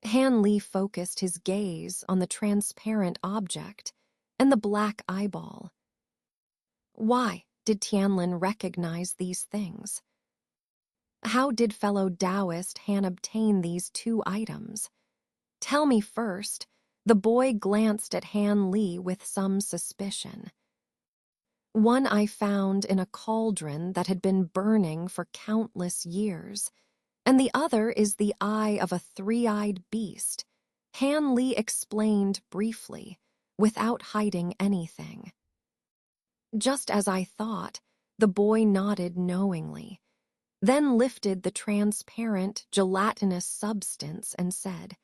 Han Li focused his gaze on the transparent object and the black eyeball. Why did Tianlin recognize these things? How did fellow Taoist Han obtain these two items? Tell me first. The boy glanced at Han Li with some suspicion. One I found in a cauldron that had been burning for countless years, and the other is the eye of a three-eyed beast. Han Li explained briefly, without hiding anything. Just as I thought, the boy nodded knowingly, then lifted the transparent, gelatinous substance and said,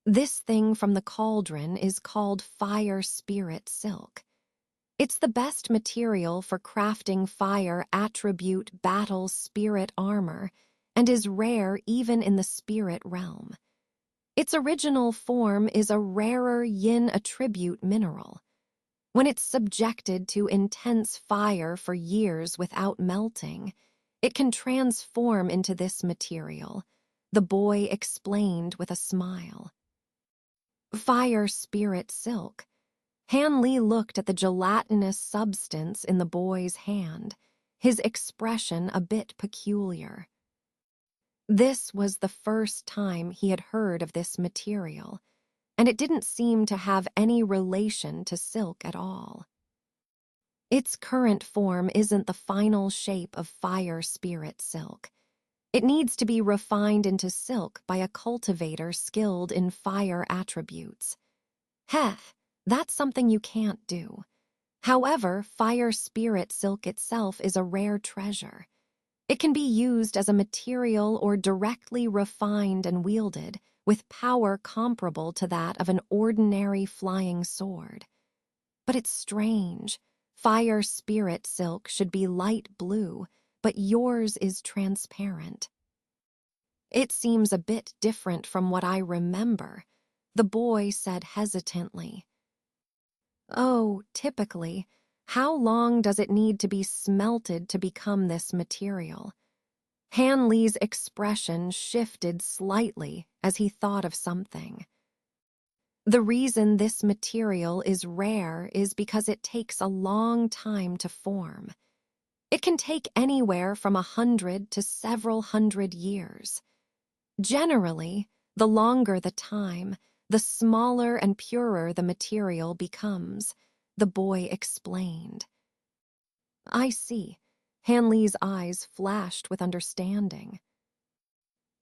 "This thing from the cauldron is called fire spirit silk. It's the best material for crafting fire attribute battle spirit armor and is rare even in the spirit realm. Its original form is a rarer yin attribute mineral. When it's subjected to intense fire for years without melting, it can transform into this material," the boy explained with a smile. Fire spirit silk. Han Li looked at the gelatinous substance in the boy's hand, his expression a bit peculiar. This was the first time he had heard of this material, and it didn't seem to have any relation to silk at all. Its current form isn't the final shape of fire spirit silk. It needs to be refined into silk by a cultivator skilled in fire attributes. Heh, that's something you can't do. However, fire spirit silk itself is a rare treasure. It can be used as a material or directly refined and wielded, with power comparable to that of an ordinary flying sword. But it's strange. Fire spirit silk should be light blue, but yours is transparent. It seems a bit different from what I remember, the boy said hesitantly. Oh, typically, how long does it need to be smelted to become this material? Han Li's expression shifted slightly as he thought of something. The reason this material is rare is because it takes a long time to form. It can take anywhere from 100 to several hundred years. Generally, the longer the time, the smaller and purer the material becomes, the boy explained. I see. Han Li's eyes flashed with understanding.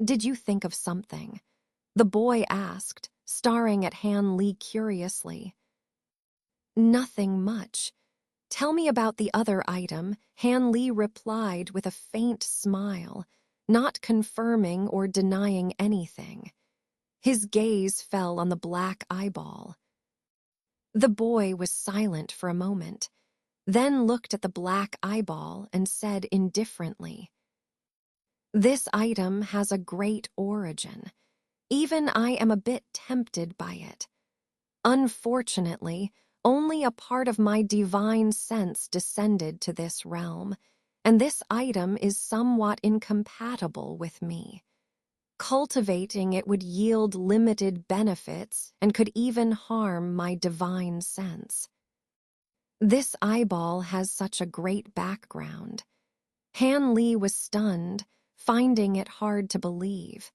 Did you think of something? The boy asked, staring at Han Li curiously. Nothing much. Tell me about the other item, Han Li replied with a faint smile, not confirming or denying anything. His gaze fell on the black eyeball. The boy was silent for a moment, then looked at the black eyeball and said indifferently, "This item has a great origin. Even I am a bit tempted by it. Unfortunately, only a part of my divine sense descended to this realm, and this item is somewhat incompatible with me. Cultivating it would yield limited benefits and could even harm my divine sense. This eyeball has such a great background." Han Li was stunned, finding it hard to believe.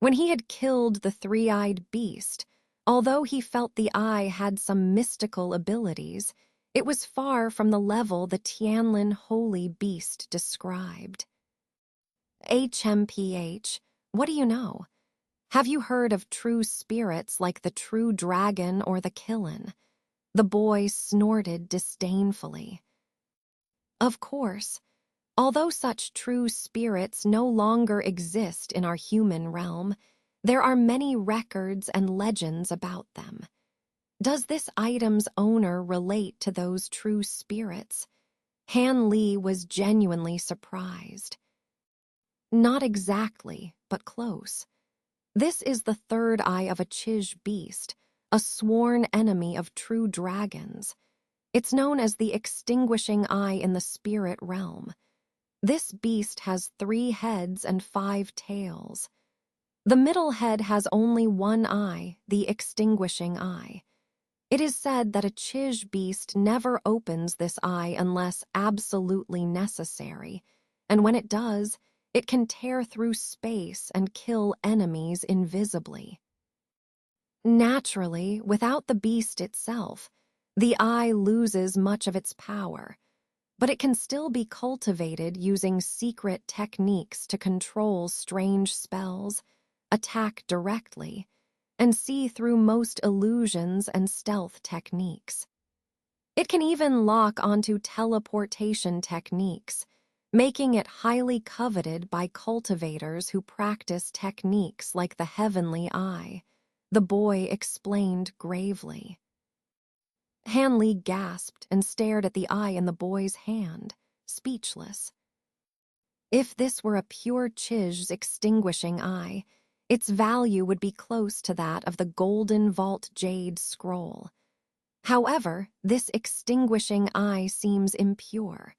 When he had killed the three-eyed beast, although he felt the eye had some mystical abilities, it was far from the level the Tianlin holy beast described. HMPH, what do you know? Have you heard of true spirits like the true dragon or the Kilin? The boy snorted disdainfully. Of course. Although such true spirits no longer exist in our human realm, there are many records and legends about them. Does this item's owner relate to those true spirits? Han Li was genuinely surprised. Not exactly, but close. This is the third eye of a Chij beast, a sworn enemy of true dragons. It's known as the extinguishing eye in the spirit realm. This beast has 3 heads and 5 tails. The middle head has only one eye, the extinguishing eye. It is said that a Chij beast never opens this eye unless absolutely necessary, and when it does, it can tear through space and kill enemies invisibly. Naturally, without the beast itself, the eye loses much of its power, but it can still be cultivated using secret techniques to control strange spells, attack directly, and see through most illusions and stealth techniques. It can even lock onto teleportation techniques, making it highly coveted by cultivators who practice techniques like the Heavenly Eye, the boy explained gravely. Hanley gasped and stared at the eye in the boy's hand, speechless. If this were a pure Chij's extinguishing eye, its value would be close to that of the Golden Vault Jade Scroll. However, this extinguishing eye seems impure.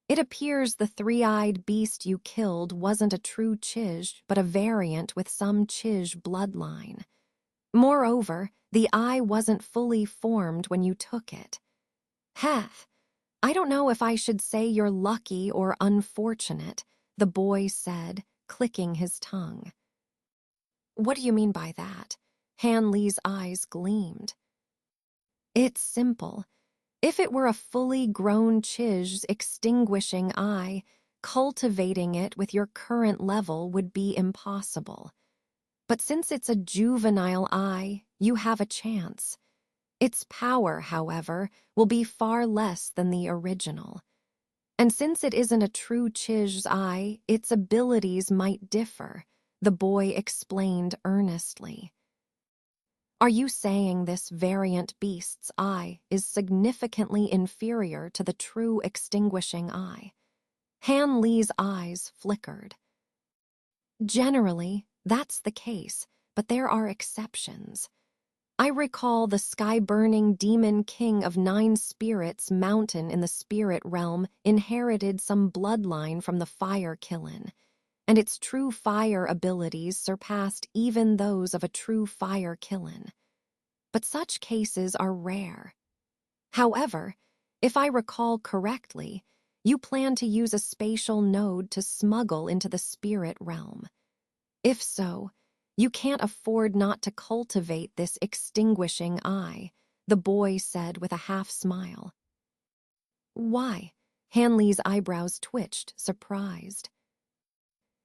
It appears the three-eyed beast you killed wasn't a true Chij, but a variant with some Chij bloodline. Moreover, the eye wasn't fully formed when you took it. Heth, I don't know if I should say you're lucky or unfortunate, the boy said, clicking his tongue. What do you mean by that? Hanley's eyes gleamed. It's simple. If it were a fully grown Chij's extinguishing eye, cultivating it with your current level would be impossible. But since it's a juvenile eye, you have a chance. Its power, however, will be far less than the original. And since it isn't a true Chij's eye, its abilities might differ, the boy explained earnestly. Are you saying this variant beast's eye is significantly inferior to the true extinguishing eye? Hanley's eyes flickered. Generally, that's the case, but there are exceptions. I recall the sky-burning demon king of 9 spirits mountain in the spirit realm inherited some bloodline from the fire Kilin, and its true fire abilities surpassed even those of a true fire Kilin. But such cases are rare. However, if I recall correctly, you plan to use a spatial node to smuggle into the spirit realm. If so, you can't afford not to cultivate this extinguishing eye, the boy said with a half-smile. Why? Hanley's eyebrows twitched, surprised.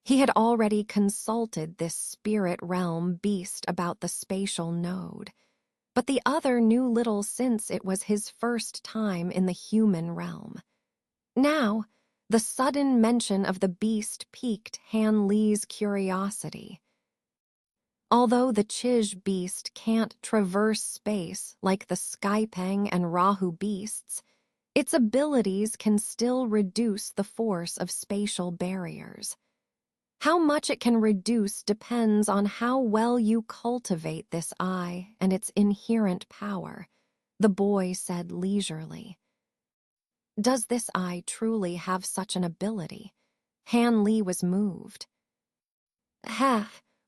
He had already consulted this spirit realm beast about the spatial node, but the other knew little since it was his first time in the human realm. Now, the sudden mention of the beast piqued Hanley's curiosity. Although the Chij beast can't traverse space like the Skypeng and Rahu beasts, its abilities can still reduce the force of spatial barriers. How much it can reduce depends on how well you cultivate this eye and its inherent power, the boy said leisurely. Does this eye truly have such an ability? Hanley was moved.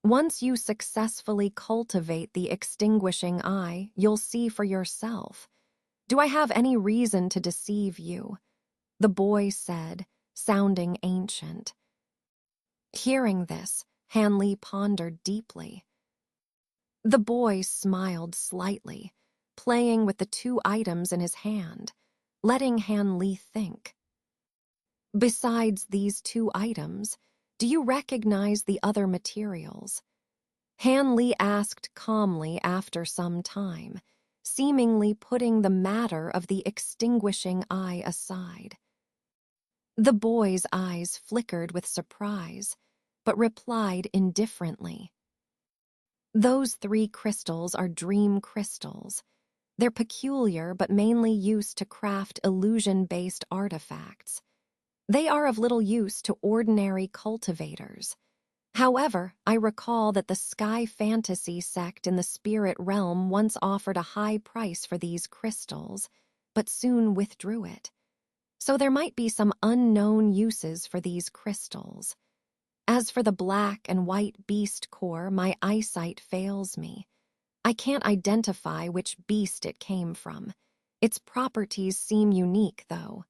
Once you successfully cultivate the extinguishing eye, you'll see for yourself. Do I have any reason to deceive you? The boy said, sounding ancient. Hearing this, Hanley pondered deeply. The boy smiled slightly, playing with the 2 items in his hand, letting Hanley think. Besides these 2 items, do you recognize the other materials? Hanley asked calmly after some time, seemingly putting the matter of the extinguishing eye aside. The boy's eyes flickered with surprise, but replied indifferently. Those 3 crystals are dream crystals. They're peculiar but mainly used to craft illusion-based artifacts. They are of little use to ordinary cultivators. However, I recall that the Sky Fantasy sect in the spirit realm once offered a high price for these crystals, but soon withdrew it. So there might be some unknown uses for these crystals. As for the black and white beast core, my eyesight fails me. I can't identify which beast it came from. Its properties seem unique, though.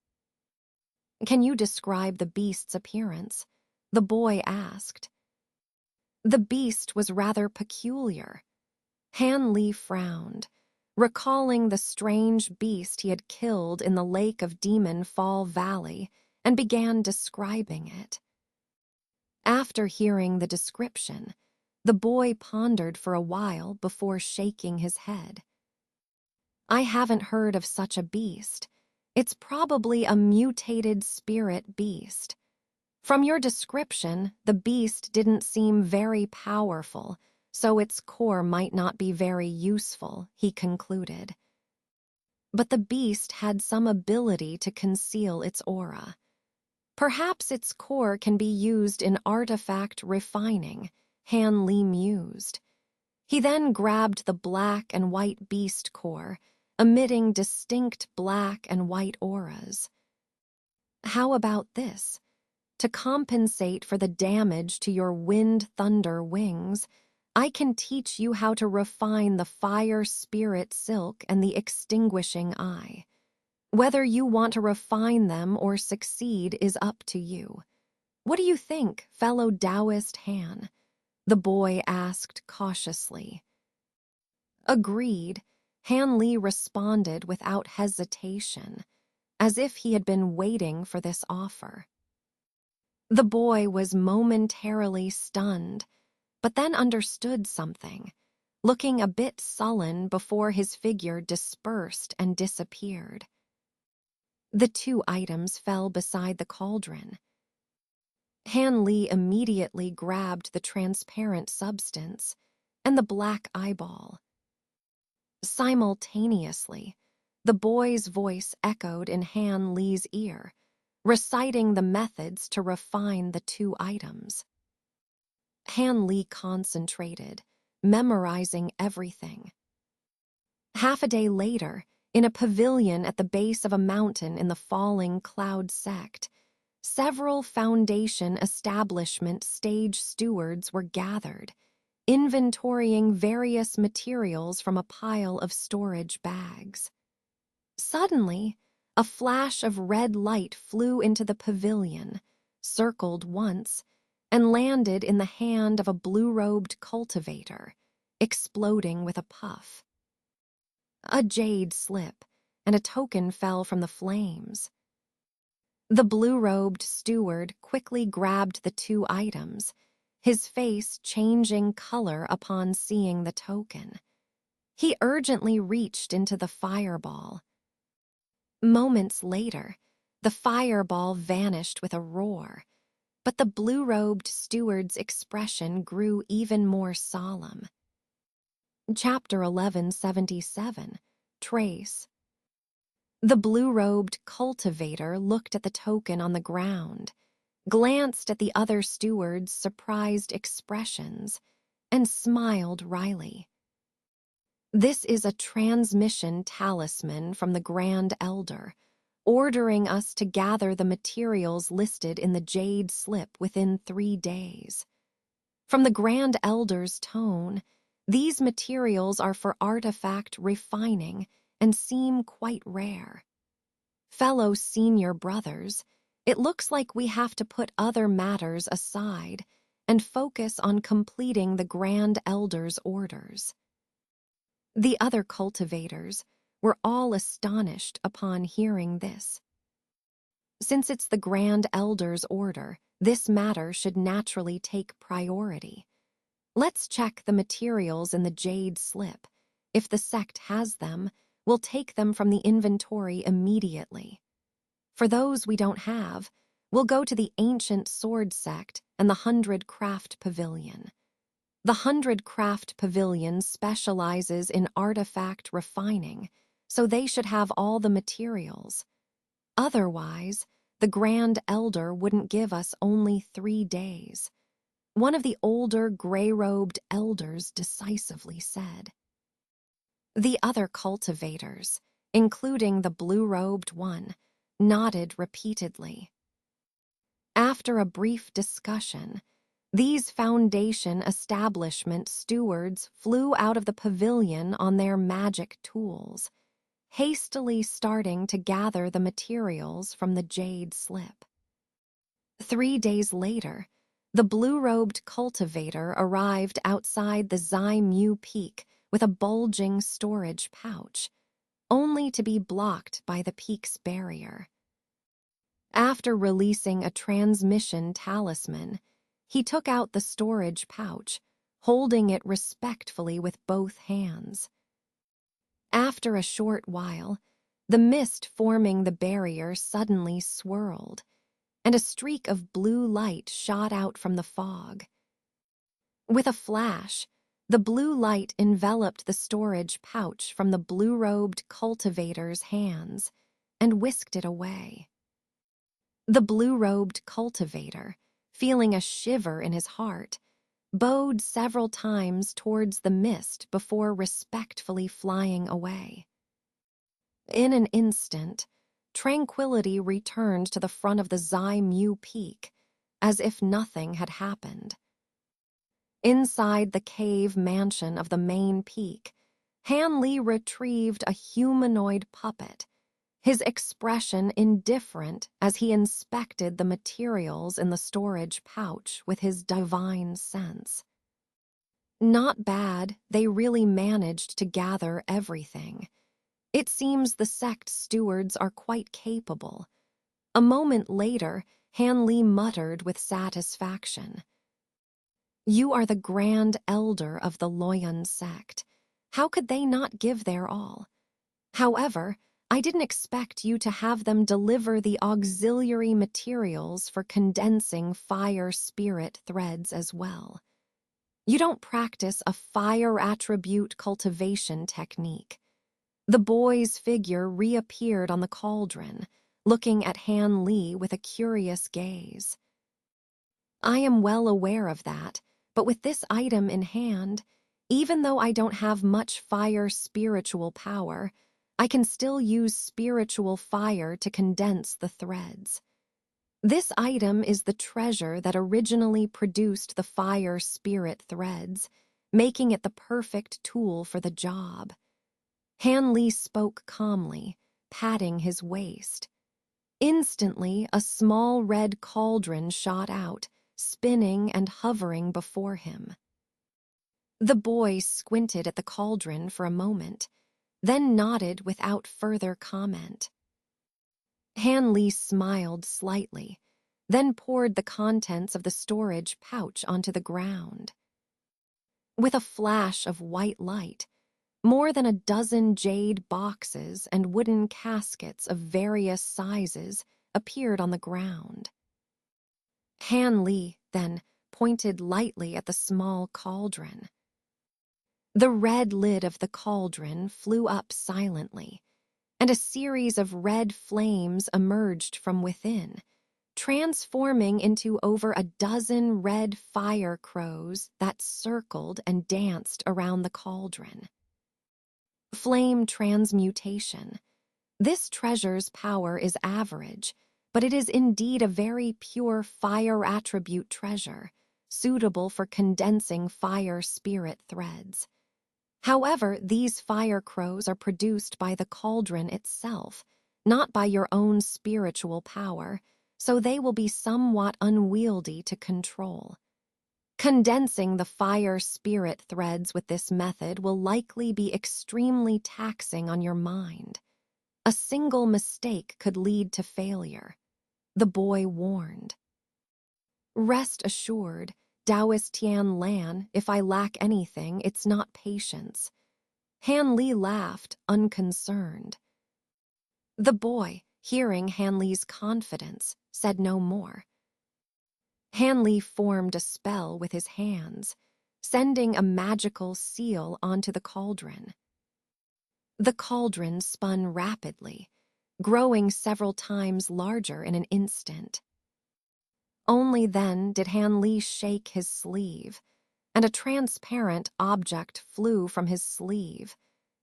Can you describe the beast's appearance? The boy asked. The beast was rather peculiar. Han Li frowned, recalling the strange beast he had killed in the Lake of Demon Fall Valley, and began describing it. After hearing the description, the boy pondered for a while before shaking his head. I haven't heard of such a beast. It's probably a mutated spirit beast. From your description, the beast didn't seem very powerful, so its core might not be very useful, he concluded. But the beast had some ability to conceal its aura. Perhaps its core can be used in artifact refining, Han Li mused. He then grabbed the black and white beast core, emitting distinct black and white auras. How about this? To compensate for the damage to your wind thunder wings, I can teach you how to refine the fire spirit silk and the extinguishing eye. Whether you want to refine them or succeed is up to you. What do you think, fellow Taoist Han? The boy asked cautiously. Agreed, Han Li responded without hesitation, as if he had been waiting for this offer. The boy was momentarily stunned, but then understood something, looking a bit sullen before his figure dispersed and disappeared. The two items fell beside the cauldron. Han Li immediately grabbed the transparent substance and the black eyeball. Simultaneously, the boy's voice echoed in Han Li's ear, reciting the methods to refine the two items. Han Li concentrated, memorizing everything. Half a day later, in a pavilion at the base of a mountain in the falling cloud sect, several Foundation establishment stage stewards were gathered, inventorying various materials from a pile of storage bags. Suddenly, a flash of red light flew into the pavilion, circled once, and landed in the hand of a blue-robed cultivator, exploding with a puff. A jade slip and a token fell from the flames. The blue-robed steward quickly grabbed the two items, his face changing color upon seeing the token. He urgently reached into the fireball. Moments later, the fireball vanished with a roar, but the blue-robed steward's expression grew even more solemn. Chapter 1177, Trace. The blue-robed cultivator looked at the token on the ground, glanced at the other steward's surprised expressions, and smiled wryly. This is a transmission talisman from the Grand Elder, ordering us to gather the materials listed in the jade slip within 3 days. From the Grand Elder's tone, these materials are for artifact refining and seem quite rare. Fellow senior brothers, it looks like we have to put other matters aside and focus on completing the Grand Elder's orders. The other cultivators were all astonished upon hearing this. Since it's the Grand Elder's order, this matter should naturally take priority. Let's check the materials in the jade slip. If the sect has them, we'll take them from the inventory immediately. For those we don't have, we'll go to the Ancient Sword Sect and the 100 Craft Pavilion. The 100 Craft Pavilion specializes in artifact refining, so they should have all the materials. Otherwise, the Grand Elder wouldn't give us only 3 days. One of the older gray-robed elders decisively said. The other cultivators, including the blue-robed one, nodded repeatedly. After a brief discussion, These Foundation establishment stewards flew out of the pavilion on their magic tools, hastily starting to gather the materials from the jade slip. 3 days later, the blue-robed cultivator arrived outside the Zai Mu Peak with a bulging storage pouch, only to be blocked by the peak's barrier. After releasing a transmission talisman, he took out the storage pouch, holding it respectfully with both hands. After a short while, the mist forming the barrier suddenly swirled, and a streak of blue light shot out from the fog. With a flash, the blue light enveloped the storage pouch from the blue-robed cultivator's hands and whisked it away. The blue-robed cultivator, feeling a shiver in his heart, bowed several times towards the mist before respectfully flying away. In an instant, tranquility returned to the front of the Zai Mu Peak, as if nothing had happened. Inside the cave mansion of the main peak, Han Li retrieved a humanoid puppet, his expression indifferent as he inspected the materials in the storage pouch with his divine sense. Not bad, they really managed to gather everything. It seems the sect stewards are quite capable. A moment later, Han Li muttered with satisfaction. You are the grand elder of the Loyun sect. How could they not give their all? However, I didn't expect you to have them deliver the auxiliary materials for condensing fire spirit threads as well. You don't practice a fire attribute cultivation technique. The boy's figure reappeared on the cauldron, looking at Han Li with a curious gaze. I am well aware of that, but with this item in hand, even though I don't have much fire spiritual power, I can still use spiritual fire to condense the threads. This item is the treasure that originally produced the fire spirit threads, making it the perfect tool for the job. Han Li spoke calmly, patting his waist. Instantly, a small red cauldron shot out, spinning and hovering before him. The boy squinted at the cauldron for a moment, then nodded without further comment. Han Li smiled slightly, then poured the contents of the storage pouch onto the ground. With a flash of white light, more than a dozen jade boxes and wooden caskets of various sizes appeared on the ground. Han Li then pointed lightly at the small cauldron. The red lid of the cauldron flew up silently, and a series of red flames emerged from within, transforming into over a dozen red fire crows that circled and danced around the cauldron. Flame transmutation. This treasure's power is average, but it is indeed a very pure fire attribute treasure, suitable for condensing fire spirit threads. However, these fire crows are produced by the cauldron itself, not by your own spiritual power, so they will be somewhat unwieldy to control. Condensing the fire spirit threads with this method will likely be extremely taxing on your mind. A single mistake could lead to failure, the boy warned. Rest assured, Taoist Tian Lan, if I lack anything, it's not patience. Han Li laughed, unconcerned. The boy, hearing Han Li's confidence, said no more. Han Li formed a spell with his hands, sending a magical seal onto the cauldron. The cauldron spun rapidly, growing several times larger in an instant. Only then did Han Li shake his sleeve, and a transparent object flew from his sleeve,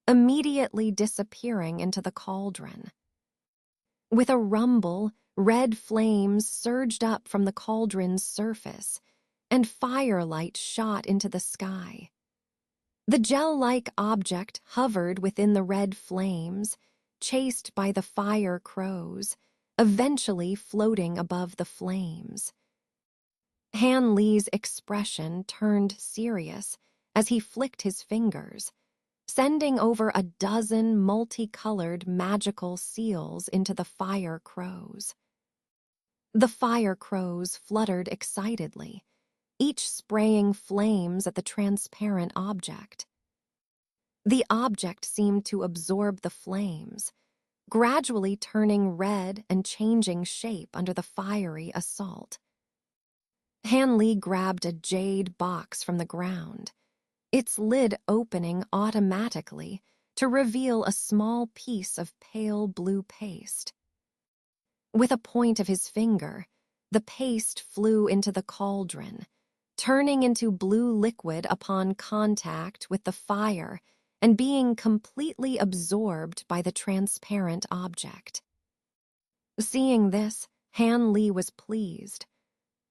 immediately disappearing into the cauldron. With a rumble, red flames surged up from the cauldron's surface, and firelight shot into the sky. The gel-like object hovered within the red flames, chased by the fire crows, eventually floating above the flames. Han Li's expression turned serious as he flicked his fingers, sending over a dozen multicolored magical seals into the fire crows. The fire crows fluttered excitedly, each spraying flames at the transparent object. The object seemed to absorb the flames, gradually turning red and changing shape under the fiery assault. Han Li grabbed a jade box from the ground, its lid opening automatically to reveal a small piece of pale blue paste. With a point of his finger, the paste flew into the cauldron, turning into blue liquid upon contact with the fire and being completely absorbed by the transparent object. Seeing this, Han Li was pleased.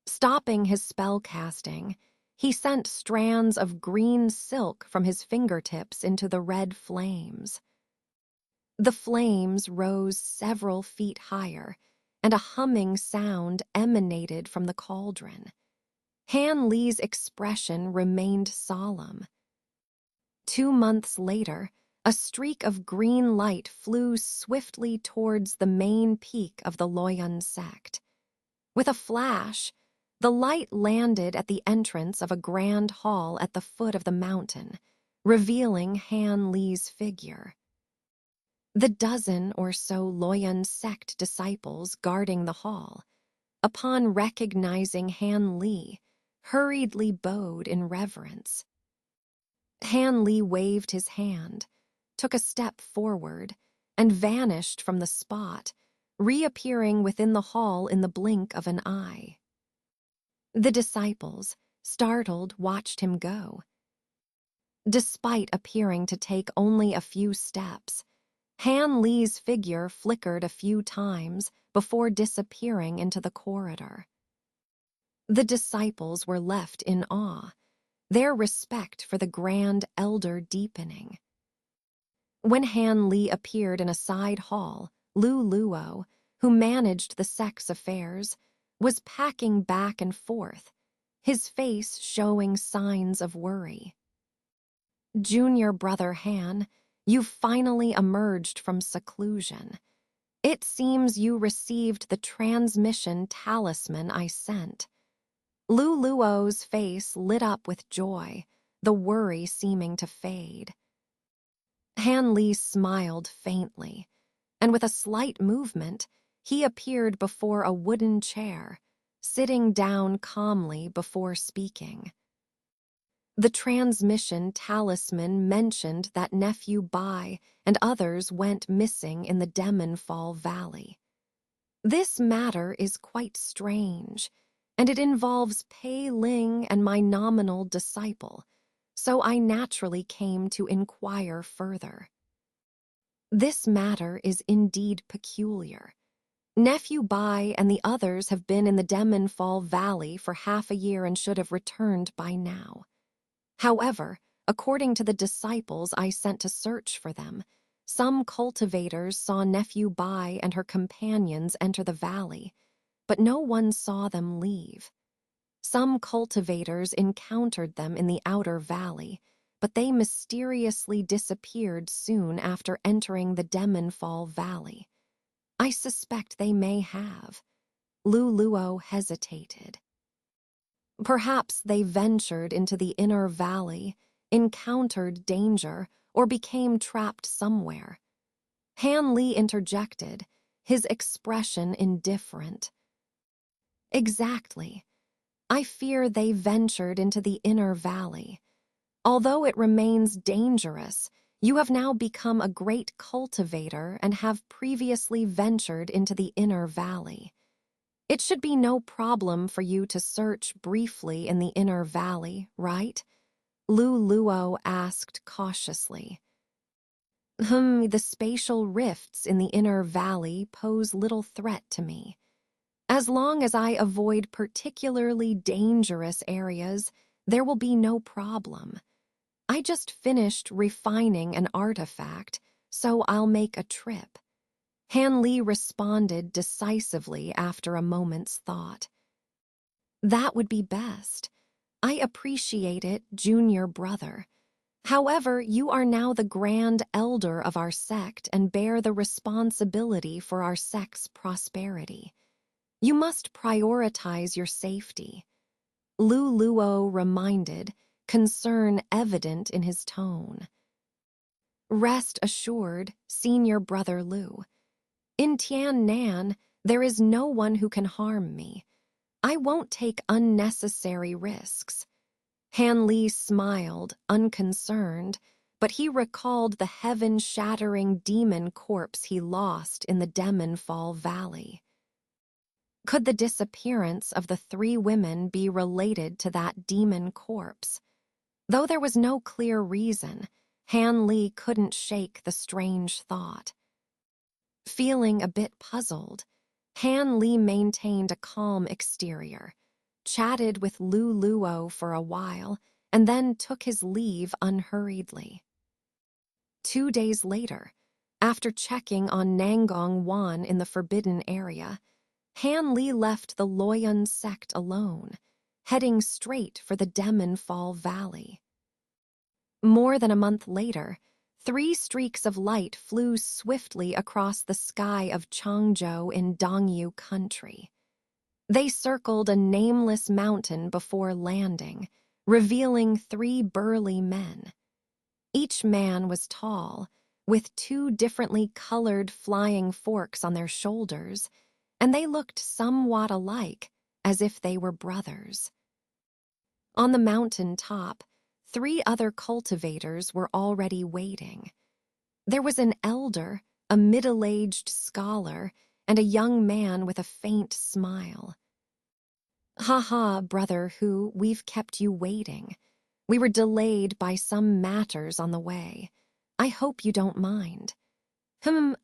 Stopping his spell casting, he sent strands of green silk from his fingertips into the red flames. The flames rose several feet higher, and a humming sound emanated from the cauldron. Han Li's expression remained solemn. 2 months later, a streak of green light flew swiftly towards the main peak of the Loyun sect. With a flash, the light landed at the entrance of a grand hall at the foot of the mountain, revealing Han Li's figure. The dozen or so Loyun sect disciples guarding the hall, upon recognizing Han Li, hurriedly bowed in reverence. Han Li waved his hand, took a step forward, and vanished from the spot, reappearing within the hall in the blink of an eye. The disciples, startled, watched him go. Despite appearing to take only a few steps, Han Li's figure flickered a few times before disappearing into the corridor. The disciples were left in awe, their respect for the grand elder deepening. When Han Li appeared in a side hall, Lu Luo, who managed the sect's affairs, was packing back and forth, his face showing signs of worry. Junior brother Han, you've finally emerged from seclusion. It seems you received the transmission talisman I sent. Lu Luo's face lit up with joy, the worry seeming to fade. Han Li smiled faintly, and with a slight movement, he appeared before a wooden chair, sitting down calmly before speaking. The transmission talisman mentioned that Nephew Bai and others went missing in the Demonfall Valley. This matter is quite strange, and it involves Pei Ling and my nominal disciple, so I naturally came to inquire further. This matter is indeed peculiar. Nephew Bai and the others have been in the Demonfall Valley for half a year and should have returned by now. However, according to the disciples I sent to search for them, some cultivators saw Nephew Bai and her companions enter the valley, but no one saw them leave. Some cultivators encountered them in the outer valley, but they mysteriously disappeared soon after entering the Demonfall Valley. I suspect they may have. Lu Luo hesitated. Perhaps they ventured into the inner valley, encountered danger, or became trapped somewhere. Han Li interjected, his expression indifferent. Exactly. I fear they ventured into the inner valley. Although it remains dangerous, you have now become a great cultivator and have previously ventured into the inner valley. It should be no problem for you to search briefly in the inner valley, right? Lu Luo asked cautiously. The spatial rifts in the inner valley pose little threat to me. As long as I avoid particularly dangerous areas, there will be no problem. I just finished refining an artifact, so I'll make a trip. Han Li responded decisively after a moment's thought. That would be best. I appreciate it, junior brother. However, you are now the grand elder of our sect and bear the responsibility for our sect's prosperity. You must prioritize your safety. Lu Luo reminded, concern evident in his tone. Rest assured, senior brother Lu. In Tian Nan, there is no one who can harm me. I won't take unnecessary risks. Han Li smiled, unconcerned, but he recalled the heaven-shattering demon corpse he lost in the Demonfall Valley. Could the disappearance of the 3 women be related to that demon corpse? Though there was no clear reason, Han Li couldn't shake the strange thought. Feeling a bit puzzled, Han Li maintained a calm exterior, chatted with Lu Luo for a while, and then took his leave unhurriedly. 2 days later, after checking on Nangong Wan in the forbidden area, Han Li left the Loyun sect alone, heading straight for the Demonfall Valley. More than a month later, 3 streaks of light flew swiftly across the sky of Changzhou in Dongyu country. They circled a nameless mountain before landing, revealing 3 burly men. Each man was tall, with 2 differently colored flying forks on their shoulders, and they looked somewhat alike, as if they were brothers. On the mountain top, 3 other cultivators were already waiting. There was an elder, a middle-aged scholar, and a young man with a faint smile. "Ha, brother Hu, we've kept you waiting. We were delayed by some matters on the way. I hope you don't mind.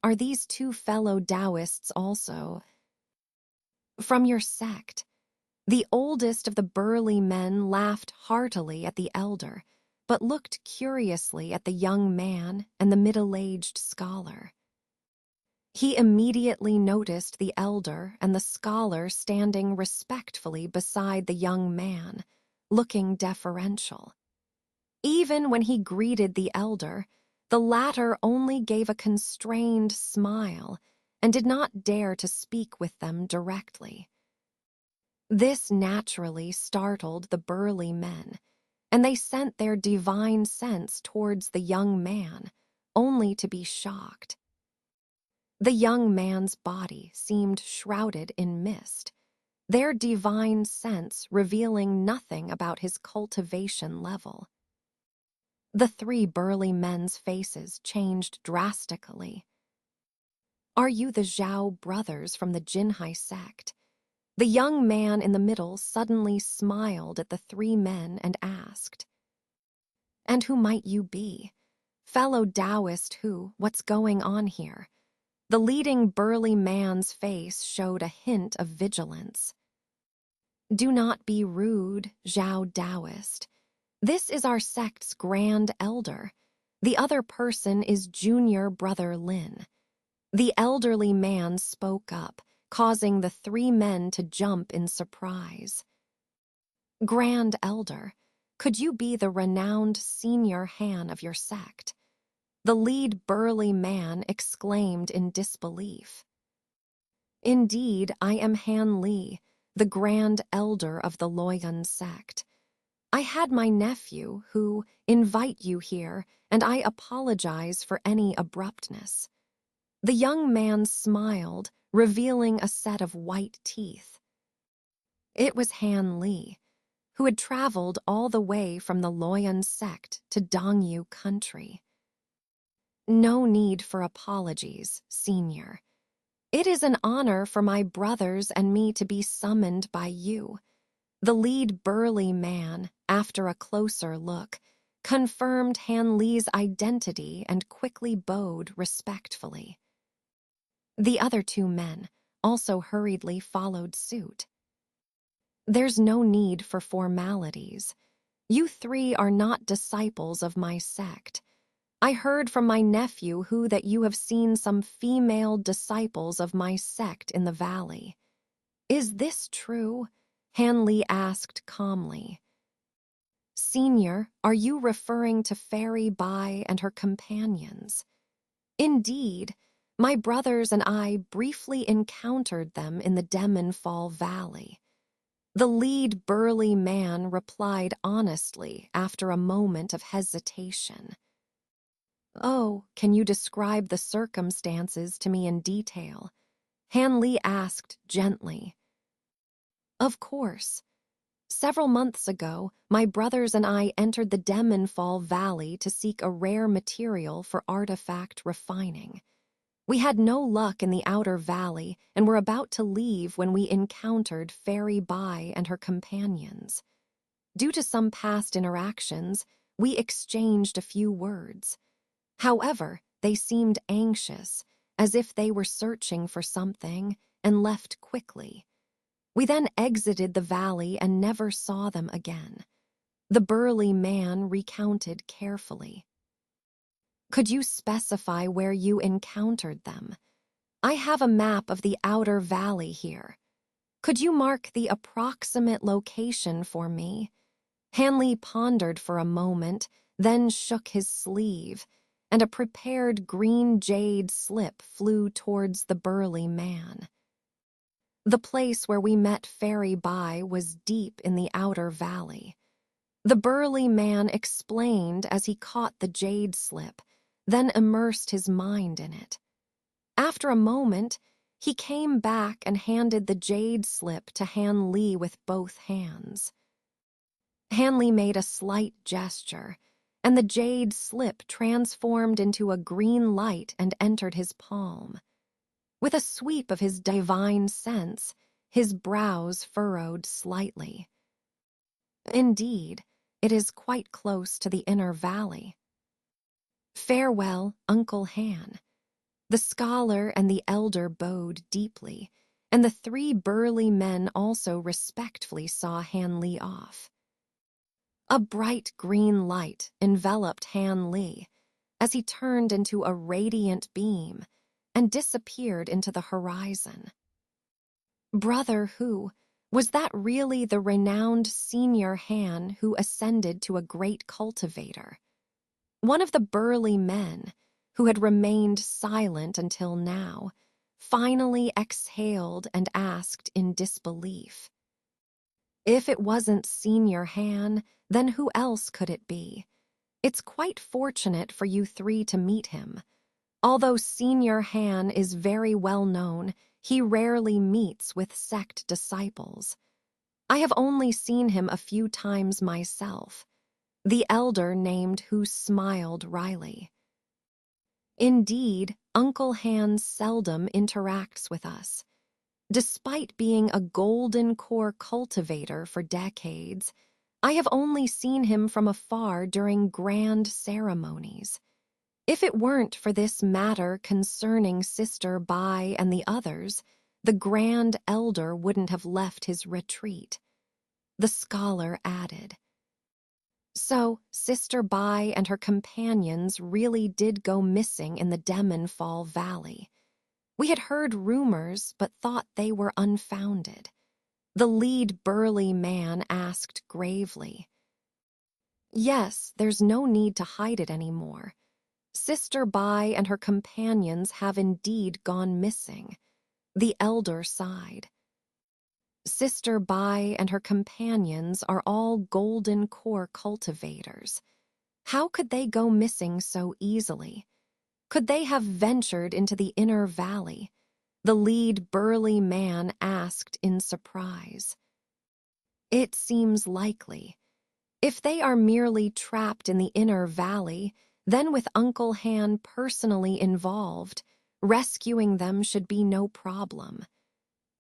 Are these 2 fellow Taoists also?" "From your sect." The oldest of the burly men laughed heartily at the elder, but looked curiously at the young man and the middle-aged scholar. He immediately noticed the elder and the scholar standing respectfully beside the young man, looking deferential. Even when he greeted the elder, the latter only gave a constrained smile and did not dare to speak with them directly. This naturally startled the burly men, and they sent their divine sense towards the young man, only to be shocked. The young man's body seemed shrouded in mist, their divine sense revealing nothing about his cultivation level. The 3 burly men's faces changed drastically. "Are you the Zhao brothers from the Jinhai sect?" The young man in the middle suddenly smiled at the 3 men and asked, "And who might you be? Fellow Taoist who, what's going on here?" The leading burly man's face showed a hint of vigilance. "Do not be rude, Zhao Taoist. This is our sect's grand elder. The other person is junior brother Lin." The elderly man spoke up, causing the 3 men to jump in surprise. "Grand elder, could you be the renowned senior Han of your sect?" The lead burly man exclaimed in disbelief. "Indeed, I am Han Li, the grand elder of the Loyun sect. I had my nephew, who, invite you here, and I apologize for any abruptness." The young man smiled, revealing a set of white teeth. It was Han Li, who had traveled all the way from the Loyun sect to Dongyu country. "No need for apologies, senior. It is an honor for my brothers and me to be summoned by you." The lead burly man, after a closer look, confirmed Han Li's identity and quickly bowed respectfully. The other 2 men, also hurriedly followed suit. There's no need for formalities. You three are not disciples of my sect. I heard from my nephew that you have seen some female disciples of my sect in the valley. Is this true? Hanli asked calmly. Senior, are you referring to Fairy Bai and her companions? Indeed, my brothers and I briefly encountered them in the Demonfall Valley. The lead burly man replied honestly after a moment of hesitation. Oh, can you describe the circumstances to me in detail? Hanli asked gently. Of course. Several months ago, my brothers and I entered the Demonfall Valley to seek a rare material for artifact refining. We had no luck in the outer valley and were about to leave when we encountered Fairy Bai and her companions. Due to some past interactions, we exchanged a few words. However, they seemed anxious, as if they were searching for something, and left quickly. We then exited the valley and never saw them again. The burly man recounted carefully. Could you specify where you encountered them? I have a map of the outer valley here. Could you mark the approximate location for me? Hanli pondered for a moment, then shook his sleeve, and a prepared green jade slip flew towards the burly man. The place where we met Fairy Bai was deep in the outer valley. The burly man explained as he caught the jade slip, then immersed his mind in it. After a moment, he came back and handed the jade slip to Hanli with both hands. Hanli made a slight gesture, and the jade slip transformed into a green light and entered his palm. With a sweep of his divine sense, his brows furrowed slightly. Indeed, it is quite close to the inner valley. Farewell, Uncle Han. The scholar and the elder bowed deeply, and the three burly men also respectfully saw Hanli off. A bright green light enveloped Hanli as he turned into a radiant beam and disappeared into the horizon. Brother Hu, was that really the renowned senior Han who ascended to a great cultivator? One of the burly men, who had remained silent until now, finally exhaled and asked in disbelief. If it wasn't Senior Han, then who else could it be? It's quite fortunate for you three to meet him. Although Senior Han is very well known, he rarely meets with sect disciples. I have only seen him a few times myself. The elder named Hu smiled wryly. Indeed, Uncle Han seldom interacts with us. Despite being a golden core cultivator for decades, I have only seen him from afar during grand ceremonies. If it weren't for this matter concerning Sister Bai and the others, the Grand Elder wouldn't have left his retreat. The scholar added. So, Sister Bai and her companions really did go missing in the Demonfall Valley. We had heard rumors, but thought they were unfounded. The lead burly man asked gravely. Yes, there's no need to hide it anymore. Sister Bai and her companions have indeed gone missing. The elder sighed. Sister Bai and her companions are all golden core cultivators. How could they go missing so easily? Could they have ventured into the inner valley? The lead burly man asked in surprise. It seems likely. If they are merely trapped in the inner valley, then with Uncle Han personally involved, rescuing them should be no problem.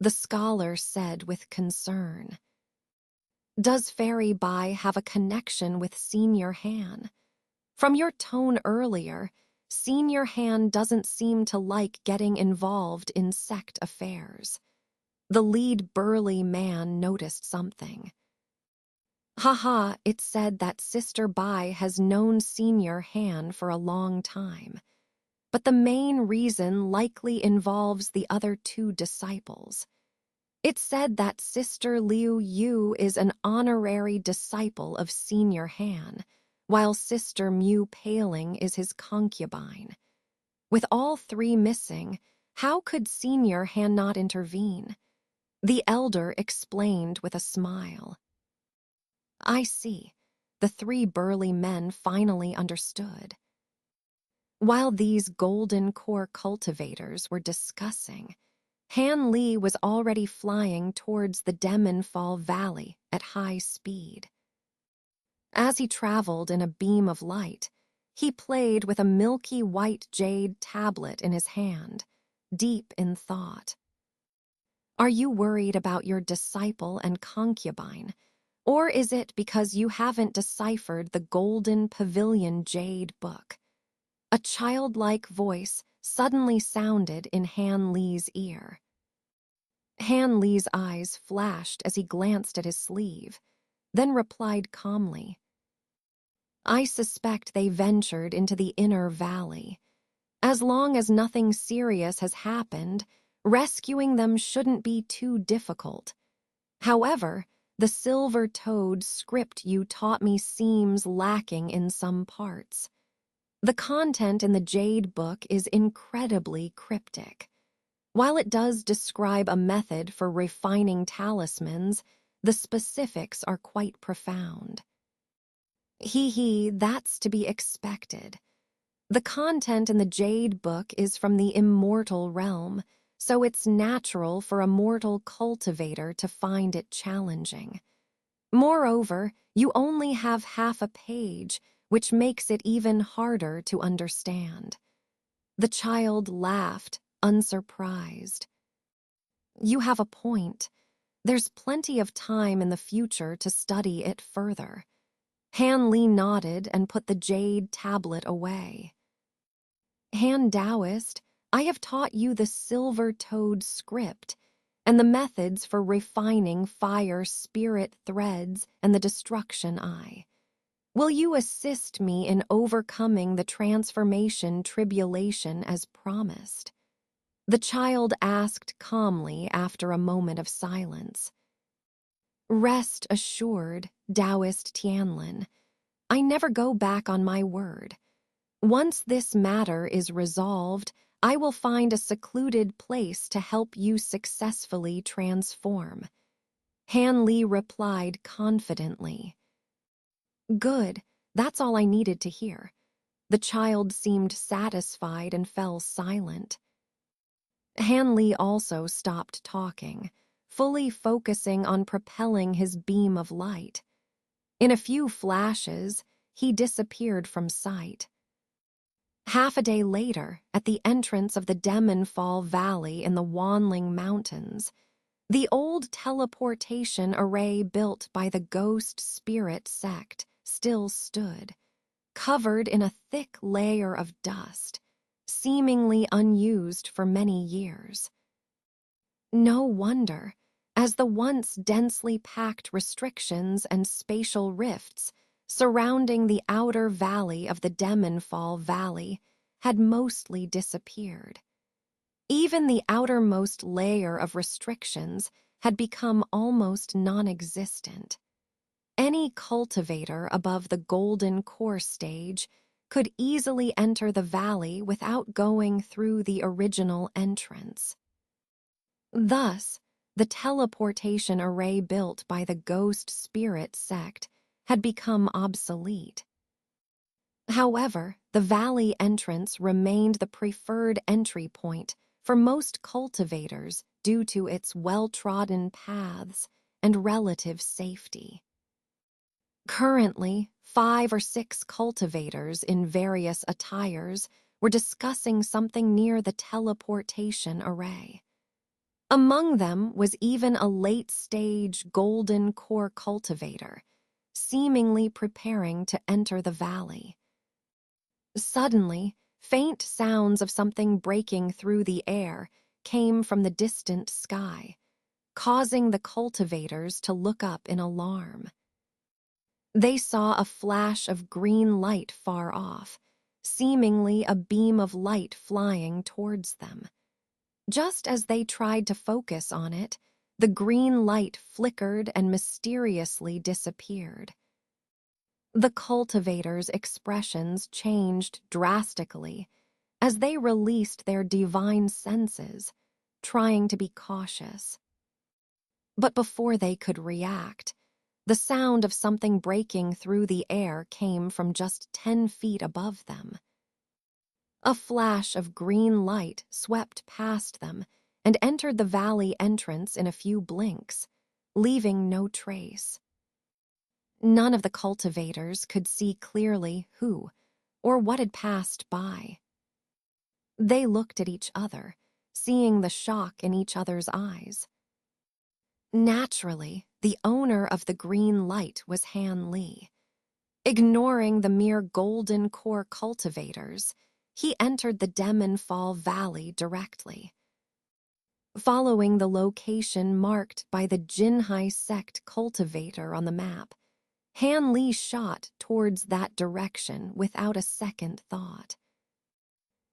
The scholar said with concern. Does Fairy Bai have a connection with Senior Han? From your tone earlier, Senior Han doesn't seem to like getting involved in sect affairs. The lead burly man noticed something. Haha, it's said that Sister Bai has known Senior Han for a long time. But the main reason likely involves the other two disciples. It's said that Sister Liu Yu is an honorary disciple of Senior Han, while Sister Mu Paling is his concubine. With all three missing, how could Senior Han not intervene? The elder explained with a smile. I see. The three burly men finally understood. While these golden core cultivators were discussing, Han Li was already flying towards the Demonfall Valley at high speed. As he traveled in a beam of light, he played with a milky white jade tablet in his hand, deep in thought. Are you worried about your disciple and concubine, or is it because you haven't deciphered the Golden Pavilion Jade book? A childlike voice suddenly sounded in Han Li's ear. Han Li's eyes flashed as he glanced at his sleeve, then replied calmly. I suspect they ventured into the inner valley. As long as nothing serious has happened, rescuing them shouldn't be too difficult. However, the silver-toed script you taught me seems lacking in some parts. The content in the Jade book is incredibly cryptic. While it does describe a method for refining talismans, the specifics are quite profound. That's to be expected. The content in the Jade book is from the immortal realm, so it's natural for a mortal cultivator to find it challenging. Moreover, you only have half a page, which makes it even harder to understand. The child laughed, unsurprised. You have a point. There's plenty of time in the future to study it further. Han Li nodded and put the jade tablet away. Han Taoist, I have taught you the silver-toed script and the methods for refining fire spirit threads and the destruction eye. Will you assist me in overcoming the transformation tribulation as promised? The child asked calmly after a moment of silence. Rest assured, Taoist Tianlin. I never go back on my word. Once this matter is resolved, I will find a secluded place to help you successfully transform. Han Li replied confidently. Good, that's all I needed to hear. The child seemed satisfied and fell silent. Han Li also stopped talking, fully focusing on propelling his beam of light. In a few flashes, he disappeared from sight. Half a day later, at the entrance of the Demonfall Valley in the Wanling Mountains, the old teleportation array built by the Ghost Spirit sect still stood, covered in a thick layer of dust, seemingly unused for many years. No wonder, as the once densely packed restrictions and spatial rifts surrounding the outer valley of the Demonfall Valley had mostly disappeared. Even the outermost layer of restrictions had become almost non-existent. Any cultivator above the golden core stage could easily enter the valley without going through the original entrance. Thus, the teleportation array built by the Ghost Spirit sect had become obsolete. However, the valley entrance remained the preferred entry point for most cultivators due to its well-trodden paths and relative safety. Currently, 5 or 6 cultivators in various attires were discussing something near the teleportation array. Among them was even a late-stage golden core cultivator, seemingly preparing to enter the valley. Suddenly, Faint sounds of something breaking through the air came from the distant sky, causing the cultivators to look up in alarm. They saw a flash of green light far off, seemingly a beam of light flying towards them. Just as they tried to focus on it, the green light flickered and mysteriously disappeared. The cultivators' expressions changed drastically as they released their divine senses, trying to be cautious. But before they could react, the sound of something breaking through the air came from just 10 feet above them. A flash of green light swept past them and entered the valley entrance in a few blinks, leaving no trace. None of the cultivators could see clearly who or what had passed by. They looked at each other, seeing the shock in each other's eyes. Naturally, the owner of the green light was Han Li. Ignoring the mere golden core cultivators, he entered the Demon Fall Valley directly. Following the location marked by the Jinhai sect cultivator on the map, Han Li shot towards that direction without a second thought.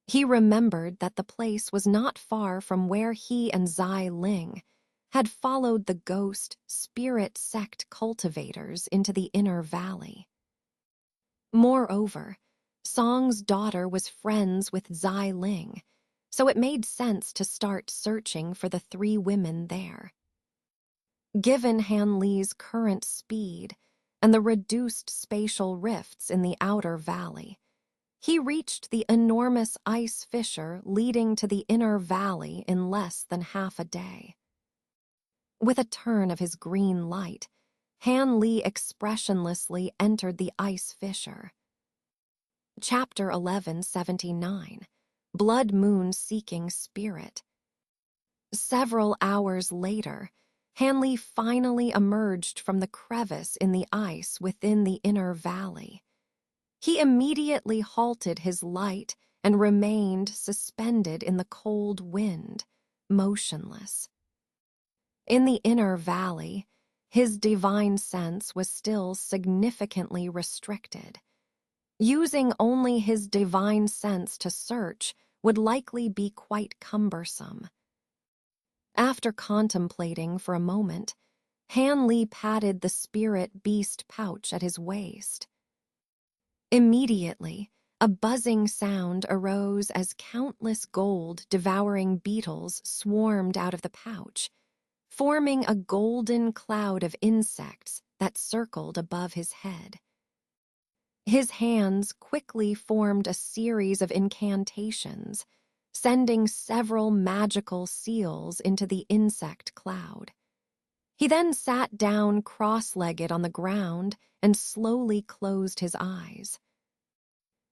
He remembered that the place was not far from where he and Zai Ling had followed the ghost spirit sect cultivators into the inner valley. Moreover, Song's daughter was friends with Zai Ling, so it made sense to start searching for the 3 women there. Given Han Li's current speed and the reduced spatial rifts in the outer valley, he reached the enormous ice fissure leading to the inner valley in less than half a day. With a turn of his green light, Han Li expressionlessly entered the ice fissure. Chapter 1179, Blood Moon Seeking Spirit. Several hours later, Han Li finally emerged from the crevice in the ice within the inner valley. He immediately halted his light and remained suspended in the cold wind, motionless. In the inner valley, his divine sense was still significantly restricted. Using only his divine sense to search would likely be quite cumbersome. After contemplating for a moment, Han Li patted the spirit beast pouch at his waist. Immediately, a buzzing sound arose as countless gold-devouring beetles swarmed out of the pouch, forming a golden cloud of insects that circled above his head. His hands quickly formed a series of incantations, sending several magical seals into the insect cloud. He then sat down cross-legged on the ground and slowly closed his eyes.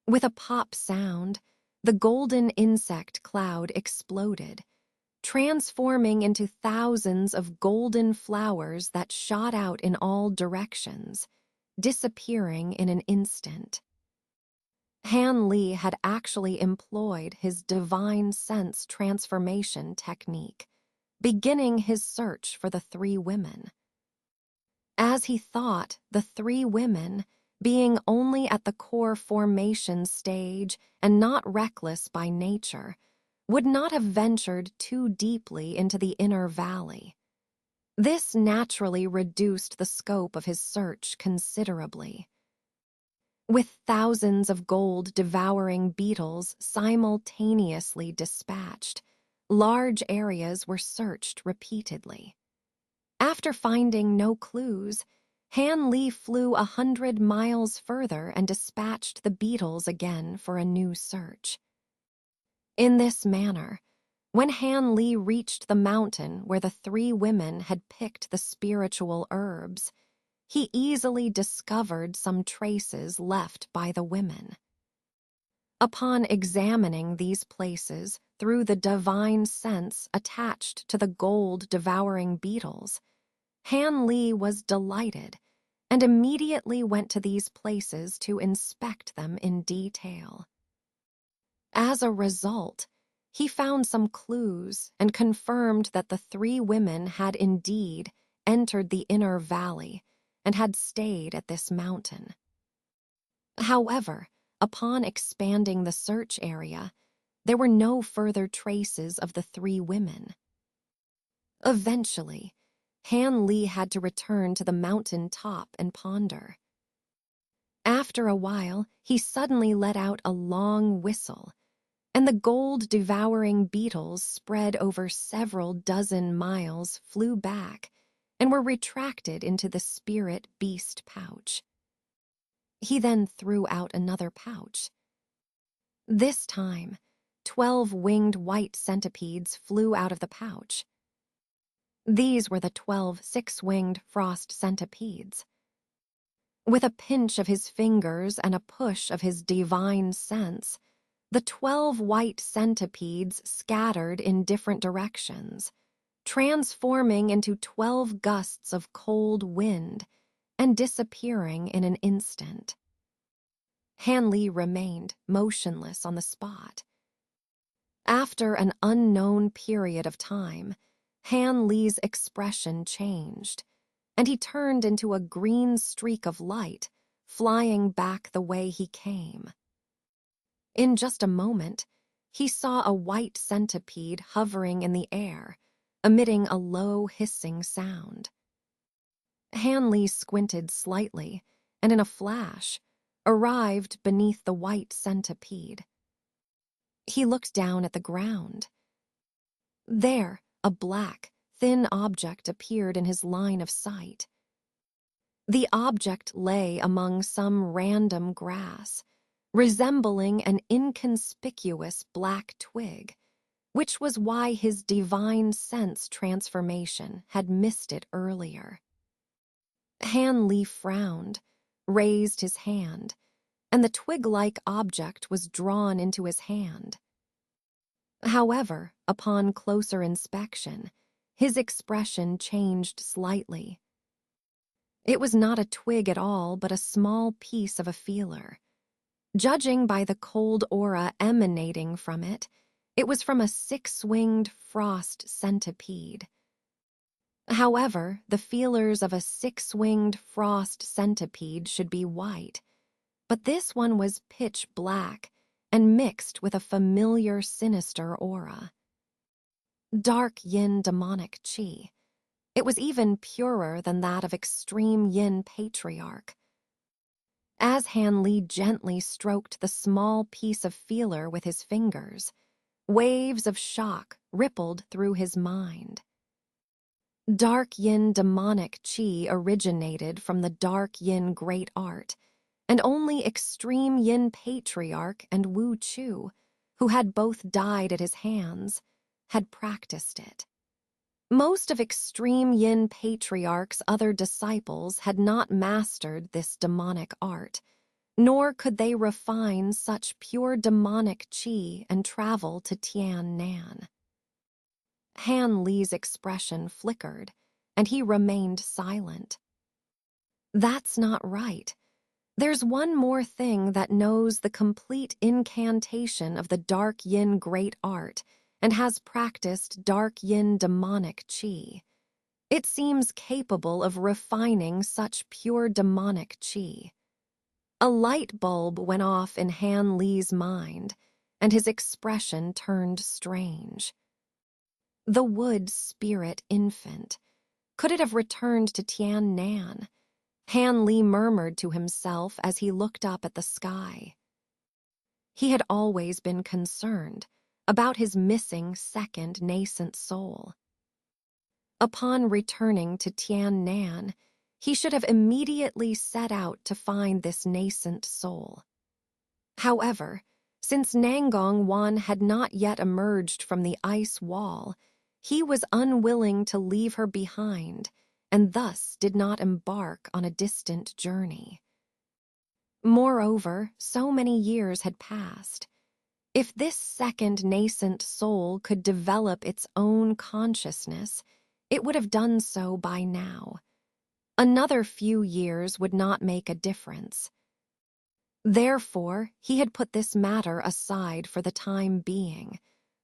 With a pop sound, the golden insect cloud exploded, transforming into thousands of golden flowers that shot out in all directions, disappearing in an instant. Han Li had actually employed his divine sense transformation technique, beginning his search for the 3 women. As he thought, the 3 women, being only at the core formation stage and not reckless by nature, would not have ventured too deeply into the inner valley. This naturally reduced the scope of his search considerably. With thousands of gold-devouring beetles simultaneously dispatched, large areas were searched repeatedly. After finding no clues, Han Li flew 100 miles further and dispatched the beetles again for a new search. In this manner, when Han Li reached the mountain where the 3 women had picked the spiritual herbs, he easily discovered some traces left by the women. Upon examining these places through the divine sense attached to the gold-devouring beetles, Han Li was delighted and immediately went to these places to inspect them in detail. As a result, he found some clues and confirmed that the three women had indeed entered the inner valley and had stayed at this mountain. However, upon expanding the search area, there were no further traces of the three women. Eventually, Han Li had to return to the mountain top and ponder. After a while, he suddenly let out a long whistle, and the gold-devouring beetles spread over several dozen miles flew back and were retracted into the spirit beast pouch. He then threw out another pouch. This time, 12 winged white centipedes flew out of the pouch. These were the 12 six-winged frost centipedes. With a pinch of his fingers and a push of his divine sense, the 12 white centipedes scattered in different directions, transforming into 12 gusts of cold wind and disappearing in an instant. Han Li remained motionless on the spot. After an unknown period of time, Han Li's expression changed, and he turned into a green streak of light, flying back the way he came. In just a moment, he saw a white centipede hovering in the air, emitting a low hissing sound. Han Li squinted slightly, and in a flash, arrived beneath the white centipede. He looked down at the ground. There, a black, thin object appeared in his line of sight. The object lay among some random grass, resembling an inconspicuous black twig, which was why his divine sense transformation had missed it earlier. Han Li frowned, raised his hand, and the twig-like object was drawn into his hand. However, upon closer inspection, his expression changed slightly. It was not a twig at all, but a small piece of a feeler. Judging by the cold aura emanating from it, it was from a six-winged frost centipede. However, the feelers of a six-winged frost centipede should be white, but this one was pitch black and mixed with a familiar sinister aura. Dark yin demonic qi. It was even purer than that of extreme yin patriarch. As Han Li gently stroked the small piece of feeler with his fingers, waves of shock rippled through his mind. Dark yin demonic qi originated from the dark yin great art, and only extreme yin patriarch and Wu Chu, who had both died at his hands, had practiced it. Most of extreme yin patriarch's other disciples had not mastered this demonic art, nor could they refine such pure demonic qi and travel to Tian Nan. Han Li's expression flickered, and he remained silent. That's not right. There's one more thing that knows the complete incantation of the dark yin great art and has practiced dark yin demonic qi. It seems capable of refining such pure demonic qi. A light bulb went off in Han Li's mind, and his expression turned strange. The wood spirit infant. Could it have returned to Tian Nan? Han Li murmured to himself as he looked up at the sky. He had always been concerned about his missing second nascent soul. Upon returning to Tian Nan, he should have immediately set out to find this nascent soul. However, since Nangong Wan had not yet emerged from the ice wall, he was unwilling to leave her behind and thus did not embark on a distant journey. Moreover, so many years had passed. If this second nascent soul could develop its own consciousness, it would have done so by now. Another few years would not make a difference. Therefore, he had put this matter aside for the time being,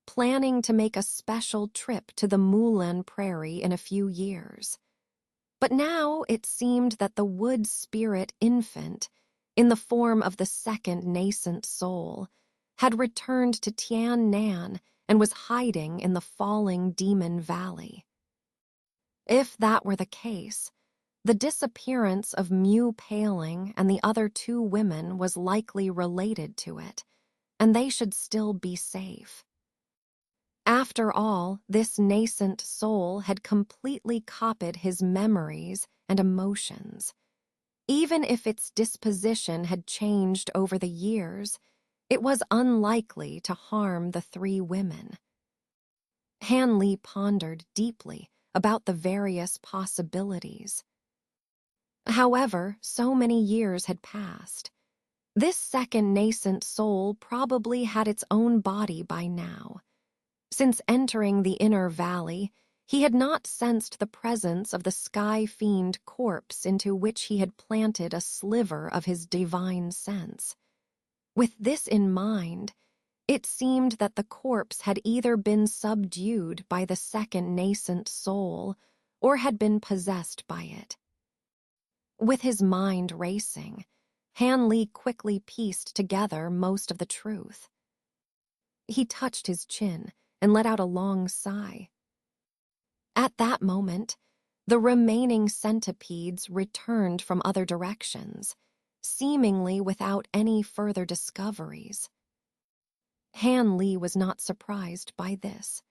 planning to make a special trip to the Moulin Prairie in a few years. But now it seemed that the wood spirit infant, in the form of the second nascent soul, had returned to Tian Nan and was hiding in the falling Demon Valley. If that were the case, the disappearance of Mu Paling and the other two women was likely related to it, and they should still be safe. After all, this nascent soul had completely copied his memories and emotions. Even if its disposition had changed over the years, it was unlikely to harm the three women. Han Li pondered deeply about the various possibilities. However, so many years had passed. This second nascent soul probably had its own body by now. Since entering the inner valley, he had not sensed the presence of the sky fiend corpse into which he had planted a sliver of his divine sense. With this in mind, it seemed that the corpse had either been subdued by the second nascent soul or had been possessed by it. With his mind racing, Han Li quickly pieced together most of the truth. He touched his chin and let out a long sigh. At that moment, the remaining centipedes returned from other directions, seemingly without any further discoveries. Han Li was not surprised by this.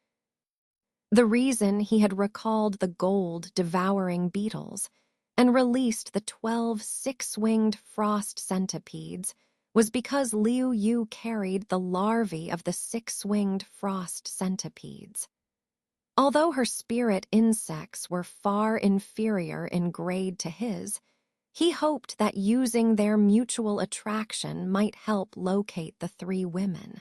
The reason he had recalled the gold-devouring beetles and released the 12 six-winged frost centipedes was because Liu Yu carried the larvae of the six-winged frost centipedes. Although her spirit insects were far inferior in grade to his, he hoped that using their mutual attraction might help locate the three women.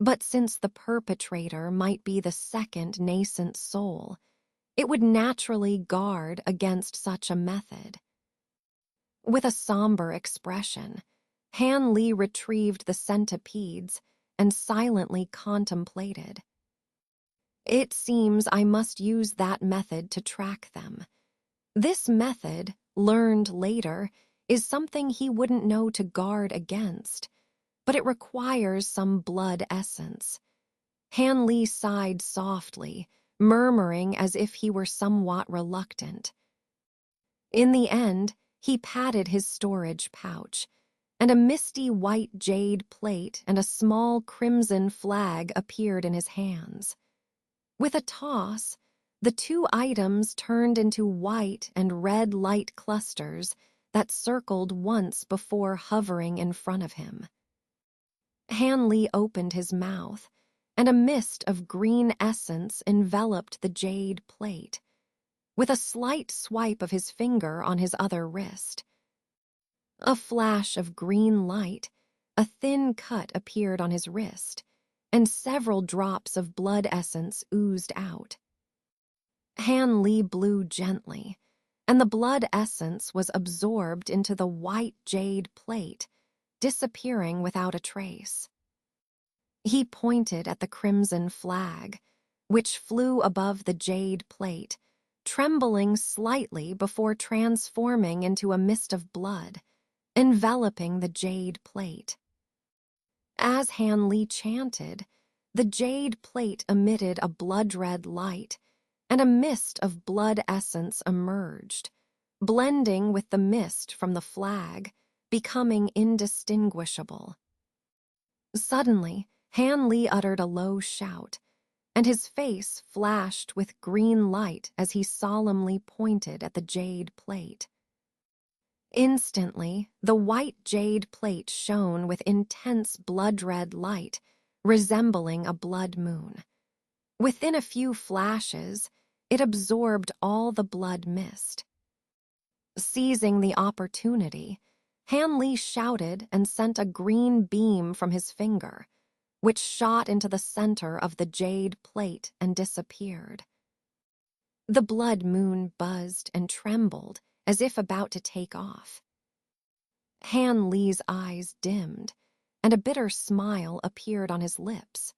But since the perpetrator might be the second nascent soul, it would naturally guard against such a method. With a somber expression, Han Li retrieved the centipedes and silently contemplated. It seems I must use that method to track them. This method, learned later, is something he wouldn't know to guard against, but it requires some blood essence. Han Li sighed softly, murmuring as if he were somewhat reluctant. In the end, he patted his storage pouch, and a misty white jade plate and a small crimson flag appeared in his hands. With a toss, the two items turned into white and red light clusters that circled once before hovering in front of him. Han Li opened his mouth, and a mist of green essence enveloped the jade plate. With a slight swipe of his finger on his other wrist, a flash of green light, a thin cut appeared on his wrist, and several drops of blood essence oozed out. Han Li blew gently, and the blood essence was absorbed into the white jade plate, disappearing without a trace. He pointed at the crimson flag, which flew above the jade plate, trembling slightly before transforming into a mist of blood, enveloping the jade plate. As Han Li chanted, the jade plate emitted a blood-red light, and a mist of blood essence emerged, blending with the mist from the flag, becoming indistinguishable. Suddenly, Han Li uttered a low shout, and his face flashed with green light as he solemnly pointed at the jade plate. Instantly, the white jade plate shone with intense blood-red light, resembling a blood moon. Within a few flashes, it absorbed all the blood mist. Seizing the opportunity, Han Li shouted and sent a green beam from his finger, which shot into the center of the jade plate and disappeared. The blood moon buzzed and trembled as if about to take off. Han Li's eyes dimmed, and a bitter smile appeared on his lips.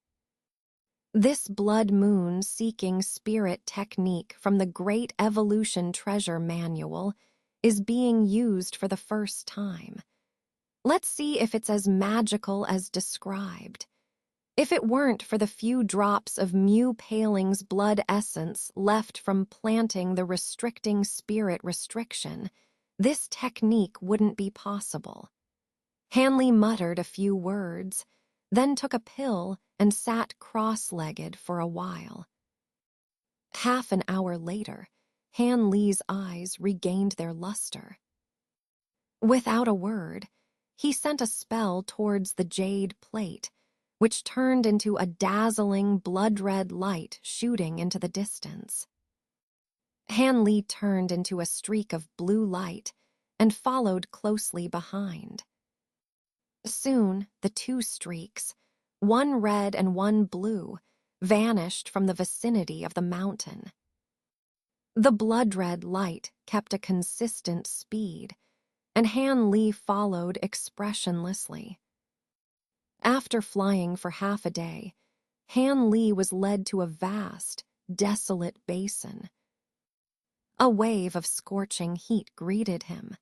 This blood moon seeking spirit technique from the Great Evolution Treasure Manual is being used for the first time. Let's see if it's as magical as described. If it weren't for the few drops of Mu Paling's blood essence left from planting the restricting spirit restriction, this technique wouldn't be possible. Hanley muttered a few words, then took a pill and sat cross-legged for a while. Half an hour later, Han Li's eyes regained their luster. Without a word, he sent a spell towards the jade plate, which turned into a dazzling blood-red light shooting into the distance. Han Li turned into a streak of blue light and followed closely behind. Soon, the two streaks, one red and one blue, vanished from the vicinity of the mountain. The blood-red light kept a consistent speed, and Han Li followed expressionlessly. After flying for half a day, Han Li was led to a vast, desolate basin. A wave of scorching heat greeted him.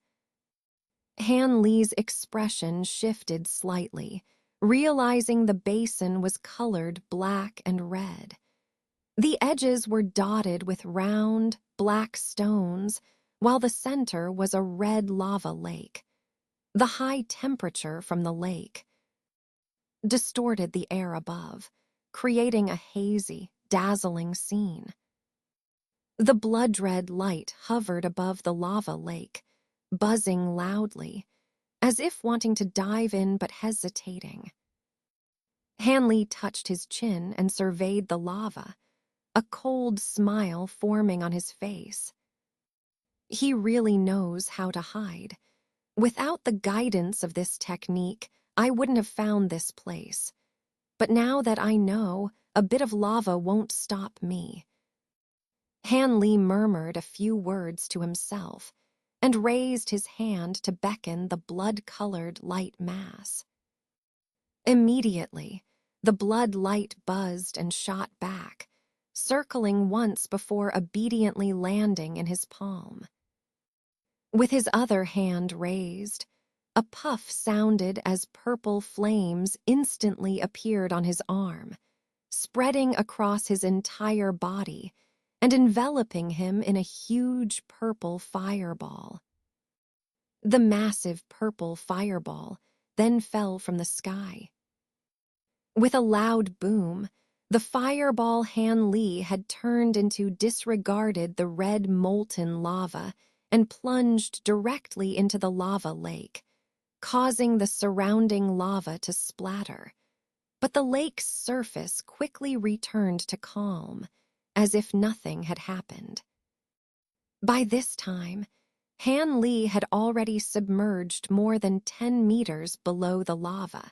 Han Li's expression shifted slightly, realizing the basin was colored black and red. The edges were dotted with round, black stones, while the center was a red lava lake. The high temperature from the lake distorted the air above, creating a hazy, dazzling scene. The blood-red light hovered above the lava lake, buzzing loudly, as if wanting to dive in but hesitating. Han Li touched his chin and surveyed the lava, a cold smile forming on his face. He really knows how to hide. Without the guidance of this technique, I wouldn't have found this place. But now that I know, a bit of lava won't stop me. Han Li murmured a few words to himself and raised his hand to beckon the blood-colored light mass. Immediately, the blood light buzzed and shot back, circling once before obediently landing in his palm. With his other hand raised, a puff sounded as purple flames instantly appeared on his arm, spreading across his entire body and enveloping him in a huge purple fireball. The massive purple fireball then fell from the sky. With a loud boom, the fireball Han Li had turned into disregarded the red molten lava and plunged directly into the lava lake, causing the surrounding lava to splatter. But the lake's surface quickly returned to calm, as if nothing had happened. By this time, Han Li had already submerged more than 10 meters below the lava,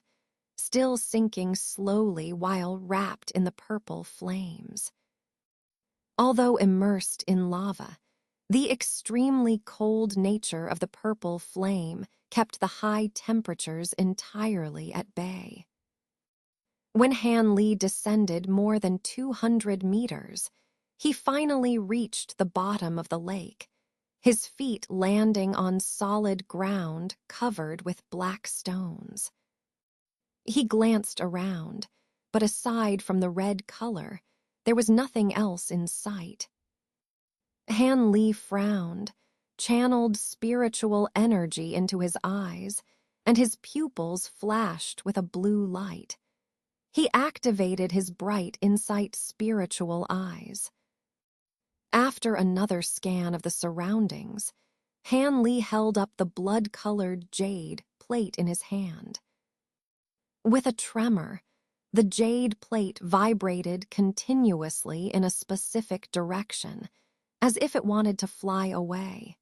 still sinking slowly while wrapped in the purple flames. Although immersed in lava, the extremely cold nature of the purple flame kept the high temperatures entirely at bay. When Han Li descended more than 200 meters, he finally reached the bottom of the lake, his feet landing on solid ground covered with black stones. He glanced around, but aside from the red color, there was nothing else in sight. Han Li frowned, channeled spiritual energy into his eyes, and his pupils flashed with a blue light. He activated his bright insight spiritual eyes. After another scan of the surroundings, Han Li held up the blood-colored jade plate in his hand. With a tremor, the jade plate vibrated continuously in a specific direction, as if it wanted to fly away.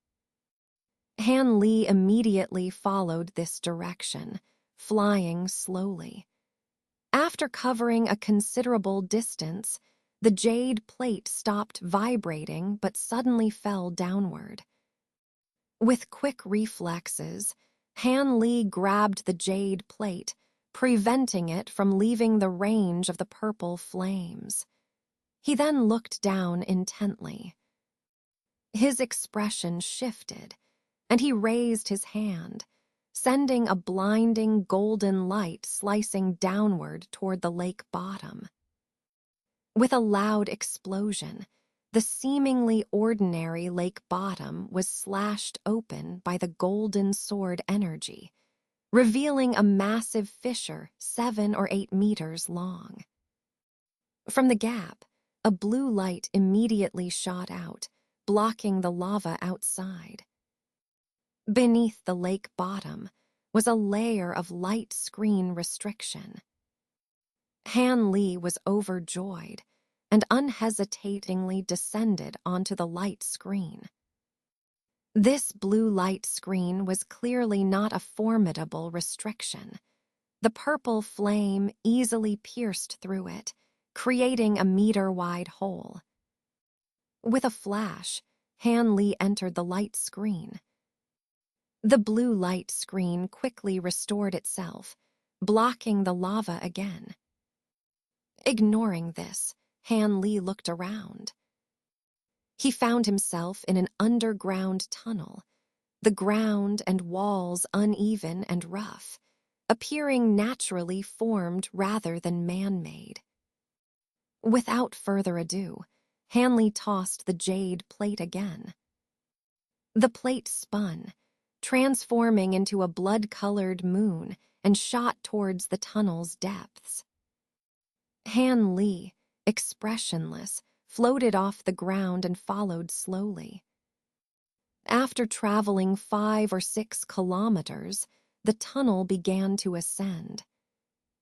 Han Li immediately followed this direction, flying slowly. After covering a considerable distance, the jade plate stopped vibrating but suddenly fell downward. With quick reflexes, Han Li grabbed the jade plate, preventing it from leaving the range of the purple flames. He then looked down intently. His expression shifted, and he raised his hand, sending a blinding golden light slicing downward toward the lake bottom. With a loud explosion, the seemingly ordinary lake bottom was slashed open by the golden sword energy, revealing a massive fissure 7 or 8 meters long. From the gap, a blue light immediately shot out, blocking the lava outside. Beneath the lake bottom was a layer of light screen restriction. Han Li was overjoyed and unhesitatingly descended onto the light screen. This blue light screen was clearly not a formidable restriction. The purple flame easily pierced through it, creating a meter-wide hole. With a flash, Han Li entered the light screen. The blue light screen quickly restored itself, blocking the lava again. Ignoring this, Han Li looked around. He found himself in an underground tunnel, the ground and walls uneven and rough, appearing naturally formed rather than man-made. Without further ado, Han Li tossed the jade plate again. The plate spun, transforming into a blood-colored moon and shot towards the tunnel's depths. Han Li, expressionless, floated off the ground and followed slowly. After traveling 5 or 6 kilometers, the tunnel began to ascend.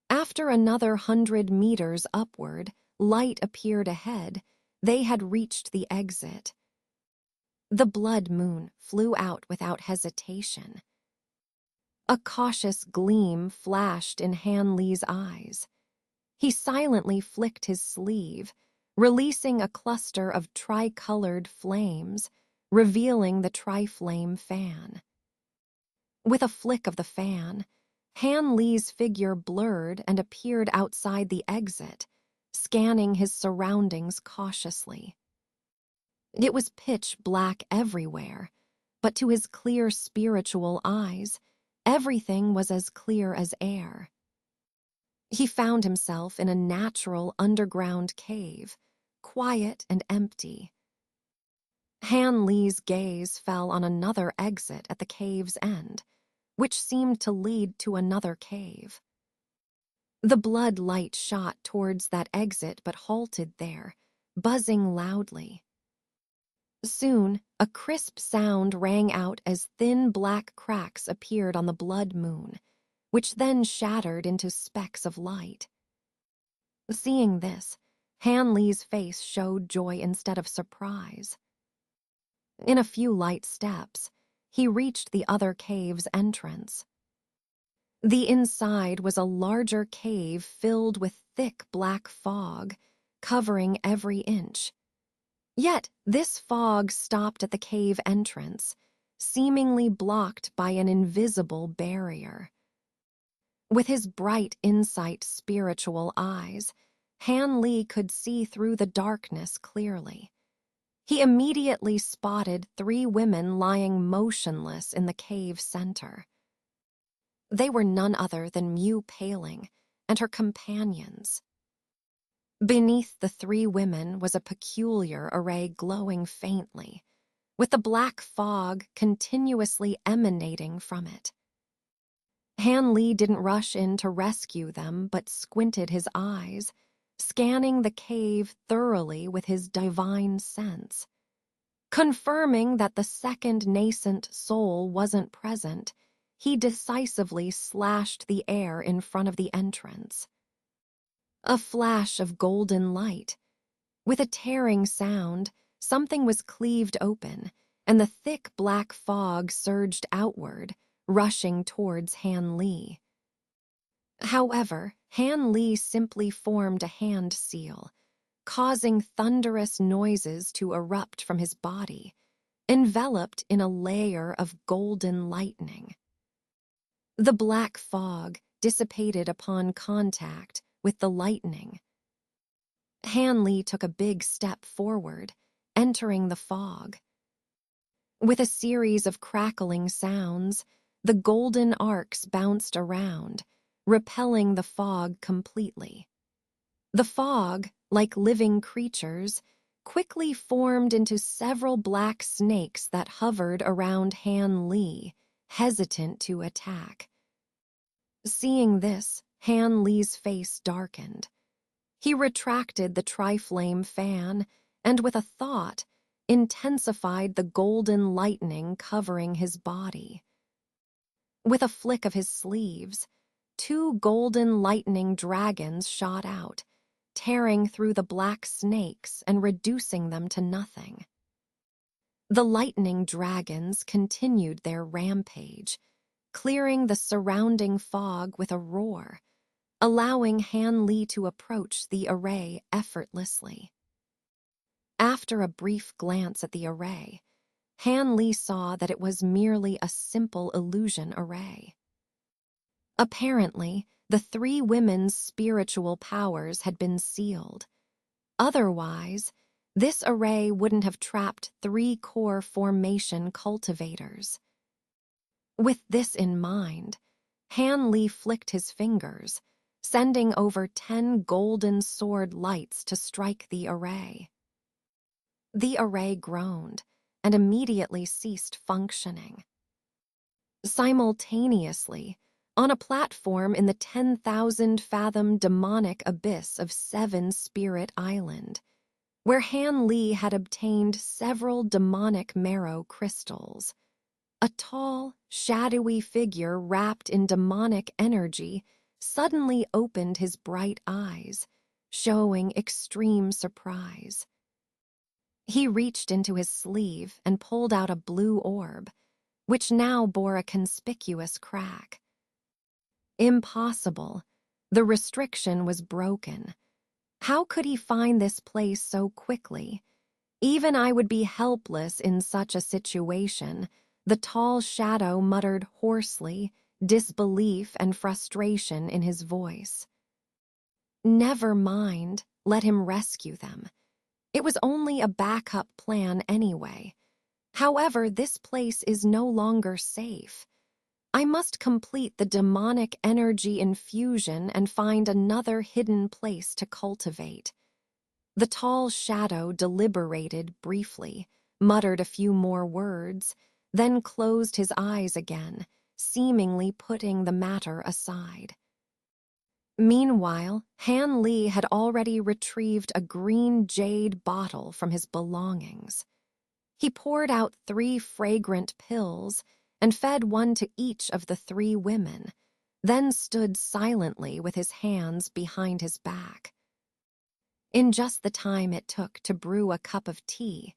After another 100 meters upward, light appeared ahead. They had reached the exit. The blood moon flew out without hesitation. A cautious gleam flashed in Han Li's eyes. He silently flicked his sleeve, releasing a cluster of tricolored flames, revealing the triflame fan. With a flick of the fan, Han Li's figure blurred and appeared outside the exit, scanning his surroundings cautiously. It was pitch black everywhere, but to his clear spiritual eyes, everything was as clear as air. He found himself in a natural underground cave, quiet and empty. Han Li's gaze fell on another exit at the cave's end, which seemed to lead to another cave. The blood light shot towards that exit but halted there, buzzing loudly. Soon, a crisp sound rang out as thin black cracks appeared on the blood moon, which then shattered into specks of light. Seeing this, Han Li's face showed joy instead of surprise. In a few light steps, he reached the other cave's entrance. The inside was a larger cave filled with thick black fog, covering every inch. Yet this fog stopped at the cave entrance, seemingly blocked by an invisible barrier. With his bright insight spiritual eyes, Han Li could see through the darkness clearly. He immediately spotted 3 women lying motionless in the cave center. They were none other than Mu Paling and her companions. Beneath the 3 women was a peculiar array glowing faintly, with the black fog continuously emanating from it. Han Li didn't rush in to rescue them, but squinted his eyes, scanning the cave thoroughly with his divine sense. Confirming that the second nascent soul wasn't present, he decisively slashed the air in front of the entrance. A flash of golden light. With a tearing sound, something was cleaved open, and the thick black fog surged outward, rushing towards Han Li. However, Han Li simply formed a hand seal, causing thunderous noises to erupt from his body, enveloped in a layer of golden lightning. The black fog dissipated upon contact with the lightning. Han Li took a big step forward, entering the fog. With a series of crackling sounds, the golden arcs bounced around, repelling the fog completely. The fog, like living creatures, quickly formed into several black snakes that hovered around Han Li, hesitant to attack. Seeing this, Han Li's face darkened. He retracted the triflame fan and, with a thought, intensified the golden lightning covering his body. With a flick of his sleeves, 2 golden lightning dragons shot out, tearing through the black snakes and reducing them to nothing. The lightning dragons continued their rampage, clearing the surrounding fog with a roar, allowing Han Li to approach the array effortlessly. After a brief glance at the array, Han Li saw that it was merely a simple illusion array. Apparently, the 3 women's spiritual powers had been sealed. Otherwise, this array wouldn't have trapped 3 core formation cultivators. With this in mind, Han Li flicked his fingers, sending over 10 golden sword lights to strike the array. The array groaned and immediately ceased functioning. Simultaneously, on a platform in the 10,000-fathom demonic abyss of 7 Spirit Island, where Han Li had obtained several demonic marrow crystals, a tall, shadowy figure wrapped in demonic energy suddenly opened his bright eyes, showing extreme surprise. He reached into his sleeve and pulled out a blue orb, which now bore a conspicuous crack. Impossible. The restriction was broken. How could he find this place so quickly? Even I would be helpless in such a situation, the tall shadow muttered hoarsely, disbelief and frustration in his voice. Never mind, let him rescue them. It was only a backup plan anyway. However, this place is no longer safe. I must complete the demonic energy infusion and find another hidden place to cultivate. The tall shadow deliberated briefly, muttered a few more words, then closed his eyes again, seemingly putting the matter aside. Meanwhile, Han Li had already retrieved a green jade bottle from his belongings. He poured out 3 fragrant pills and fed one to each of the 3 women, then stood silently with his hands behind his back. In just the time it took to brew a cup of tea,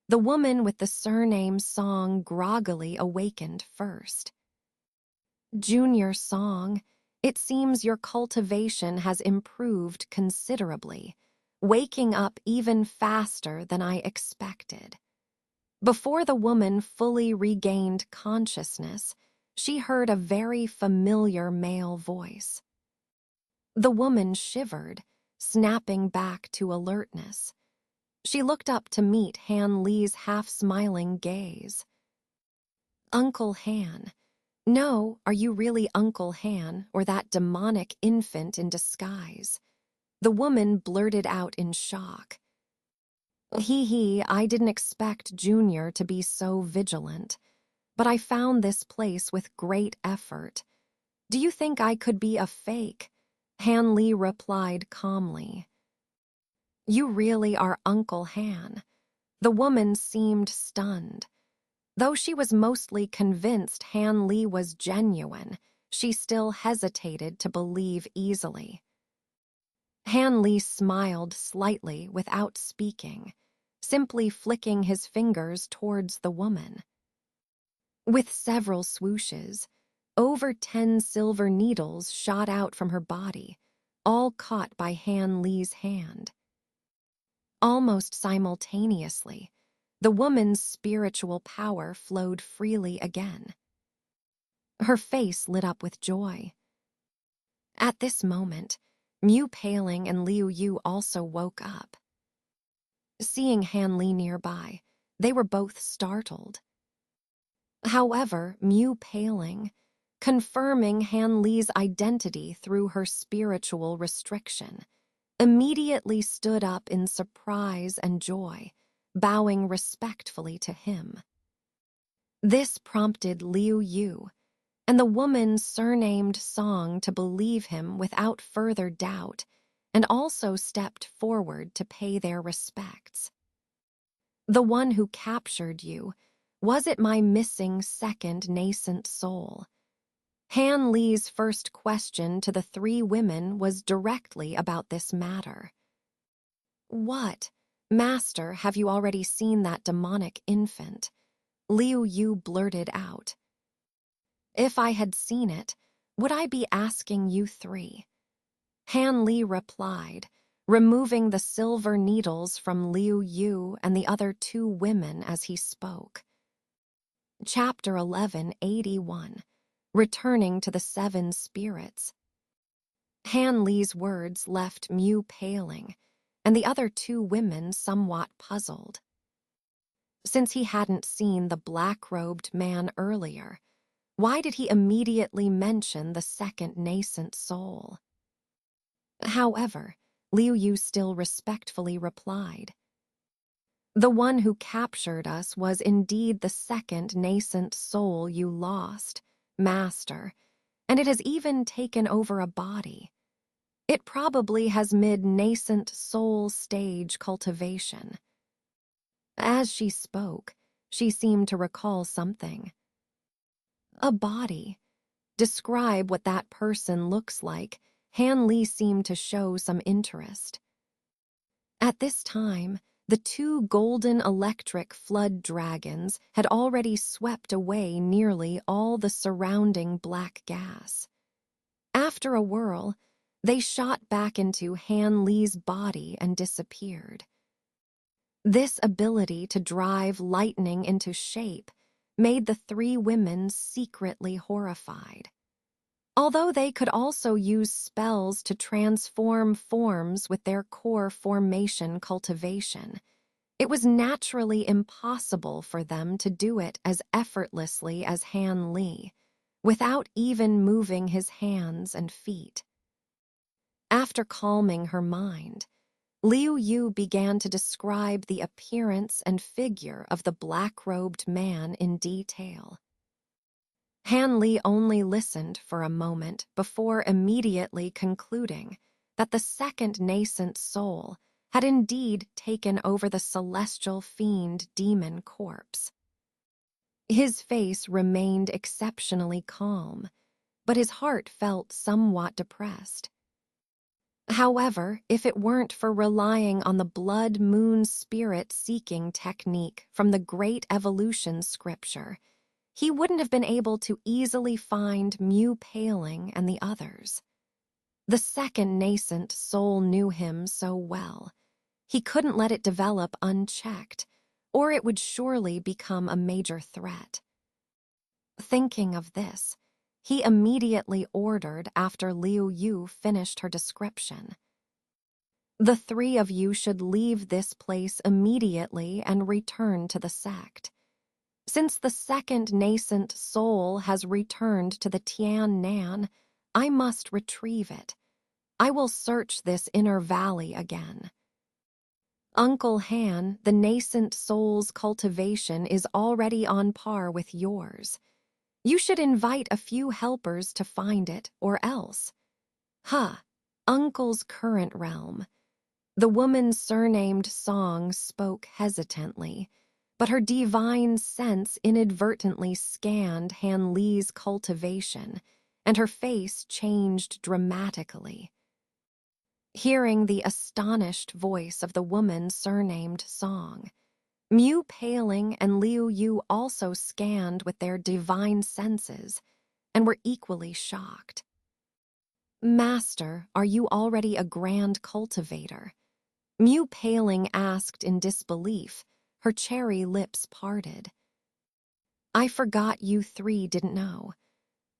the woman with the surname Song groggily awakened first. Junior Song, it seems your cultivation has improved considerably, waking up even faster than I expected. Before the woman fully regained consciousness, she heard a very familiar male voice. The woman shivered, snapping back to alertness. She looked up to meet Han Li's half-smiling gaze. Uncle Han. No, are you really Uncle Han or that demonic infant in disguise? The woman blurted out in shock. I didn't expect Junior to be so vigilant, but I found this place with great effort. Do you think I could be a fake? Han Li replied calmly. You really are Uncle Han. The woman seemed stunned. Though she was mostly convinced Han Li was genuine, she still hesitated to believe easily. Han Li smiled slightly without speaking, simply flicking his fingers towards the woman. With several swooshes, over 10 silver needles shot out from her body, all caught by Han Li's hand. Almost simultaneously, the woman's spiritual power flowed freely again. Her face lit up with joy. At this moment, Mu Paling and Liu Yu also woke up. Seeing Han Li nearby, they were both startled. However, Mu Paling, confirming Han Li's identity through her spiritual restriction, immediately stood up in surprise and joy, bowing respectfully to him. This prompted Liu Yu and the woman surnamed Song to believe him without further doubt, and also stepped forward to pay their respects. The one who captured you, was it my missing second nascent soul? Han Li's first question to the three women was directly about this matter. What, Master, have you already seen that demonic infant? Liu Yu blurted out. If I had seen it, would I be asking you three? Han Li replied, removing the silver needles from Liu Yu and the other two women as he spoke. Chapter 1181, Returning to the Seven Spirits. Han Li's words left Mu Paling, and the other two women somewhat puzzled. Since he hadn't seen the black-robed man earlier, why did he immediately mention the second nascent soul? However, Liu Yu still respectfully replied, the one who captured us was indeed the second nascent soul you lost, Master, and it has even taken over a body. It probably has mid-nascent soul stage cultivation. As she spoke, she seemed to recall something. A body. Describe what that person looks like. Han Li seemed to show some interest. At this time, the two golden electric flood dragons had already swept away nearly all the surrounding black gas. After a whirl, they shot back into Han Li's body and disappeared. This ability to drive lightning into shape made the three women secretly horrified. Although they could also use spells to transform forms with their core formation cultivation, it was naturally impossible for them to do it as effortlessly as Han Li, without even moving his hands and feet. After calming her mind, Liu Yu began to describe the appearance and figure of the black-robed man in detail. Han Li only listened for a moment before immediately concluding that the second nascent soul had indeed taken over the celestial fiend demon corpse. His face remained exceptionally calm, but his heart felt somewhat depressed. However, if it weren't for relying on the blood moon spirit seeking technique from the Great Evolution scripture, he wouldn't have been able to easily find Mu Paling and the others. The second nascent soul knew him so well. He couldn't let it develop unchecked, or it would surely become a major threat. Thinking of this, he immediately ordered after Liu Yu finished her description. The three of you should leave this place immediately and return to the sect. Since the second nascent soul has returned to the Tian Nan, I must retrieve it. I will search this inner valley again. Uncle Han, the nascent soul's cultivation is already on par with yours. You should invite a few helpers to find it, or else. Uncle's current realm. The woman surnamed Song spoke hesitantly, but her divine sense inadvertently scanned Han Li's cultivation, and her face changed dramatically. Hearing the astonished voice of the woman surnamed Song, Mu Paling and Liu Yu also scanned with their divine senses and were equally shocked. Master, are you already a grand cultivator? Mu Paling asked in disbelief, her cherry lips parted. I forgot you three didn't know.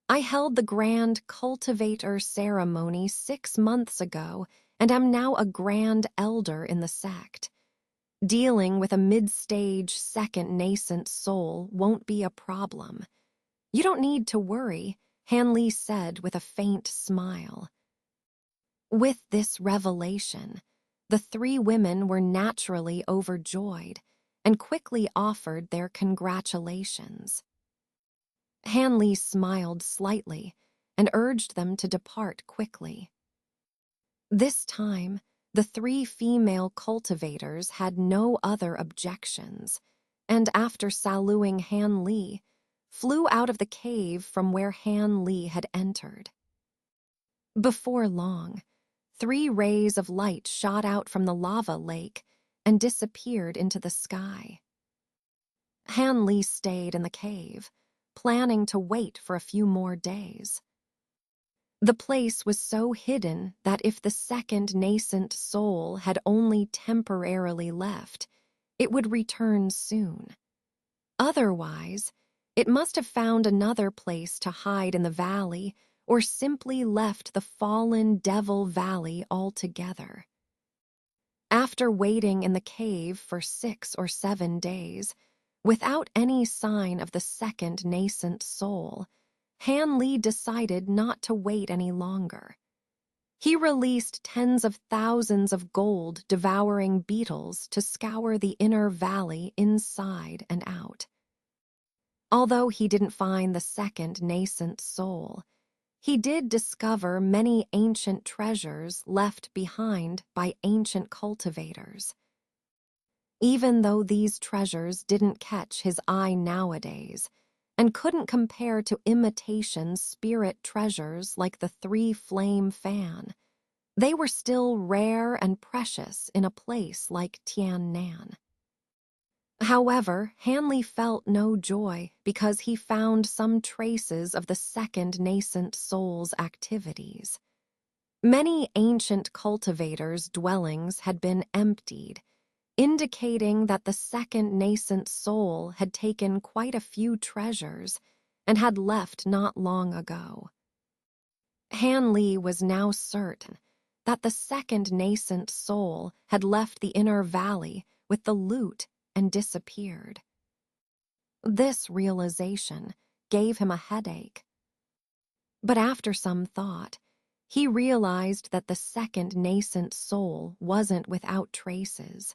I held the grand cultivator ceremony 6 months ago and am now a grand elder in the sect. Dealing with a mid-stage second nascent soul won't be a problem. You don't need to worry, Hanli said with a faint smile. With this revelation, the 3 women were naturally overjoyed and quickly offered their congratulations. Hanli smiled slightly and urged them to depart quickly. This time, the 3 female cultivators had no other objections, and after saluting Hanli, flew out of the cave from where Hanli had entered. Before long, 3 rays of light shot out from the lava lake and disappeared into the sky. Hanli stayed in the cave, planning to wait for a few more days. The place was so hidden that if the second nascent soul had only temporarily left, it would return soon. Otherwise, it must have found another place to hide in the valley or simply left the fallen Devil Valley altogether. After waiting in the cave for 6 or 7 days, without any sign of the second nascent soul, Hanli decided not to wait any longer. He released tens of thousands of gold-devouring beetles to scour the inner valley inside and out. Although he didn't find the second nascent soul, he did discover many ancient treasures left behind by ancient cultivators. Even though these treasures didn't catch his eye nowadays, and couldn't compare to imitation spirit treasures like the 3-flame fan, they were still rare and precious in a place like Tiannan. However, Hanli felt no joy because he found some traces of the second nascent soul's activities. Many ancient cultivators' dwellings had been emptied, indicating that the second nascent soul had taken quite a few treasures and had left not long ago. Hanli was now certain that the second nascent soul had left the inner valley with the loot and disappeared. This realization gave him a headache. But after some thought, he realized that the second nascent soul wasn't without traces.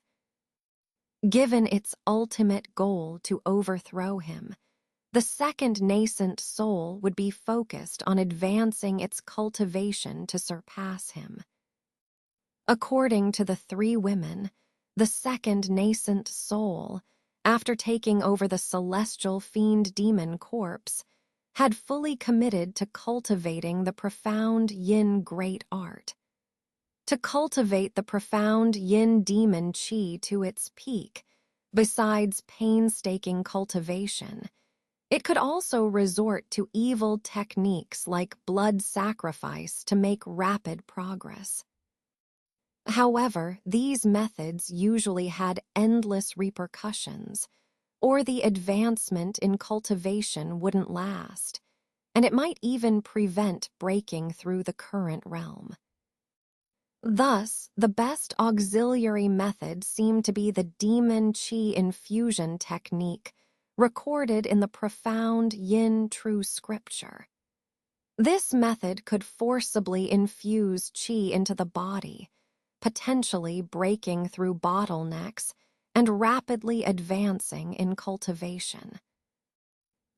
Given its ultimate goal to overthrow him, the second nascent soul would be focused on advancing its cultivation to surpass him. According to the 3 women, the second nascent soul, after taking over the celestial fiend demon corpse, had fully committed to cultivating the profound yin great art. To cultivate the profound yin demon qi to its peak, besides painstaking cultivation, it could also resort to evil techniques like blood sacrifice to make rapid progress. However, these methods usually had endless repercussions, or the advancement in cultivation wouldn't last, and it might even prevent breaking through the current realm. Thus, the best auxiliary method seemed to be the demon qi infusion technique recorded in the profound yin true scripture. This method could forcibly infuse qi into the body, potentially breaking through bottlenecks and rapidly advancing in cultivation.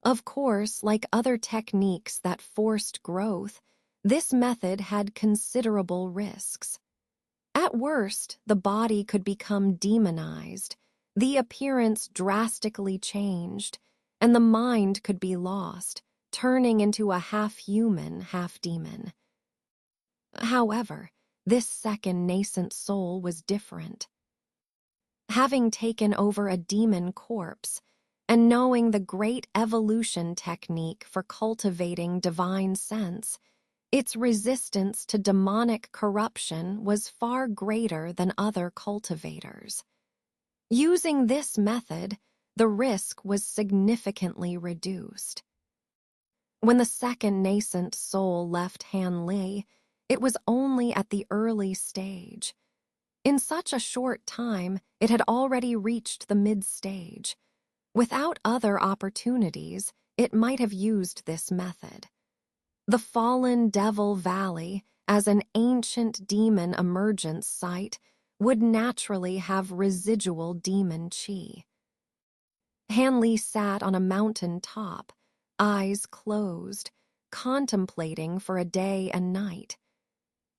Of course, like other techniques that forced growth, this method had considerable risks. At worst, the body could become demonized, the appearance drastically changed, and the mind could be lost, turning into a half-human, half-demon. However, this second nascent soul was different. Having taken over a demon corpse, and knowing the great evolution technique for cultivating divine sense, its resistance to demonic corruption was far greater than other cultivators. Using this method, the risk was significantly reduced. When the second nascent soul left Han Li, it was only at the early stage. In such a short time, it had already reached the mid-stage. Without other opportunities, it might have used this method. The fallen Devil Valley, as an ancient demon emergence site, would naturally have residual demon chi. Han Li sat on a mountain top, eyes closed, contemplating for a day and night.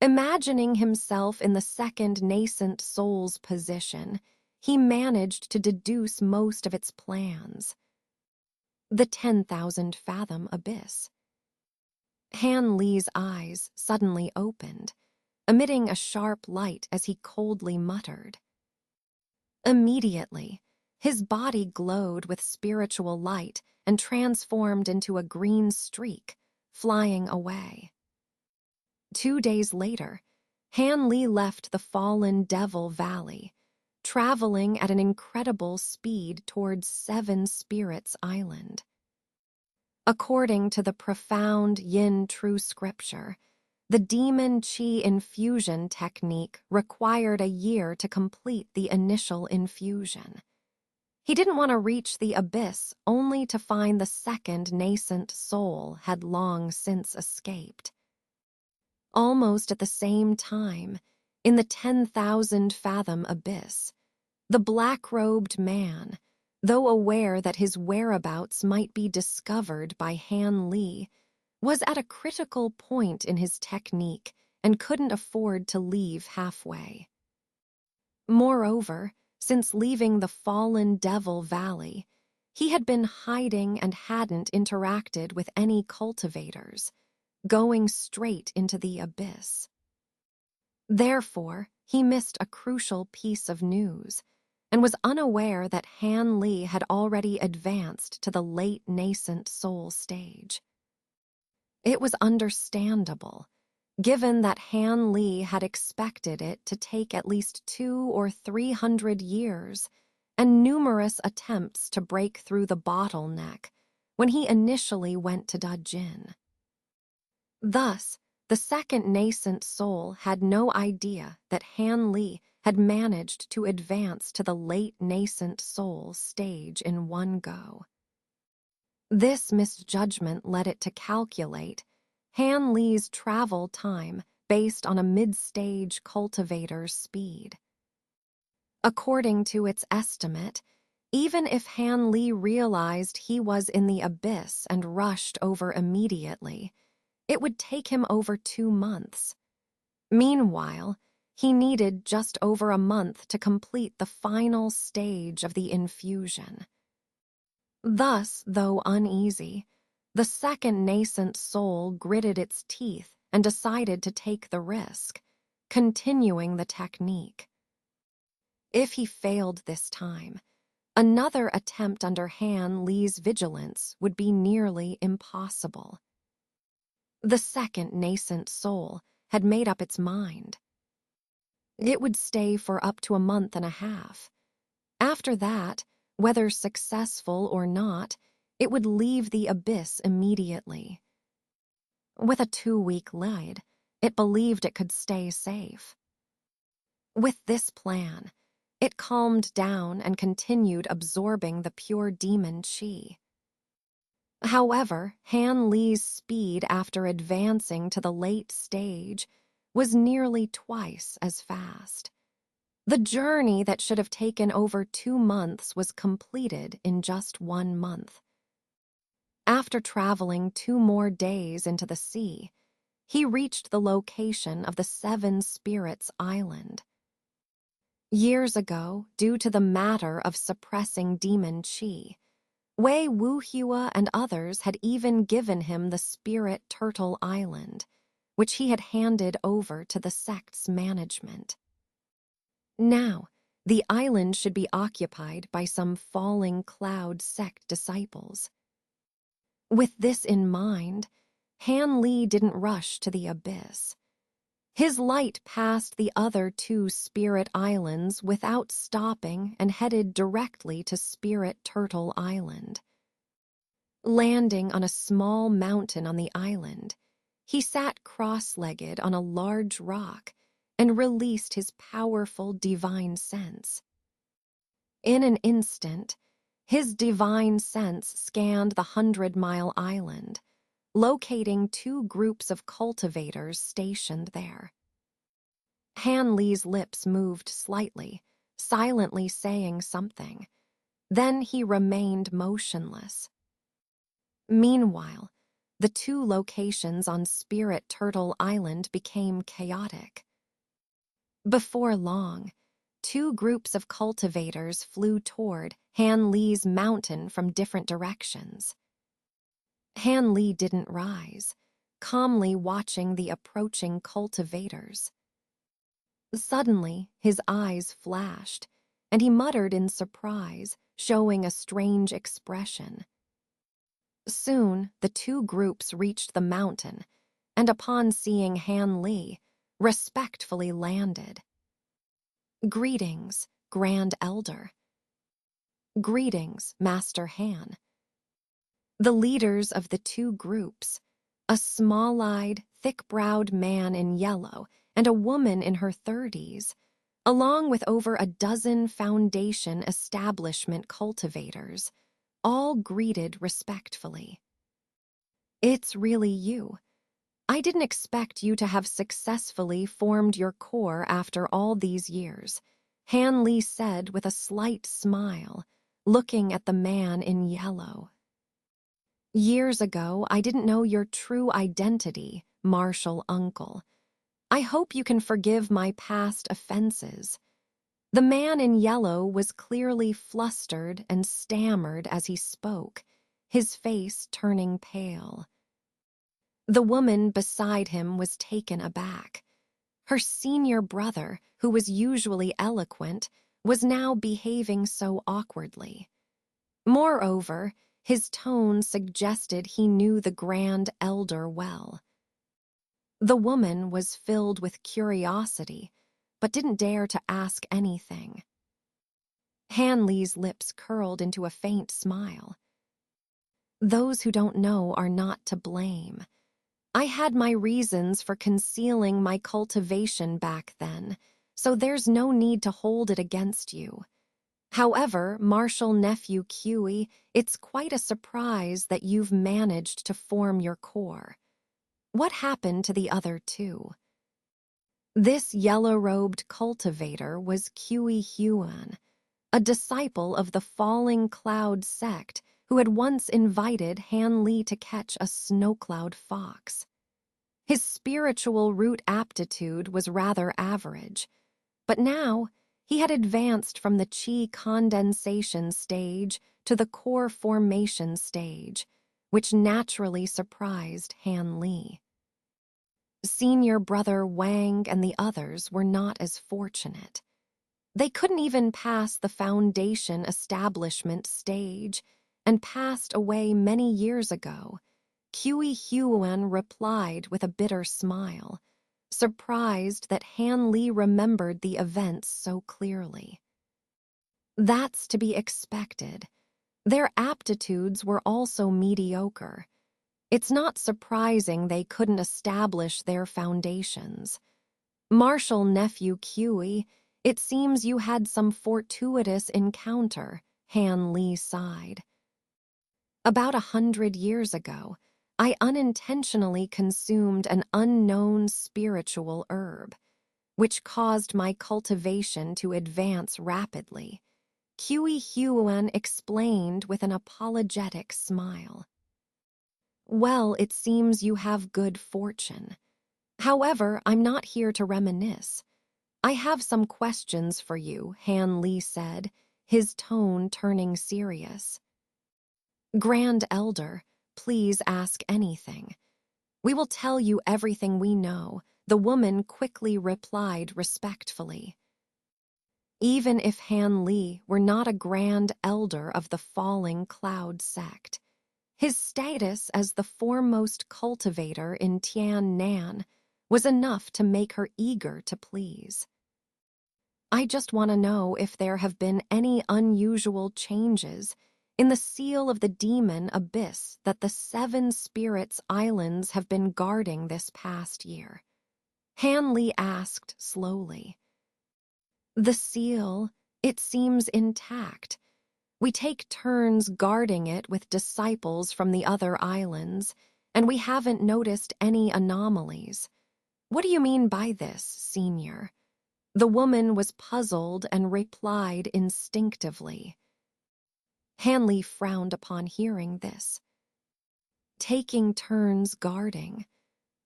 Imagining himself in the second nascent soul's position, he managed to deduce most of its plans. The 10,000 fathom abyss. Han Li's eyes suddenly opened, emitting a sharp light as he coldly muttered. Immediately, his body glowed with spiritual light and transformed into a green streak, flying away. 2 days later, Han Li left the fallen Devil Valley, traveling at an incredible speed towards Seven Spirits Island. According to the profound Yin true scripture, the demon chi infusion technique required a year to complete the initial infusion. He didn't want to reach the abyss only to find the second nascent soul had long since escaped. Almost at the same time, in the 10,000 fathom abyss, the black-robed man, though aware that his whereabouts might be discovered by Han Li, was at a critical point in his technique and couldn't afford to leave halfway. Moreover, since leaving the fallen Devil Valley, he had been hiding and hadn't interacted with any cultivators, going straight into the abyss. Therefore, he missed a crucial piece of news and was unaware that Han Li had already advanced to the late nascent soul stage. It was understandable, given that Han Li had expected it to take at least 200 or 300 years and numerous attempts to break through the bottleneck when he initially went to Dajin. Thus, the second nascent soul had no idea that Han Li had managed to advance to the late nascent soul stage in one go. This misjudgment led it to calculate Han Li's travel time based on a mid-stage cultivator's speed. According to its estimate, even if Han Li realized he was in the abyss and rushed over immediately, it would take him over 2 months. Meanwhile, he needed just over a month to complete the final stage of the infusion. Thus, though uneasy, the second nascent soul gritted its teeth and decided to take the risk, continuing the technique. If he failed this time, another attempt under Han Li's vigilance would be nearly impossible. The second nascent soul had made up its mind. It would stay for up to a month and a half. After that, whether successful or not, it would leave the abyss immediately. With a 2-week lead, it believed it could stay safe. With this plan, it calmed down and continued absorbing the pure demon chi. However, Han Li's speed after advancing to the late stage was nearly twice as fast. The journey that should have taken over 2 months was completed in just 1 month. After traveling 2 more days into the sea, he reached the location of the Seven Spirits Island. Years ago, due to the matter of suppressing demon chi, Wei Wuhua and others had even given him the Spirit Turtle Island, which he had handed over to the sect's management. Now, the island should be occupied by some falling cloud sect disciples. With this in mind, Han Li didn't rush to the abyss. His light passed the other 2 spirit islands without stopping and headed directly to Spirit Turtle Island. Landing on a small mountain on the island, he sat cross-legged on a large rock and released his powerful divine sense. In an instant, his divine sense scanned the 100-mile island, locating two groups of cultivators stationed there. Han Li's lips moved slightly, silently saying something. Then he remained motionless. Meanwhile, the two locations on Spirit Turtle Island became chaotic. Before long, two groups of cultivators flew toward Han Li's mountain from different directions. Han Li didn't rise, calmly watching the approaching cultivators. Suddenly, his eyes flashed, and he muttered in surprise, showing a strange expression. Soon, the two groups reached the mountain, and upon seeing Han Li, respectfully landed. "Greetings, Grand Elder." "Greetings, Master Han." The leaders of the two groups, a small-eyed, thick-browed man in yellow and a woman in her 30s, along with over a dozen Foundation establishment cultivators, all greeted respectfully. "It's really you. I didn't expect you to have successfully formed your core after all these years," Han Li said with a slight smile, looking at the man in yellow. "Years ago, I didn't know your true identity, Martial Uncle. I hope you can forgive my past offenses." The man in yellow was clearly flustered and stammered as he spoke, his face turning pale. The woman beside him was taken aback. Her senior brother, who was usually eloquent, was now behaving so awkwardly. Moreover, his tone suggested he knew the Grand Elder well. The woman was filled with curiosity, but didn't dare to ask anything. Han Li's lips curled into a faint smile. "Those who don't know are not to blame. I had my reasons for concealing my cultivation back then, so there's no need to hold it against you. However, Martial Nephew Kiwi, it's quite a surprise that you've managed to form your core. What happened to the other two?" This yellow-robed cultivator was Kiwi Huan, a disciple of the Falling Cloud sect who had once invited Han Li to catch a snowcloud fox. His spiritual root aptitude was rather average, but now he had advanced from the chi condensation stage to the core formation stage, which naturally surprised Han Li. Senior brother Wang and the others were not as fortunate. They couldn't even pass the Foundation establishment stage and passed away many years ago. Kiwi Huan replied with a bitter smile, surprised that Han Li remembered the events so clearly. "That's to be expected. Their aptitudes were also mediocre. It's not surprising they couldn't establish their foundations. Martial Nephew Kiwi, it seems you had some fortuitous encounter," Han Li sighed. "About 100 years ago, I unintentionally consumed an unknown spiritual herb, which caused my cultivation to advance rapidly," Kiwi Huan explained with an apologetic smile. "Well, it seems you have good fortune. However, I'm not here to reminisce. I have some questions for you," Han Li said, his tone turning serious. "Grand Elder, please ask anything. We will tell you everything we know," the woman quickly replied respectfully. Even if Han Li were not a Grand Elder of the Falling Cloud sect, his status as the foremost cultivator in Tiannan was enough to make her eager to please. "I just want to know if there have been any unusual changes in the seal of the demon abyss that the 7 spirits islands have been guarding this past year. Han Li asked slowly. The seal, it seems intact. We take turns guarding it with disciples from the other islands, and we haven't noticed any anomalies. What do you mean by this, Senior? The woman was puzzled and replied instinctively. Han Li frowned upon hearing this. Taking turns guarding.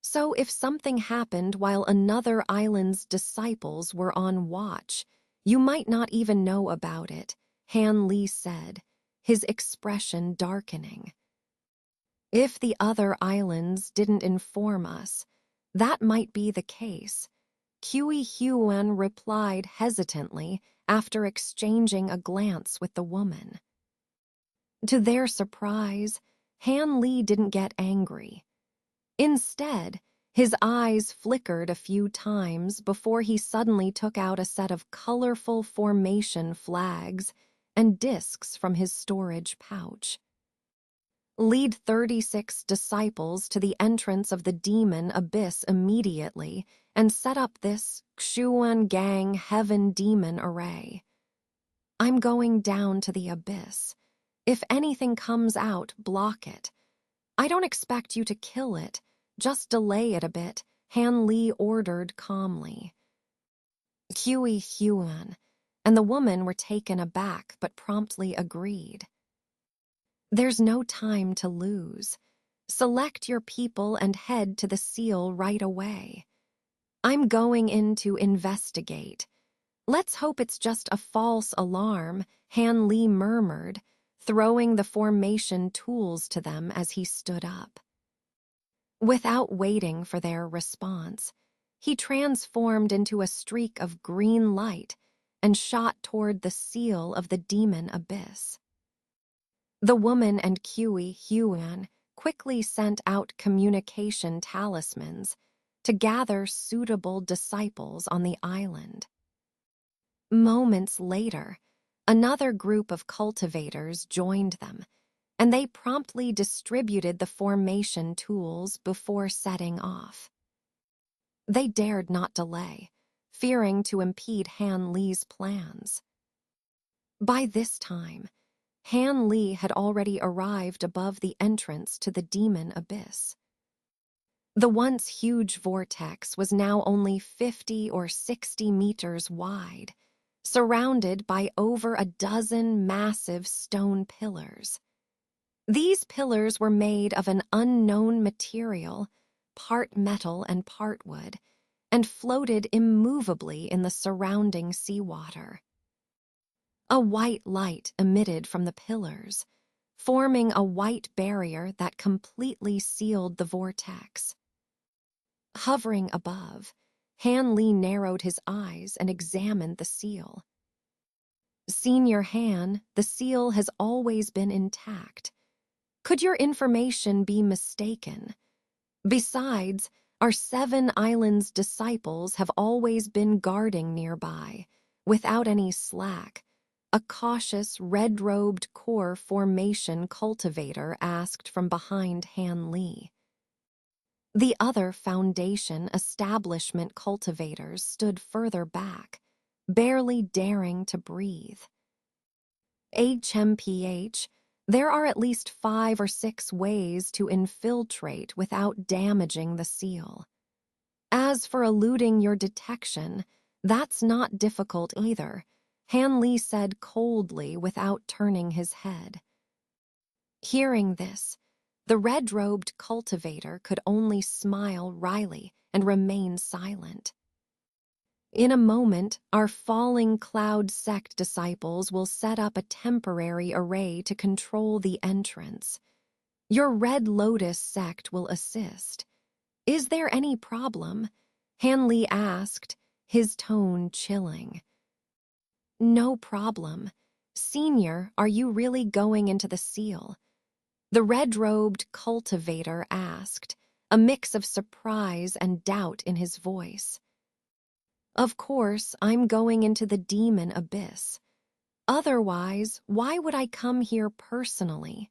So if something happened while another island's disciples were on watch, you might not even know about it, Han Li said, his expression darkening. If the other islands didn't inform us, that might be the case. Kui Huan replied hesitantly after exchanging a glance with the woman. To their surprise, Han Li didn't get angry. Instead, his eyes flickered a few times before he suddenly took out a set of colorful formation flags and discs from his storage pouch. Lead 36 disciples to the entrance of the demon abyss immediately and set up this Xuan Gang Heaven Demon Array. I'm going down to the abyss. If anything comes out, block it. I don't expect you to kill it. Just delay it a bit, Han Li ordered calmly. Kui Huan and the woman were taken aback but promptly agreed. There's no time to lose. Select your people and head to the seal right away. I'm going in to investigate. Let's hope it's just a false alarm, Han Li murmured, throwing the formation tools to them as he stood up. Without waiting for their response, he transformed into a streak of green light and shot toward the seal of the demon abyss. The woman and Kui Huan quickly sent out communication talismans to gather suitable disciples on the island. Moments later, another group of cultivators joined them, and they promptly distributed the formation tools before setting off. They dared not delay, fearing to impede Han Li's plans. By this time, Han Li had already arrived above the entrance to the demon abyss. The once huge vortex was now only 50 or 60 meters wide, surrounded by over a dozen massive stone pillars. These pillars were made of an unknown material, part metal and part wood, and floated immovably in the surrounding seawater. A white light emitted from the pillars, forming a white barrier that completely sealed the vortex. Hovering above, Han Li narrowed his eyes and examined the seal. Senior Han, the seal has always been intact. Could your information be mistaken? Besides, our 7 islands' disciples have always been guarding nearby, without any slack. A cautious, red-robed core formation cultivator asked from behind Han Li. The other Foundation establishment cultivators stood further back, barely daring to breathe. HMPH, there are at least 5 or 6 ways to infiltrate without damaging the seal. As for eluding your detection, that's not difficult either, Han Li said coldly without turning his head. Hearing this, the red-robed cultivator could only smile wryly and remain silent. In a moment, our falling cloud sect disciples will set up a temporary array to control the entrance. Your Red Lotus sect will assist. Is there any problem? Han Li asked, his tone chilling. No problem. Senior, are you really going into the seal? The red-robed cultivator asked, a mix of surprise and doubt in his voice. Of course, I'm going into the demon abyss. Otherwise, why would I come here personally?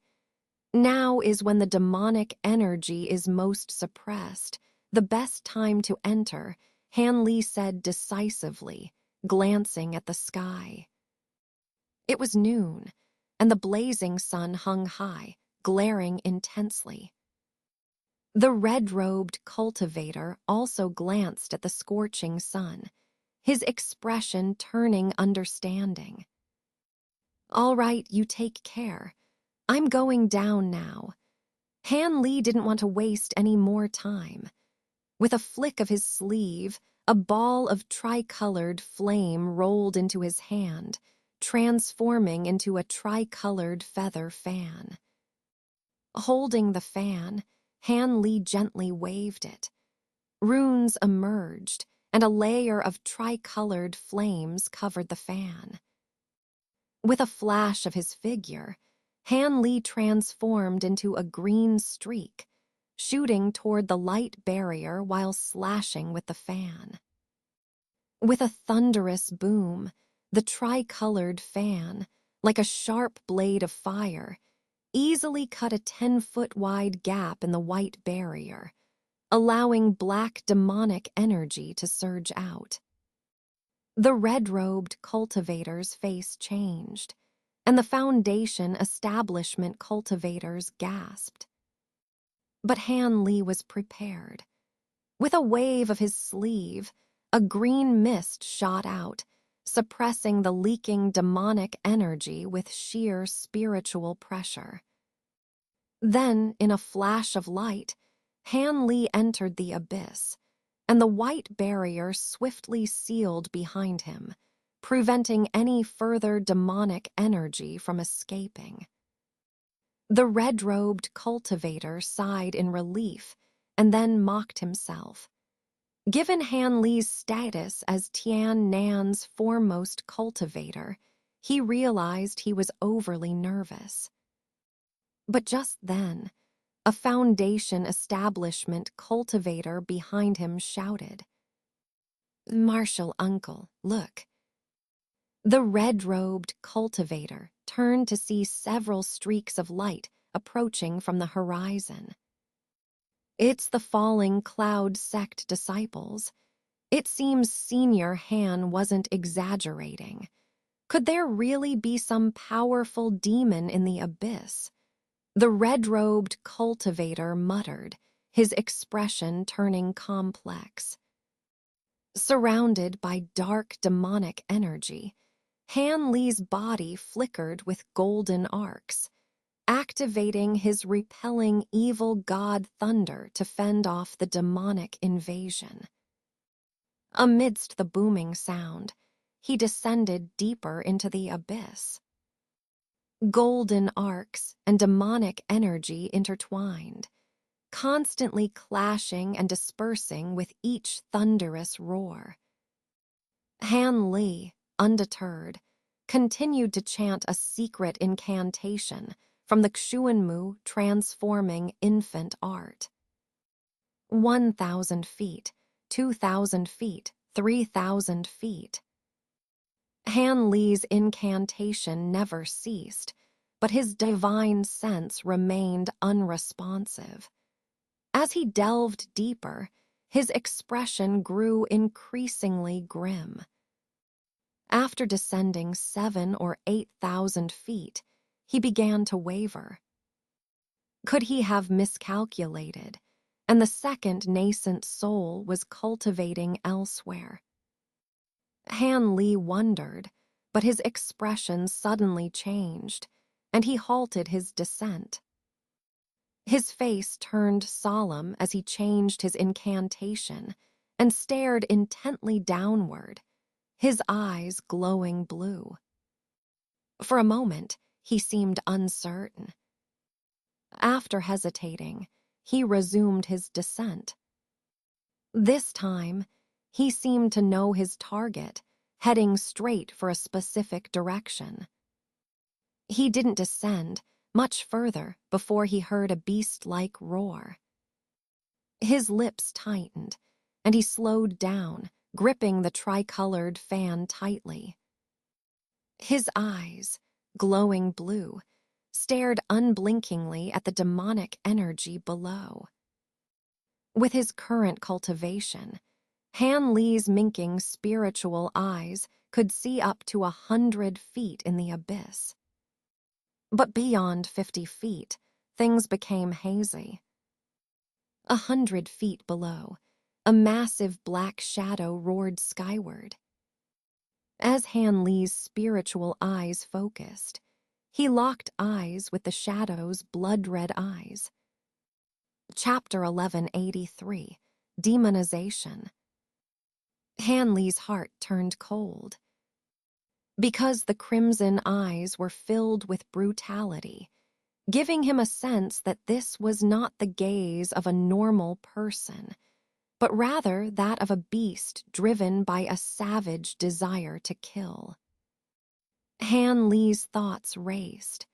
Now is when the demonic energy is most suppressed. The best time to enter, Han Li said decisively, glancing at the sky. It was noon, and the blazing sun hung high, glaring intensely. The red-robed cultivator also glanced at the scorching sun, his expression turning understanding. "All right, you take care. I'm going down now." Han Li didn't want to waste any more time. With a flick of his sleeve, a ball of tricolored flame rolled into his hand, transforming into a tricolored feather fan. Holding the fan, Han Li gently waved it. Runes emerged, and a layer of tricolored flames covered the fan. With a flash of his figure, Han Li transformed into a green streak, shooting toward the light barrier while slashing with the fan. With a thunderous boom, the tricolored fan, like a sharp blade of fire, easily cut a 10-foot-wide gap in the white barrier, allowing black demonic energy to surge out. The red-robed cultivator's face changed, and the Foundation establishment cultivators gasped. But Han Li was prepared. With a wave of his sleeve, a green mist shot out, suppressing the leaking demonic energy with sheer spiritual pressure. Then, in a flash of light, Han Li entered the abyss, and the white barrier swiftly sealed behind him, preventing any further demonic energy from escaping. The red-robed cultivator sighed in relief and then mocked himself. Given Han Li's status as Tian Nan's foremost cultivator, he realized he was overly nervous. But just then, a Foundation establishment cultivator behind him shouted, "Marshal Uncle, look." The red-robed cultivator turned to see several streaks of light approaching from the horizon. "It's the falling cloud sect disciples." It seems Senior Han wasn't exaggerating. Could there really be some powerful demon in the abyss? The red-robed cultivator muttered, his expression turning complex. Surrounded by dark demonic energy, Han Li's body flickered with golden arcs, activating his repelling evil god thunder to fend off the demonic invasion. Amidst the booming sound, he descended deeper into the abyss. Golden arcs and demonic energy intertwined, constantly clashing and dispersing with each thunderous roar. Han Li, undeterred, continued to chant a secret incantation from the Xuanmu transforming infant art. 1,000 feet, 2,000 feet, 3,000 feet. Han Li's incantation never ceased, but his divine sense remained unresponsive. As he delved deeper, his expression grew increasingly grim. After descending 7,000 or 8,000 feet, he began to waver. Could he have miscalculated, and the second nascent soul was cultivating elsewhere? Han Li wondered, but his expression suddenly changed, and he halted his descent. His face turned solemn as he changed his incantation and stared intently downward, his eyes glowing blue. For a moment, he seemed uncertain. After hesitating, he resumed his descent. This time, he seemed to know his target, heading straight for a specific direction. He didn't descend much further before he heard a beast-like roar. His lips tightened, and he slowed down, gripping the tricolored fan tightly. His eyes, glowing blue, stared unblinkingly at the demonic energy below. With his current cultivation, Han Li's minking spiritual eyes could see up to 100 feet in the abyss. But beyond 50 feet, things became hazy. 100 feet below, a massive black shadow roared skyward. As Han Li's spiritual eyes focused, he locked eyes with the shadow's blood-red eyes. Chapter 1183, Demonization. Han Li's heart turned cold. Because the crimson eyes were filled with brutality, giving him a sense that this was not the gaze of a normal person, but rather that of a beast driven by a savage desire to kill. Han Li's thoughts raced.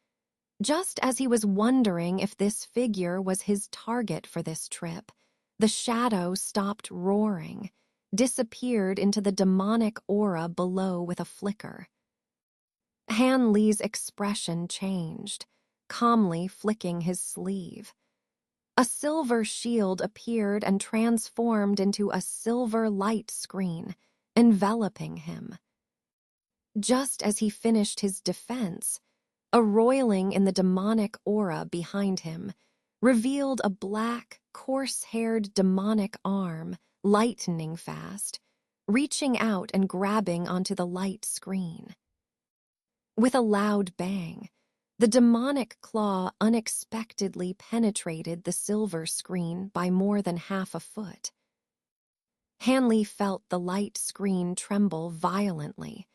Just as he was wondering if this figure was his target for this trip, the shadow stopped roaring, disappeared into the demonic aura below with a flicker. Han Li's expression changed, calmly flicking his sleeve. A silver shield appeared and transformed into a silver light screen, enveloping him. Just as he finished his defense, a roiling in the demonic aura behind him revealed a black, coarse-haired demonic arm, lightning fast, reaching out and grabbing onto the light screen. With a loud bang, the demonic claw unexpectedly penetrated the silver screen by more than half a foot. Han Li felt the light screen tremble violently,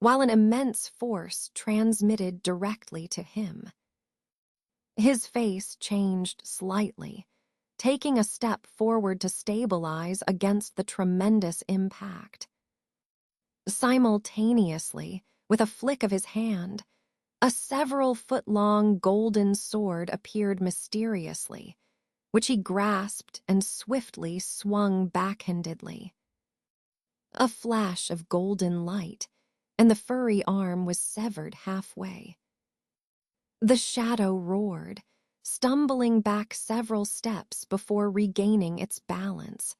while an immense force transmitted directly to him. His face changed slightly, taking a step forward to stabilize against the tremendous impact. Simultaneously, with a flick of his hand, a several-foot-long golden sword appeared mysteriously, which he grasped and swiftly swung backhandedly. A flash of golden light, and the furry arm was severed halfway. The shadow roared, stumbling back several steps before regaining its balance.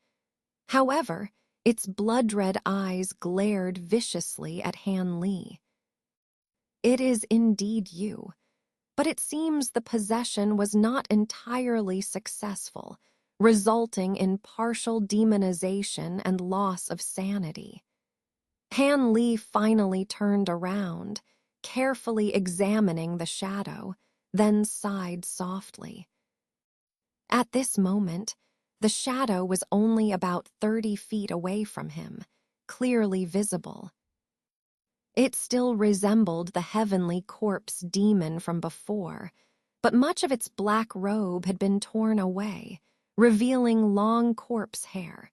However, its blood-red eyes glared viciously at Han Li. "It is indeed you, but it seems the possession was not entirely successful, resulting in partial demonization and loss of sanity." Han Li finally turned around, carefully examining the shadow, then sighed softly. At this moment, the shadow was only about 30 feet away from him, clearly visible. It still resembled the heavenly corpse demon from before, but much of its black robe had been torn away, revealing long corpse hair.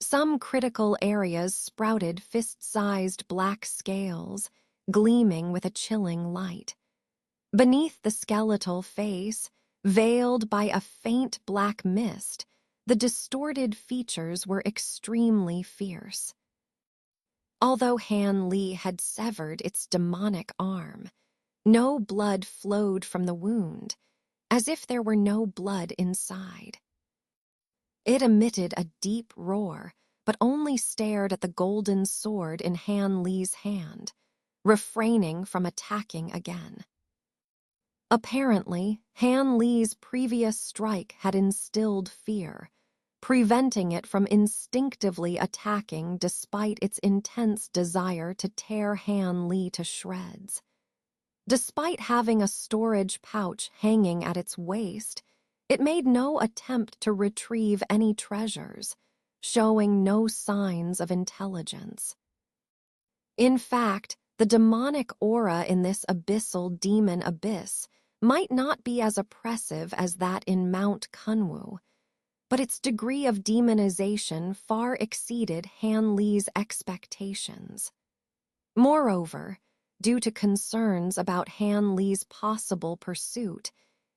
Some critical areas sprouted fist-sized black scales, gleaming with a chilling light. Beneath the skeletal face, veiled by a faint black mist, the distorted features were extremely fierce. Although Han Li had severed its demonic arm, no blood flowed from the wound, as if there were no blood inside. It emitted a deep roar, but only stared at the golden sword in Han Li's hand, refraining from attacking again. Apparently, Han Li's previous strike had instilled fear, preventing it from instinctively attacking despite its intense desire to tear Han Li to shreds. Despite having a storage pouch hanging at its waist, it made no attempt to retrieve any treasures, showing no signs of intelligence. In fact, the demonic aura in this abyssal demon abyss might not be as oppressive as that in Mount Kunwu, but its degree of demonization far exceeded Han Li's expectations. Moreover, due to concerns about Han Li's possible pursuit,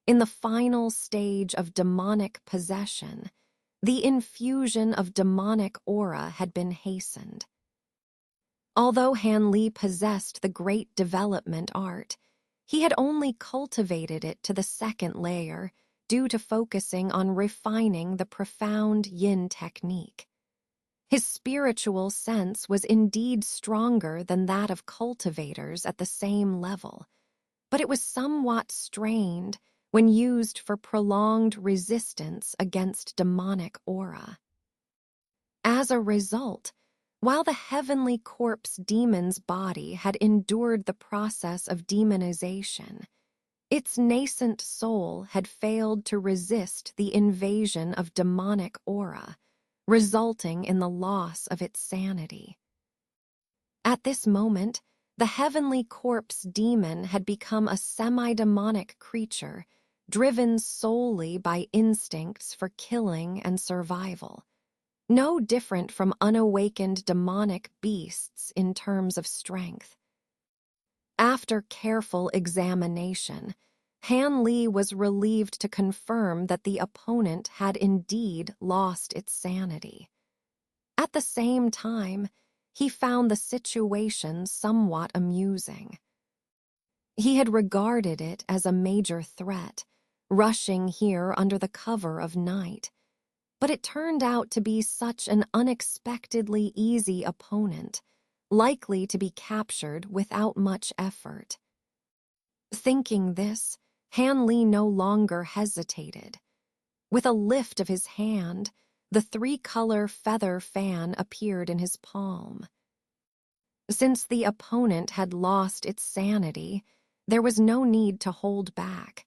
in the final stage of demonic possession, the infusion of demonic aura had been hastened. Although Han Li possessed the great development art, he had only cultivated it to the second layer due to focusing on refining the profound yin technique. His spiritual sense was indeed stronger than that of cultivators at the same level, but it was somewhat strained when used for prolonged resistance against demonic aura. As a result, while the heavenly corpse demon's body had endured the process of demonization, its nascent soul had failed to resist the invasion of demonic aura, resulting in the loss of its sanity. At this moment, the heavenly corpse demon had become a semi-demonic creature, driven solely by instincts for killing and survival, no different from unawakened demonic beasts in terms of strength. After careful examination, Han Li was relieved to confirm that the opponent had indeed lost its sanity. At the same time, he found the situation somewhat amusing. He had regarded it as a major threat, rushing here under the cover of night, but it turned out to be such an unexpectedly easy opponent, likely to be captured without much effort. Thinking this, Han Li no longer hesitated. With a lift of his hand, the three-color feather fan appeared in his palm. Since the opponent had lost its sanity, there was no need to hold back.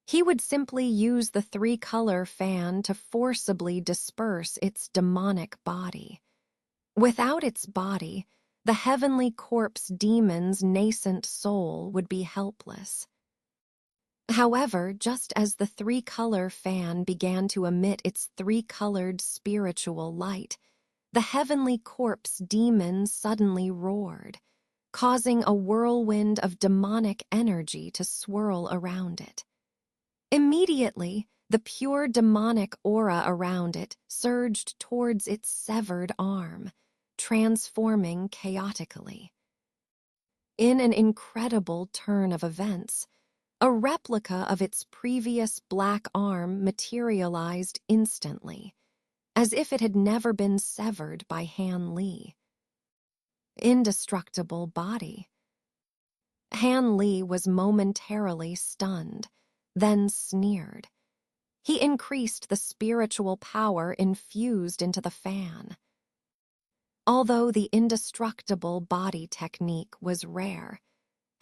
He would simply use the three-color fan to forcibly disperse its demonic body. Without its body, the heavenly corpse demon's nascent soul would be helpless. However, just as the three-color fan began to emit its three-colored spiritual light, the heavenly corpse demon suddenly roared, causing a whirlwind of demonic energy to swirl around it. Immediately, the pure demonic aura around it surged towards its severed arm, transforming chaotically. In an incredible turn of events, a replica of its previous black arm materialized instantly, as if it had never been severed by Han Li. Indestructible body. Han Li was momentarily stunned, then sneered. He increased the spiritual power infused into the fan. Although the indestructible body technique was rare,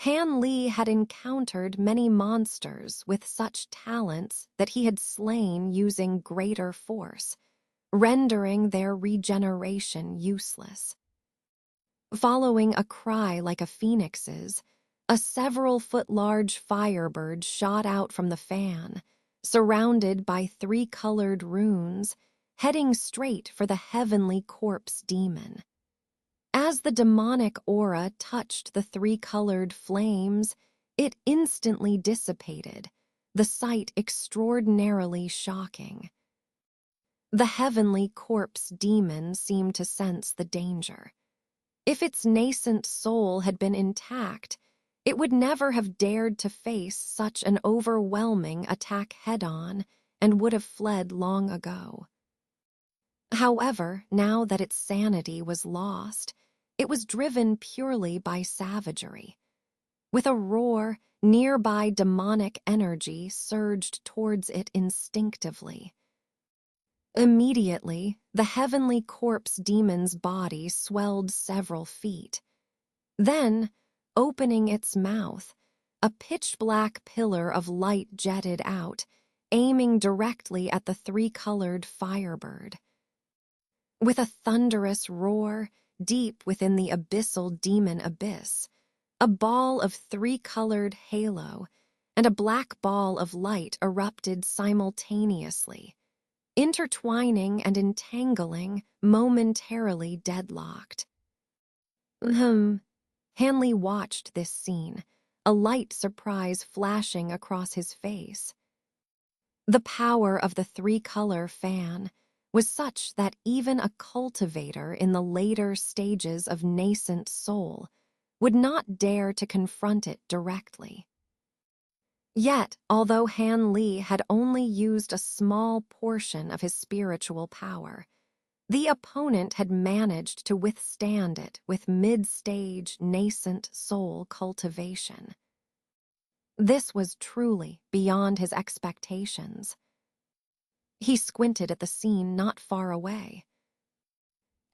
Han Li had encountered many monsters with such talents that he had slain using greater force, rendering their regeneration useless. Following a cry like a phoenix's, a several-foot-large firebird shot out from the fan, surrounded by three-colored runes, heading straight for the heavenly corpse demon. As the demonic aura touched the three-colored flames, it instantly dissipated, the sight extraordinarily shocking. The heavenly corpse demon seemed to sense the danger. If its nascent soul had been intact, it would never have dared to face such an overwhelming attack head-on and would have fled long ago. However, now that its sanity was lost, it was driven purely by savagery. With a roar, nearby demonic energy surged towards it instinctively. Immediately, the heavenly corpse demon's body swelled several feet. Then, opening its mouth, a pitch-black pillar of light jetted out, aiming directly at the three-colored firebird. With a thunderous roar, deep within the abyssal demon abyss, a ball of three-colored halo and a black ball of light erupted simultaneously, intertwining and entangling, momentarily deadlocked. Hanley watched this scene, a light surprise flashing across his face. The power of the three-color fan, was such that even a cultivator in the later stages of nascent soul would not dare to confront it directly. Yet, although Han Li had only used a small portion of his spiritual power, the opponent had managed to withstand it with mid-stage nascent soul cultivation. This was truly beyond his expectations. He squinted at the scene not far away.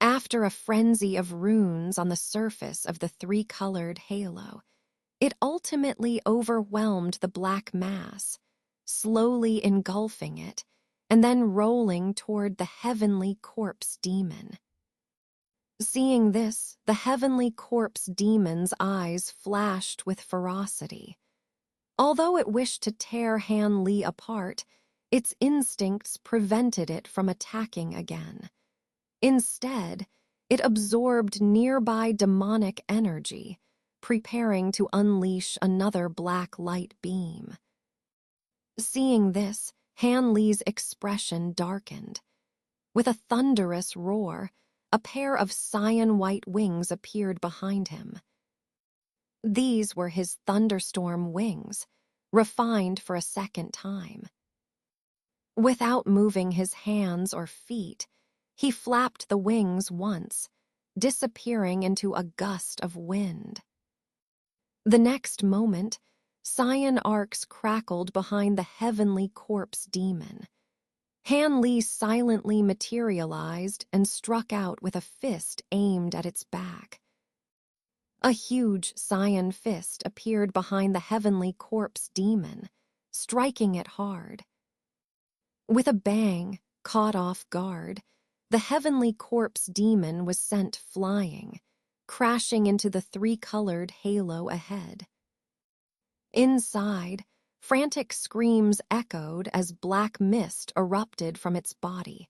After a frenzy of runes on the surface of the three-colored halo, it ultimately overwhelmed the black mass, slowly engulfing it and then rolling toward the heavenly corpse demon. Seeing this, the heavenly corpse demon's eyes flashed with ferocity. Although it wished to tear Han Li apart, its instincts prevented it from attacking again. Instead, it absorbed nearby demonic energy, preparing to unleash another black light beam. Seeing this, Han Li's expression darkened. With a thunderous roar, a pair of cyan-white wings appeared behind him. These were his thunderstorm wings, refined for a second time. Without moving his hands or feet, he flapped the wings once, disappearing into a gust of wind. The next moment, cyan arcs crackled behind the heavenly corpse demon. Han Li silently materialized and struck out with a fist aimed at its back. A huge cyan fist appeared behind the heavenly corpse demon, striking it hard. With a bang, caught off guard, the heavenly corpse demon was sent flying, crashing into the three-colored halo ahead. Inside, frantic screams echoed as black mist erupted from its body,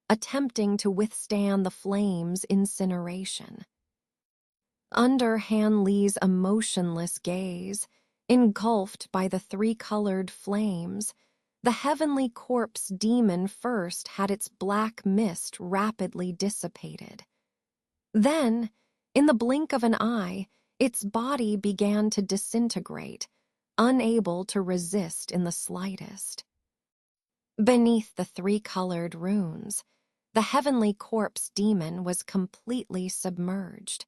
attempting to withstand the flames' incineration. Under Han Li's emotionless gaze, engulfed by the three-colored flames, the heavenly corpse demon first had its black mist rapidly dissipated. Then, in the blink of an eye, its body began to disintegrate, unable to resist in the slightest. Beneath the three-colored runes, the heavenly corpse demon was completely submerged.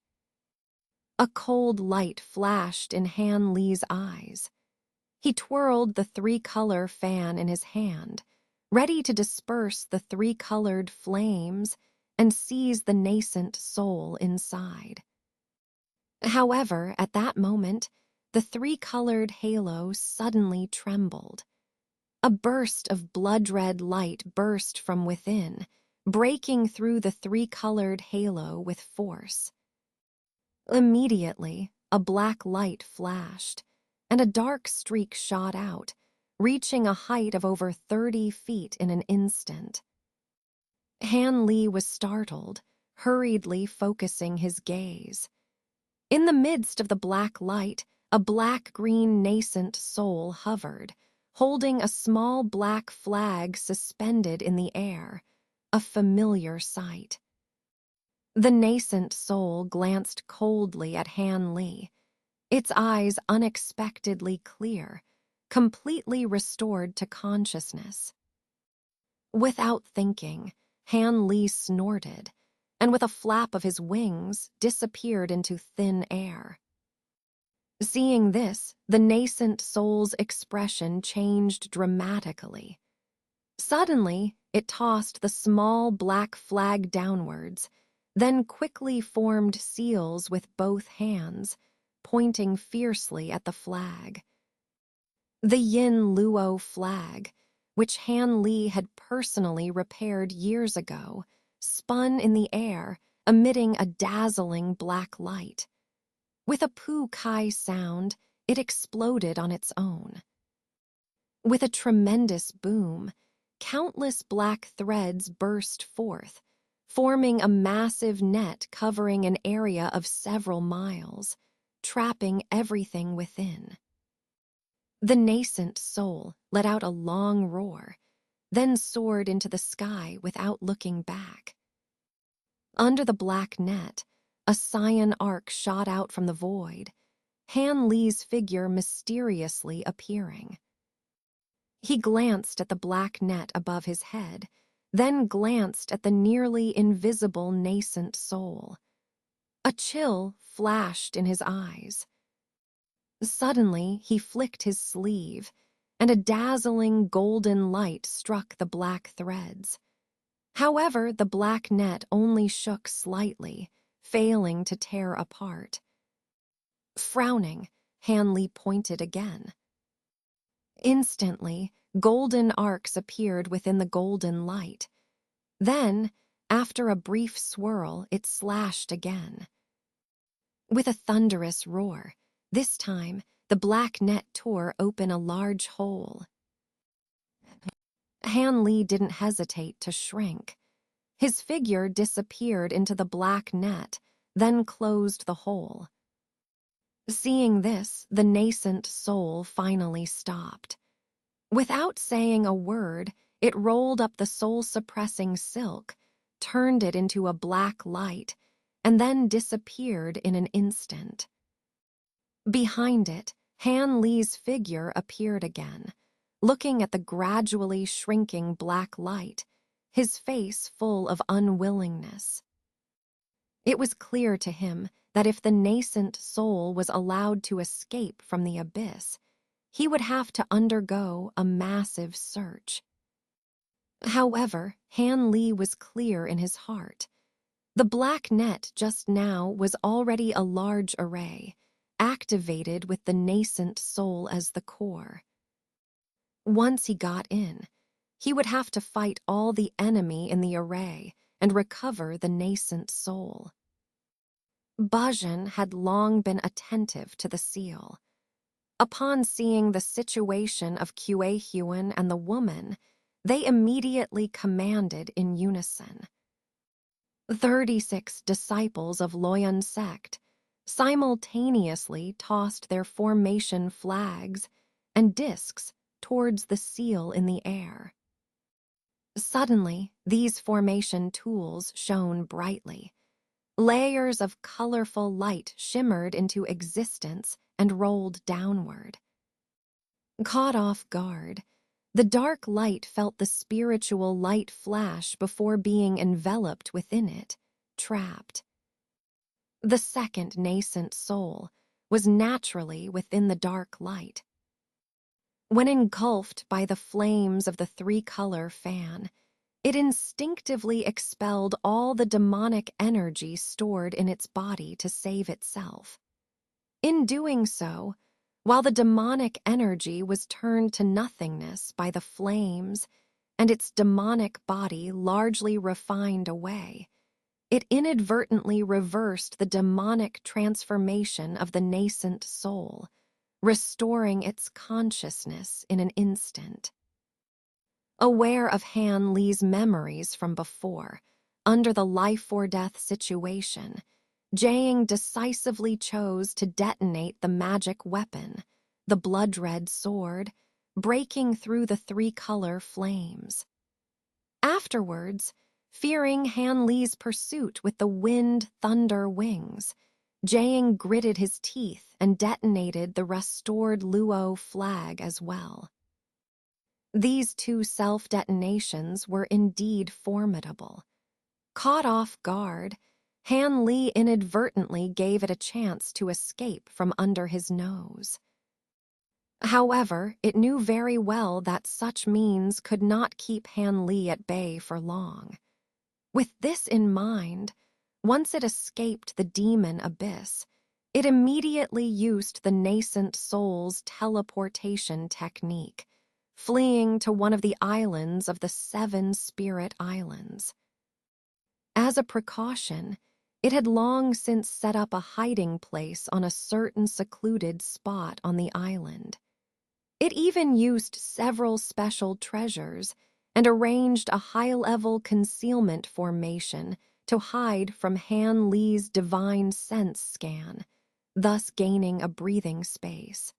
A cold light flashed in Han Li's eyes. He twirled the three-color fan in his hand, ready to disperse the three-colored flames and seize the nascent soul inside. However, at that moment, the three-colored halo suddenly trembled. A burst of blood-red light burst from within, breaking through the three-colored halo with force. Immediately, a black light flashed, and a dark streak shot out, reaching a height of over 30 feet in an instant. Han Li was startled, hurriedly focusing his gaze. In the midst of the black light, a black-green nascent soul hovered, holding a small black flag suspended in the air, a familiar sight. The nascent soul glanced coldly at Han Li, its eyes unexpectedly clear, completely restored to consciousness. Without thinking, Han Li snorted, and with a flap of his wings, disappeared into thin air. Seeing this, the nascent soul's expression changed dramatically. Suddenly, it tossed the small black flag downwards, then quickly formed seals with both hands, pointing fiercely at the flag. The Yin Luo flag, which Han Li had personally repaired years ago, spun in the air, emitting a dazzling black light. With a Pu Kai sound, it exploded on its own. With a tremendous boom, countless black threads burst forth, forming a massive net covering an area of several miles, trapping everything within. The nascent soul let out a long roar, then soared into the sky without looking back. Under the black net, a cyan arc shot out from the void, Han Li's figure mysteriously appearing. He glanced at the black net above his head, then glanced at the nearly invisible nascent soul. A chill flashed in his eyes. Suddenly, he flicked his sleeve, and a dazzling golden light struck the black threads. However, the black net only shook slightly, failing to tear apart. Frowning, Han Li pointed again. Instantly, golden arcs appeared within the golden light. Then, after a brief swirl, it slashed again. With a thunderous roar, this time, the black net tore open a large hole. Han Li didn't hesitate to shrink. His figure disappeared into the black net, then closed the hole. Seeing this, the nascent soul finally stopped. Without saying a word, it rolled up the soul-suppressing silk, turned it into a black light, and then disappeared in an instant. Behind it, Han Li's figure appeared again, looking at the gradually shrinking black light, his face full of unwillingness. It was clear to him that if the nascent soul was allowed to escape from the abyss, he would have to undergo a massive search. However, Han Li was clear in his heart. The black net just now was already a large array, activated with the nascent soul as the core. Once he got in, he would have to fight all the enemy in the array and recover the nascent soul. Bajin had long been attentive to the seal. Upon seeing the situation of Huan and the woman, they immediately commanded in unison. 36 disciples of Loyun sect simultaneously tossed their formation flags and discs towards the seal in the air. Suddenly, these formation tools shone brightly. Layers of colorful light shimmered into existence and rolled downward. Caught off guard, the dark light felt the spiritual light flash before being enveloped within it, trapped. The second nascent soul was naturally within the dark light. When engulfed by the flames of the three-color fan, it instinctively expelled all the demonic energy stored in its body to save itself. In doing so, while the demonic energy was turned to nothingness by the flames and its demonic body largely refined away, it inadvertently reversed the demonic transformation of the nascent soul, restoring its consciousness in an instant. Aware of Han Li's memories from before, under the life-or-death situation, Jiang decisively chose to detonate the magic weapon, the blood-red sword, breaking through the three-color flames. Afterwards, fearing Han Li's pursuit with the wind-thunder wings, Jiang gritted his teeth and detonated the restored Luo flag as well. These two self-detonations were indeed formidable. Caught off guard, Han Li inadvertently gave it a chance to escape from under his nose. However, it knew very well that such means could not keep Han Li at bay for long. With this in mind, once it escaped the demon abyss, it immediately used the nascent soul's teleportation technique, fleeing to one of the islands of the 7 spirit islands. As a precaution, it had long since set up a hiding place on a certain secluded spot on the island. It even used several special treasures and arranged a high-level concealment formation to hide from Han Li's divine sense scan, thus gaining a breathing space.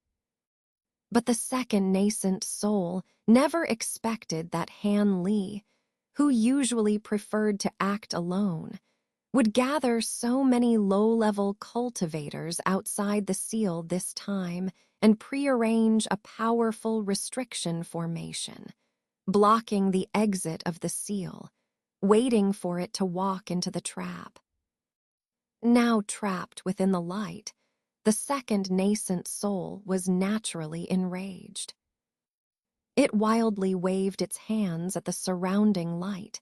But the second nascent soul never expected that Han Li, who usually preferred to act alone, would gather so many low-level cultivators outside the seal this time and prearrange a powerful restriction formation, blocking the exit of the seal, waiting for it to walk into the trap. Now trapped within the light, the second nascent soul was naturally enraged. It wildly waved its hands at the surrounding light,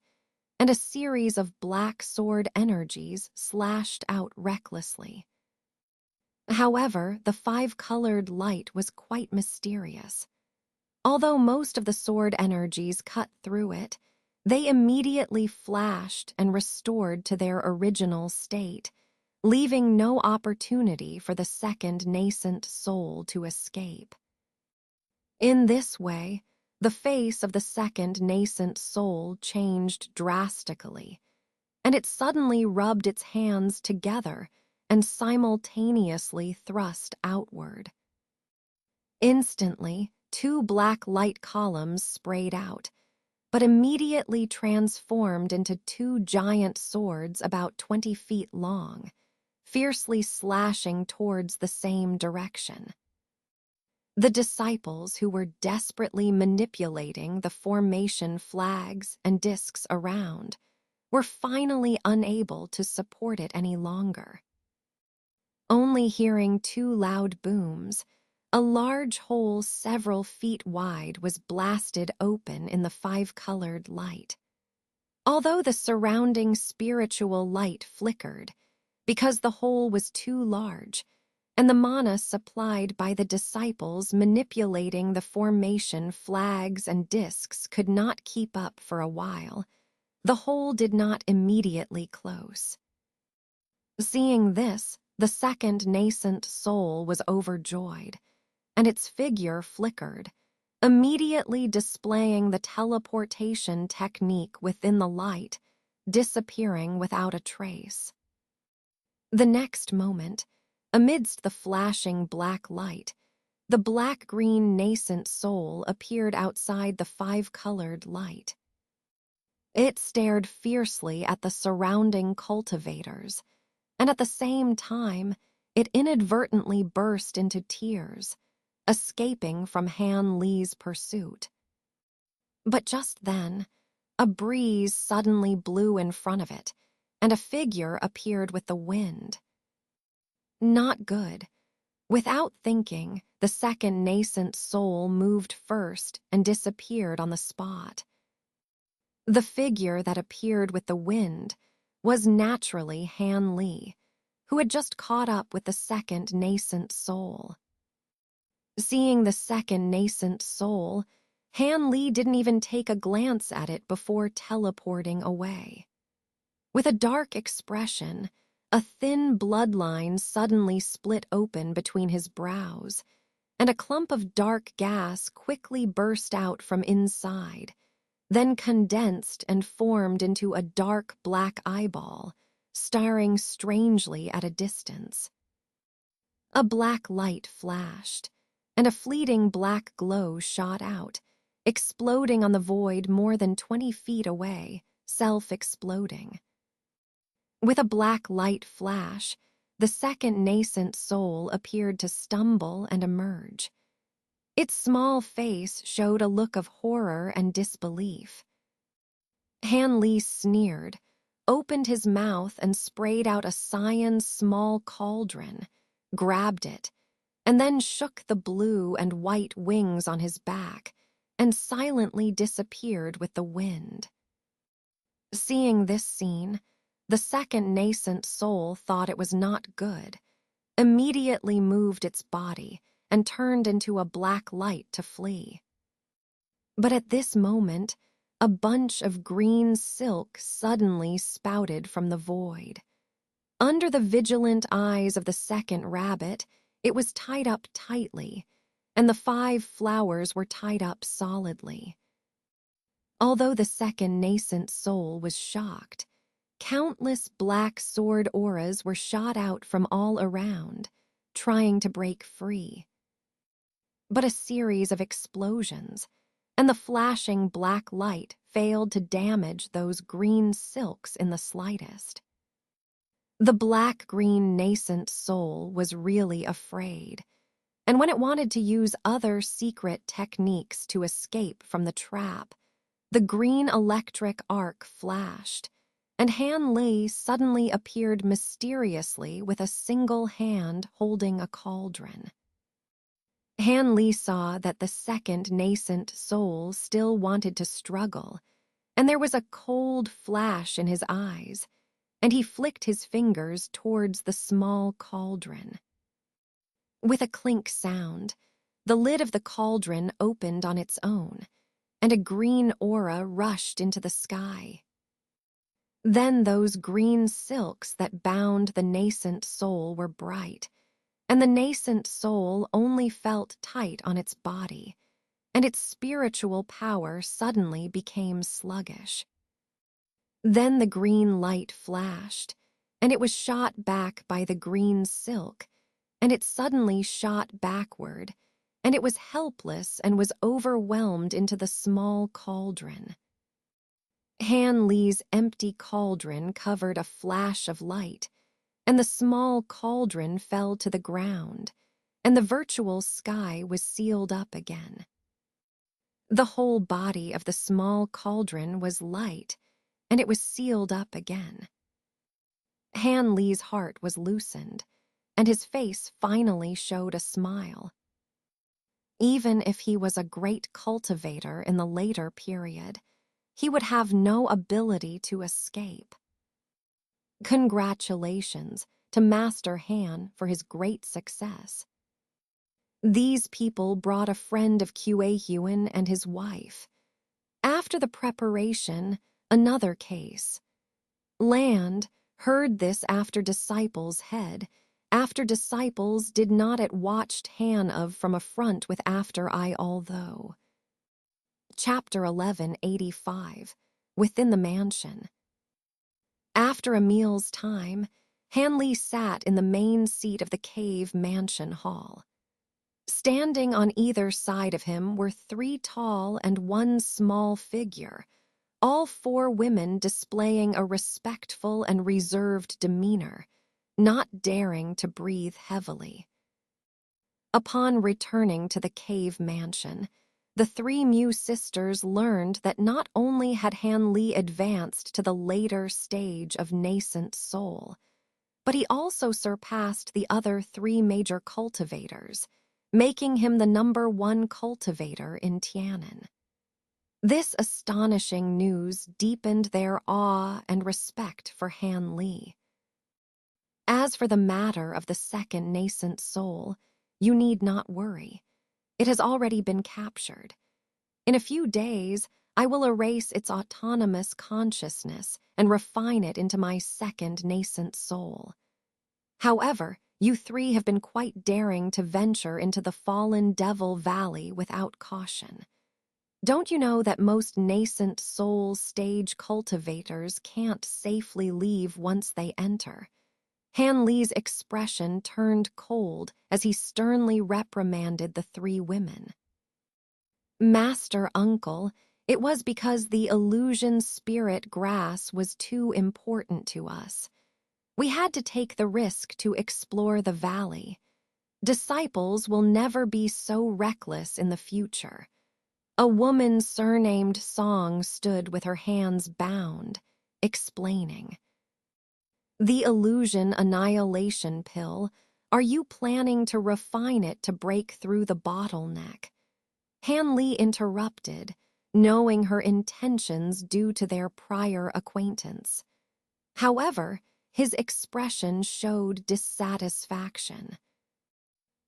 and a series of black sword energies slashed out recklessly. However, the five-colored light was quite mysterious. Although most of the sword energies cut through it, they immediately flashed and restored to their original state, leaving no opportunity for the second nascent soul to escape. In this way, the face of the second nascent soul changed drastically, and it suddenly rubbed its hands together and simultaneously thrust outward. Instantly, two black light columns sprayed out, but immediately transformed into two giant swords about 20 feet long, fiercely slashing towards the same direction. The disciples, who were desperately manipulating the formation flags and discs around, were finally unable to support it any longer. Only hearing two loud booms, a large hole several feet wide was blasted open in the five-colored light. Although the surrounding spiritual light flickered, because the hole was too large, and the mana supplied by the disciples manipulating the formation flags and discs could not keep up for a while, the hole did not immediately close. Seeing this, the second nascent soul was overjoyed, and its figure flickered, immediately displaying the teleportation technique within the light, disappearing without a trace. The next moment, amidst the flashing black light, the black-green nascent soul appeared outside the five-colored light. It stared fiercely at the surrounding cultivators, and at the same time, it inadvertently burst into tears, escaping from Han Li's pursuit. But just then, a breeze suddenly blew in front of it, and a figure appeared with the wind. Not good. Without thinking, the second nascent soul moved first and disappeared on the spot. The figure that appeared with the wind was naturally Han Li, who had just caught up with the second nascent soul. Seeing the second nascent soul, Han Li didn't even take a glance at it before teleporting away. With a dark expression, a thin bloodline suddenly split open between his brows, and a clump of dark gas quickly burst out from inside, then condensed and formed into a dark black eyeball, staring strangely at a distance. A black light flashed, and a fleeting black glow shot out, exploding on the void more than 20 feet away, self-exploding. With a black light flash, the second nascent soul appeared to stumble and emerge. Its small face showed a look of horror and disbelief. Han Li sneered, opened his mouth and sprayed out a cyan small cauldron, grabbed it, and then shook the blue and white wings on his back and silently disappeared with the wind. Seeing this scene, the second nascent soul thought it was not good, immediately moved its body, and turned into a black light to flee. But at this moment, a bunch of green silk suddenly spouted from the void. Under the vigilant eyes of the second rabbit, it was tied up tightly, and the 5 flowers were tied up solidly. Although the second nascent soul was shocked, countless black sword auras were shot out from all around, trying to break free. but a series of explosions, and the flashing black light failed to damage those green silks in the slightest. The black-green nascent soul was really afraid, and when it wanted to use other secret techniques to escape from the trap, the green electric arc flashed, and Han Li suddenly appeared mysteriously with a single hand holding a cauldron. Han Li saw that the second nascent soul still wanted to struggle, and there was a cold flash in his eyes, and he flicked his fingers towards the small cauldron. With a clink sound, the lid of the cauldron opened on its own, and a green aura rushed into the sky. Then those green silks that bound the nascent soul were bright, and the nascent soul only felt tight on its body, and its spiritual power suddenly became sluggish. Then the green light flashed, and it was shot back by the green silk, and it suddenly shot backward, and it was helpless and was overwhelmed into the small cauldron. Han Li's empty cauldron covered a flash of light, and the small cauldron fell to the ground, and the virtual sky was sealed up again. The whole body of the small cauldron was light, and it was sealed up again. Han Li's heart was loosened, and his face finally showed a smile. Even if he was a great cultivator in the later period, he would have no ability to escape. Congratulations to Master Han for his great success. These people brought a friend of Qa Huan and his wife. After the preparation, another case. Land heard this after Disciples' head, after Disciples did not at watched Han of from a front with after I although. Chapter 1185, Within the Mansion. After a meal's time, Han Li sat in the main seat of the cave mansion hall. Standing on either side of him were 3 tall and 1 small figure, all 4 women displaying a respectful and reserved demeanor, not daring to breathe heavily. Upon returning to the cave mansion, the 3 Mu sisters learned that not only had Han Li advanced to the later stage of nascent soul, but he also surpassed the other 3 major cultivators, making him the #1 cultivator in Tianan. This astonishing news deepened their awe and respect for Han Li. As for the matter of the second nascent soul, you need not worry. It has already been captured. In a few days, I will erase its autonomous consciousness and refine it into my second nascent soul. However, you 3 have been quite daring to venture into the fallen Devil Valley without caution. Don't you know that most nascent soul stage cultivators can't safely leave once they enter? Han Li's expression turned cold as he sternly reprimanded the 3 women. Master Uncle, it was because the illusion spirit grass was too important to us. We had to take the risk to explore the valley. Disciples will never be so reckless in the future. A woman surnamed Song stood with her hands bound, explaining. The illusion annihilation pill, are you planning to refine it to break through the bottleneck? Han Li interrupted, knowing her intentions due to their prior acquaintance. However, his expression showed dissatisfaction.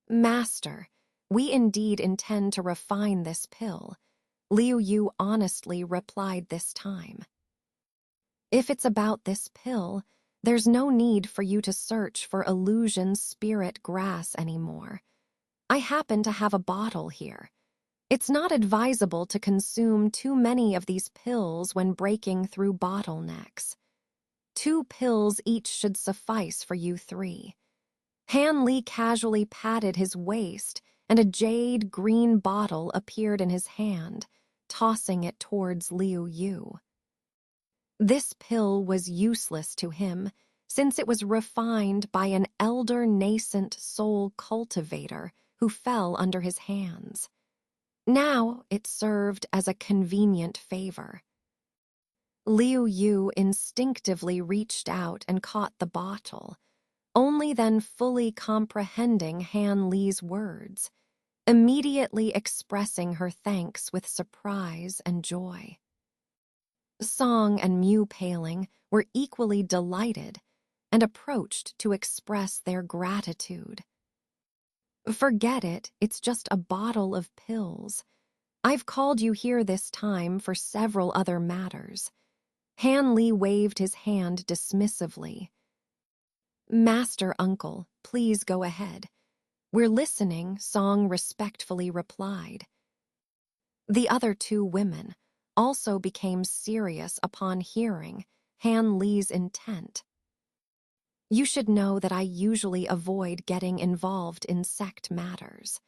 Master, we indeed intend to refine this pill, Liu Yu honestly replied this time. If it's about this pill, there's no need for you to search for illusion spirit grass anymore. I happen to have a bottle here. It's not advisable to consume too many of these pills when breaking through bottlenecks. 2 pills each should suffice for you 3. Han Li casually patted his waist and a jade green bottle appeared in his hand, tossing it towards Liu Yu. This pill was useless to him, since it was refined by an elder nascent soul cultivator who fell under his hands. Now it served as a convenient favor. Liu Yu instinctively reached out and caught the bottle, only then fully comprehending Han Li's words, immediately expressing her thanks with surprise and joy. Song and Mu Paling were equally delighted and approached to express their gratitude. Forget it, it's just a bottle of pills. I've called you here this time for several other matters. Han Li waved his hand dismissively. Master Uncle, please go ahead. We're listening, Song respectfully replied. The other two women also became serious upon hearing Han Li's intent. You should know that I usually avoid getting involved in sect matters,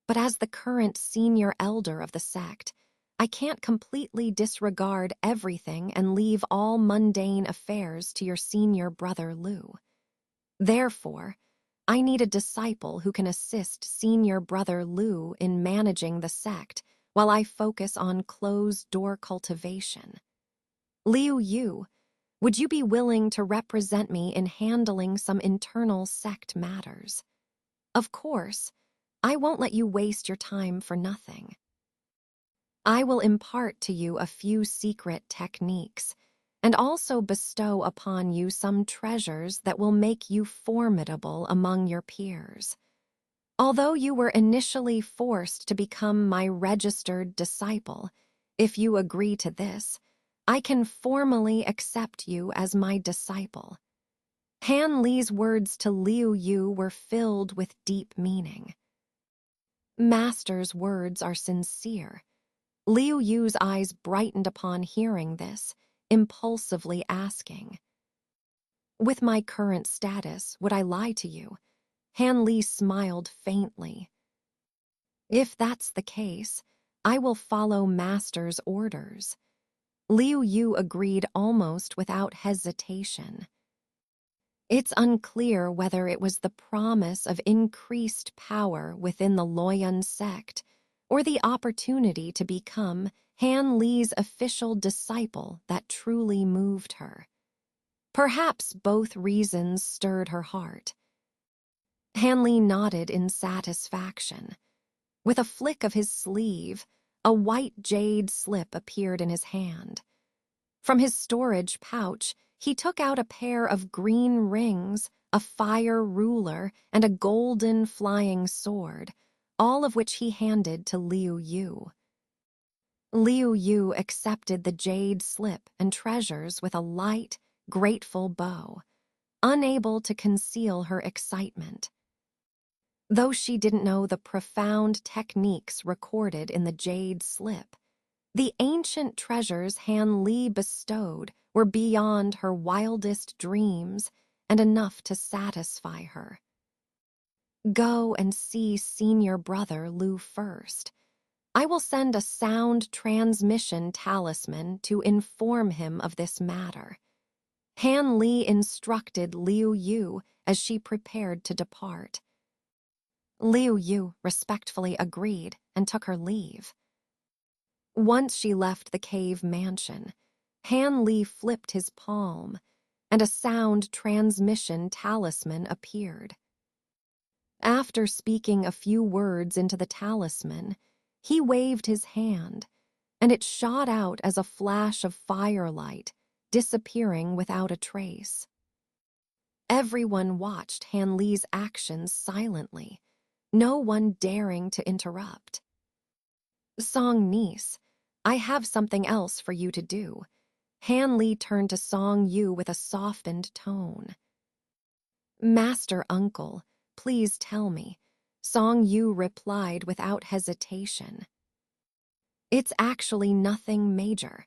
but as the current senior elder of the sect, I can't completely disregard everything and leave all mundane affairs to your senior brother Lu. Therefore, I need a disciple who can assist senior brother Lu in managing the sect while I focus on closed-door cultivation. Liu Yu, would you be willing to represent me in handling some internal sect matters? Of course, I won't let you waste your time for nothing. I will impart to you a few secret techniques, and also bestow upon you some treasures that will make you formidable among your peers. Although you were initially forced to become my registered disciple, if you agree to this, I can formally accept you as my disciple. Han Li's words to Liu Yu were filled with deep meaning. Master's words are sincere. Liu Yu's eyes brightened upon hearing this, impulsively asking, with my current status, would I lie to you? Han Li smiled faintly. If that's the case, I will follow Master's orders. Liu Yu agreed almost without hesitation. It's unclear whether it was the promise of increased power within the Loyun sect or the opportunity to become Han Li's official disciple that truly moved her. Perhaps both reasons stirred her heart. Han Li nodded in satisfaction. With a flick of his sleeve, a white jade slip appeared in his hand. From his storage pouch, he took out a pair of green rings, a fire ruler, and a golden flying sword, all of which he handed to Liu Yu. Liu Yu accepted the jade slip and treasures with a light, grateful bow, unable to conceal her excitement. Though she didn't know the profound techniques recorded in the jade slip, the ancient treasures Han Li bestowed were beyond her wildest dreams and enough to satisfy her. Go and see senior brother Lu first. I will send a sound transmission talisman to inform him of this matter. Han Li instructed Liu Yu as she prepared to depart. Liu Yu respectfully agreed and took her leave. Once she left the cave mansion, Han Li flipped his palm, and a sound transmission talisman appeared. After speaking a few words into the talisman, he waved his hand, and it shot out as a flash of firelight, disappearing without a trace. Everyone watched Han Li's actions silently, no one daring to interrupt. Song niece, I have something else for you to do. Han Li turned to Song Yu with a softened tone. Master uncle, please tell me, Song Yu replied without hesitation. It's actually nothing major.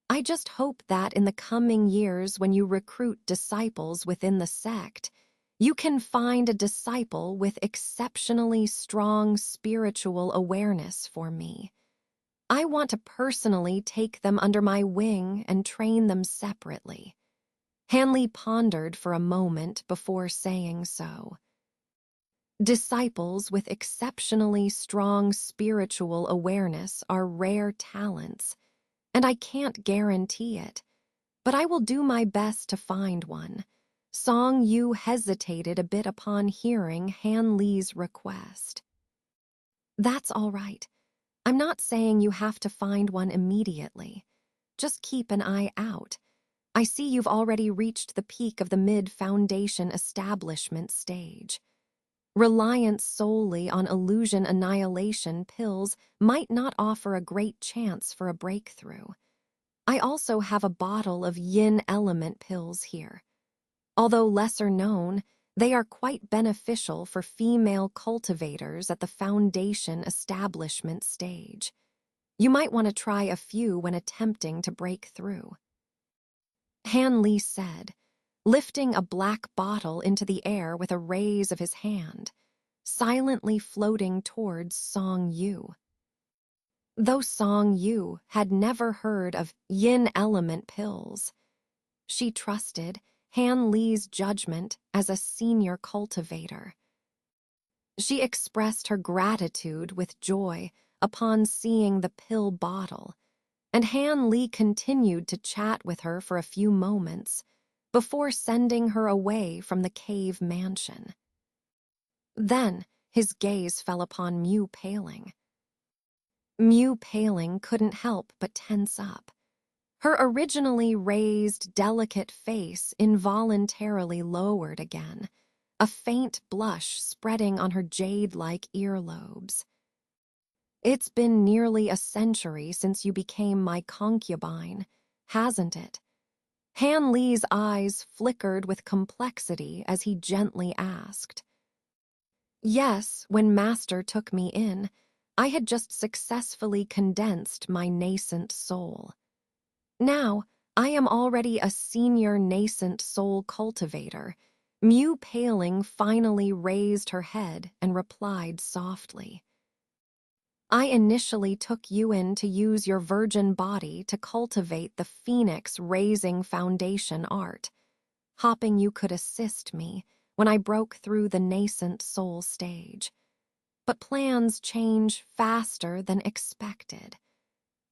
I just hope that in the coming years when you recruit disciples within the sect, You can find a disciple with exceptionally strong spiritual awareness for me. I want to personally take them under my wing and train them separately." Hanley pondered for a moment before saying so. Disciples with exceptionally strong spiritual awareness are rare talents, and I can't guarantee it, but I will do my best to find one. Song Yu hesitated a bit upon hearing Han Li's request. "That's all right. I'm not saying you have to find one immediately. Just keep an eye out. I see you've already reached the peak of the mid-foundation establishment stage. Reliance solely on illusion annihilation pills might not offer a great chance for a breakthrough. I also have a bottle of yin element pills here. Although lesser known, they are quite beneficial for female cultivators at the foundation establishment stage. You might want to try a few when attempting to break through." Han Li said, lifting a black bottle into the air with a raise of his hand, silently floating towards Song Yu. Though Song Yu had never heard of yin element pills, she trusted Han Li's judgment as a senior cultivator. She expressed her gratitude with joy upon seeing the pill bottle, and Han Li continued to chat with her for a few moments before sending her away from the cave mansion. Then his gaze fell upon Mu Paling. Mu Paling couldn't help but tense up. Her originally raised, delicate face involuntarily lowered again, a faint blush spreading on her jade-like earlobes. "It's been nearly a century since you became my concubine, hasn't it?" Han Li's eyes flickered with complexity as he gently asked. "Yes, when Master took me in, I had just successfully condensed my nascent soul. Now, I am already a senior nascent soul cultivator." Mu Paling finally raised her head and replied softly. "I initially took you in to use your virgin body to cultivate the phoenix-raising foundation art, hoping you could assist me when I broke through the nascent soul stage. But plans change faster than expected.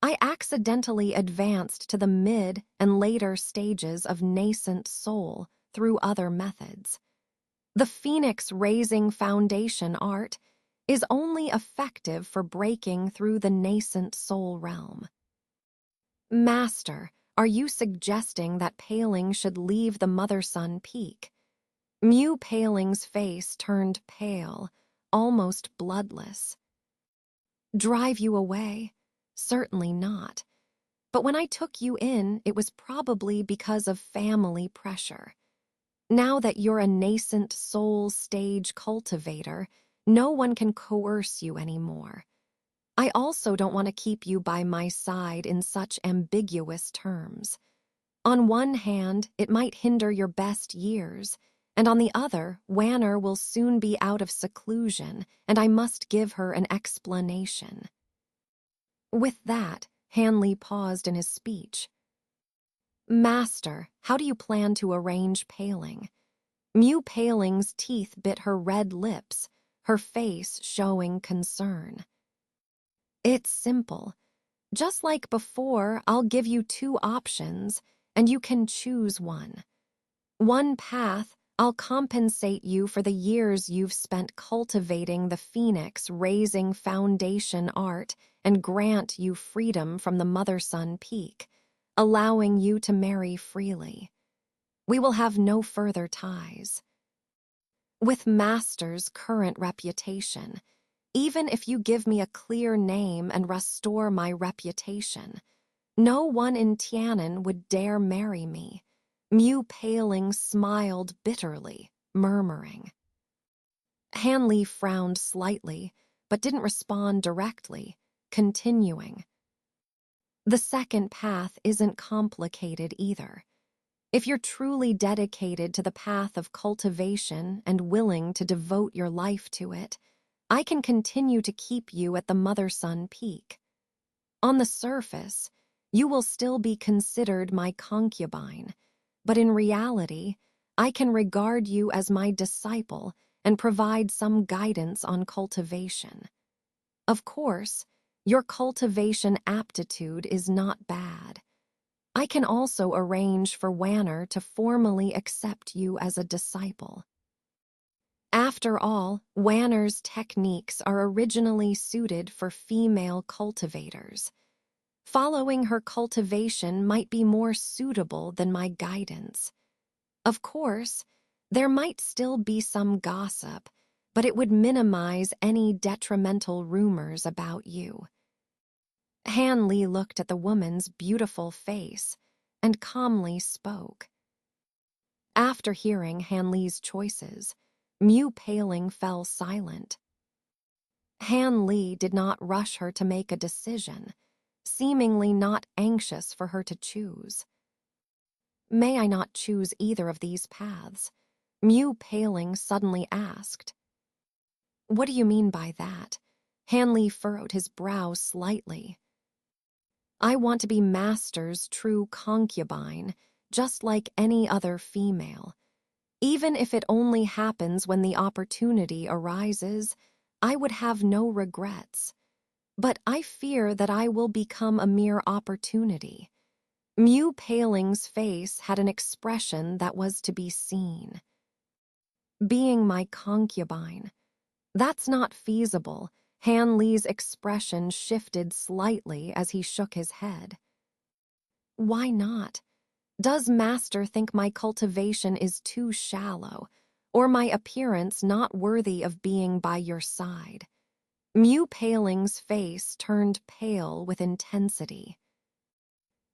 I accidentally advanced to the mid and later stages of nascent soul through other methods. The phoenix-raising foundation art is only effective for breaking through the nascent soul realm. Master, are you suggesting that Paling should leave the mother-son peak?" Mu Paling's face turned pale, almost bloodless. "Drive you away? Certainly not. But when I took you in, it was probably because of family pressure. Now that you're a nascent soul stage cultivator, no one can coerce you anymore. I also don't want to keep you by my side in such ambiguous terms. On one hand, it might hinder your best years, and on the other, Wanner will soon be out of seclusion, and I must give her an explanation." With that, Hanley paused in his speech. "Master, how do you plan to arrange Paling?" Mu Paling's teeth bit her red lips, her face showing concern. "It's simple. Just like before, I'll give you two options, and you can choose one. One path, I'll compensate you for the years you've spent cultivating the phoenix-raising foundation art and grant you freedom from the mother-son peak, allowing you to marry freely. We will have no further ties. With Master's current reputation, even if you give me a clear name and restore my reputation, no one in Tianan would dare marry me." Mu Paling smiled bitterly, murmuring. Hanley frowned slightly, but didn't respond directly, continuing. "The second path isn't complicated either. If you're truly dedicated to the path of cultivation and willing to devote your life to it, I can continue to keep you at the mother-son peak. On the surface, you will still be considered my concubine, but in reality, I can regard you as my disciple and provide some guidance on cultivation. Of course, your cultivation aptitude is not bad. I can also arrange for Wanner to formally accept you as a disciple. After all, Wanner's techniques are originally suited for female cultivators. Following her cultivation might be more suitable than my guidance. Of course, there might still be some gossip, but it would minimize any detrimental rumors about you. Han Li looked at the woman's beautiful face and calmly spoke. After hearing Han Li's choices, Mu Paling fell silent. Han Li did not rush her to make a decision, seemingly not anxious for her to choose. May I not choose either of these paths? Mu Paling suddenly asked. What do you mean by that? Han Li furrowed his brow slightly. I want to be Master's true concubine, just like any other female. Even if it only happens when the opportunity arises, I would have no regrets. But I fear that I will become a mere opportunity. Mu Paling's face had an expression that was to be seen. Being my concubine. That's not feasible. Han Li's expression shifted slightly as he shook his head. Why not? Does Master think my cultivation is too shallow, or my appearance not worthy of being by your side? Mu Paling's face turned pale with intensity.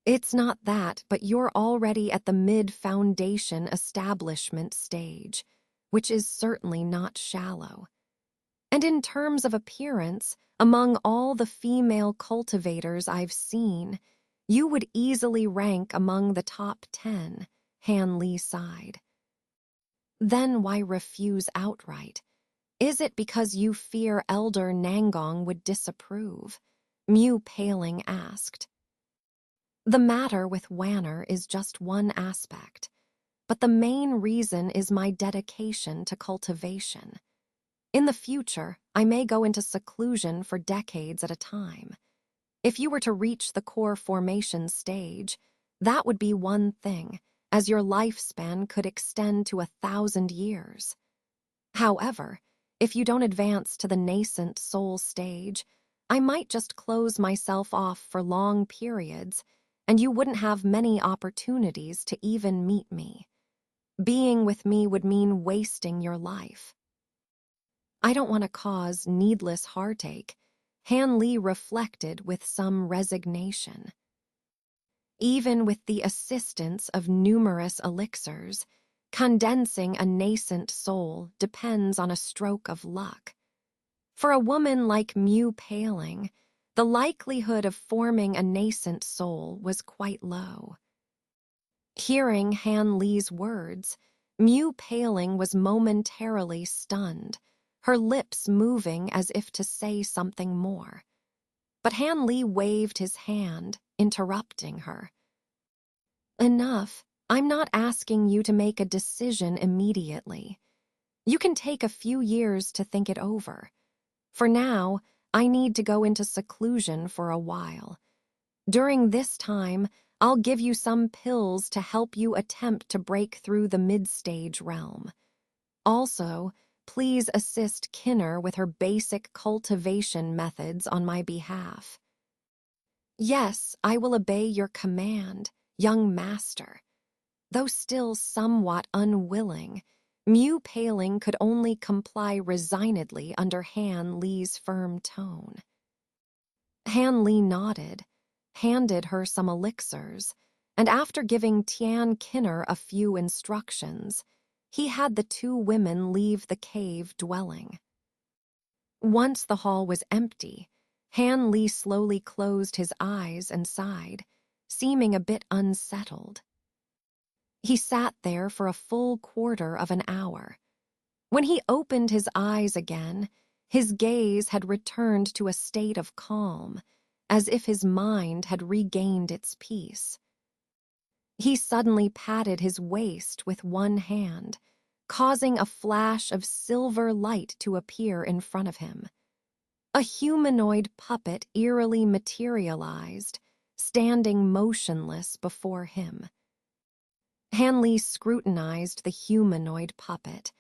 It's not that, but you're already at the mid-foundation establishment stage, which is certainly not shallow. And in terms of appearance, among all the female cultivators I've seen, you would easily rank among the top 10, Han Li sighed. Then why refuse outright? Is it because you fear Elder Nangong would disapprove? Mu Paling asked. The matter with Wanner is just one aspect, but the main reason is my dedication to cultivation. In the future, I may go into seclusion for decades at a time. If you were to reach the core formation stage, that would be one thing, as your lifespan could extend to 1,000 years. However, if you don't advance to the nascent soul stage, I might just close myself off for long periods, and you wouldn't have many opportunities to even meet me. Being with me would mean wasting your life. I don't want to cause needless heartache, Han Li reflected with some resignation. Even with the assistance of numerous elixirs, condensing a nascent soul depends on a stroke of luck. For a woman like Mu Paling, the likelihood of forming a nascent soul was quite low. Hearing Han Li's words, Mu Paling was momentarily stunned, her lips moving as if to say something more. But Han Li waved his hand, interrupting her. Enough. I'm not asking you to make a decision immediately. You can take a few years to think it over. For now, I need to go into seclusion for a while. During this time, I'll give you some pills to help you attempt to break through the mid-stage realm. Also, please assist Kinner with her basic cultivation methods on my behalf. Yes, I will obey your command, young master. Though still somewhat unwilling, Mu Paling could only comply resignedly under Han Li's firm tone. Han Li nodded, handed her some elixirs, and after giving Tian Kinner a few instructions, he had the two women leave the cave dwelling. Once the hall was empty, Han Li slowly closed his eyes and sighed, seeming a bit unsettled. He sat there for a full quarter of an hour. When he opened his eyes again, his gaze had returned to a state of calm, as if his mind had regained its peace. He suddenly patted his waist with one hand, causing a flash of silver light to appear in front of him. A humanoid puppet eerily materialized, standing motionless before him. Hanley scrutinized the humanoid puppet,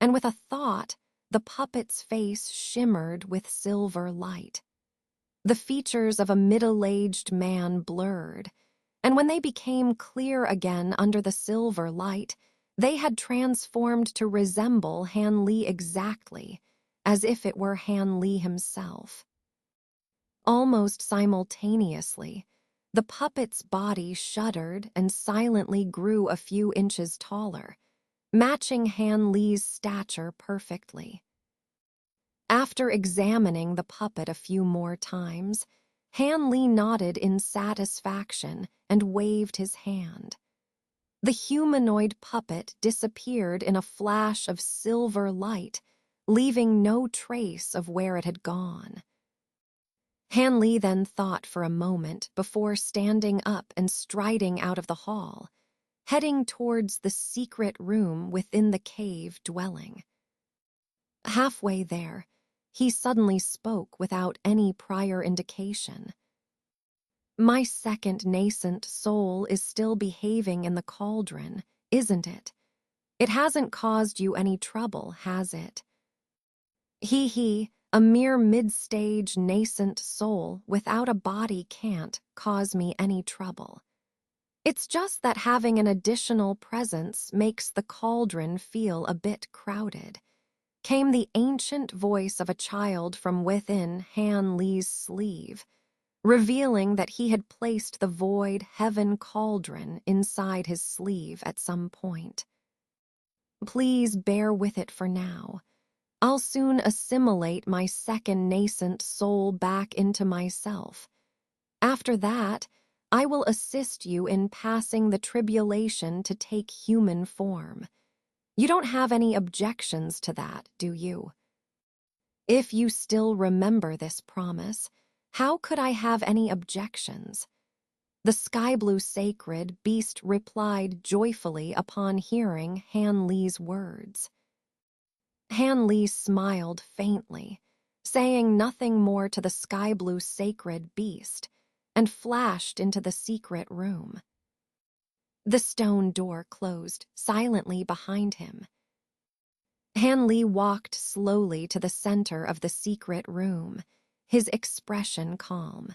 and with a thought, the puppet's face shimmered with silver light. The features of a middle-aged man blurred, and when they became clear again under the silver light, they had transformed to resemble Hanley exactly, as if it were Hanley himself. Almost simultaneously, the puppet's body shuddered and silently grew a few inches taller, matching Hanley's stature perfectly. After examining the puppet a few more times, Hanley nodded in satisfaction and waved his hand. The humanoid puppet disappeared in a flash of silver light, leaving no trace of where it had gone. Hanley then thought for a moment before standing up and striding out of the hall, heading towards the secret room within the cave dwelling. Halfway there, he suddenly spoke without any prior indication. "My second nascent soul is still behaving in the cauldron, isn't it? It hasn't caused you any trouble, has it?" He, a mere mid-stage nascent soul without a body can't cause me any trouble. It's just that having an additional presence makes the cauldron feel a bit crowded, came the ancient voice of a child from within Hanley's sleeve, revealing that he had placed the void heaven cauldron inside his sleeve at some point. "Please bear with it for now. I'll soon assimilate my second nascent soul back into myself. After that, I will assist you in passing the tribulation to take human form. You don't have any objections to that, do you?" If you still remember this promise, how could I have any objections? The sky-blue sacred beast replied joyfully upon hearing Hanley's words. Hanley smiled faintly, saying nothing more to the sky-blue sacred beast, and flashed into the secret room. The stone door closed silently behind him. Hanley walked slowly to the center of the secret room, his expression calm.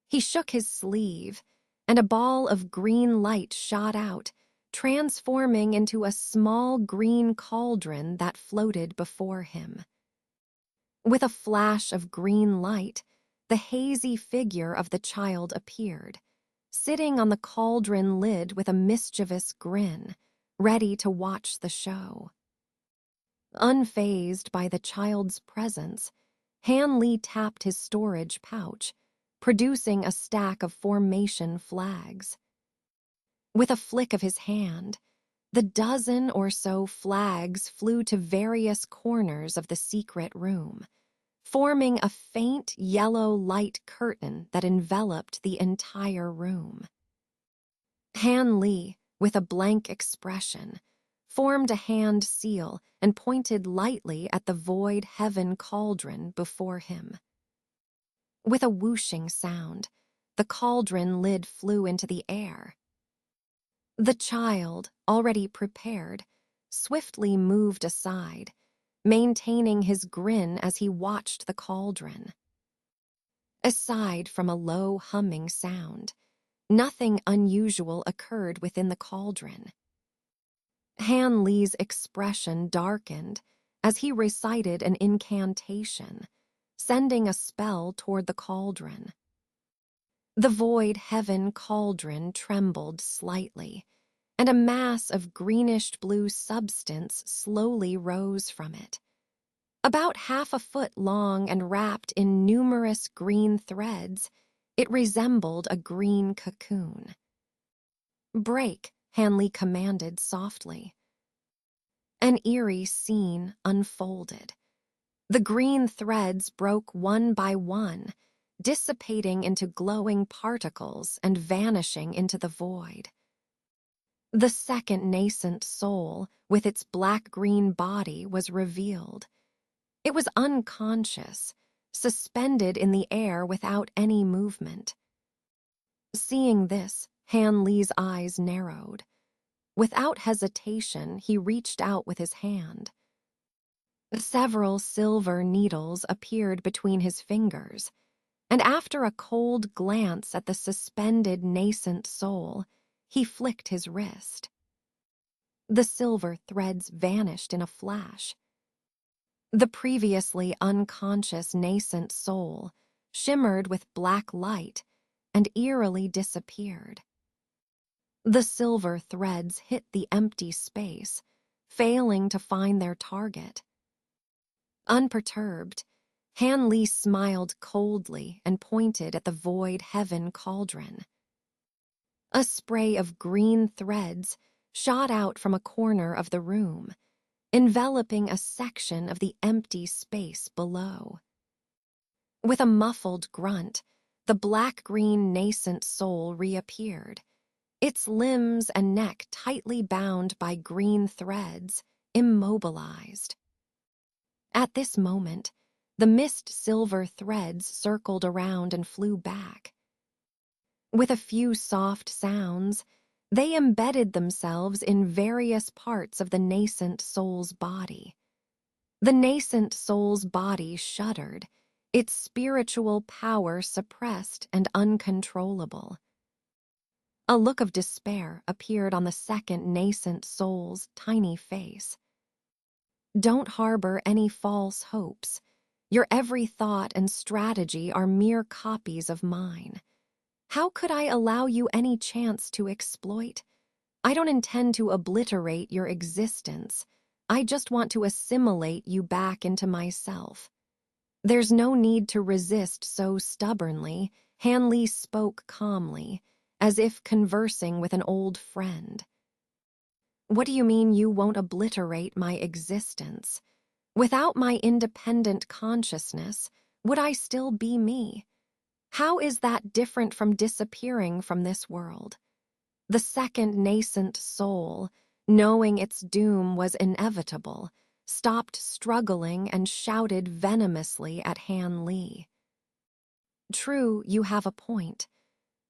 He shook his sleeve, and a ball of green light shot out, transforming into a small green cauldron that floated before him. With a flash of green light, the hazy figure of the child appeared, sitting on the cauldron lid with a mischievous grin, ready to watch the show. Unfazed by the child's presence, Hanley tapped his storage pouch, producing a stack of formation flags. With a flick of his hand, the dozen or so flags flew to various corners of the secret room, forming a faint yellow light curtain that enveloped the entire room. Hanley, with a blank expression, formed a hand seal and pointed lightly at the void heaven cauldron before him. With a whooshing sound, the cauldron lid flew into the air. The child, already prepared, swiftly moved aside, maintaining his grin as he watched the cauldron. Aside from a low humming sound, nothing unusual occurred within the cauldron. Hanley's expression darkened as he recited an incantation, sending a spell toward the cauldron. The void heaven cauldron trembled slightly, and a mass of greenish-blue substance slowly rose from it. About 1/2 a foot long and wrapped in numerous green threads, it resembled a green cocoon. "Break, Hanley commanded softly. An eerie scene unfolded. The green threads broke one by one, dissipating into glowing particles and vanishing into the void. The second nascent soul, with its black-green body, was revealed. It was unconscious, suspended in the air without any movement. Seeing this, Hanley's eyes narrowed. Without hesitation, he reached out with his hand. Several silver needles appeared between his fingers, and after a cold glance at the suspended nascent soul, he flicked his wrist. The silver threads vanished in a flash. The previously unconscious nascent soul shimmered with black light and eerily disappeared. The silver threads hit the empty space, failing to find their target. Unperturbed, Hanley smiled coldly and pointed at the void heaven cauldron. A spray of green threads shot out from a corner of the room, enveloping a section of the empty space below. With a muffled grunt, the black-green nascent soul reappeared, its limbs and neck tightly bound by green threads, immobilized. At this moment, the mist-silver threads circled around and flew back. With a few soft sounds, they embedded themselves in various parts of the nascent soul's body. The nascent soul's body shuddered, its spiritual power suppressed and uncontrollable. A look of despair appeared on the second nascent soul's tiny face. Don't harbor any false hopes. Your every thought and strategy are mere copies of mine. How could I allow you any chance to exploit? I don't intend to obliterate your existence. I just want to assimilate you back into myself. There's no need to resist so stubbornly. Hanley spoke calmly, as if conversing with an old friend. What do you mean you won't obliterate my existence? Without my independent consciousness, would I still be me? How is that different from disappearing from this world? The second nascent soul, knowing its doom was inevitable, stopped struggling and shouted venomously at Hanley. True, you have a point,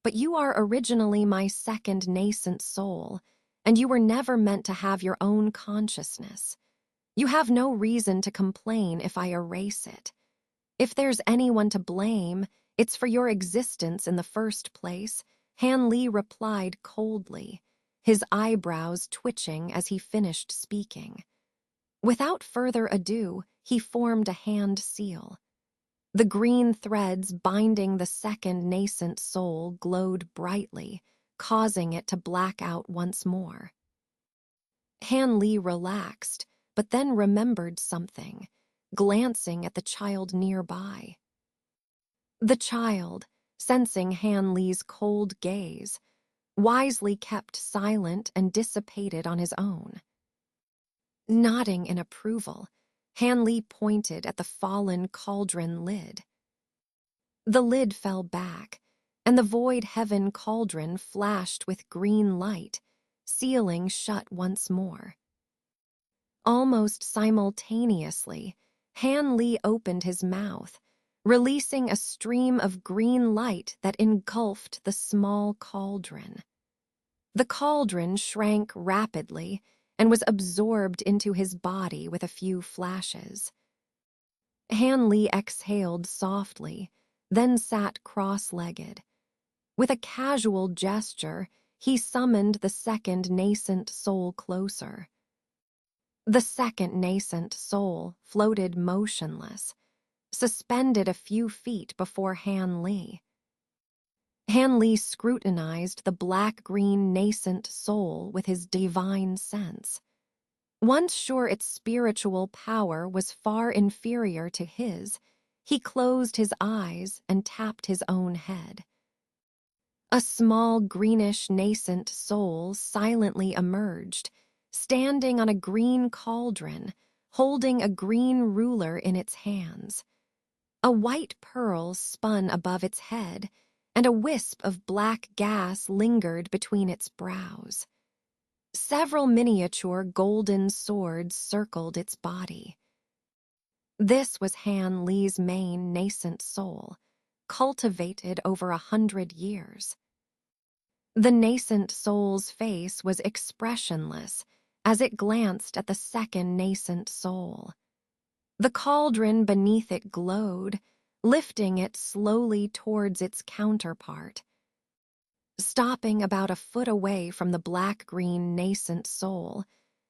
but you are originally my second nascent soul, and you were never meant to have your own consciousness. You have no reason to complain if I erase it. If there's anyone to blame, it's for your existence in the first place, Hanley replied coldly, his eyebrows twitching as he finished speaking. Without further ado, he formed a hand seal. The green threads binding the second nascent soul glowed brightly, causing it to black out once more. Hanley relaxed, but then remembered something, glancing at the child nearby. The child, sensing Hanley's cold gaze, wisely kept silent and dissipated on his own. Nodding in approval, Hanley pointed at the fallen cauldron lid. The lid fell back, and the void heaven cauldron flashed with green light, sealing shut once more. Almost simultaneously, Hanley opened his mouth, releasing a stream of green light that engulfed the small cauldron. The cauldron shrank rapidly and was absorbed into his body with a few flashes. Hanley exhaled softly, then sat cross-legged. With a casual gesture, he summoned the second nascent soul closer. The second nascent soul floated motionless, suspended a few feet before Hanley. Hanley scrutinized the black-green nascent soul with his divine sense. Once sure its spiritual power was far inferior to his, he closed his eyes and tapped his own head. A small greenish nascent soul silently emerged, standing on a green cauldron, holding a green ruler in its hands. A white pearl spun above its head, and a wisp of black gas lingered between its brows. Several miniature golden swords circled its body. This was Han Li's main nascent soul, cultivated over 100 years. The nascent soul's face was expressionless as it glanced at the second nascent soul. The cauldron beneath it glowed, lifting it slowly towards its counterpart. Stopping about a foot away from the black-green nascent soul,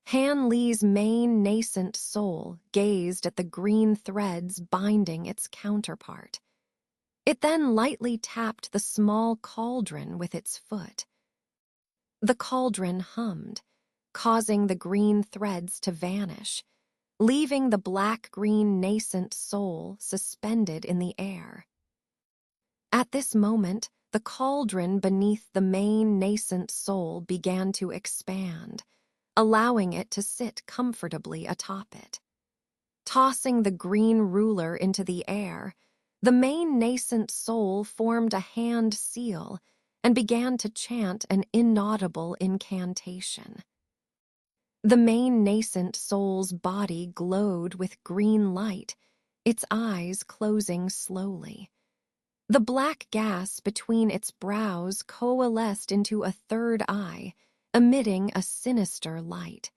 Han Li's main nascent soul gazed at the green threads binding its counterpart. It then lightly tapped the small cauldron with its foot. The cauldron hummed, causing the green threads to vanish, leaving the black-green nascent soul suspended in the air. At this moment, the cauldron beneath the main nascent soul began to expand, allowing it to sit comfortably atop it. Tossing the green ruler into the air, the main nascent soul formed a hand seal and began to chant an inaudible incantation. The main nascent soul's body glowed with green light, its eyes closing slowly. The black gas between its brows coalesced into a third eye, emitting a sinister light.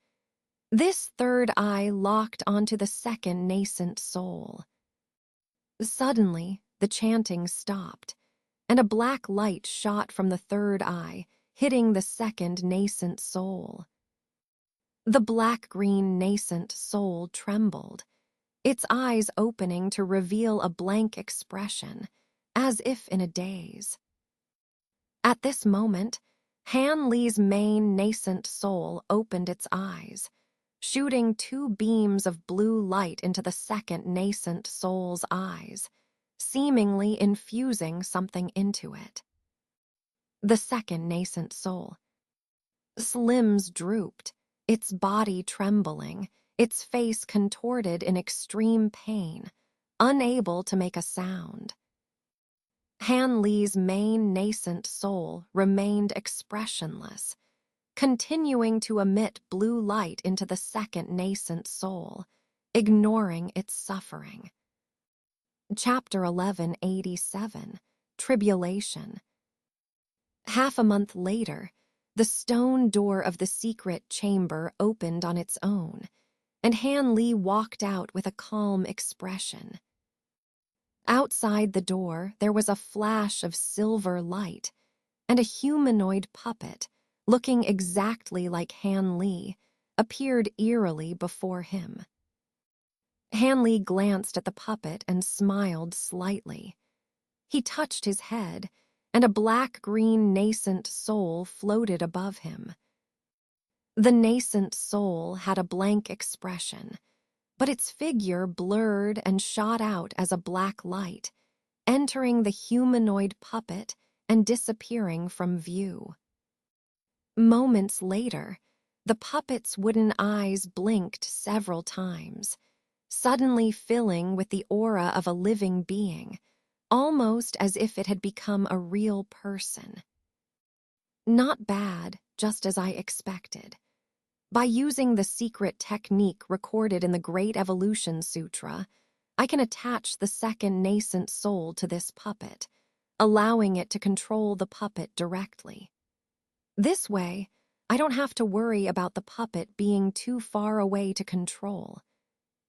This third eye locked onto the second nascent soul. Suddenly, the chanting stopped, and a black light shot from the third eye, hitting the second nascent soul. The black-green nascent soul trembled, its eyes opening to reveal a blank expression, as if in a daze. At this moment, Han Li's main nascent soul opened its eyes, shooting two beams of blue light into the second nascent soul's eyes, seemingly infusing something into it. The second nascent soul. Limbs drooped, its body trembling, its face contorted in extreme pain, unable to make a sound. Han Li's main nascent soul remained expressionless, continuing to emit blue light into the second nascent soul, ignoring its suffering. Chapter 1187, Tribulation. Half a month later, the stone door of the secret chamber opened on its own, and Han Li walked out with a calm expression. Outside the door, there was a flash of silver light, and a humanoid puppet, looking exactly like Han Li, appeared eerily before him. Han Li glanced at the puppet and smiled slightly. He touched his head, and a black-green nascent soul floated above him. The nascent soul had a blank expression, but its figure blurred and shot out as a black light, entering the humanoid puppet and disappearing from view. Moments later, the puppet's wooden eyes blinked several times, suddenly filling with the aura of a living being, almost as if it had become a real person. Not bad, just as I expected. By using the secret technique recorded in the Great Evolution Sutra, I can attach the second nascent soul to this puppet, allowing it to control the puppet directly. This way, I don't have to worry about the puppet being too far away to control.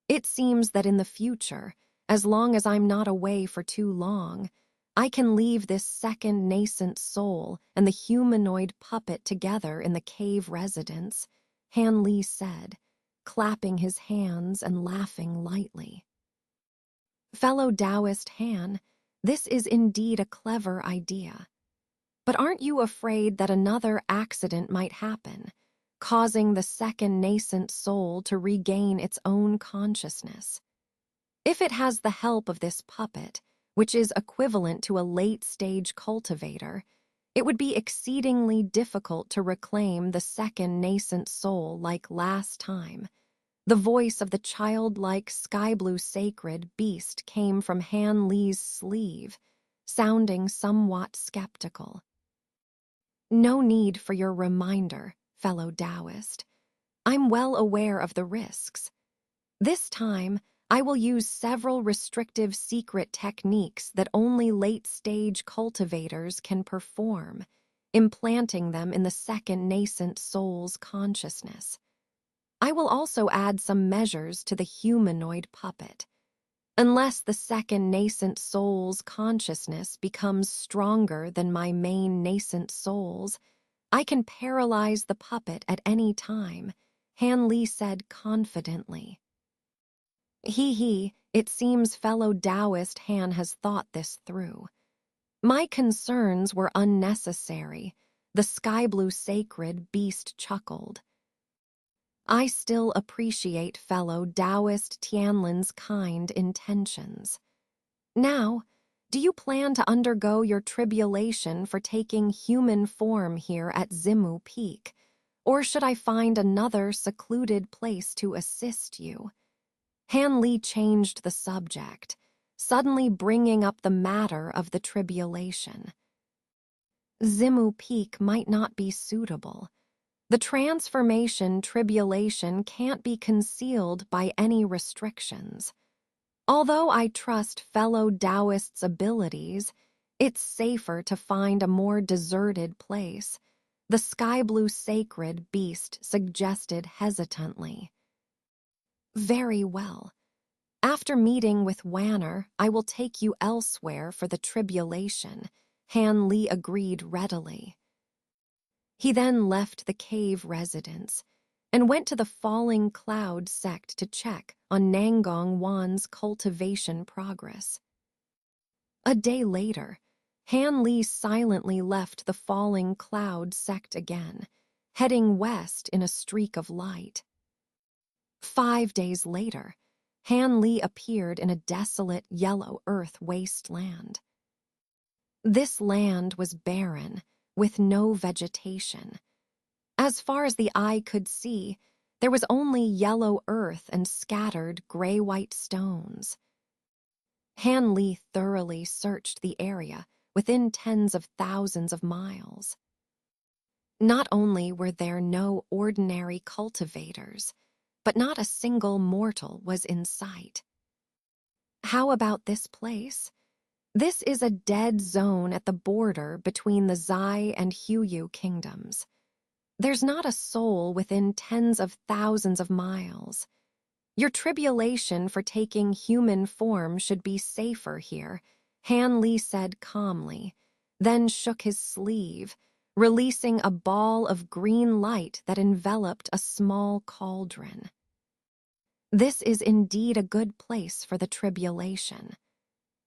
It seems that in the future, as long as I'm not away for too long, I can leave this second nascent soul and the humanoid puppet together in the cave residence, Han Li said, clapping his hands and laughing lightly. Fellow Taoist Han, this is indeed a clever idea. But aren't you afraid that another accident might happen, causing the second nascent soul to regain its own consciousness? If it has the help of this puppet, which is equivalent to a late-stage cultivator, It would be exceedingly difficult to reclaim the second nascent soul like last time. The voice of the childlike sky-blue sacred beast came from Han Li's sleeve, sounding somewhat skeptical. No need for your reminder, fellow Taoist. I'm well aware of the risks. This time, I will use several restrictive secret techniques that only late-stage cultivators can perform, implanting them in the second nascent soul's consciousness. I will also add some measures to the humanoid puppet. Unless the second nascent soul's consciousness becomes stronger than my main nascent soul's, I can paralyze the puppet at any time, Han Li said confidently. It seems fellow Taoist Han has thought this through. My concerns were unnecessary, the sky-blue sacred beast chuckled. I still appreciate fellow Taoist Tianlin's kind intentions. Now, do you plan to undergo your tribulation for taking human form here at Zimu Peak, or should I find another secluded place to assist you? Han Li changed the subject, suddenly bringing up the matter of the tribulation. Zimu Peak might not be suitable. The transformation tribulation can't be concealed by any restrictions. Although I trust fellow Taoists' abilities, it's safer to find a more deserted place, the sky-blue sacred beast suggested hesitantly. Very well. After meeting with Wanner, I will take you elsewhere for the tribulation, Han Li agreed readily. He then left the cave residence and went to the falling cloud sect to check on Nangong Wan's cultivation progress. A day later, Han Li silently left the falling cloud sect again, heading west in a streak of light. 5 days later, Han Li appeared in a desolate yellow earth wasteland. This land was barren, with no vegetation. As far as the eye could see, there was only yellow earth and scattered gray-white stones. Han Li thoroughly searched the area within tens of thousands of miles. Not only were there no ordinary cultivators, but not a single mortal was in sight. How about this place? This is a dead zone at the border between the Zai and Huyu kingdoms. There's not a soul within tens of thousands of miles. Your tribulation for taking human form should be safer here, Han Li said calmly, then shook his sleeve, releasing a ball of green light that enveloped a small cauldron. This is indeed a good place for the tribulation.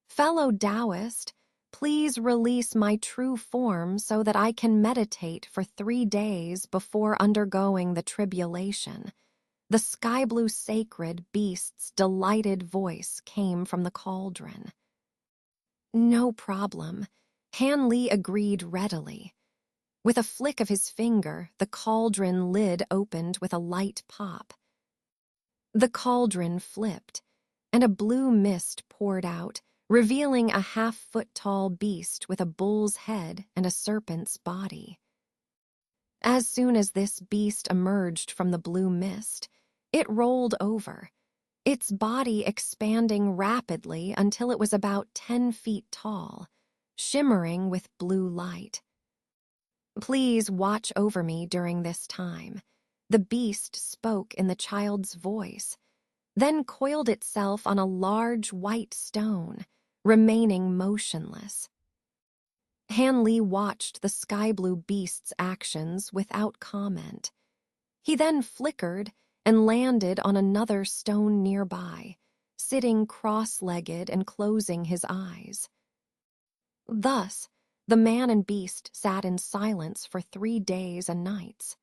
Fellow Taoist, please release my true form so that I can meditate for 3 days before undergoing the tribulation. The sky-blue sacred beast's delighted voice came from the cauldron. No problem, Han Li agreed readily. With a flick of his finger, the cauldron lid opened with a light pop. The cauldron flipped, and a blue mist poured out, revealing a half-foot-tall beast with a bull's head and a serpent's body. As soon as this beast emerged from the blue mist, it rolled over, its body expanding rapidly until it was about 10 feet tall, shimmering with blue light. Please watch over me during this time. The beast spoke in the child's voice, then coiled itself on a large white stone, remaining motionless. Han Li watched the sky-blue beast's actions without comment. He then flickered and landed on another stone nearby, sitting cross-legged and closing his eyes. Thus, the man and beast sat in silence for 3 days and nights.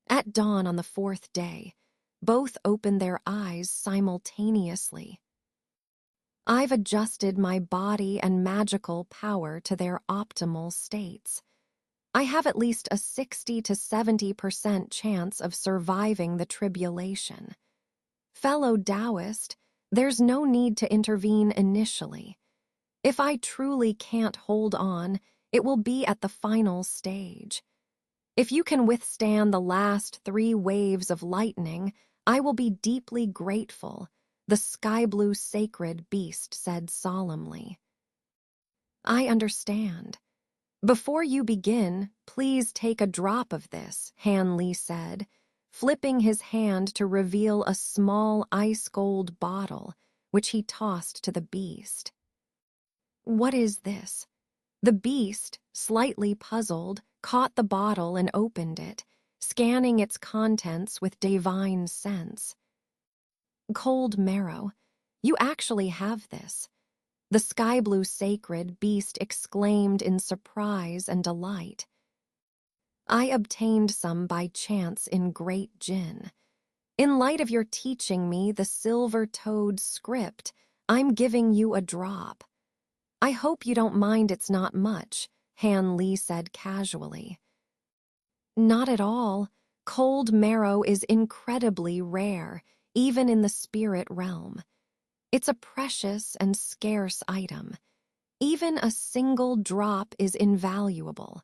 At dawn on the 4th day, both opened their eyes simultaneously. I've adjusted my body and magical power to their optimal states. I have at least a 60 to 70% chance of surviving the tribulation. Fellow Taoist, there's no need to intervene initially. If I truly can't hold on, it will be at the final stage. If you can withstand the last 3 waves of lightning, I will be deeply grateful, the sky-blue sacred beast said solemnly. I understand. Before you begin, please take a drop of this, Han Li said, flipping his hand to reveal a small ice-gold bottle, which he tossed to the beast. What is this? The beast, slightly puzzled, caught the bottle and opened it, scanning its contents with divine sense. Cold marrow. You actually have this. The sky-blue sacred beast exclaimed in surprise and delight. I obtained some by chance in Great Jin. In light of your teaching me the silver-toed script, I'm giving you a drop. I hope you don't mind it's not much, Han Li said casually. Not at all. Cold marrow is incredibly rare, even in the spirit realm. It's a precious and scarce item. Even a single drop is invaluable.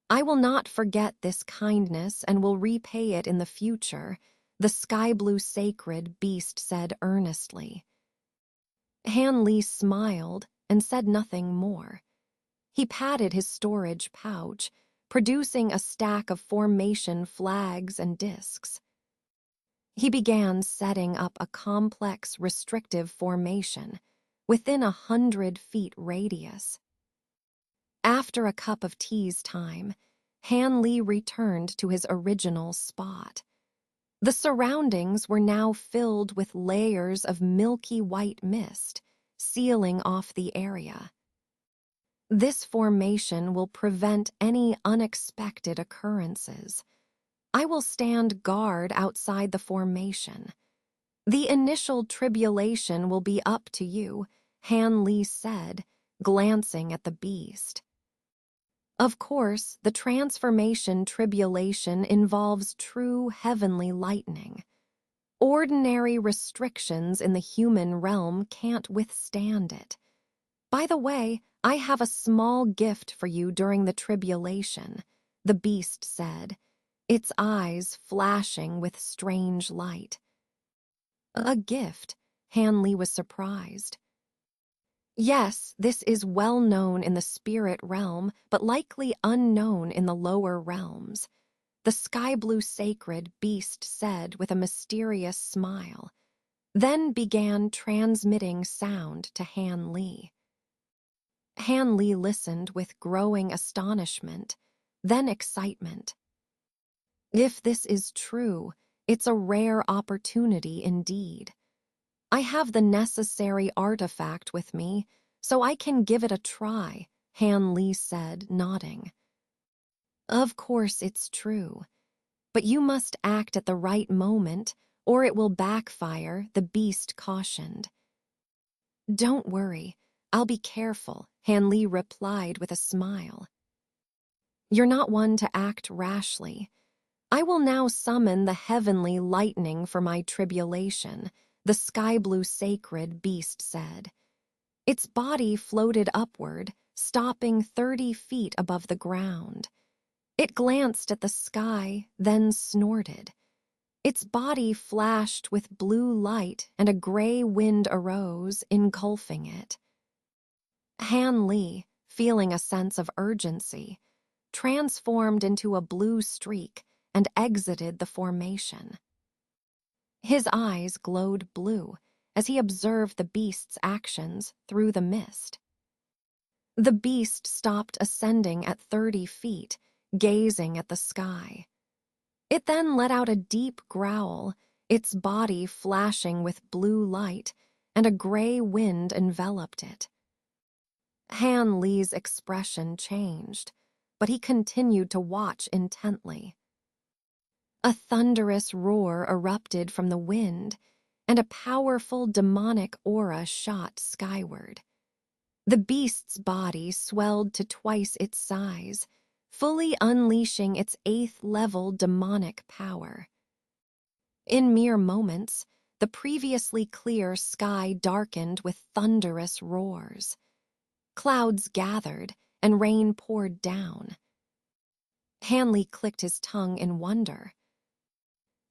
I will not forget this kindness and will repay it in the future, the sky-blue sacred beast said earnestly. Han Li smiled and said nothing more. He patted his storage pouch, producing a stack of formation flags and discs. He began setting up a complex restrictive formation within 100 feet radius. After a cup of tea's time, Han Li returned to his original spot. The surroundings were now filled with layers of milky white mist, sealing off the area. This formation will prevent any unexpected occurrences. I will stand guard outside the formation. The initial tribulation will be up to you, Han Li said, glancing at the beast. Of course, the transformation tribulation involves true heavenly lightning. Ordinary restrictions in the human realm can't withstand it. By the way, I have a small gift for you during the tribulation, the beast said, its eyes flashing with strange light. A gift? Han Li was surprised. Yes, this is well known in the spirit realm, but likely unknown in the lower realms, the sky-blue sacred beast said with a mysterious smile, then began transmitting sound to Han Li. Han Li listened with growing astonishment, then excitement. If this is true, it's a rare opportunity indeed. I have the necessary artifact with me, so I can give it a try, Han Li said, nodding. Of course it's true, but you must act at the right moment, or it will backfire, the beast cautioned. Don't worry, I'll be careful, Han Li replied with a smile. You're not one to act rashly. I will now summon the heavenly lightning for my tribulation, the sky-blue sacred beast said. Its body floated upward, stopping 30 feet above the ground. It glanced at the sky, then snorted. Its body flashed with blue light and a gray wind arose, engulfing it. Han Li, feeling a sense of urgency, transformed into a blue streak and exited the formation. His eyes glowed blue as he observed the beast's actions through the mist. The beast stopped ascending at 30 feet, gazing at the sky. It then let out a deep growl, its body flashing with blue light, and a gray wind enveloped it. Han Li's expression changed, but he continued to watch intently. A thunderous roar erupted from the wind. and a powerful demonic aura shot skyward. The beast's body swelled to twice its size, fully unleashing its 8th-level demonic power. In mere moments, the previously clear sky darkened with thunderous roars. Clouds gathered, and rain poured down. Hanley clicked his tongue in wonder.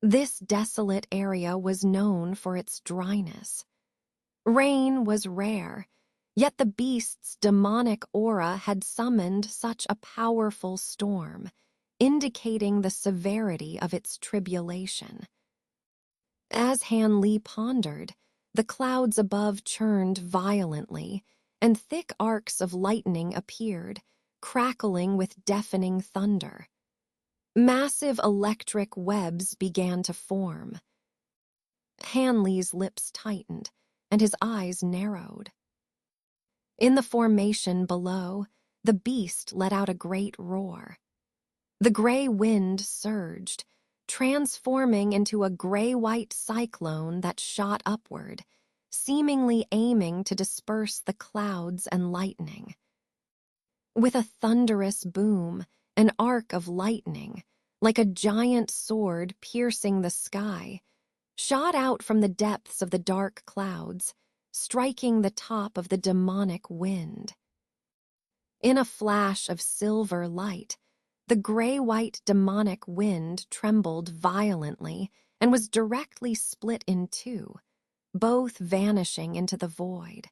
This desolate area was known for its dryness. Rain was rare, yet the beast's demonic aura had summoned such a powerful storm, indicating the severity of its tribulation. As Hanley pondered, the clouds above churned violently, and thick arcs of lightning appeared, crackling with deafening thunder. Massive electric webs began to form. Hanley's lips tightened, and his eyes narrowed. In the formation below, the beast let out a great roar. The gray wind surged, transforming into a gray-white cyclone that shot upward, seemingly aiming to disperse the clouds and lightning. With a thunderous boom, an arc of lightning, like a giant sword piercing the sky, shot out from the depths of the dark clouds, striking the top of the demonic wind. In a flash of silver light, the gray-white demonic wind trembled violently and was directly split in two, both vanishing into the void.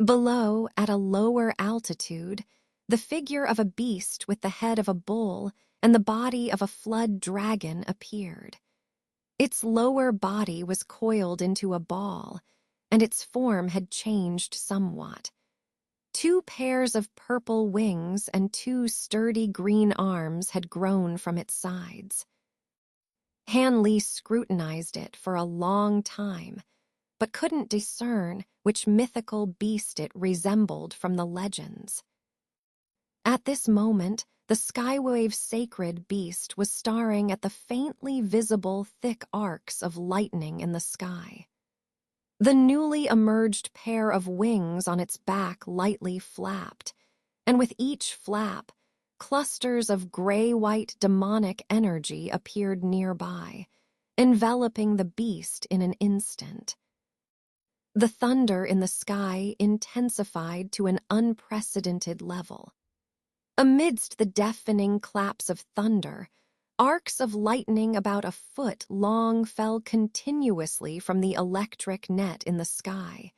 Below, at a lower altitude, the figure of a beast with the head of a bull and the body of a flood dragon appeared. Its lower body was coiled into a ball, and its form had changed somewhat. 2 pairs of purple wings and 2 sturdy green arms had grown from its sides. Hanley scrutinized it for a long time, but couldn't discern which mythical beast it resembled from the legends. At this moment, the Skywave sacred beast was staring at the faintly visible thick arcs of lightning in the sky. The newly emerged pair of wings on its back lightly flapped, and with each flap, clusters of gray-white demonic energy appeared nearby, enveloping the beast in an instant. The thunder in the sky intensified to an unprecedented level. Amidst the deafening claps of thunder, arcs of lightning about a foot long fell continuously from the electric net in the sky,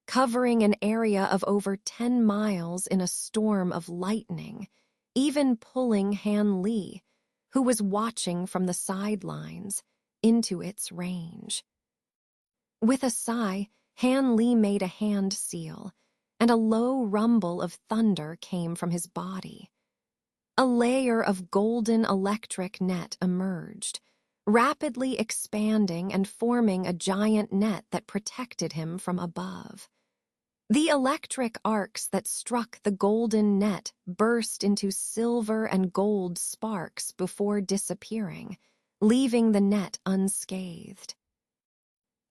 covering an area of over 10 miles in a storm of lightning, even pulling Hanley, who was watching from the sidelines, into its range. With a sigh, Hanley made a hand seal, and a low rumble of thunder came from his body. A layer of golden electric net emerged, rapidly expanding and forming a giant net that protected him from above. The electric arcs that struck the golden net burst into silver and gold sparks before disappearing, leaving the net unscathed.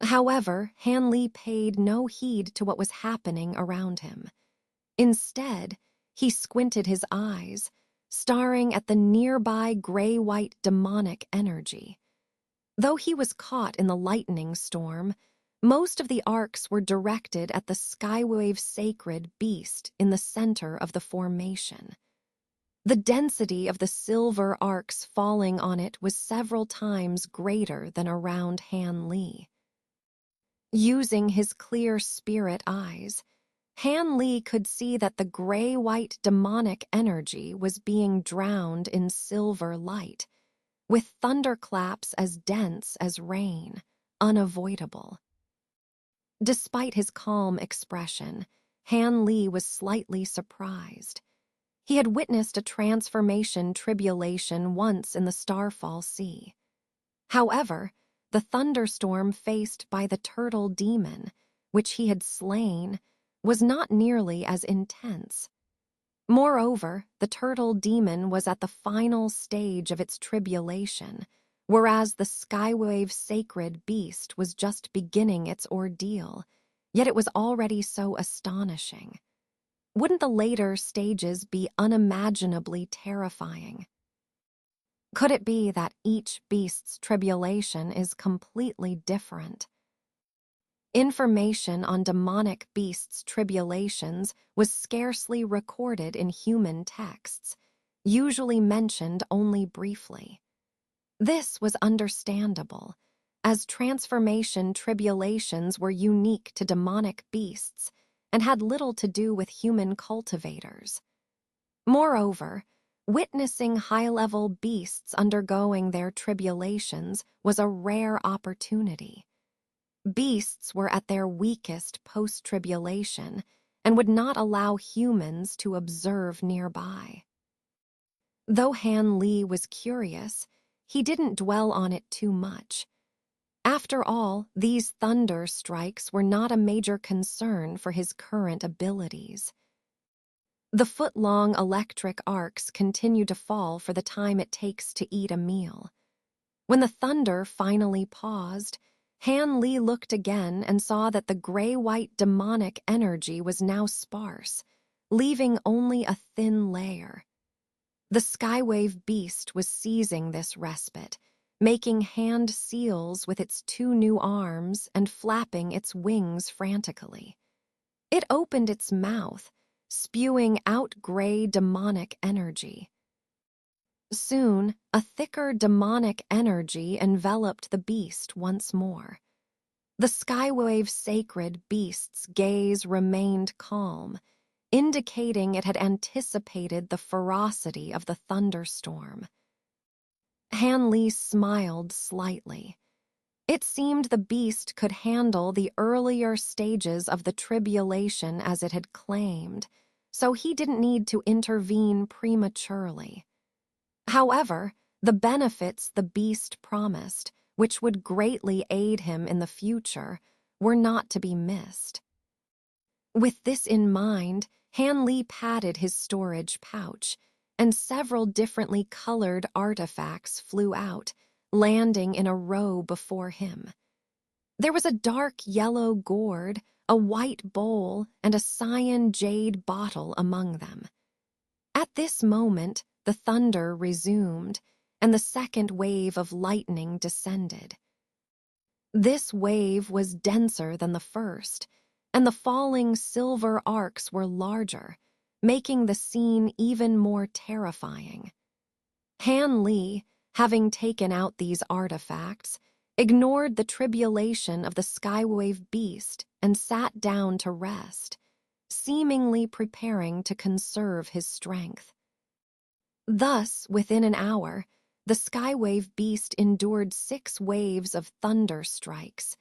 However, Hanley paid no heed to what was happening around him. Instead, he squinted his eyes, staring at the nearby gray-white demonic energy. Though he was caught in the lightning storm, most of the arcs were directed at the Skywave sacred beast in the center of the formation. The density of the silver arcs falling on it was several times greater than around Hanley. Using his clear spirit eyes, Hanley could see that the gray-white demonic energy was being drowned in silver light, with thunderclaps as dense as rain, unavoidable. Despite his calm expression, Hanley was slightly surprised. He had witnessed a transformation tribulation once in the Starfall Sea. However, the thunderstorm faced by the turtle demon, which he had slain, was not nearly as intense. Moreover, the turtle demon was at the final stage of its tribulation, whereas the skywave sacred beast was just beginning its ordeal, yet it was already so astonishing. Wouldn't the later stages be unimaginably terrifying? Could it be that each beast's tribulation is completely different? Information on demonic beasts' tribulations was scarcely recorded in human texts, usually mentioned only briefly. This was understandable, as transformation tribulations were unique to demonic beasts and had little to do with human cultivators. Moreover, witnessing high-level beasts undergoing their tribulations was a rare opportunity. Beasts were at their weakest post-tribulation and would not allow humans to observe nearby. Though Han Li was curious, he didn't dwell on it too much. After all, these thunder strikes were not a major concern for his current abilities. The foot-long electric arcs continue to fall for the time it takes to eat a meal. When the thunder finally paused, Han Li looked again and saw that the gray-white demonic energy was now sparse, leaving only a thin layer. The skywave beast was seizing this respite, making hand seals with its two new arms and flapping its wings frantically. It opened its mouth, spewing out gray demonic energy. Soon, a thicker demonic energy enveloped the beast once more. The skywave sacred beast's gaze remained calm, indicating it had anticipated the ferocity of the thunderstorm. Han Li smiled slightly. It seemed the beast could handle the earlier stages of the tribulation as it had claimed, so he didn't need to intervene prematurely. However, the benefits the beast promised, which would greatly aid him in the future, were not to be missed. With this in mind, Han Li patted his storage pouch, and several differently colored artifacts flew out, landing in a row before him. There was a dark yellow gourd, a white bowl, and a cyan jade bottle among them. At this moment, the thunder resumed, and the second wave of lightning descended. This wave was denser than the first, and the falling silver arcs were larger, making the scene even more terrifying. Han Li, having taken out these artifacts, ignored the tribulation of the skywave beast and sat down to rest, seemingly preparing to conserve his strength. Thus, within an hour, the skywave beast endured 6 waves of thunder strikes,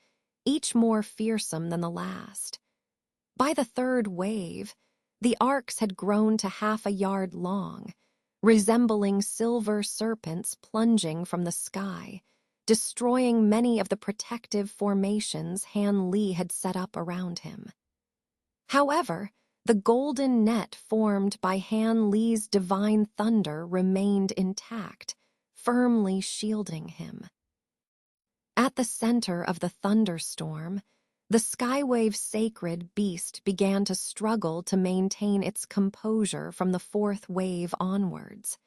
each more fearsome than the last. By the third wave, the arcs had grown to half a yard long, resembling silver serpents plunging from the sky, destroying many of the protective formations Han Li had set up around him. However, the golden net formed by Han Li's divine thunder remained intact, firmly shielding him. At the center of the thunderstorm, the skywave sacred beast began to struggle to maintain its composure from the 4th wave onwards.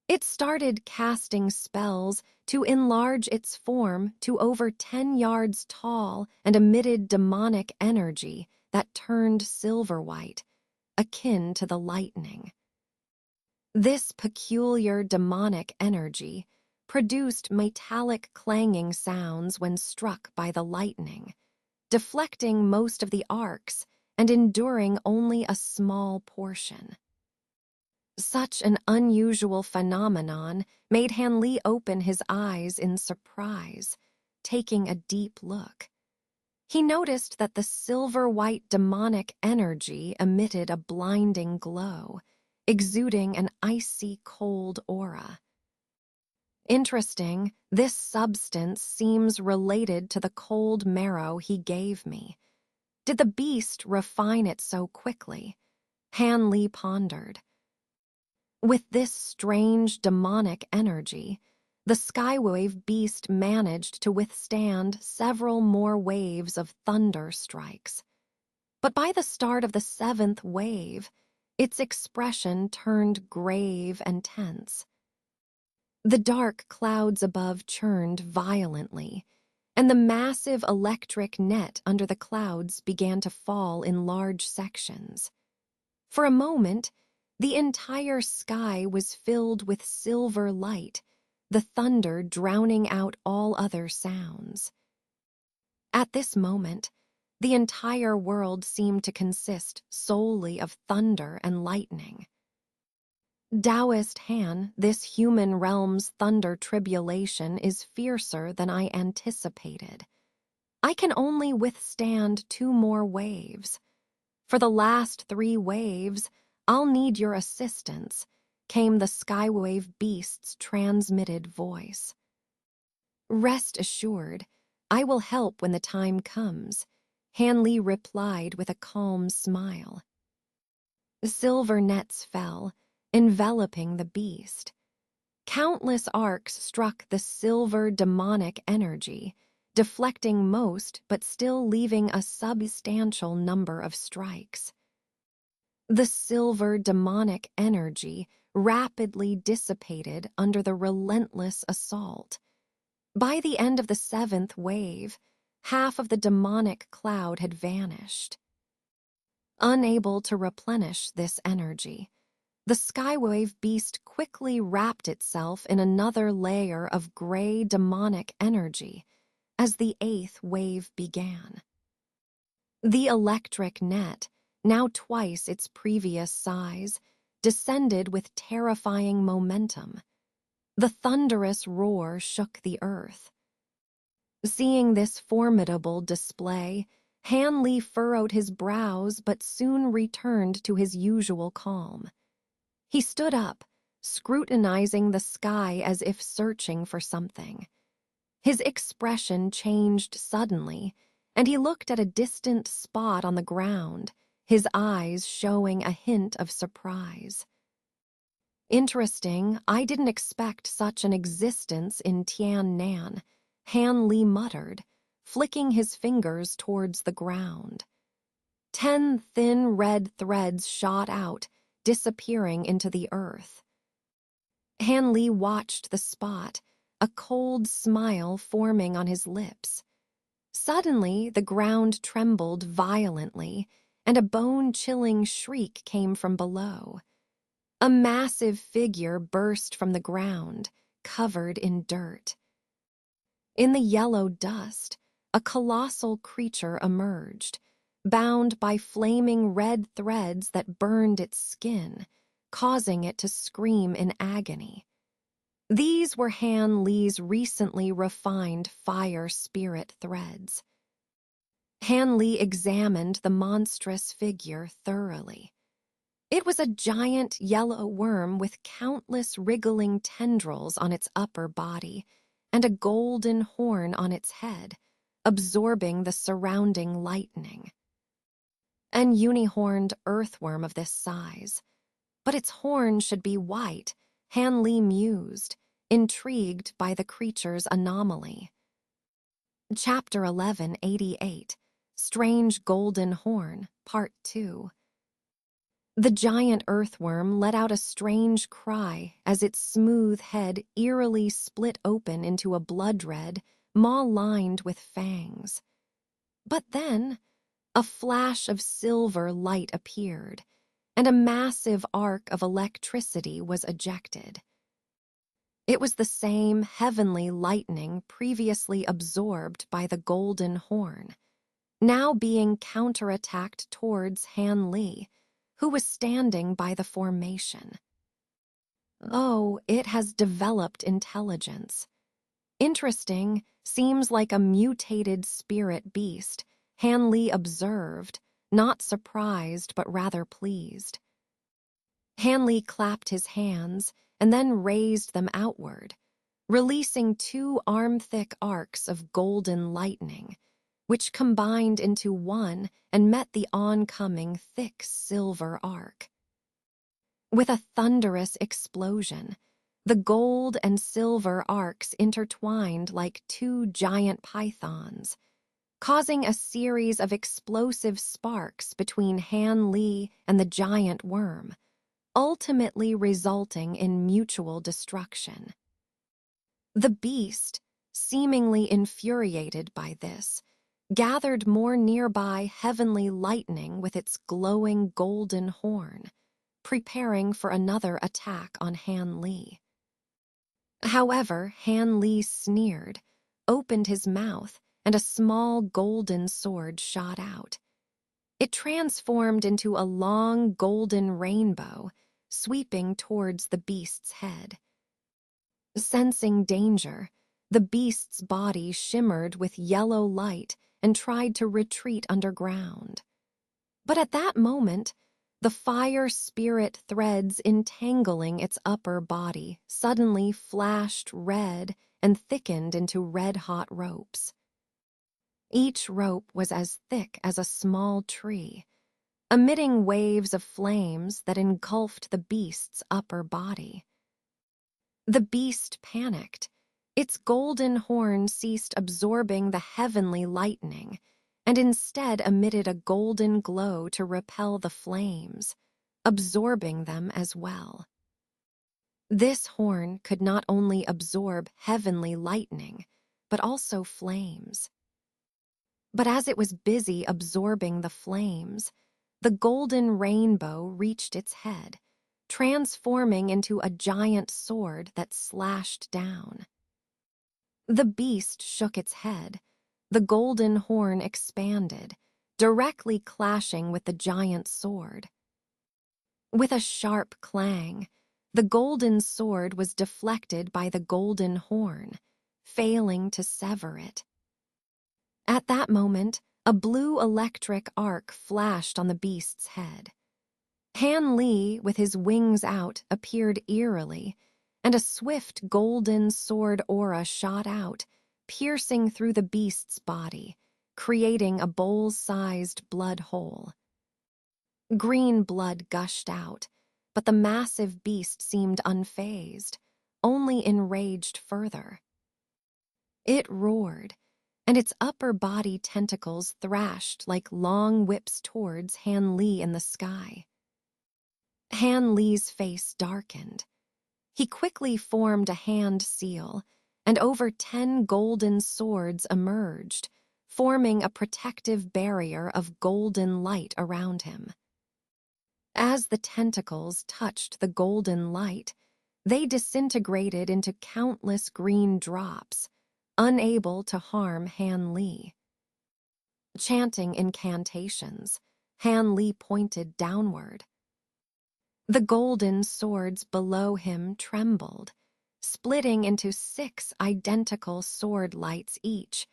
It started casting spells to enlarge its form to over 10 yards tall and emitted demonic energy that turned silver-white, akin to the lightning. This peculiar demonic energy produced metallic clanging sounds when struck by the lightning, deflecting most of the arcs and enduring only a small portion. Such an unusual phenomenon made Han Li open his eyes in surprise, taking a deep look. He noticed that the silver-white demonic energy emitted a blinding glow, exuding an icy cold aura. Interesting, this substance seems related to the cold marrow he gave me. Did the beast refine it so quickly? Han Li pondered. With this strange demonic energy, The skywave beast managed to withstand several more waves of thunder strikes. But by the start of the seventh wave, its expression turned grave and tense. The dark clouds above churned violently, and the massive electric net under the clouds began to fall in large sections. For a moment, the entire sky was filled with silver light, the thunder drowning out all other sounds. At this moment, the entire world seemed to consist solely of thunder and lightning. Taoist Han, this human realm's thunder tribulation is fiercer than I anticipated. I can only withstand 2 more waves. For the last 3 waves, I'll need your assistance, came the skywave beast's transmitted voice. Rest assured, I will help when the time comes, Han Li replied with a calm smile. The silver nets fell, enveloping the beast. Countless arcs struck the silver demonic energy, deflecting most but still leaving a substantial number of strikes. The silver demonic energy rapidly dissipated under the relentless assault. By the end of the 7th wave, half of the demonic cloud had vanished. Unable to replenish this energy, the skywave beast quickly wrapped itself in another layer of gray demonic energy as the 8th wave began. The electric net, now twice its previous size, descended with terrifying momentum. The thunderous roar shook the earth. Seeing this formidable display, Han Li furrowed his brows but soon returned to his usual calm. He stood up, scrutinizing the sky as if searching for something. His expression changed suddenly, and he looked at a distant spot on the ground, his eyes showing a hint of surprise. Interesting, I didn't expect such an existence in Tiannan, Han Li muttered, flicking his fingers towards the ground. 10 thin red threads shot out, disappearing into the earth. Han Li watched the spot, a cold smile forming on his lips. Suddenly, the ground trembled violently, and a bone-chilling shriek came from below. A massive figure burst from the ground, covered in dirt. In the yellow dust, a colossal creature emerged, bound by flaming red threads that burned its skin, causing it to scream in agony. These were Han Li's recently refined fire spirit threads. Han Li examined the monstrous figure thoroughly. It was a giant yellow worm with countless wriggling tendrils on its upper body and a golden horn on its head, absorbing the surrounding lightning. An unihorned earthworm of this size. But its horn should be white, Han Li mused, intrigued by the creature's anomaly. Chapter 1188, Strange Golden Horn, Part 2. The giant earthworm let out a strange cry as its smooth head eerily split open into a blood-red, maw lined with fangs. But then, a flash of silver light appeared, and a massive arc of electricity was ejected. It was the same heavenly lightning previously absorbed by the golden horn, now being counterattacked towards Han Li, who was standing by the formation. Oh, it has developed intelligence. Interesting, seems like a mutated spirit beast, Han Li observed, not surprised but rather pleased. Han Li clapped his hands and then raised them outward, releasing 2 arm-thick arcs of golden lightning, which combined into one and met the oncoming thick silver arc. With a thunderous explosion, The gold and silver arcs intertwined like two giant pythons, causing a series of explosive sparks between Han Li and the giant worm, ultimately resulting in mutual destruction. The beast, seemingly infuriated by this, gathered more nearby heavenly lightning with its glowing golden horn, preparing for another attack on Han Li. However, Han Li sneered, opened his mouth, and a small golden sword shot out. It transformed into a long golden rainbow, sweeping towards the beast's head. Sensing danger, the beast's body shimmered with yellow light and tried to retreat underground. But at that moment, the fire spirit threads entangling its upper body suddenly flashed red and thickened into red-hot ropes. Each rope was as thick as a small tree, emitting waves of flames that engulfed the beast's upper body. The beast panicked. Its golden horn ceased absorbing the heavenly lightning and instead emitted a golden glow to repel the flames, absorbing them as well. This horn could not only absorb heavenly lightning, but also flames. But as it was busy absorbing the flames, the golden rainbow reached its head, transforming into a giant sword that slashed down. The beast shook its head. The golden horn expanded, directly clashing with the giant sword. With a sharp clang, the golden sword was deflected by the golden horn, failing to sever it. At that moment, a blue electric arc flashed on the beast's head. Han Li, with his wings out, appeared eerily, and a swift golden sword aura shot out, piercing through the beast's body, creating a bowl-sized blood hole. Green blood gushed out, but the massive beast seemed unfazed, only enraged further. It roared, and its upper body tentacles thrashed like long whips towards Han Li in the sky. Han Li's face darkened. He quickly formed a hand seal, and over 10 golden swords emerged, forming a protective barrier of golden light around him. As the tentacles touched the golden light, they disintegrated into countless green drops, unable to harm Han Li. Chanting incantations, Han Li pointed downward. The golden swords below him trembled, splitting into 6 identical sword lights each,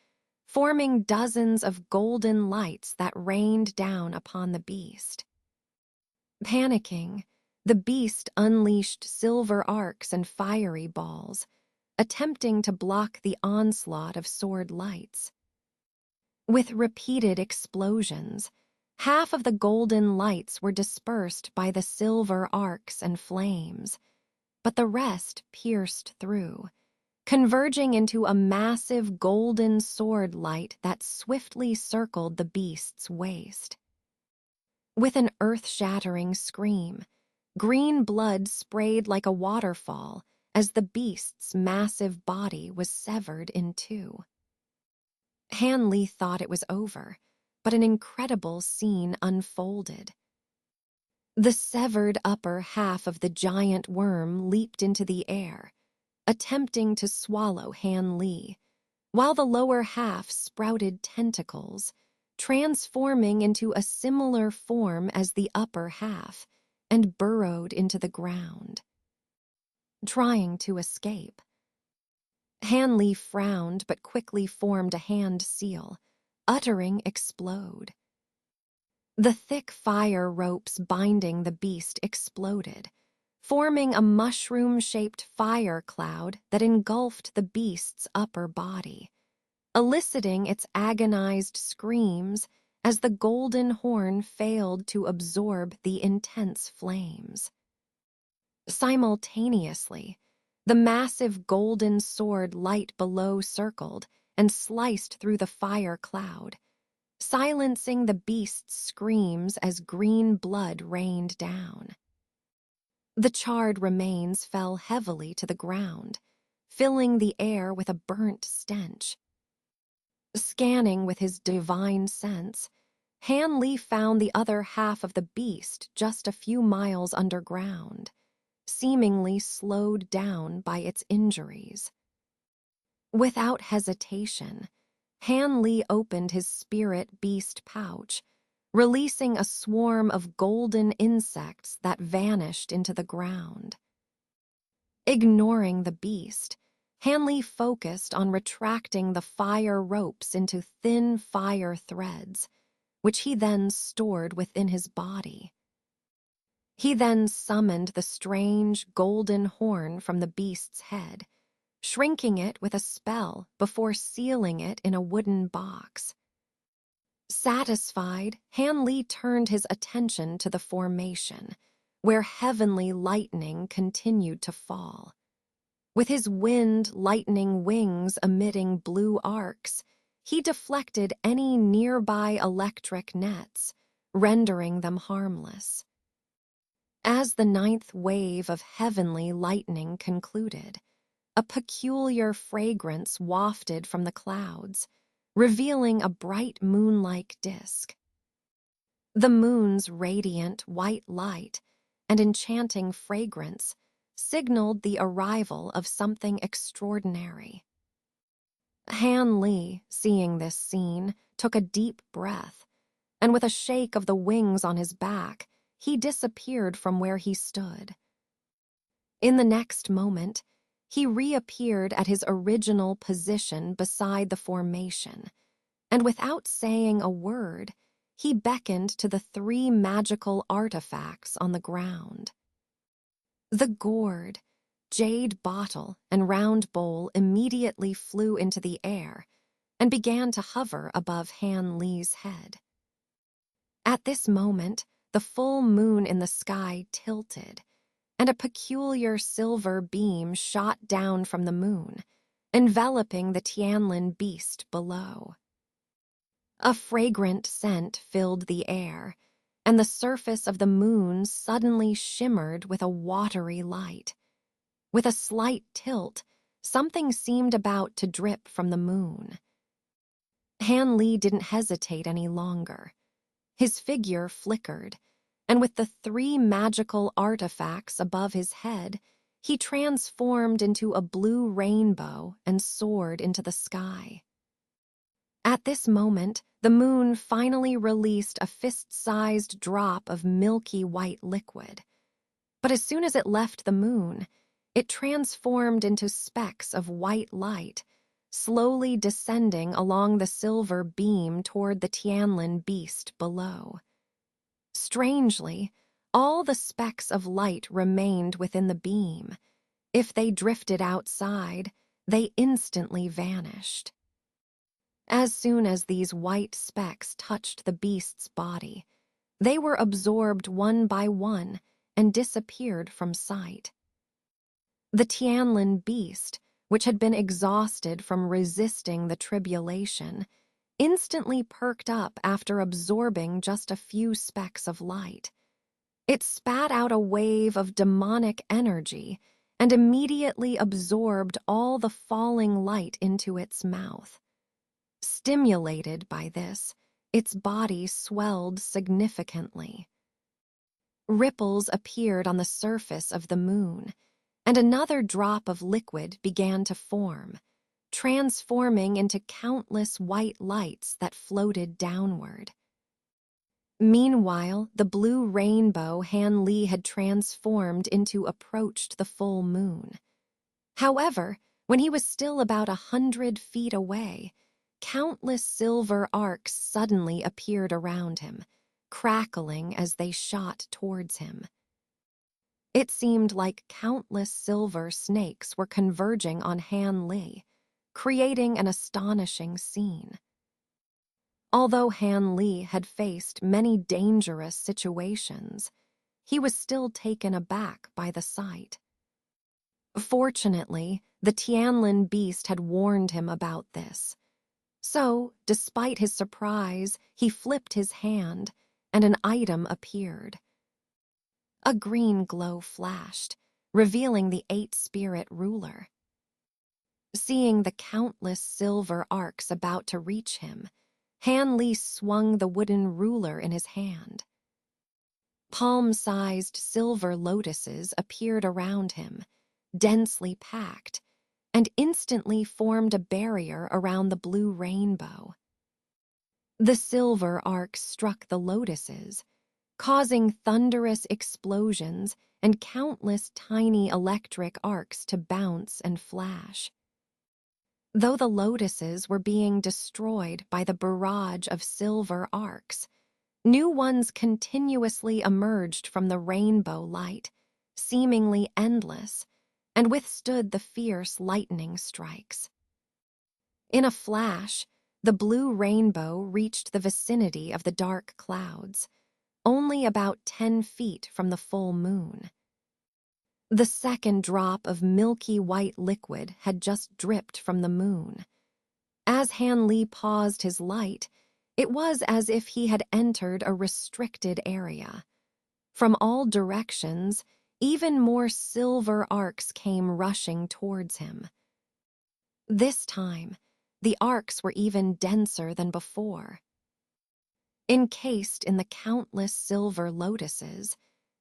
forming dozens of golden lights that rained down upon the beast. Panicking, the beast unleashed silver arcs and fiery balls, attempting to block the onslaught of sword lights. With repeated explosions, half of the golden lights were dispersed by the silver arcs and flames, but the rest pierced through, converging into a massive golden sword light that swiftly circled the beast's waist. With an earth-shattering scream, green blood sprayed like a waterfall as the beast's massive body was severed in two. Han Li thought it was over, but an incredible scene unfolded. The severed upper half of the giant worm leaped into the air, attempting to swallow Han Li, while the lower half sprouted tentacles, transforming into a similar form as the upper half, and burrowed into the ground. Trying to escape. Han Li frowned but quickly formed a hand seal, uttering explode. The thick fire ropes binding the beast exploded, forming a mushroom-shaped fire cloud that engulfed the beast's upper body, eliciting its agonized screams as the golden horn failed to absorb the intense flames. Simultaneously, The massive golden sword light below circled and sliced through the fire cloud, silencing the beast's screams as green blood rained down. The charred remains fell heavily to the ground, filling the air with a burnt stench. Scanning with his divine sense, Han Li found the other half of the beast just a few miles underground, seemingly slowed down by its injuries. Without hesitation, Han Li opened his spirit beast pouch, releasing a swarm of golden insects that vanished into the ground. Ignoring the beast, Han Li focused on retracting the fire ropes into thin fire threads, which he then stored within his body. He then summoned the strange golden horn from the beast's head, shrinking it with a spell before sealing it in a wooden box. Satisfied, Han Li turned his attention to the formation, where heavenly lightning continued to fall. With his wind-lightning wings emitting blue arcs, he deflected any nearby electric nets, rendering them harmless. As the ninth wave of heavenly lightning concluded, a peculiar fragrance wafted from the clouds, revealing a bright moon-like disk. The moon's radiant white light and enchanting fragrance signaled the arrival of something extraordinary. Han Li, seeing this scene, took a deep breath, and with a shake of the wings on his back, he disappeared from where he stood. In the next moment, he reappeared at his original position beside the formation, and without saying a word, he beckoned to the 3 magical artifacts on the ground. The gourd, jade bottle, and round bowl immediately flew into the air and began to hover above Han Li's head. At this moment, the full moon in the sky tilted, and a peculiar silver beam shot down from the moon, enveloping the Tianlin beast below. A fragrant scent filled the air, and the surface of the moon suddenly shimmered with a watery light. With a slight tilt, something seemed about to drip from the moon. Han Li didn't hesitate any longer. His figure flickered, and with the 3 magical artifacts above his head, he transformed into a blue rainbow and soared into the sky. At this moment, the moon finally released a fist-sized drop of milky white liquid. But as soon as it left the moon, it transformed into specks of white light, slowly descending along the silver beam toward the Tianlin beast below. Strangely, all the specks of light remained within the beam. If they drifted outside, they instantly vanished. As soon as these white specks touched the beast's body, they were absorbed one by one and disappeared from sight. The Tianlin beast, which had been exhausted from resisting the tribulation, instantly perked up after absorbing just a few specks of light. It spat out a wave of demonic energy and immediately absorbed all the falling light into its mouth. Stimulated by this, its body swelled significantly. Ripples appeared on the surface of the moon, and another drop of liquid began to form, transforming into countless white lights that floated downward. Meanwhile, the blue rainbow Han Li had transformed into approached the full moon. However, when he was still about 100 feet away, countless silver arcs suddenly appeared around him, crackling as they shot towards him. It seemed like countless silver snakes were converging on Han Li, creating an astonishing scene. Although Han Li had faced many dangerous situations, he was still taken aback by the sight. Fortunately, the Tianlin beast had warned him about this. So, despite his surprise, he flipped his hand, and an item appeared. A green glow flashed, revealing the eight-spirit ruler. Seeing the countless silver arcs about to reach him, Han Li swung the wooden ruler in his hand. Palm-sized silver lotuses appeared around him, densely packed, and instantly formed a barrier around the blue rainbow. The silver arcs struck the lotuses, causing thunderous explosions and countless tiny electric arcs to bounce and flash. Though the lotuses were being destroyed by the barrage of silver arcs, new ones continuously emerged from the rainbow light, seemingly endless, and withstood the fierce lightning strikes. In a flash, the blue rainbow reached the vicinity of the dark clouds, only about 10 feet from the full moon. The second drop of milky white liquid had just dripped from the moon. As Han Li paused his light, it was as if he had entered a restricted area. From all directions, even more silver arcs came rushing towards him. This time, the arcs were even denser than before. Encased in the countless silver lotuses,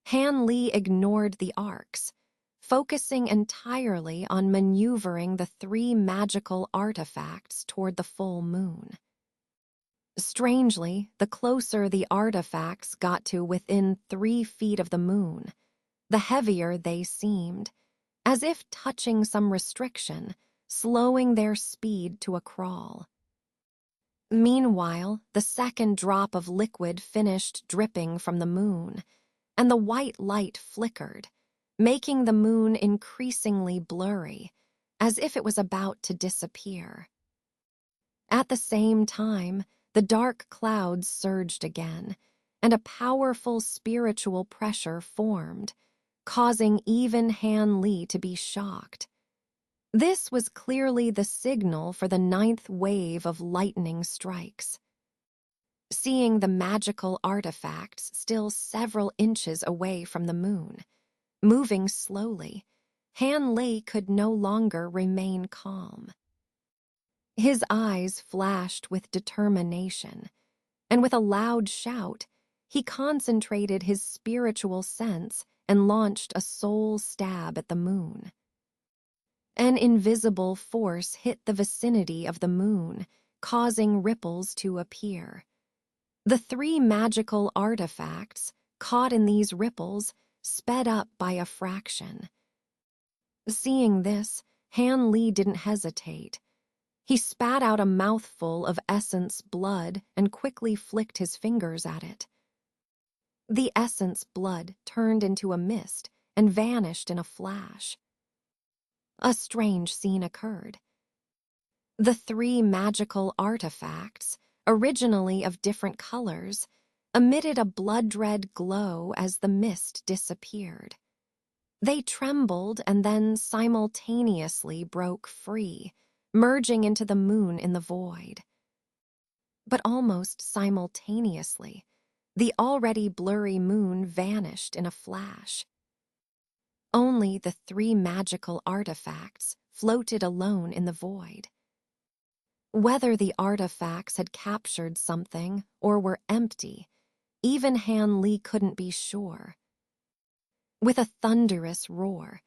Han Li ignored the arcs, focusing entirely on maneuvering the 3 magical artifacts toward the full moon. Strangely, the closer the artifacts got to within 3 feet of the moon, the heavier they seemed, as if touching some restriction, slowing their speed to a crawl. Meanwhile, the second drop of liquid finished dripping from the moon, and the white light flickered, making the moon increasingly blurry, as if it was about to disappear. At the same time, the dark clouds surged again, and a powerful spiritual pressure formed, causing even Han Li to be shocked. This was clearly the signal for the 9th wave of lightning strikes. Seeing the magical artifacts still several inches away from the moon, moving slowly, Han Li could no longer remain calm. His eyes flashed with determination, and with a loud shout, he concentrated his spiritual sense and launched a soul stab at the moon. An invisible force hit the vicinity of the moon, causing ripples to appear. The 3 magical artifacts, caught in these ripples, sped up by a fraction. Seeing this, Han Li didn't hesitate. He spat out a mouthful of essence blood and quickly flicked his fingers at it. The essence blood turned into a mist and vanished in a flash. A strange scene occurred. The 3 magical artifacts, originally of different colors, emitted a blood-red glow as the mist disappeared. They trembled and then simultaneously broke free, merging into the moon in the void. But almost simultaneously, the already blurry moon vanished in a flash. Only the 3 magical artifacts floated alone in the void. Whether the artifacts had captured something or were empty, even Han Li couldn't be sure. With a thunderous roar,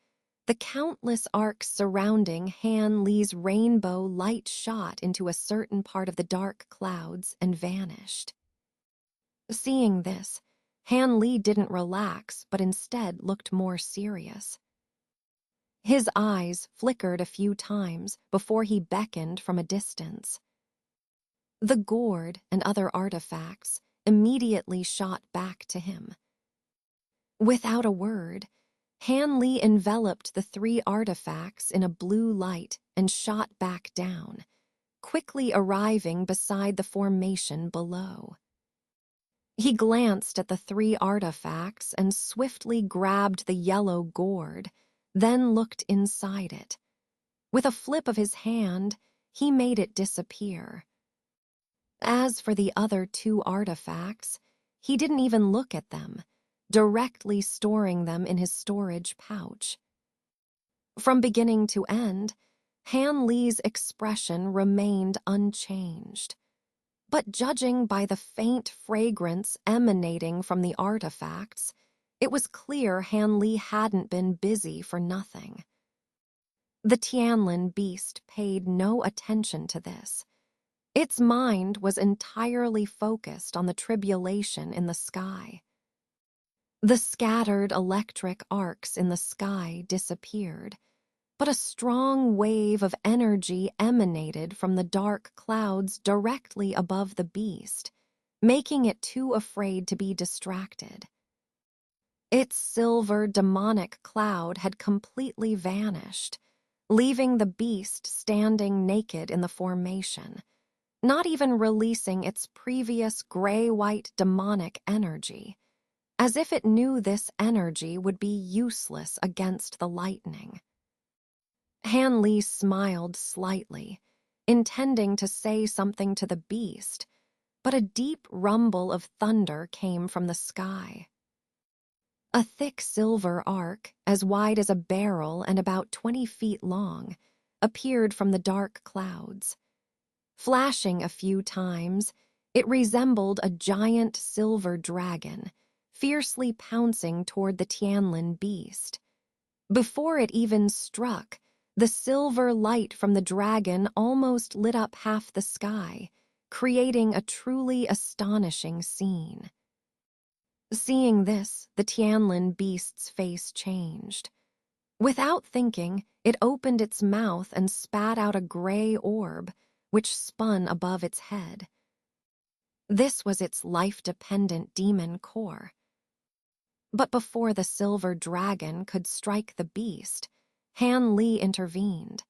the countless arcs surrounding Han Li's rainbow light shot into a certain part of the dark clouds and vanished. Seeing this, Han Li didn't relax but instead looked more serious. His eyes flickered a few times before he beckoned from a distance. The gourd and other artifacts immediately shot back to him. Without a word, Han Li enveloped the 3 artifacts in a blue light and shot back down, quickly arriving beside the formation below. He glanced at the 3 artifacts and swiftly grabbed the yellow gourd, then looked inside it. With a flip of his hand, he made it disappear. As for the other two artifacts, he didn't even look at them, directly storing them in his storage pouch. From beginning to end, Han Li's expression remained unchanged. But judging by the faint fragrance emanating from the artifacts, it was clear Han Li hadn't been busy for nothing. The Tianlin beast paid no attention to this. Its mind was entirely focused on the tribulation in the sky. The scattered electric arcs in the sky disappeared, but a strong wave of energy emanated from the dark clouds directly above the beast, making it too afraid to be distracted. Its silver demonic cloud had completely vanished, leaving the beast standing naked in the formation, not even releasing its previous gray-white demonic energy, as if it knew this energy would be useless against the lightning. Han Li smiled slightly, intending to say something to the beast, but a deep rumble of thunder came from the sky. A thick silver arc, as wide as a barrel and about 20 feet long, appeared from the dark clouds. Flashing a few times, it resembled a giant silver dragon, fiercely pouncing toward the Tianlin beast. Before it even struck, the silver light from the dragon almost lit up half the sky, creating a truly astonishing scene. Seeing this, the Tianlin beast's face changed. Without thinking, it opened its mouth and spat out a gray orb, which spun above its head. This was its life-dependent demon core. But before the silver dragon could strike the beast, Han Li intervened.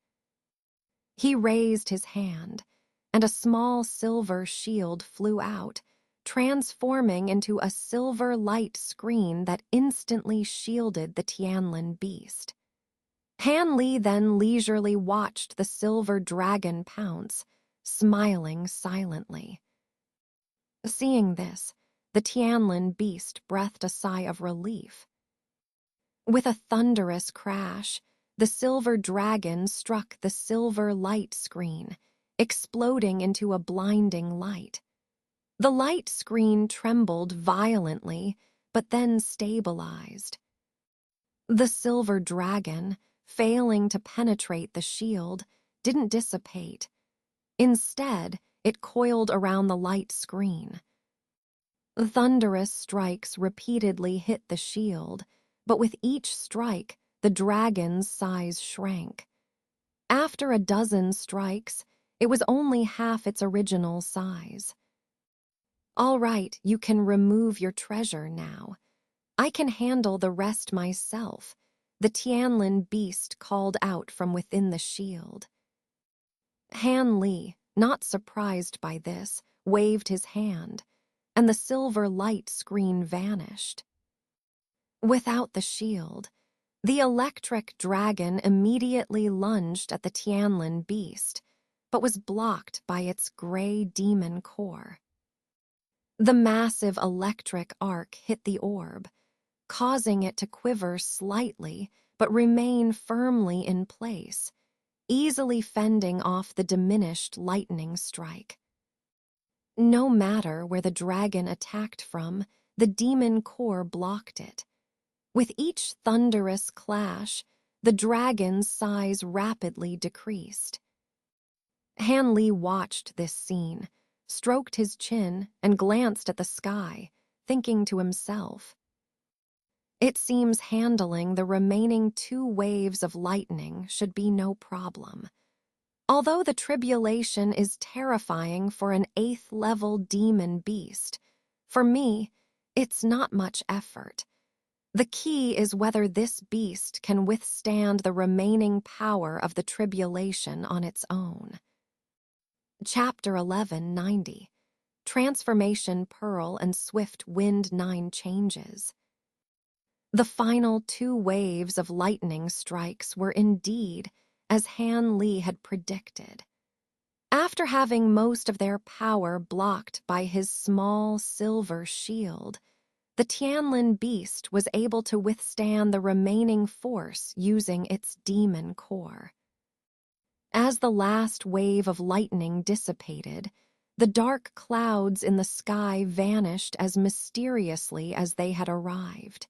He raised his hand, and a small silver shield flew out, transforming into a silver light screen that instantly shielded the Tianlin beast. Han Li then leisurely watched the silver dragon pounce, smiling silently. Seeing this, the Tianlin beast breathed a sigh of relief. With a thunderous crash, the silver dragon struck the silver light screen, exploding into a blinding light. The light screen trembled violently, but then stabilized. The silver dragon, failing to penetrate the shield, didn't dissipate. Instead, it coiled around the light screen. Thunderous strikes repeatedly hit the shield, but with each strike, the dragon's size shrank. After a dozen strikes, it was only half its original size. "All right, you can remove your treasure now. I can handle the rest myself," the Tianlin beast called out from within the shield. Han Li, not surprised by this, waved his hand, and the silver light screen vanished. Without the shield, the electric dragon immediately lunged at the Tianlin beast, but was blocked by its gray demon core. The massive electric arc hit the orb, causing it to quiver slightly but remain firmly in place, easily fending off the diminished lightning strike. No matter where the dragon attacked from, the demon core blocked it. With each thunderous clash, the dragon's size rapidly decreased. Han Li watched this scene, stroked his chin, and glanced at the sky, thinking to himself, "It seems handling the remaining 2 waves of lightning should be no problem. Although the tribulation is terrifying for an 8th-level demon beast, for me, it's not much effort. The key is whether this beast can withstand the remaining power of the tribulation on its own." Chapter 1190, Transformation Pearl and Swift Wind 9 Changes. The final 2 waves of lightning strikes were indeed as Han Li had predicted. After having most of their power blocked by his small silver shield, the Tianlin beast was able to withstand the remaining force using its demon core. As the last wave of lightning dissipated, the dark clouds in the sky vanished as mysteriously as they had arrived.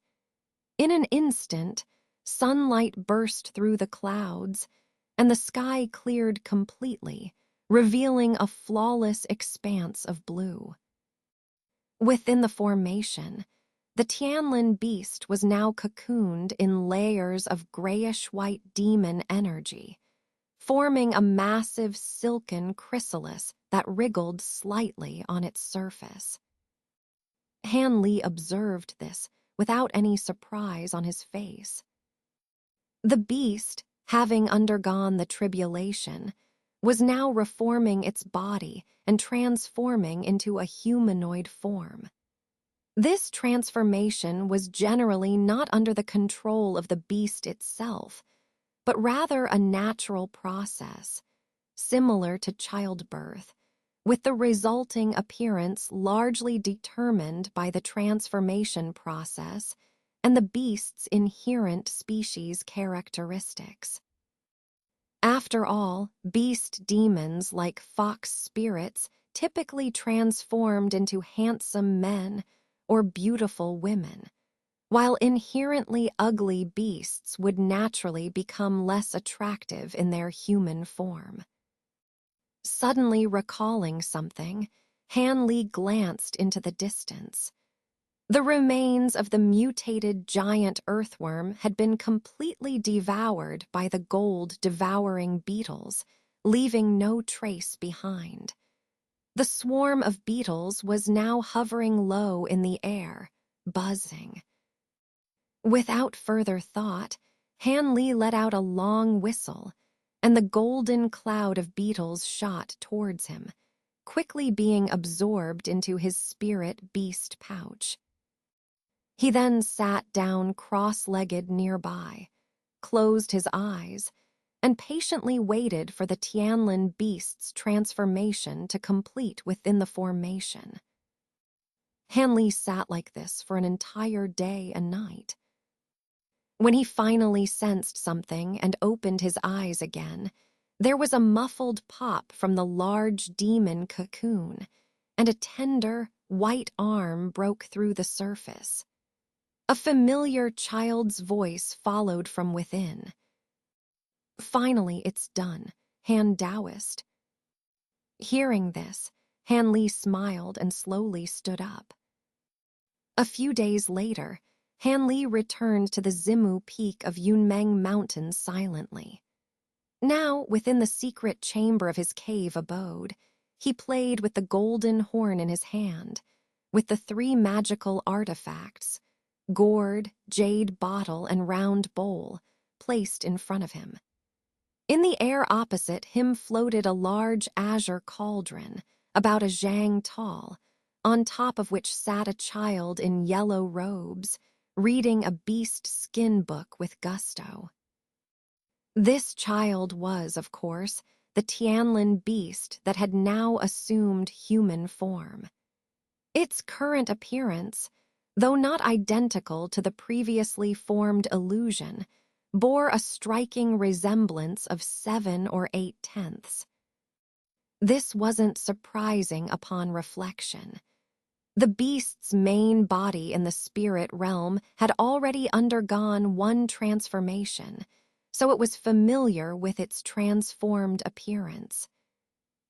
In an instant, sunlight burst through the clouds, and the sky cleared completely, revealing a flawless expanse of blue. Within the formation, the Tianlin beast was now cocooned in layers of grayish-white demon energy, forming a massive silken chrysalis that wriggled slightly on its surface. Han Li observed this without any surprise on his face. The beast, having undergone the tribulation, was now reforming its body and transforming into a humanoid form. This transformation was generally not under the control of the beast itself, but rather a natural process, similar to childbirth, with the resulting appearance largely determined by the transformation process and the beast's inherent species characteristics. After all, beast demons like fox spirits typically transformed into handsome men or beautiful women, while inherently ugly beasts would naturally become less attractive in their human form. Suddenly recalling something, Han Li glanced into the distance. The remains of the mutated giant earthworm had been completely devoured by the gold-devouring beetles, leaving no trace behind. The swarm of beetles was now hovering low in the air, buzzing. Without further thought, Han Li let out a long whistle, and the golden cloud of beetles shot towards him, quickly being absorbed into his spirit beast pouch. He then sat down cross-legged nearby, closed his eyes, and patiently waited for the Tianlin beast's transformation to complete within the formation. Han Li sat like this for an entire day and night. When he finally sensed something and opened his eyes again, there was a muffled pop from the large demon cocoon, and a tender, white arm broke through the surface. A familiar child's voice followed from within. "Finally, it's done, Han Taoist." Hearing this, Han Li smiled and slowly stood up. A few days later, Han Li returned to the Zimu peak of Yunmeng Mountain silently. Now, within the secret chamber of his cave abode, he played with the golden horn in his hand, with the 3 magical artifacts, gourd, jade bottle, and round bowl, placed in front of him. In the air opposite him floated a large azure cauldron, about a zhang tall, on top of which sat a child in yellow robes, reading a beast skin book with gusto. This child was, of course, the Tianlin beast that had now assumed human form. Its current appearance, though not identical to the previously formed illusion, bore a striking resemblance of 7 or 8 tenths. This wasn't surprising upon reflection. The beast's main body in the spirit realm had already undergone one transformation, so it was familiar with its transformed appearance.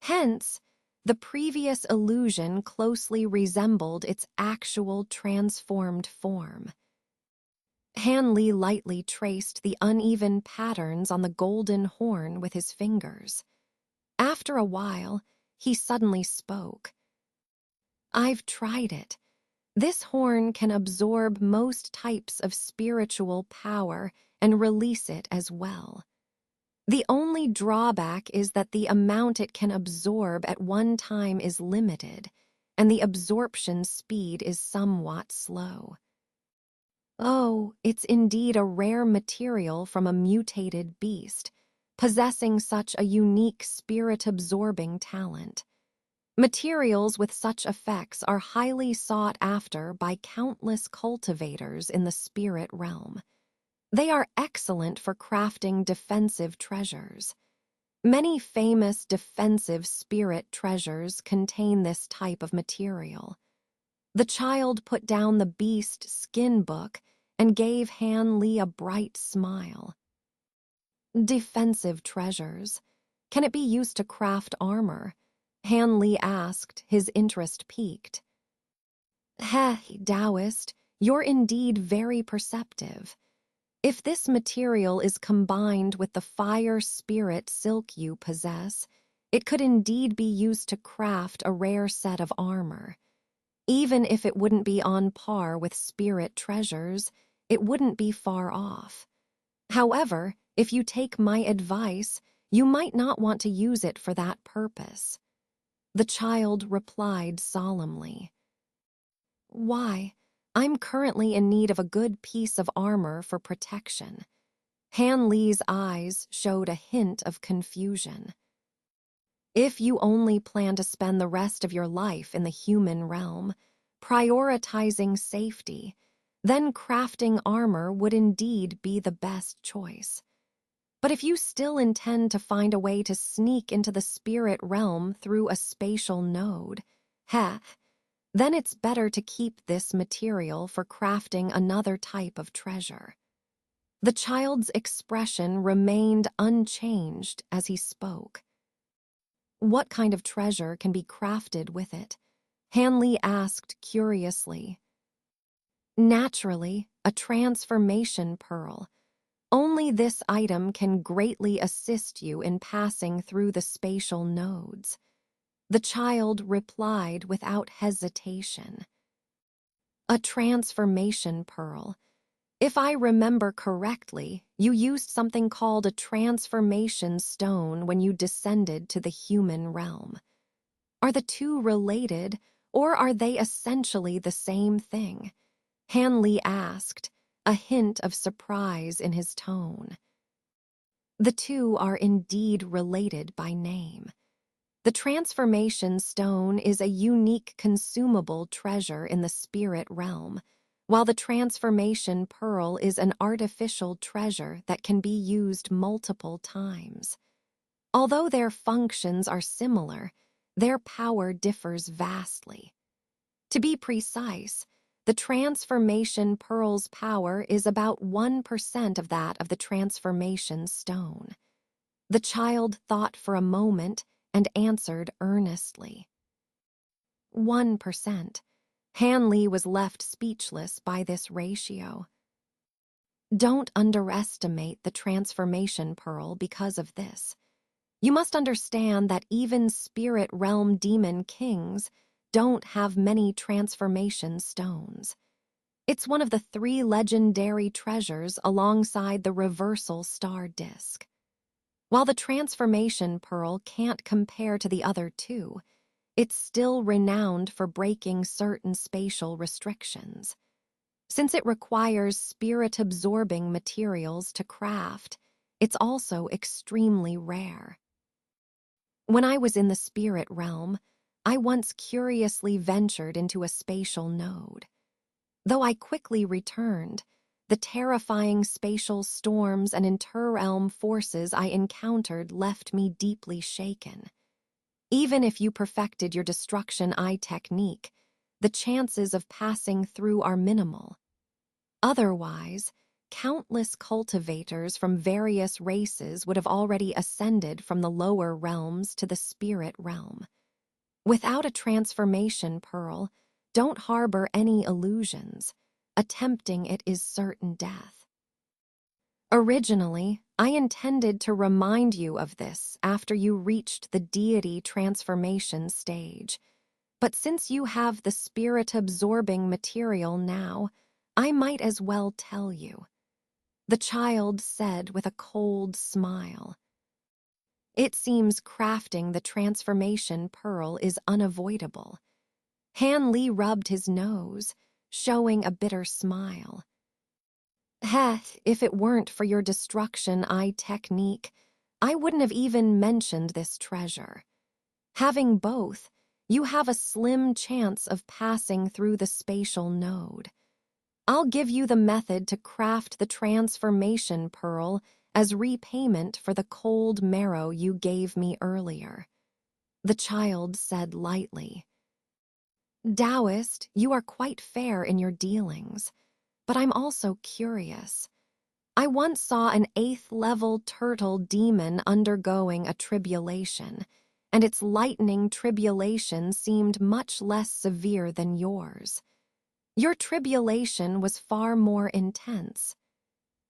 Hence, the previous illusion closely resembled its actual transformed form. Han Li lightly traced the uneven patterns on the golden horn with his fingers. After a while, he suddenly spoke. "I've tried it. This horn can absorb most types of spiritual power and release it as well. The only drawback is that the amount it can absorb at one time is limited, and the absorption speed is somewhat slow." Oh, it's indeed a rare material from a mutated beast, possessing such a unique spirit-absorbing talent. Materials with such effects are highly sought after by countless cultivators in the spirit realm. They are excellent for crafting defensive treasures. Many famous defensive spirit treasures contain this type of material. The child put down the beast skin book and gave Han Li a bright smile. Defensive treasures. Can it be used to craft armor? Han Li asked, his interest piqued. Heh, Taoist, you're indeed very perceptive. If this material is combined with the fire spirit silk you possess, it could indeed be used to craft a rare set of armor. Even if it wouldn't be on par with spirit treasures, it wouldn't be far off. However, if you take my advice, you might not want to use it for that purpose. The child replied solemnly. Why? I'm currently in need of a good piece of armor for protection. Han Li's eyes showed a hint of confusion. If you only plan to spend the rest of your life in the human realm, prioritizing safety, then crafting armor would indeed be the best choice. But if you still intend to find a way to sneak into the spirit realm through a spatial node, then it's better to keep this material for crafting another type of treasure. The child's expression remained unchanged as he spoke. What kind of treasure can be crafted with it? Han Li asked curiously. Naturally, a transformation pearl. Only this item can greatly assist you in passing through the spatial nodes. The child replied without hesitation. A transformation pearl. If I remember correctly, you used something called a transformation stone when you descended to the human realm. Are the two related, or are they essentially the same thing? Han Li asked, a hint of surprise in his tone. The two are indeed related by name. The transformation stone is a unique consumable treasure in the spirit realm, while the transformation pearl is an artificial treasure that can be used multiple times. Although their functions are similar, their power differs vastly. To be precise, the transformation pearl's power is about 1% of that of the transformation stone. The child thought for a moment and answered earnestly. 1%. Han Li was left speechless by this ratio. Don't underestimate the transformation pearl because of this. You must understand that even spirit realm demon kings don't have many transformation stones. It's one of the 3 legendary treasures alongside the reversal star disk. While the transformation pearl can't compare to the other 2, it's still renowned for breaking certain spatial restrictions. Since it requires spirit-absorbing materials to craft, it's also extremely rare. When I was in the spirit realm, I once curiously ventured into a spatial node. Though I quickly returned, the terrifying spatial storms and inter-realm forces I encountered left me deeply shaken. Even if you perfected your destruction eye technique, the chances of passing through are minimal. Otherwise, countless cultivators from various races would have already ascended from the lower realms to the spirit realm. Without a transformation pearl, don't harbor any illusions. Attempting it is certain death. Originally, I intended to remind you of this after you reached the deity transformation stage, but since you have the spirit-absorbing material now, I might as well tell you. The child said with a cold smile. It seems crafting the transformation pearl is unavoidable. Han Li rubbed his nose, showing a bitter smile. Heth, if it weren't for your destruction eye technique, I wouldn't have even mentioned this treasure. Having both, you have a slim chance of passing through the spatial node. I'll give you the method to craft the transformation pearl as repayment for the cold marrow you gave me earlier. The child said lightly. Taoist, you are quite fair in your dealings, but I'm also curious. I once saw an 8th-level turtle demon undergoing a tribulation, and its lightning tribulation seemed much less severe than yours. Your tribulation was far more intense.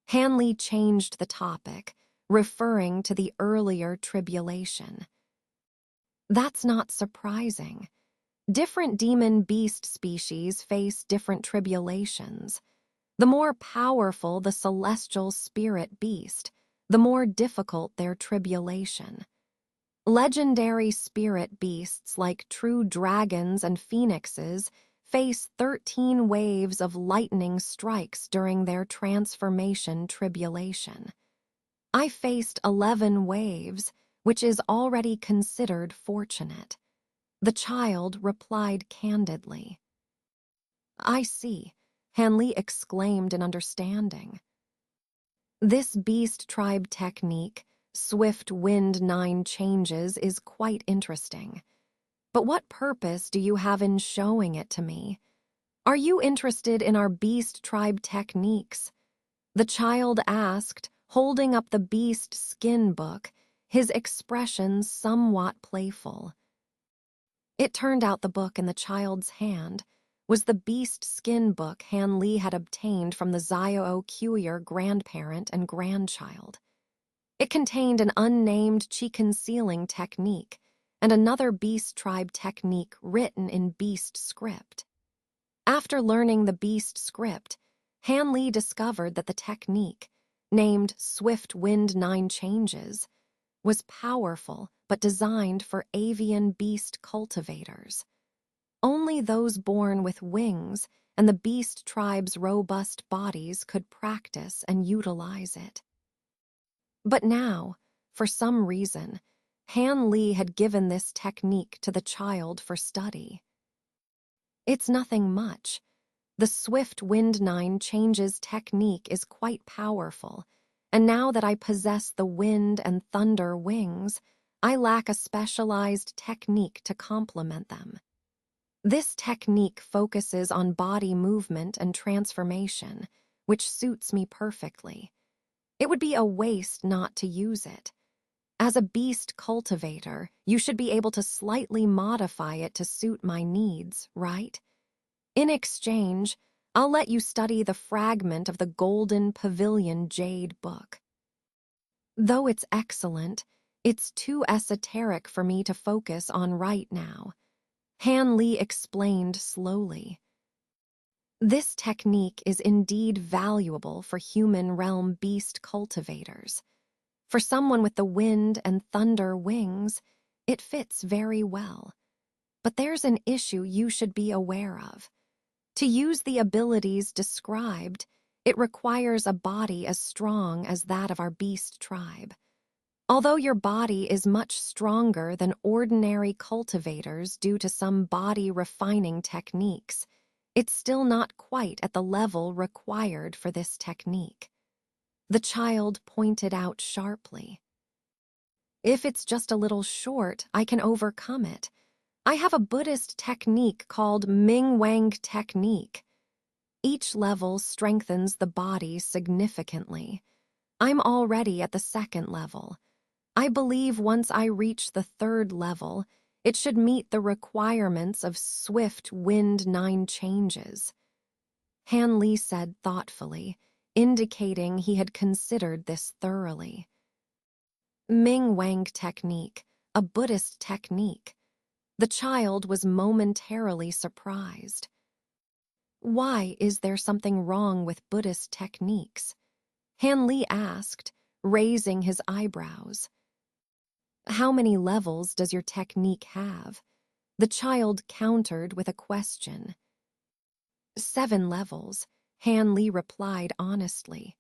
Hanley changed the topic, referring to the earlier tribulation. That's not surprising. Different demon beast species face different tribulations. The more powerful the celestial spirit beast, the more difficult their tribulation. Legendary spirit beasts like true dragons and phoenixes face 13 waves of lightning strikes during their transformation tribulation. I faced 11 waves, which is already considered fortunate. The child replied candidly. I see, Hanley exclaimed in understanding. This beast tribe technique, swift wind 9 changes, is quite interesting. But what purpose do you have in showing it to me? Are you interested in our beast tribe techniques? The child asked, holding up the beast skin book, his expression somewhat playful. It turned out the book in the child's hand was the beast skin book Hanley had obtained from the Zio-Cuyer grandparent and grandchild. It contained an unnamed chi-concealing technique and another beast tribe technique written in beast script. After learning the beast script, Hanley discovered that the technique, named Swift Wind 9 Changes, was powerful but designed for avian beast cultivators. Only those born with wings and the beast tribe's robust bodies could practice and utilize it. But now, for some reason, Hanley had given this technique to the child for study. It's nothing much. The Swift Wind 9 Changes technique is quite powerful, and now that I possess the wind and thunder wings, I lack a specialized technique to complement them. This technique focuses on body movement and transformation, which suits me perfectly. It would be a waste not to use it. As a beast cultivator, you should be able to slightly modify it to suit my needs, right? In exchange, I'll let you study the fragment of the Golden Pavilion Jade book. Though it's excellent, it's too esoteric for me to focus on right now. Hanley explained slowly. This technique is indeed valuable for human realm beast cultivators. For someone with the wind and thunder wings, it fits very well. But there's an issue you should be aware of. To use the abilities described, it requires a body as strong as that of our beast tribe. Although your body is much stronger than ordinary cultivators due to some body refining techniques, it's still not quite at the level required for this technique. The child pointed out sharply. If it's just a little short, I can overcome it. I have a Buddhist technique called Ming Wang technique. Each level strengthens the body significantly. I'm already at the 2nd level. I believe once I reach the 3rd level, it should meet the requirements of Swift Wind 9 Changes. Hanley said thoughtfully, indicating he had considered this thoroughly. Ming Wang technique, a Buddhist technique. The child was momentarily surprised. Why is there something wrong with Buddhist techniques? Hanley asked, raising his eyebrows. How many levels does your technique have? The child countered with a question. 7 levels, Han Li replied honestly.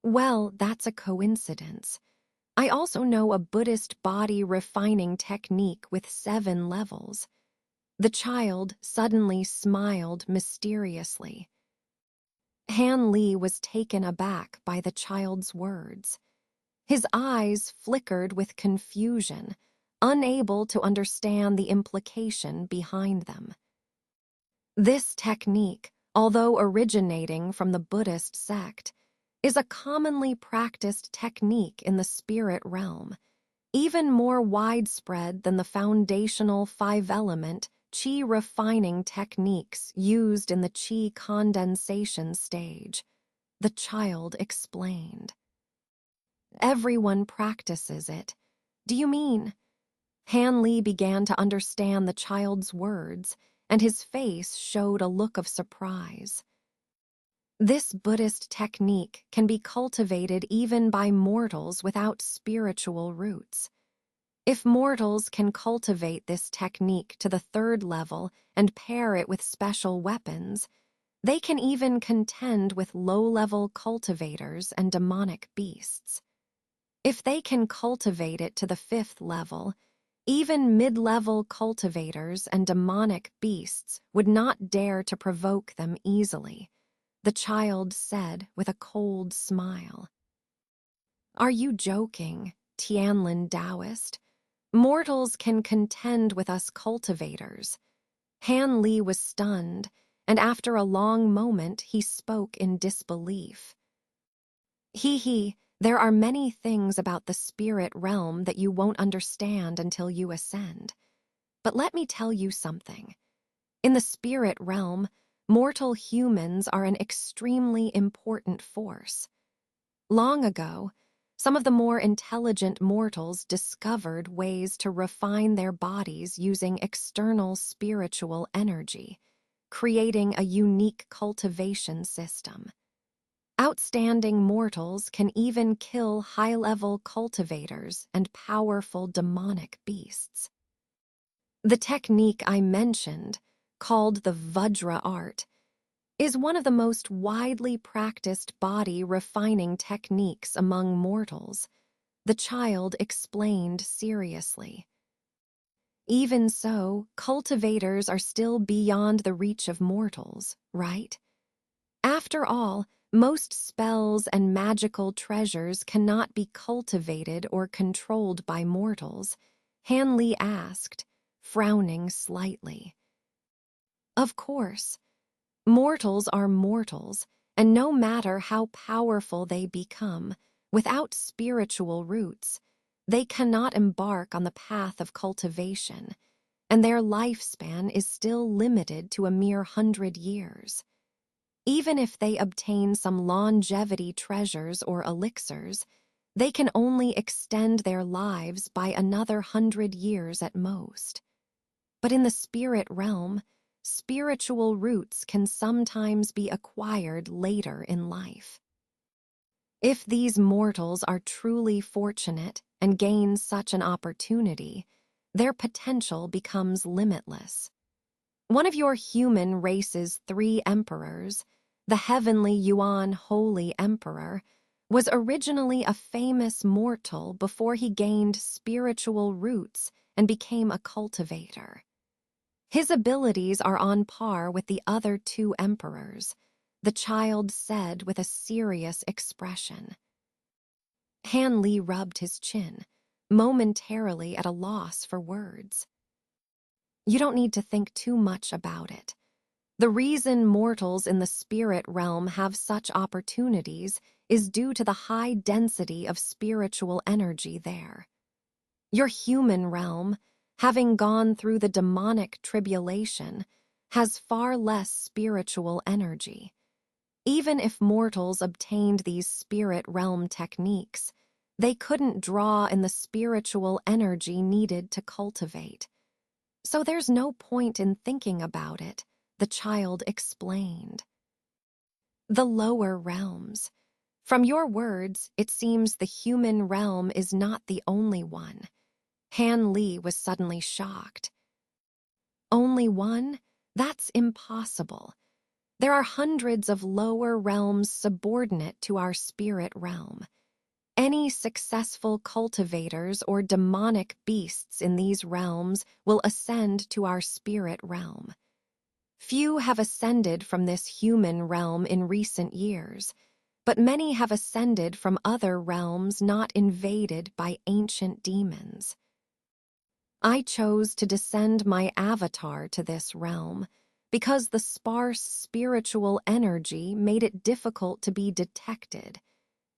Well, that's a coincidence. I also know a Buddhist body refining technique with 7 levels. The child suddenly smiled mysteriously. Han Li was taken aback by the child's words. His eyes flickered with confusion, unable to understand the implication behind them. This technique, although originating from the Buddhist sect, is a commonly practiced technique in the spirit realm, even more widespread than the foundational 5-element qi refining techniques used in the qi condensation stage, the child explained. Everyone practices it. Do you mean? Han Li began to understand the child's words, and his face showed a look of surprise. This Buddhist technique can be cultivated even by mortals without spiritual roots. If mortals can cultivate this technique to the 3rd level and pair it with special weapons, they can even contend with low-level cultivators and demonic beasts. If they can cultivate it to the 5th level, even mid-level cultivators and demonic beasts would not dare to provoke them easily, the child said with a cold smile. Are you joking, Tianlin Taoist? Mortals can contend with us cultivators. Han Li was stunned, and after a long moment he spoke in disbelief. There are many things about the spirit realm that you won't understand until you ascend. But let me tell you something. In the spirit realm, mortal humans are an extremely important force. Long ago, some of the more intelligent mortals discovered ways to refine their bodies using external spiritual energy, creating a unique cultivation system. Outstanding mortals can even kill high-level cultivators and powerful demonic beasts. The technique I mentioned, called the Vajra art, is one of the most widely practiced body refining techniques among mortals, the child explained seriously. Even so, cultivators are still beyond the reach of mortals, right? After all, most spells and magical treasures cannot be cultivated or controlled by mortals, Han Li asked, frowning slightly. Of course. Mortals are mortals, and no matter how powerful they become, without spiritual roots, they cannot embark on the path of cultivation, and their lifespan is still limited to a mere 100 years. Even if they obtain some longevity treasures or elixirs, they can only extend their lives by another 100 years at most. But in the spirit realm, spiritual roots can sometimes be acquired later in life. If these mortals are truly fortunate and gain such an opportunity, their potential becomes limitless. One of your human race's 3 emperors, the heavenly Yuan Holy Emperor, was originally a famous mortal before he gained spiritual roots and became a cultivator. His abilities are on par with the other 2 emperors, the child said with a serious expression. Han Li rubbed his chin, momentarily at a loss for words. You don't need to think too much about it. The reason mortals in the spirit realm have such opportunities is due to the high density of spiritual energy there. Your human realm, having gone through the demonic tribulation, has far less spiritual energy. Even if mortals obtained these spirit realm techniques, they couldn't draw in the spiritual energy needed to cultivate. So there's no point in thinking about it, the child explained. The lower realms. From your words, it seems the human realm is not the only one. Han Li was suddenly shocked. Only one? That's impossible. There are hundreds of lower realms subordinate to our spirit realm. Any successful cultivators or demonic beasts in these realms will ascend to our spirit realm. Few have ascended from this human realm in recent years, but many have ascended from other realms not invaded by ancient demons. I chose to descend my avatar to this realm because the sparse spiritual energy made it difficult to be detected,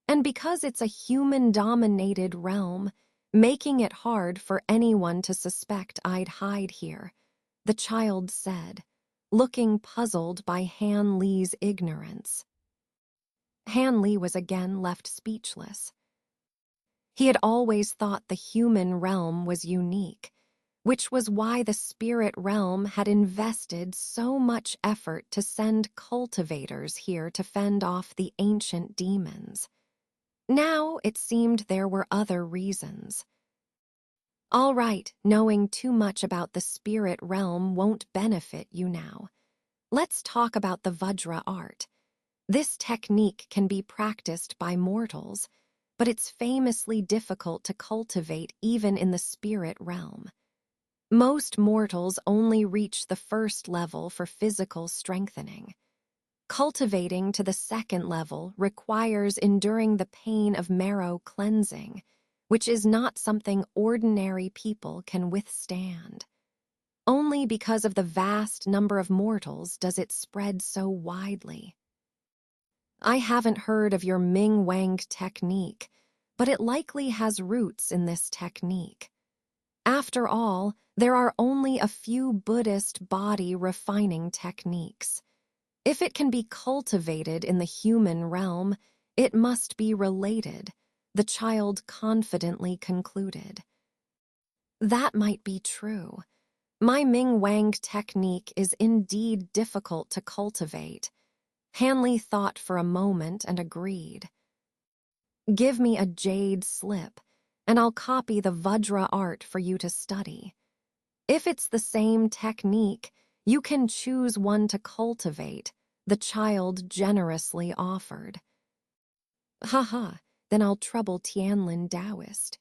and because it's a human-dominated realm, making it hard for anyone to suspect I'd hide here, the child said, looking puzzled by Han Li's ignorance. Han Li was again left speechless. He had always thought the human realm was unique, which was why the spirit realm had invested so much effort to send cultivators here to fend off the ancient demons. Now it seemed there were other reasons. All right, knowing too much about the spirit realm won't benefit you now. Let's talk about the Vajra art. This technique can be practiced by mortals, but it's famously difficult to cultivate even in the spirit realm. Most mortals only reach the first level for physical strengthening. Cultivating to the second level requires enduring the pain of marrow cleansing, which is not something ordinary people can withstand. Only because of the vast number of mortals does it spread so widely. I haven't heard of your Ming Wang technique, but it likely has roots in this technique. After all, there are only a few Buddhist body refining techniques. If it can be cultivated in the human realm, it must be related, the child confidently concluded. That might be true. My Ming Wang technique is indeed difficult to cultivate. Han Li thought for a moment and agreed. Give me a jade slip, and I'll copy the Vajra art for you to study. If it's the same technique, you can choose one to cultivate, the child generously offered. Haha, then I'll trouble Tianlin Taoist.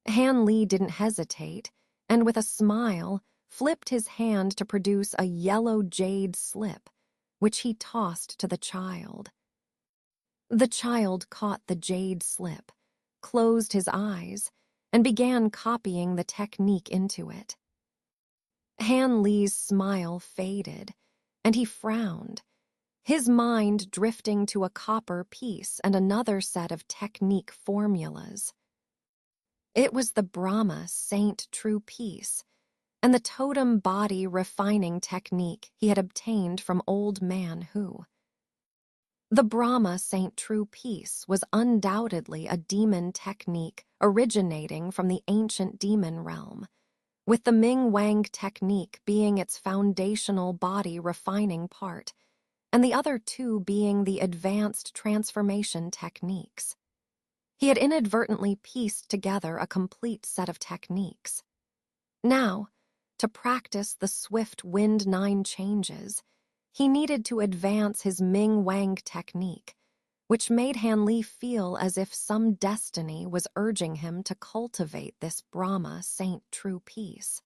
Han Li didn't hesitate, and with a smile, flipped his hand to produce a yellow jade slip, which he tossed to the child. The child caught the jade slip, closed his eyes, and began copying the technique into it. Han Li's smile faded, and he frowned, his mind drifting to a copper piece and another set of technique formulas. It was the Brahma Saint True Peace, and the totem body refining technique he had obtained from Old Man Hu. The Brahma Saint True Peace was undoubtedly a demon technique originating from the ancient demon realm, with the Ming Wang technique being its foundational body refining part, and the other two being the advanced transformation techniques. He had inadvertently pieced together a complete set of techniques. Now, to practice the swift Wind 9 changes, he needed to advance his Ming Wang technique, which made Han Li feel as if some destiny was urging him to cultivate this Brahma Saint True Peace.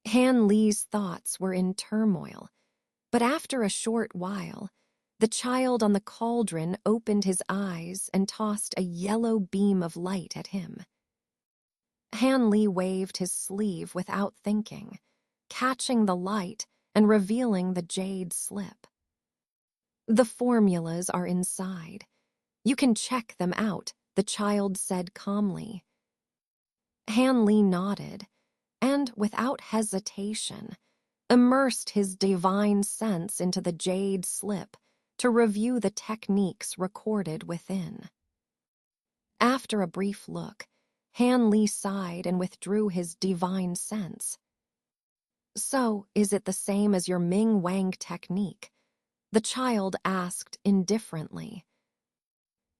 Han Li's thoughts were in turmoil, but after a short while, the child on the cauldron opened his eyes and tossed a yellow beam of light at him. Han Li waved his sleeve without thinking, catching the light and revealing the jade slip. The formulas are inside. You can check them out, the child said calmly. Han Li nodded, and without hesitation, immersed his divine sense into the jade slip to review the techniques recorded within. After a brief look, Han Li sighed and withdrew his divine sense. So, is it the same as your Ming Wang technique? The child asked indifferently.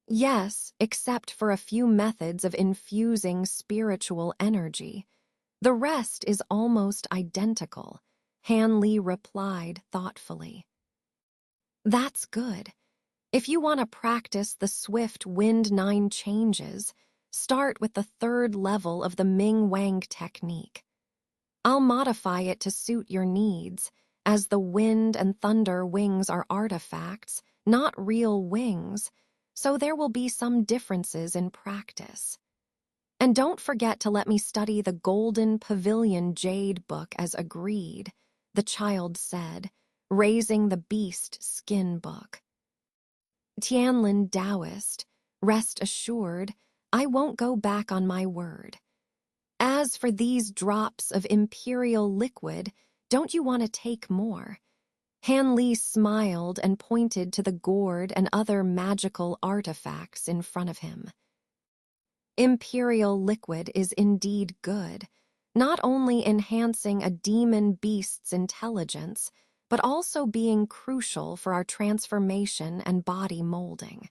Yes, except for a few methods of infusing spiritual energy. The rest is almost identical, Han Li replied thoughtfully. That's good. If you want to practice the swift Wind 9 changes, start with the third level of the Ming Wang technique. I'll modify it to suit your needs, as the wind and thunder wings are artifacts, not real wings, so there will be some differences in practice. And don't forget to let me study the Golden Pavilion Jade book as agreed, the child said, raising the beast skin book. Tianlin Taoist, rest assured, I won't go back on my word. As for these drops of imperial liquid, don't you want to take more? Han Li smiled and pointed to the gourd and other magical artifacts in front of him. Imperial liquid is indeed good, not only enhancing a demon beast's intelligence, but also being crucial for our transformation and body molding.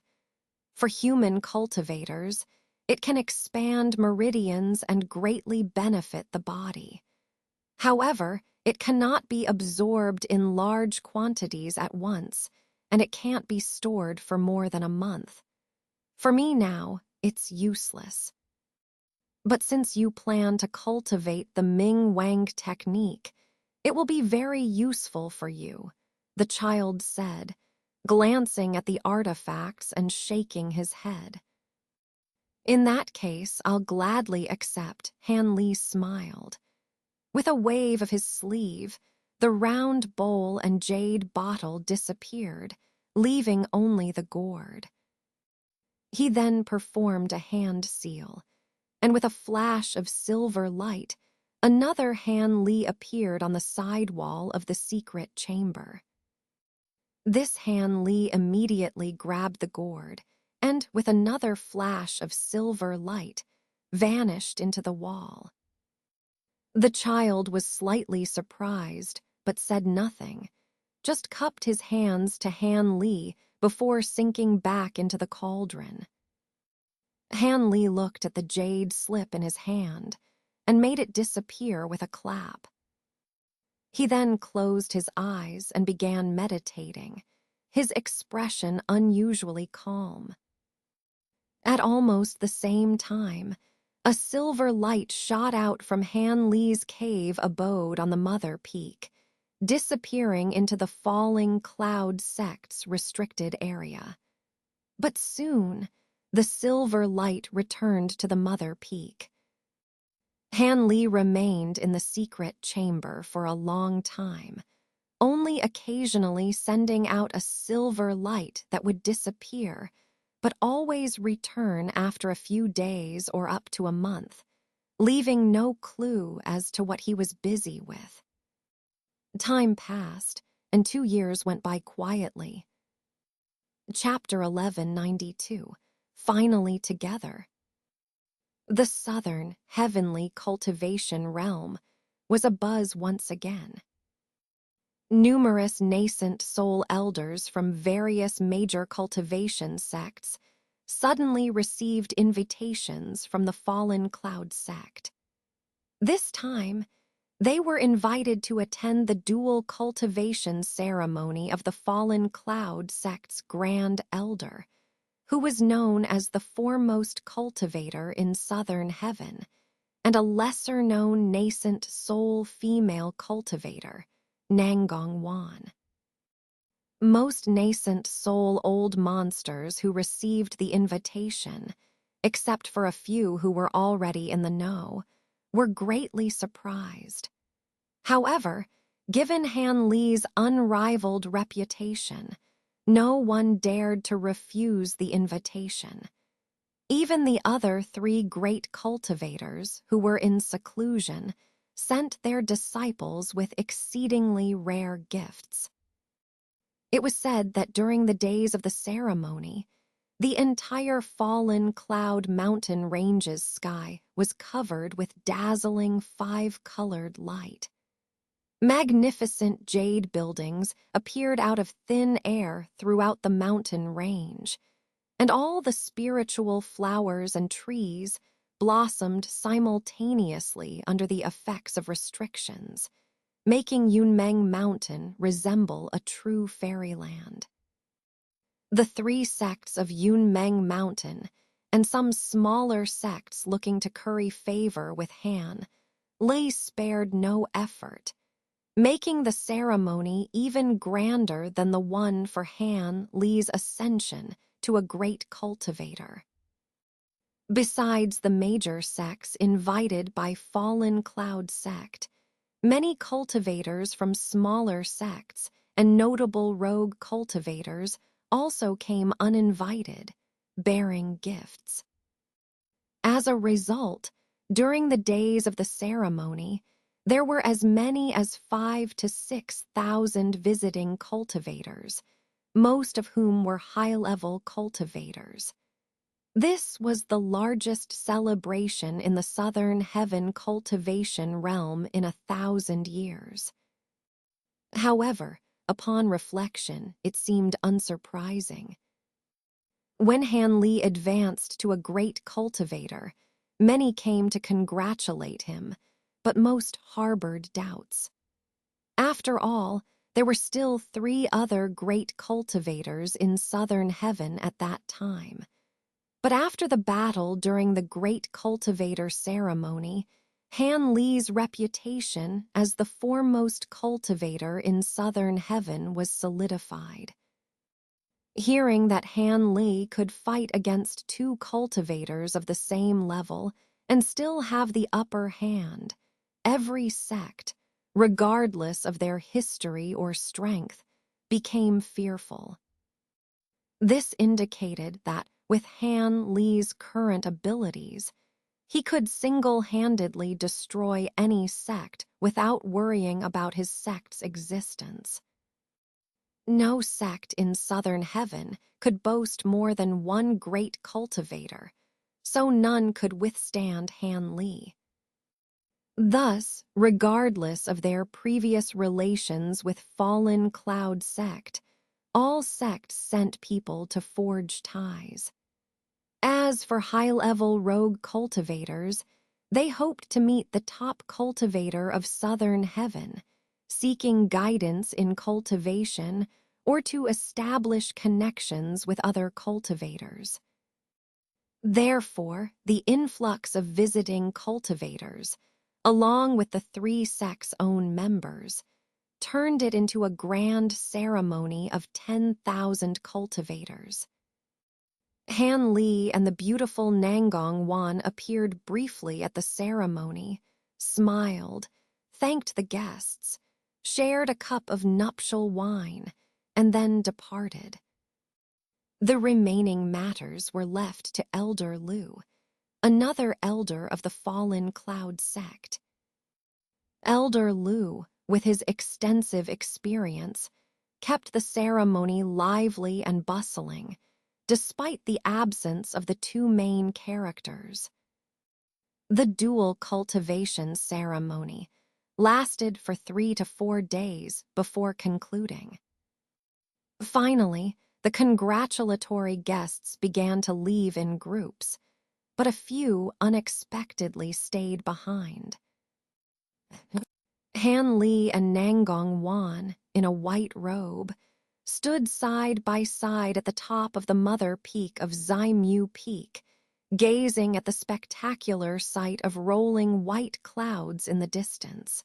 For human cultivators, it can expand meridians and greatly benefit the body. However, it cannot be absorbed in large quantities at once, and it can't be stored for more than a month. For me now, it's useless. But since you plan to cultivate the Ming Wang technique, it will be very useful for you, the child said, glancing at the artifacts and shaking his head. In that case, I'll gladly accept, Han Li smiled. With a wave of his sleeve, the round bowl and jade bottle disappeared, leaving only the gourd. He then performed a hand seal, and with a flash of silver light, another Han Li appeared on the side wall of the secret chamber. This Han Li immediately grabbed the gourd, and with another flash of silver light, vanished into the wall. The child was slightly surprised, but said nothing, just cupped his hands to Han Li before sinking back into the cauldron. Han Li looked at the jade slip in his hand and made it disappear with a clap. He then closed his eyes and began meditating, his expression unusually calm. At almost the same time, a silver light shot out from Han Li's cave abode on the Mother Peak, disappearing into the falling cloud sect's restricted area. But soon, the silver light returned to the Mother Peak. Han Li remained in the secret chamber for a long time, only occasionally sending out a silver light that would disappear, but always return after a few days or up to a month, leaving no clue as to what he was busy with. Time passed, and 2 years went by quietly. Chapter 1192, Finally Together. The southern, heavenly cultivation realm was abuzz once again. Numerous nascent soul elders from various major cultivation sects suddenly received invitations from the fallen cloud sect. This time, they were invited to attend the dual cultivation ceremony of the fallen cloud sect's grand elder, who was known as the foremost cultivator in southern heaven, and a lesser-known nascent soul female cultivator, Nangong Wan. Most nascent soul old monsters who received the invitation, except for a few who were already in the know, were greatly surprised. However, given Han Li's unrivaled reputation, no one dared to refuse the invitation. Even the other 3 great cultivators who were in seclusion sent their disciples with exceedingly rare gifts. It was said that during the days of the ceremony, the entire fallen cloud mountain range's sky was covered with dazzling 5-colored light. Magnificent jade buildings appeared out of thin air throughout the mountain range, and all the spiritual flowers and trees blossomed simultaneously under the effects of restrictions, making Yunmeng Mountain resemble a true fairyland. The 3 sects of Yunmeng Mountain and some smaller sects looking to curry favor with Han, Li spared no effort, making the ceremony even grander than the one for Han Li's ascension to a great cultivator. Besides the major sects invited by Fallen Cloud sect, many cultivators from smaller sects and notable rogue cultivators also came uninvited, bearing gifts. As a result, during the days of the ceremony, there were as many as 5,000 to 6,000 visiting cultivators, most of whom were high-level cultivators. This was the largest celebration in the Southern Heaven cultivation realm in 1,000 years. However, upon reflection, it seemed unsurprising. When Han Li advanced to a great cultivator, many came to congratulate him, but most harbored doubts. After all, there were still 3 other great cultivators in Southern Heaven at that time. But after the battle during the Great Cultivator ceremony, Han Li's reputation as the foremost cultivator in Southern Heaven was solidified. Hearing that Han Li could fight against 2 cultivators of the same level and still have the upper hand, every sect, regardless of their history or strength, became fearful. This indicated that, with Han Li's current abilities, he could single-handedly destroy any sect without worrying about his sect's existence. No sect in Southern Heaven could boast more than 1 great cultivator, so none could withstand Han Li. Thus, regardless of their previous relations with Fallen Cloud sect, all sects sent people to forge ties. As for high-level rogue cultivators, they hoped to meet the top cultivator of Southern Heaven, seeking guidance in cultivation or to establish connections with other cultivators. Therefore, the influx of visiting cultivators, along with the 3 sects' own members, turned it into a grand ceremony of 10,000 cultivators. Han Li and the beautiful Nangong Wan appeared briefly at the ceremony, smiled, thanked the guests, shared a cup of nuptial wine, and then departed. The remaining matters were left to Elder Lu, another elder of the Fallen Cloud sect. Elder Lu, with his extensive experience, kept the ceremony lively and bustling, despite the absence of the 2 main characters. The dual cultivation ceremony lasted for 3 to 4 days before concluding. Finally, the congratulatory guests began to leave in groups, but a few unexpectedly stayed behind. Han Li and Nangong Wan, in a white robe, stood side by side at the top of the mother peak of Zaimu Peak, gazing at the spectacular sight of rolling white clouds in the distance.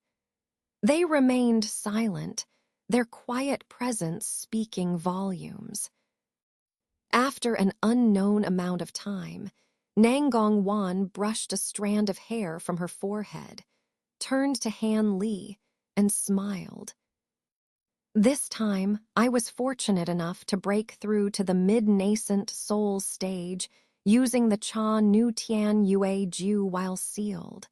They remained silent, their quiet presence speaking volumes. After an unknown amount of time, Nangong Wan brushed a strand of hair from her forehead, turned to Han Li, and smiled. This time, I was fortunate enough to break through to the mid-nascent soul stage using the Cha Nu Tian Yue Ju while sealed.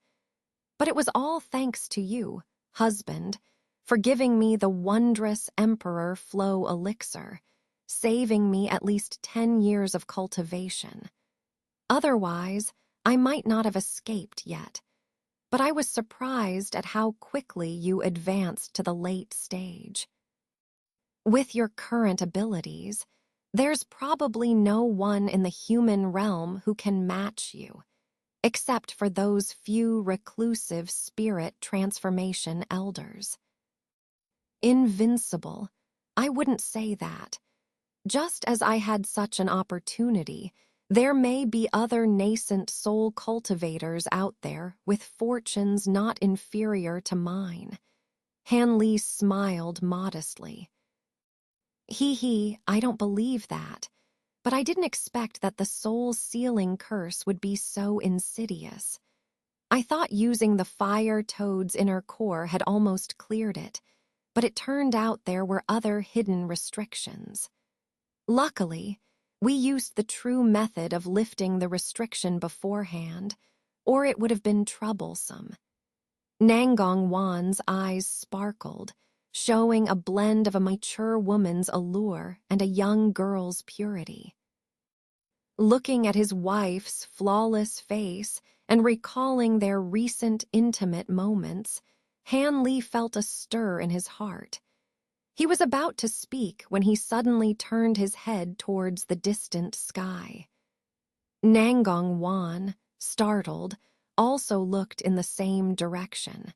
But it was all thanks to you, husband, for giving me the wondrous Emperor Flow elixir, saving me at least 10 years of cultivation. Otherwise, I might not have escaped yet, but I was surprised at how quickly you advanced to the late stage. With your current abilities, there's probably no one in the human realm who can match you, except for those few reclusive spirit transformation elders. Invincible, I wouldn't say that. Just as I had such an opportunity, there may be other nascent soul cultivators out there with fortunes not inferior to mine. Han Li smiled modestly. I don't believe that. But I didn't expect that the soul-sealing curse would be so insidious. I thought using the fire toad's inner core had almost cleared it, but it turned out there were other hidden restrictions. Luckily, we used the true method of lifting the restriction beforehand, or it would have been troublesome. Nangong Wan's eyes sparkled, showing a blend of a mature woman's allure and a young girl's purity. Looking at his wife's flawless face and recalling their recent intimate moments, Han Li felt a stir in his heart. He was about to speak when he suddenly turned his head towards the distant sky. Nangong Wan, startled, also looked in the same direction.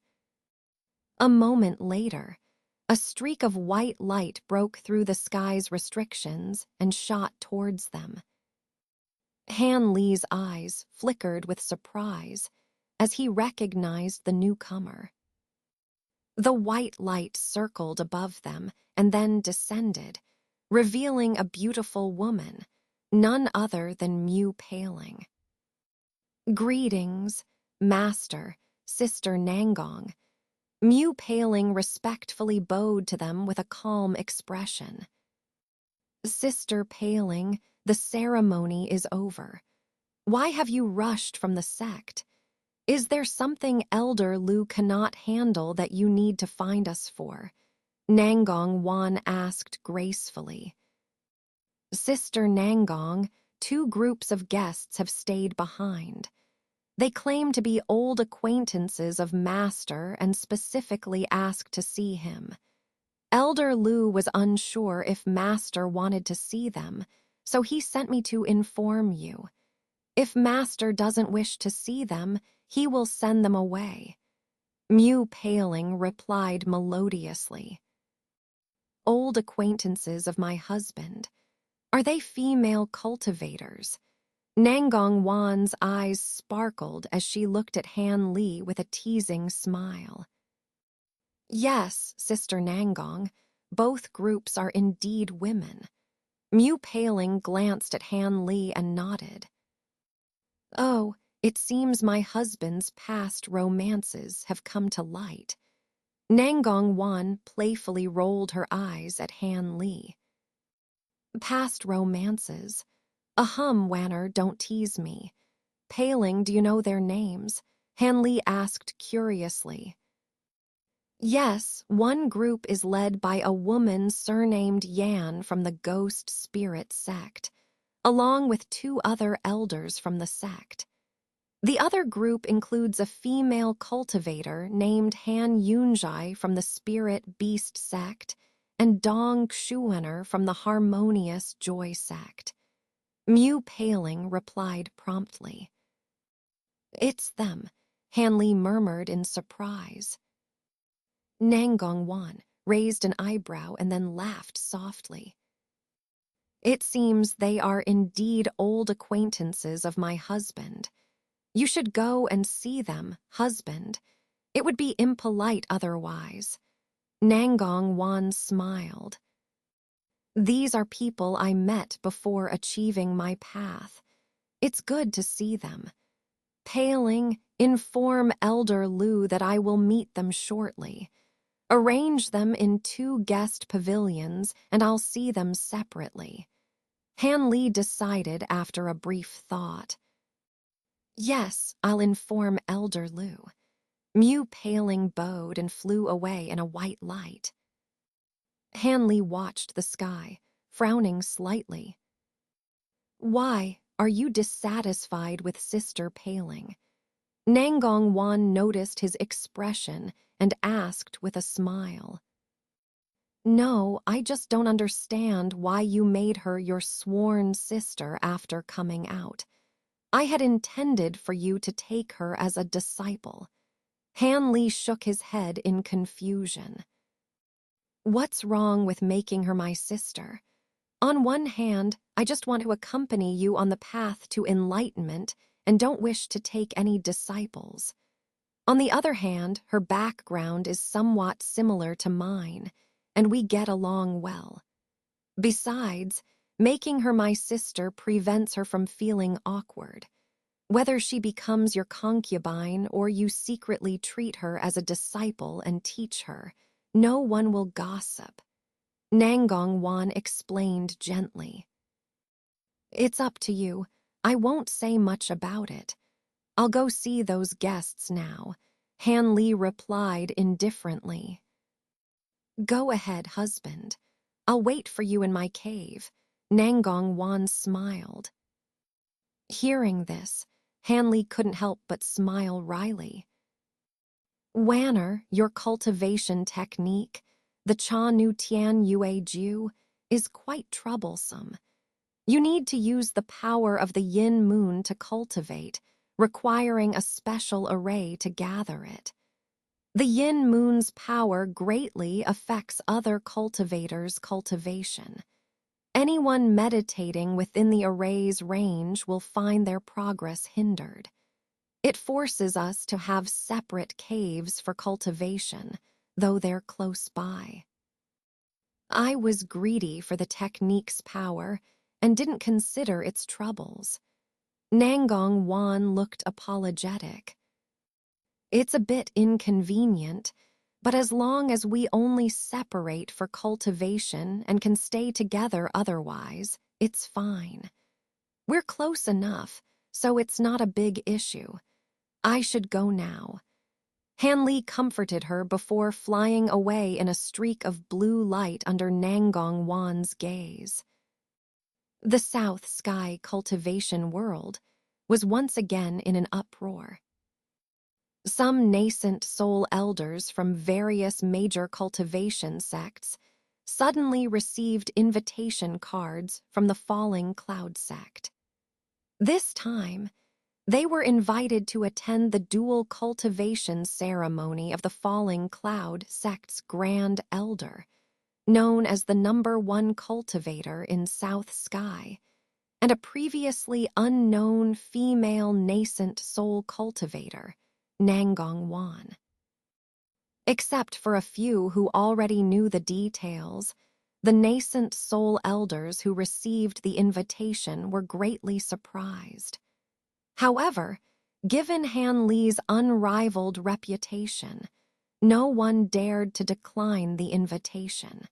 A moment later, a streak of white light broke through the sky's restrictions and shot towards them. Han Li's eyes flickered with surprise as he recognized the newcomer. The white light circled above them and then descended, revealing a beautiful woman, none other than Mu Paling. Greetings, Master, Sister Nangong. Mu Paling respectfully bowed to them with a calm expression. Sister Paling, the ceremony is over. Why have you rushed from the sect? Is there something Elder Lu cannot handle that you need to find us for? Nangong Wan asked gracefully. Sister Nangong, 2 groups of guests have stayed behind. They claim to be old acquaintances of Master and specifically asked to see him. Elder Lu was unsure if Master wanted to see them, so he sent me to inform you. If Master doesn't wish to see them, he will send them away. Mu Paling replied melodiously. Old acquaintances of my husband. Are they female cultivators? Nangong Wan's eyes sparkled as she looked at Han Li with a teasing smile. Yes, Sister Nangong, both groups are indeed women. Mu Paling glanced at Han Li and nodded. Oh, it seems my husband's past romances have come to light. Nangong Wan playfully rolled her eyes at Han Li. Past romances? Wanner, don't tease me. Paling, do you know their names? Han Li asked curiously. Yes, one group is led by a woman surnamed Yan from the Ghost Spirit sect, along with 2 other elders from the sect. The other group includes a female cultivator named Han Yunjai from the Spirit Beast sect and Dong Xuener from the Harmonious Joy sect. Mu Paling replied promptly. It's them, Han Li murmured in surprise. Nangong Wan raised an eyebrow and then laughed softly. It seems they are indeed old acquaintances of my husband. You should go and see them, husband. It would be impolite otherwise. Nangong Wan smiled. These are people I met before achieving my path. It's good to see them. Paling, inform Elder Lu that I will meet them shortly. Arrange them in 2 guest pavilions and I'll see them separately. Han Li decided after a brief thought. Yes, I'll inform Elder Lu. Mu Paling bowed and flew away in a white light. Han Li watched the sky, frowning slightly. Why are you dissatisfied with Sister Paling? Nangong Wan noticed his expression and asked with a smile. No, I just don't understand why you made her your sworn sister after coming out. I had intended for you to take her as a disciple. Han Li shook his head in confusion. What's wrong with making her my sister? On one hand, I just want to accompany you on the path to enlightenment and don't wish to take any disciples. On the other hand, her background is somewhat similar to mine, and we get along well. Besides, making her my sister prevents her from feeling awkward. Whether she becomes your concubine or you secretly treat her as a disciple and teach her, no one will gossip. Nangong Wan explained gently. It's up to you. I won't say much about it. I'll go see those guests now, Han Li replied indifferently. Go ahead, husband. I'll wait for you in my cave. Nangong Wan smiled. Hearing this, Han Li couldn't help but smile wryly. Wanner, your cultivation technique, the Cha Nu Tian Yue Ju, is quite troublesome. You need to use the power of the yin moon to cultivate, requiring a special array to gather it. The yin moon's power greatly affects other cultivators' cultivation. Anyone meditating within the array's range will find their progress hindered. It forces us to have separate caves for cultivation, though they're close by. I was greedy for the technique's power and didn't consider its troubles. Nangong Wan looked apologetic. It's a bit inconvenient, but as long as we only separate for cultivation and can stay together otherwise, it's fine. We're close enough, so it's not a big issue. I should go now. Han Li comforted her before flying away in a streak of blue light under Nangong Wan's gaze. The South Sky cultivation world was once again in an uproar. Some nascent soul elders from various major cultivation sects suddenly received invitation cards from the Falling Cloud sect. This time, they were invited to attend the dual cultivation ceremony of the Falling Cloud sect's Grand Elder, known as the #1 cultivator in South Sky, and a previously unknown female nascent soul cultivator, Nangong Wan. Except for a few who already knew the details, the nascent soul elders who received the invitation were greatly surprised. However, given Han Li's unrivaled reputation, no one dared to decline the invitation.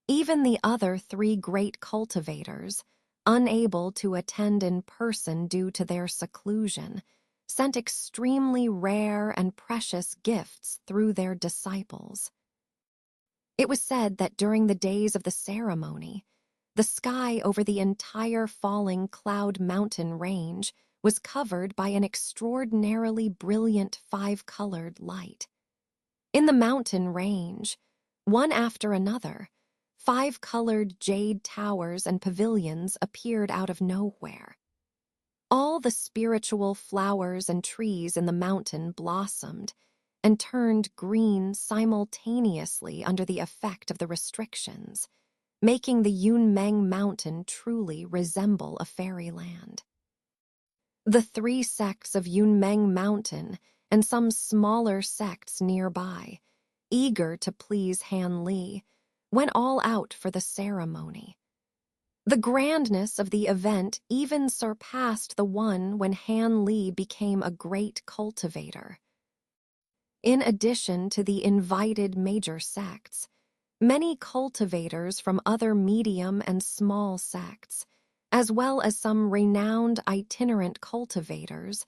Even the other 3 great cultivators, unable to attend in person due to their seclusion, sent extremely rare and precious gifts through their disciples. It was said that during the days of the ceremony, the sky over the entire Falling Cloud mountain range was covered by an extraordinarily brilliant 5-colored light. In the mountain range, one after another, 5-colored jade towers and pavilions appeared out of nowhere. All the spiritual flowers and trees in the mountain blossomed and turned green simultaneously under the effect of the restrictions, making the Yunmeng Mountain truly resemble a fairyland. The 3 sects of Yunmeng Mountain and some smaller sects nearby, eager to please Han Li, went all out for the ceremony. The grandness of the event even surpassed the one when Han Li became a great cultivator. In addition to the invited major sects, many cultivators from other medium and small sects, as well as some renowned itinerant cultivators,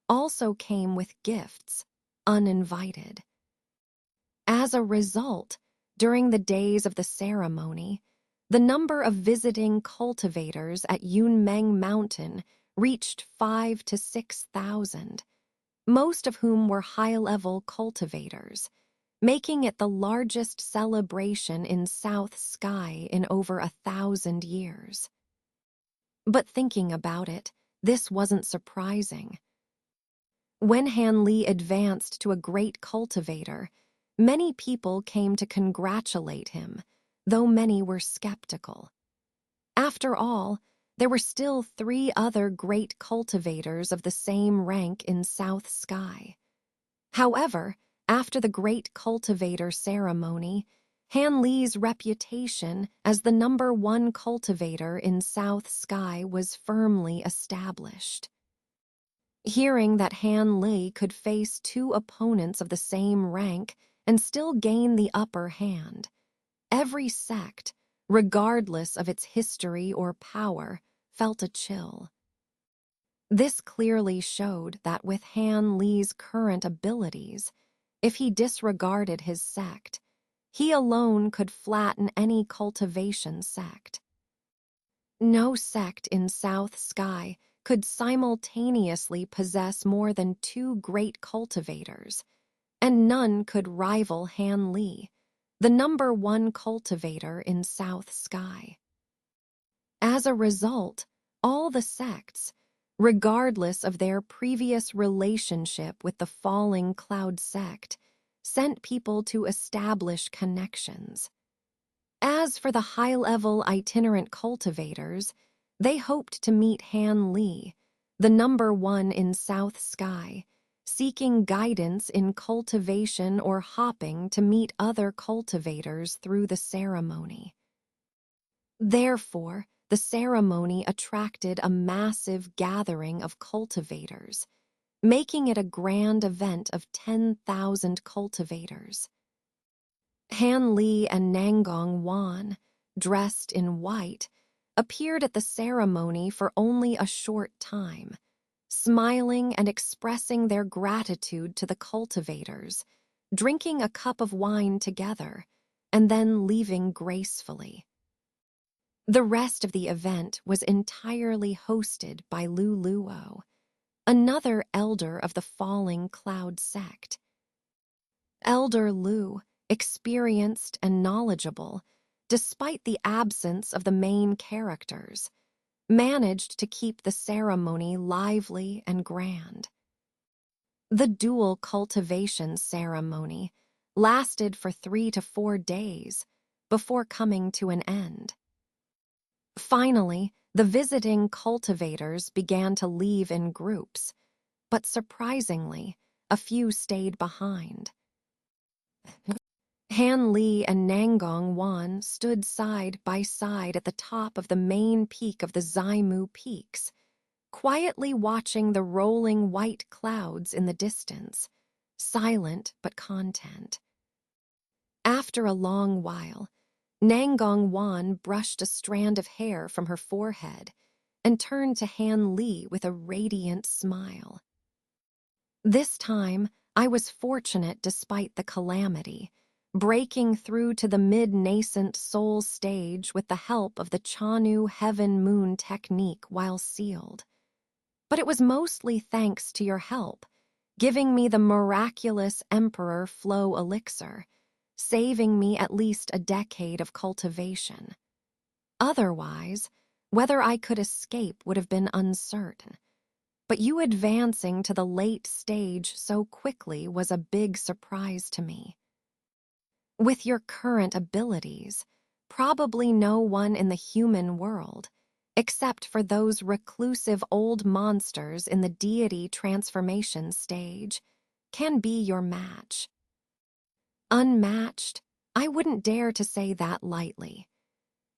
also came with gifts, uninvited. As a result, during the days of the ceremony, the number of visiting cultivators at Yunmeng Mountain reached 5,000 to 6,000, most of whom were high-level cultivators, making it the largest celebration in South Sky in over 1,000 years. But thinking about it, this wasn't surprising. When Han Li advanced to a great cultivator, many people came to congratulate him, though many were skeptical. After all, there were still 3 other great cultivators of the same rank in South Sky. However, after the great cultivator ceremony, Han Li's reputation as the #1 cultivator in South Sky was firmly established. Hearing that Han Li could face 2 opponents of the same rank and still gain the upper hand, every sect, regardless of its history or power, felt a chill. This clearly showed that with Han Li's current abilities, if he disregarded his sect, he alone could flatten any cultivation sect. No sect in South Sky could simultaneously possess more than 2 great cultivators, and none could rival Han Li, the #1 cultivator in South Sky. As a result, all the sects, regardless of their previous relationship with the falling Cloud sect, sent people to establish connections. As for the high-level itinerant cultivators, they hoped to meet Han Li, the #1 in South Sky, seeking guidance in cultivation or hopping to meet other cultivators through the ceremony. Therefore, the ceremony attracted a massive gathering of cultivators, making it a grand event of 10,000 cultivators. Han Li and Nangong Wan, dressed in white, appeared at the ceremony for only a short time, smiling and expressing their gratitude to the cultivators, drinking a cup of wine together, and then leaving gracefully. The rest of the event was entirely hosted by Lu Luo, another elder of the falling Cloud sect. Elder Lu, experienced and knowledgeable, despite the absence of the main characters, managed to keep the ceremony lively and grand. The dual cultivation ceremony lasted for 3 to 4 days before coming to an end. Finally, the visiting cultivators began to leave in groups, but surprisingly, a few stayed behind. Han Li and Nangong Wan stood side by side at the top of the main peak of the Zaimu Peaks, quietly watching the rolling white clouds in the distance, silent but content. After a long while, Nangong Wan brushed a strand of hair from her forehead and turned to Han Li with a radiant smile. This time, I was fortunate despite the calamity, breaking through to the mid-nascent soul stage with the help of the Chanu heaven-moon technique while sealed. But it was mostly thanks to your help, giving me the miraculous Emperor Flow elixir, saving me at least a decade of cultivation. Otherwise, whether I could escape would have been uncertain. But you advancing to the late stage so quickly was a big surprise to me. With your current abilities, probably no one in the human world, except for those reclusive old monsters in the deity transformation stage, can be your match. Unmatched, I wouldn't dare to say that lightly.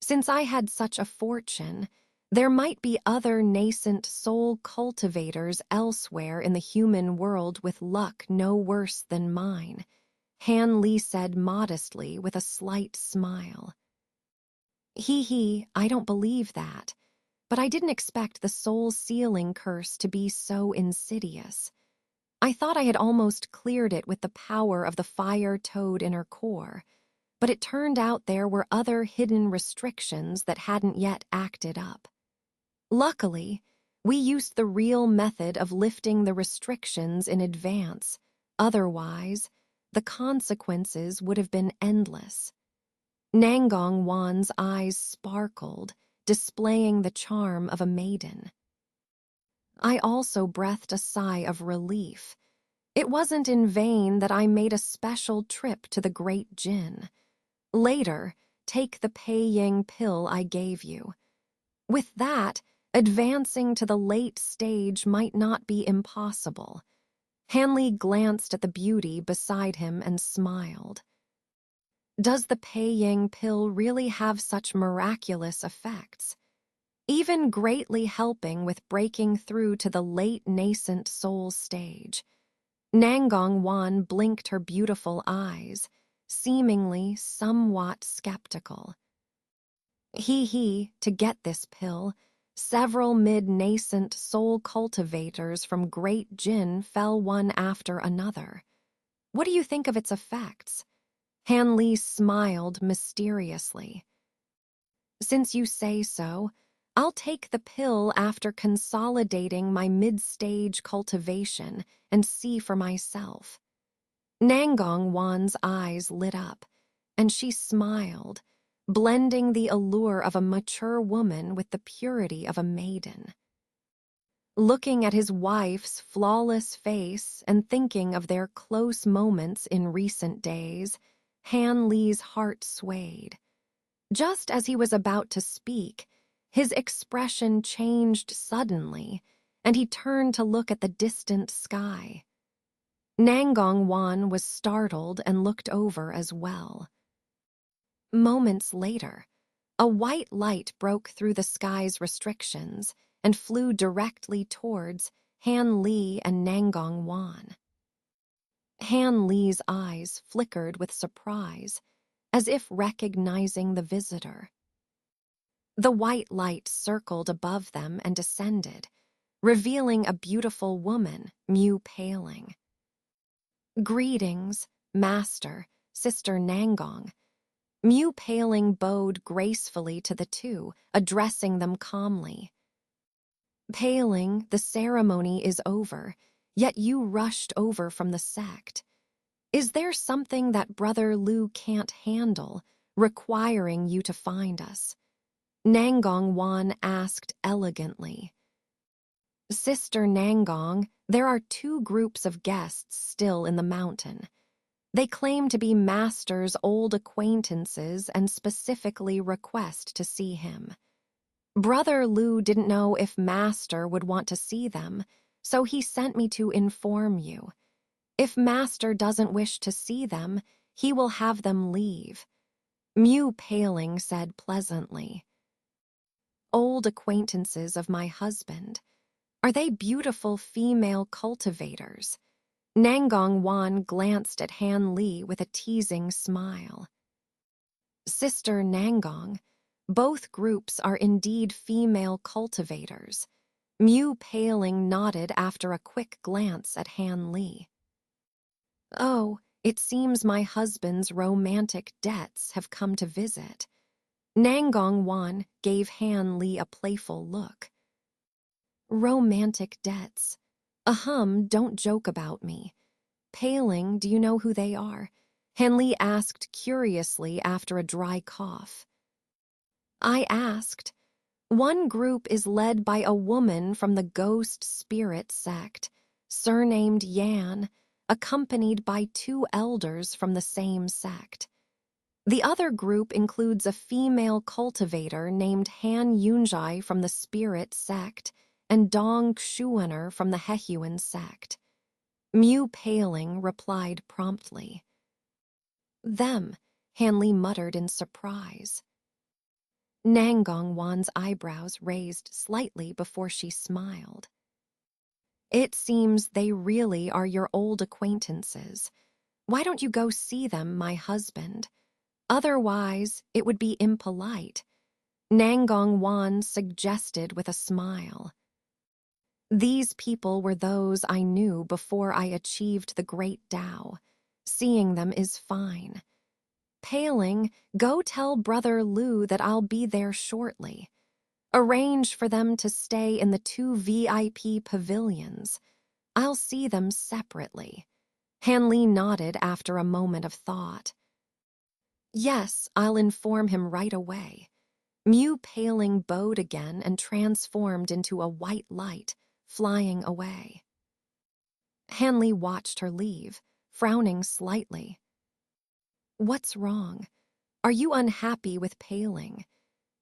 Since I had such a fortune, there might be other nascent soul cultivators elsewhere in the human world with luck no worse than mine, Han Li said modestly with a slight smile. I don't believe that, but I didn't expect the soul sealing curse to be so insidious. I thought I had almost cleared it with the power of the fire toad in her core, but it turned out there were other hidden restrictions that hadn't yet acted up. Luckily, we used the real method of lifting the restrictions in advance. Otherwise, the consequences would have been endless. Nangong Wan's eyes sparkled, displaying the charm of a maiden. I also breathed a sigh of relief. It wasn't in vain that I made a special trip to the Great Jinn. Later, take the Pei Ying pill I gave you. With that, advancing to the late stage might not be impossible. Hanley glanced at the beauty beside him and smiled. Does the Pei-Ying pill really have such miraculous effects? Even greatly helping with breaking through to the late nascent soul stage. Nangong Wan blinked her beautiful eyes, seemingly somewhat skeptical. To get this pill, several mid-nascent soul cultivators from Great Jin fell one after another. What do you think of its effects? Han Li smiled mysteriously. Since you say so, I'll take the pill after consolidating my mid-stage cultivation and see for myself. Nangong Wan's eyes lit up, and she smiled, blending the allure of a mature woman with the purity of a maiden. Looking at his wife's flawless face and thinking of their close moments in recent days, Han Li's heart swayed. Just as he was about to speak, his expression changed suddenly, and he turned to look at the distant sky. Nangong Wan was startled and looked over as well. Moments later, a white light broke through the sky's restrictions and flew directly towards Han Li and Nangong Wan. Han Li's eyes flickered with surprise, as if recognizing the visitor. The white light circled above them and descended, revealing a beautiful woman, Mu Paling. Greetings, Master, Sister Nangong. Mu Paling bowed gracefully to the two, addressing them calmly. Paling, the ceremony is over, yet you rushed over from the sect. Is there something that Brother Lu can't handle, requiring you to find us? Nangong Wan asked elegantly. Sister Nangong, there are two groups of guests still in the mountain. They claim to be Master's old acquaintances and specifically request to see him. Brother Lu didn't know if Master would want to see them, so he sent me to inform you. If Master doesn't wish to see them, he will have them leave. Mu Paling said pleasantly. Old acquaintances of my husband. Are they beautiful female cultivators? Nangong Wan glanced at Han Li with a teasing smile. Sister Nangong, both groups are indeed female cultivators. Mu Paling nodded after a quick glance at Han Li. Oh, it seems my husband's romantic debts have come to visit. Nangong Wan gave Han Li a playful look. Romantic debts. Don't joke about me. Paling, do you know who they are? Han Li asked curiously after a dry cough. I asked. One group is led by a woman from the ghost spirit sect, surnamed Yan, accompanied by two elders from the same sect. The other group includes a female cultivator named Han Yunjai from the spirit sect and Dong Xuaner from the Hehuan sect. Mu Paling replied promptly. Them, Han Li muttered in surprise. Nangong Wan's eyebrows raised slightly before she smiled. It seems they really are your old acquaintances. Why don't you go see them, my husband? Otherwise, it would be impolite. Nangong Wan suggested with a smile. These people were those I knew before I achieved the great Tao. Seeing them is fine. Paling, go tell Brother Lu that I'll be there shortly. Arrange for them to stay in the 2 VIP pavilions. I'll see them separately. Han Li nodded after a moment of thought. Yes, I'll inform him right away. Mu Paling bowed again and transformed into a white light, flying away. Han Li watched her leave, frowning slightly. What's wrong? Are you unhappy with Paling?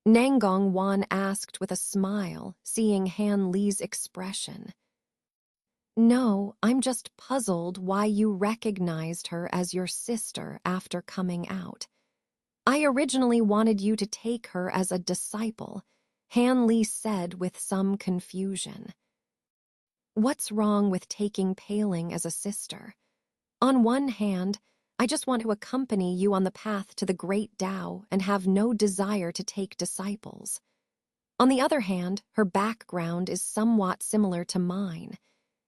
Nangong Wan asked with a smile, seeing Han Li's expression. No, I'm just puzzled why you recognized her as your sister after coming out. I originally wanted you to take her as a disciple, Han Li said with some confusion. What's wrong with taking Paling as a sister? On one hand, I just want to accompany you on the path to the great Tao and have no desire to take disciples. On the other hand, her background is somewhat similar to mine,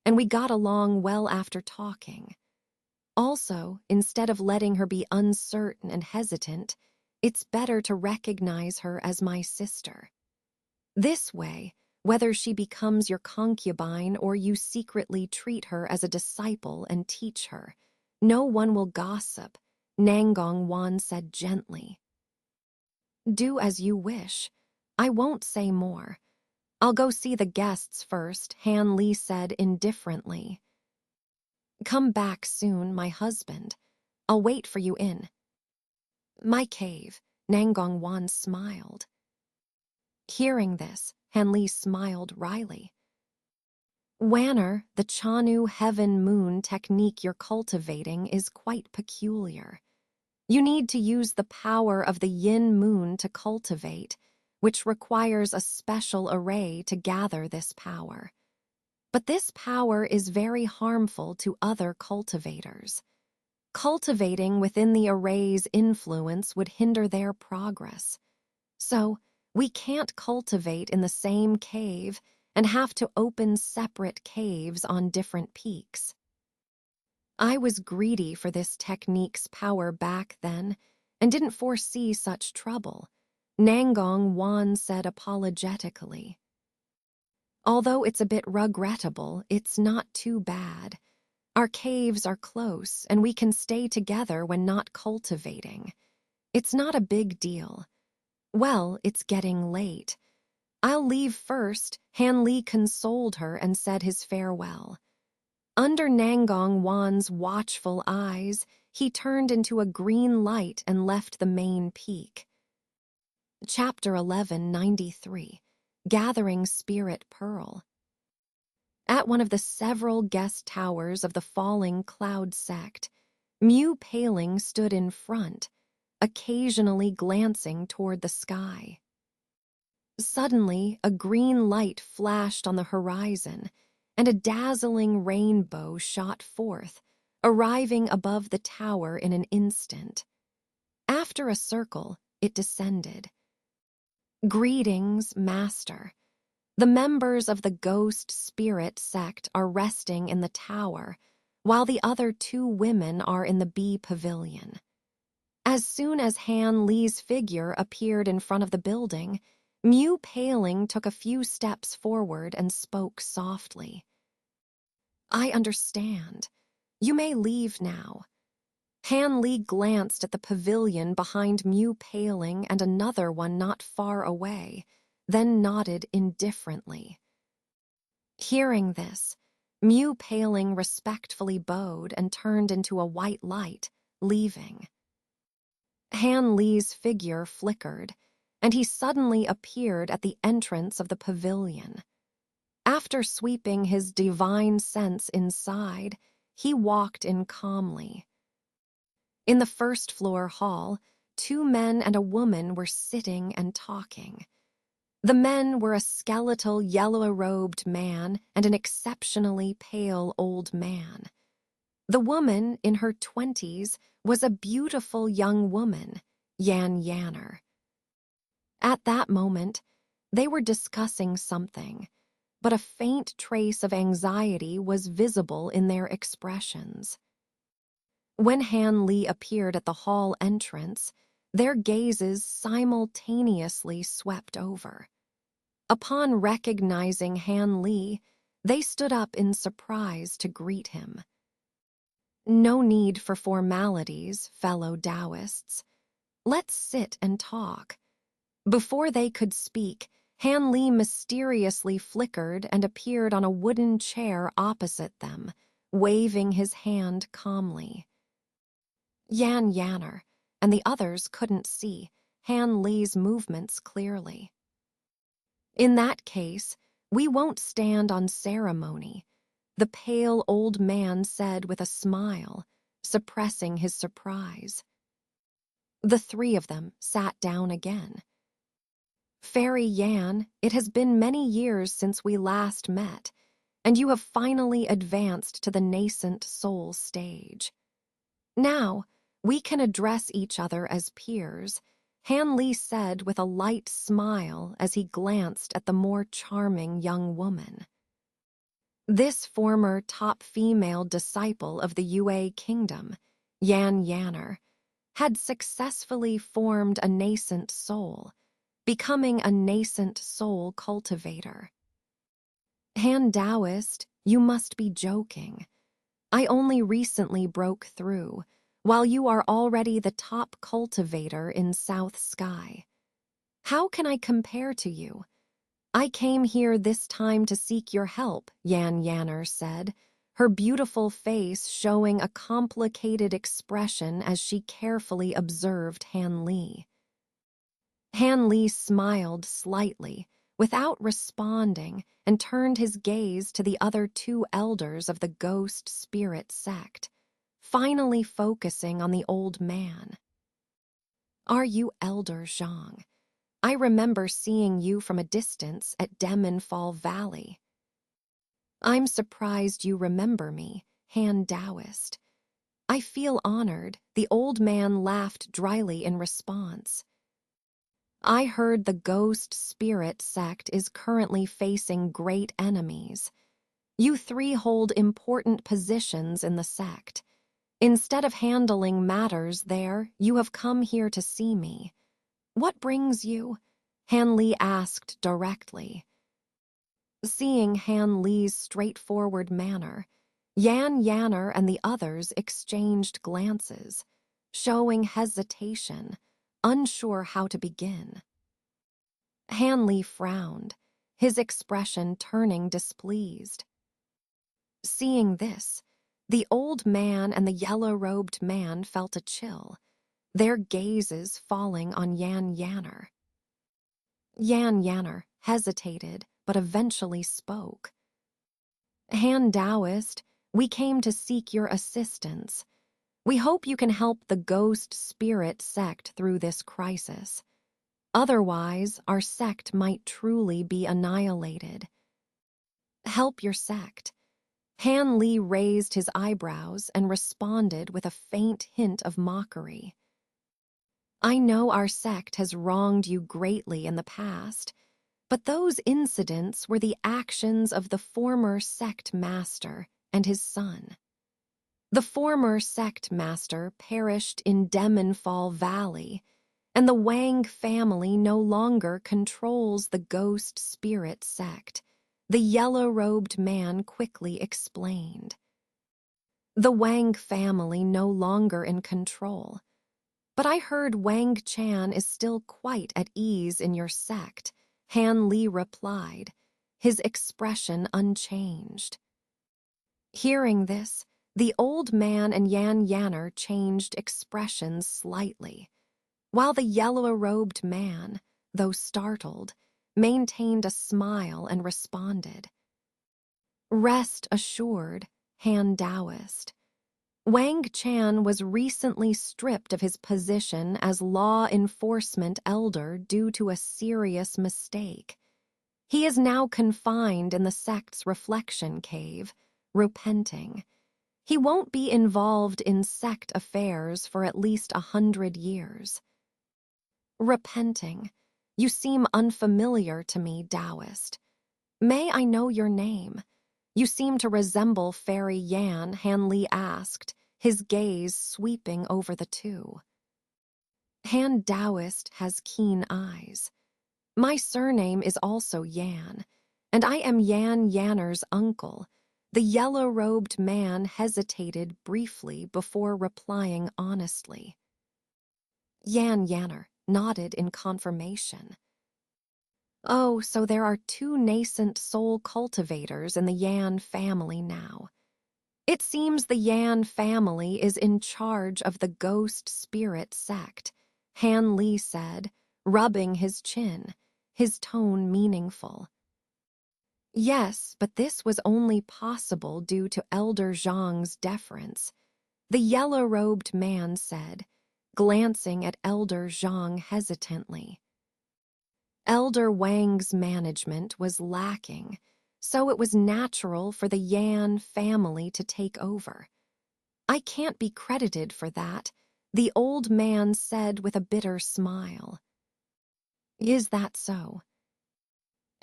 and we got along well after talking. Also, instead of letting her be uncertain and hesitant, it's better to recognize her as my sister. This way, whether she becomes your concubine or you secretly treat her as a disciple and teach her, no one will gossip, Nangong Wan said gently. Do as you wish. I won't say more. I'll go see the guests first, Han Li said indifferently. Come back soon, my husband. I'll wait for you in my cave. Nangong Wan smiled. Hearing this, Han Li smiled wryly. Wanner, the Chanu heaven-moon technique you're cultivating is quite peculiar. You need to use the power of the yin moon to cultivate, which requires a special array to gather this power. But this power is very harmful to other cultivators. Cultivating within the array's influence would hinder their progress. So, we can't cultivate in the same cave and have to open separate caves on different peaks. I was greedy for this technique's power back then and didn't foresee such trouble, Nangong Wan said apologetically. Although it's a bit regrettable, it's not too bad. Our caves are close and we can stay together when not cultivating. It's not a big deal. Well, it's getting late. I'll leave first, Han Li consoled her and said his farewell. Under Nangong Wan's watchful eyes, he turned into a green light and left the main peak. Chapter 1193, Gathering Spirit Pearl. At one of the several guest towers of the falling cloud sect, Mu Paling stood in front, occasionally glancing toward the sky. Suddenly, a green light flashed on the horizon, and a dazzling rainbow shot forth, arriving above the tower in an instant. After a circle, it descended. Greetings, Master. The members of the Ghost Spirit sect are resting in the tower, while the other two women are in the bee pavilion. As soon as Han Li's figure appeared in front of the building, Mu Paling took a few steps forward and spoke softly. I understand. You may leave now. Han Li glanced at the pavilion behind Mu Paling and another one not far away, then nodded indifferently. Hearing this, Mu Paling respectfully bowed and turned into a white light, leaving. Han Li's figure flickered, and he suddenly appeared at the entrance of the pavilion. After sweeping his divine sense inside, he walked in calmly. In the first-floor hall, 2 men and a woman were sitting and talking. The men were a skeletal, yellow-robed man and an exceptionally pale old man. The woman, in her 20s, was a beautiful young woman, Yan Yanner. At that moment, they were discussing something, but a faint trace of anxiety was visible in their expressions. When Han Li appeared at the hall entrance, their gazes simultaneously swept over. Upon recognizing Han Li, they stood up in surprise to greet him. No need for formalities, fellow Taoists. Let's sit and talk. Before they could speak, Han Li mysteriously flickered and appeared on a wooden chair opposite them, waving his hand calmly. Yan Yanner and the others couldn't see, Han Li's movements clearly. In that case, we won't stand on ceremony, the pale old man said with a smile, suppressing his surprise. The three of them sat down again. Fairy Yan, it has been many years since we last met, and you have finally advanced to the nascent soul stage. Now, we can address each other as peers, Han Li said with a light smile as he glanced at the more charming young woman. This former top female disciple of the Yue kingdom, Yan Yanner, had successfully formed a nascent soul, becoming a nascent soul cultivator. Han Taoist, you must be joking. I only recently broke through, while you are already the top cultivator in South Sky. How can I compare to you? I came here this time to seek your help, Yan Yanner said, her beautiful face showing a complicated expression as she carefully observed Han Li. Han Li smiled slightly, without responding, and turned his gaze to the other two elders of the ghost spirit sect, finally focusing on the old man. Are you Elder Zhang? I remember seeing you from a distance at Demonfall Valley. I'm surprised you remember me, Han Taoist. I feel honored, the old man laughed dryly in response. I heard the ghost spirit sect is currently facing great enemies. You three hold important positions in the sect. Instead of handling matters there, you have come here to see me. What brings you? Han Li asked directly. Seeing Han Li's straightforward manner, Yan Yanner and the others exchanged glances, showing hesitation, unsure how to begin. Han Li frowned, his expression turning displeased. Seeing this, the old man and the yellow-robed man felt a chill, their gazes falling on Yan Yanner. Yan Yanner hesitated, but eventually spoke. Han Taoist, we came to seek your assistance. We hope you can help the ghost spirit sect through this crisis. Otherwise, our sect might truly be annihilated. Help your sect. Han Li raised his eyebrows and responded with a faint hint of mockery. I know our sect has wronged you greatly in the past, but those incidents were the actions of the former sect master and his son. The former sect master perished in Demonfall Valley, and the Wang family no longer controls the ghost spirit sect, the yellow-robed man quickly explained. The Wang family no longer in control, but I heard Wang Chan is still quite at ease in your sect, Han Li replied, his expression unchanged. Hearing this, the old man and Yan Yanner changed expressions slightly, while the yellow-robed man, though startled, maintained a smile and responded. Rest assured, Han Taoist. Wang Chan was recently stripped of his position as law enforcement elder due to a serious mistake. He is now confined in the sect's reflection cave, repenting. He won't be involved in sect affairs for at least 100 years. Repenting. You seem unfamiliar to me, Taoist. May I know your name? You seem to resemble Fairy Yan, Han Li asked, his gaze sweeping over the two. Han Taoist has keen eyes. My surname is also Yan, and I am Yan Yanner's uncle. The yellow-robed man hesitated briefly before replying honestly. Yan Yanner nodded in confirmation. Oh, so there are two nascent soul cultivators in the Yan family now. It seems the Yan family is in charge of the ghost spirit sect, Han Li said, rubbing his chin, his tone meaningful. Yes, but this was only possible due to Elder Zhang's deference, the yellow-robed man said, glancing at Elder Zhang hesitantly. Elder Wang's management was lacking, so it was natural for the Yan family to take over. I can't be credited for that, the old man said with a bitter smile. Is that so?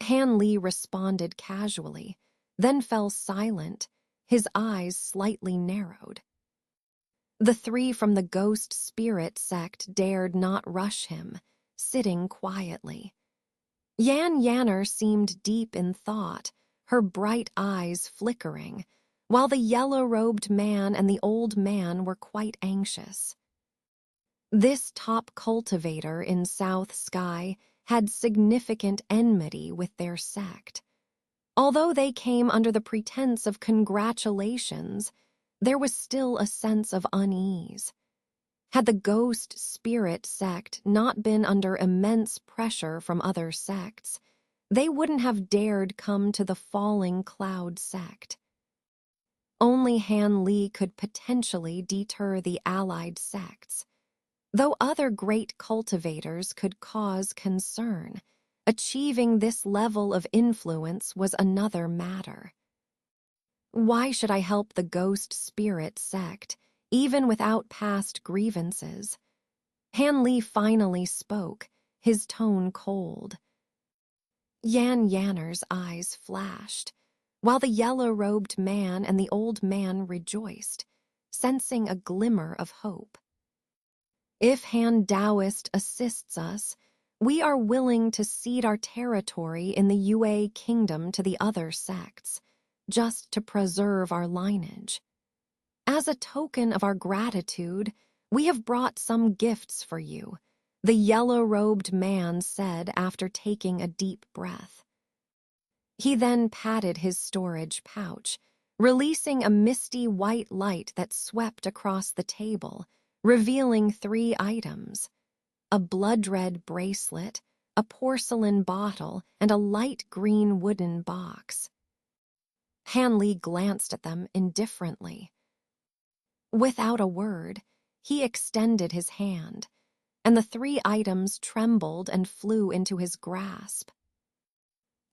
Han Li responded casually, then fell silent, his eyes slightly narrowed. The three from the ghost spirit sect dared not rush him, sitting quietly. Yan Yanner seemed deep in thought, her bright eyes flickering, while the yellow-robed man and the old man were quite anxious. This top cultivator in South Sky had significant enmity with their sect. Although they came under the pretense of congratulations, there was still a sense of unease. Had the ghost spirit sect not been under immense pressure from other sects, they wouldn't have dared come to the falling cloud sect. Only Han Li could potentially deter the allied sects. Though other great cultivators could cause concern, achieving this level of influence was another matter. Why should I help the ghost spirit sect, even without past grievances? Han Li finally spoke, his tone cold. Yan Yanner's eyes flashed, while the yellow-robed man and the old man rejoiced, sensing a glimmer of hope. If Han Taoist assists us, we are willing to cede our territory in the Yue kingdom to the other sects, just to preserve our lineage. As a token of our gratitude, we have brought some gifts for you, the yellow-robed man said after taking a deep breath. He then patted his storage pouch, releasing a misty white light that swept across the table, revealing 3 items: a blood-red bracelet, a porcelain bottle, and a light green wooden box. Han Li glanced at them indifferently. Without a word, he extended his hand, and the 3 items trembled and flew into his grasp.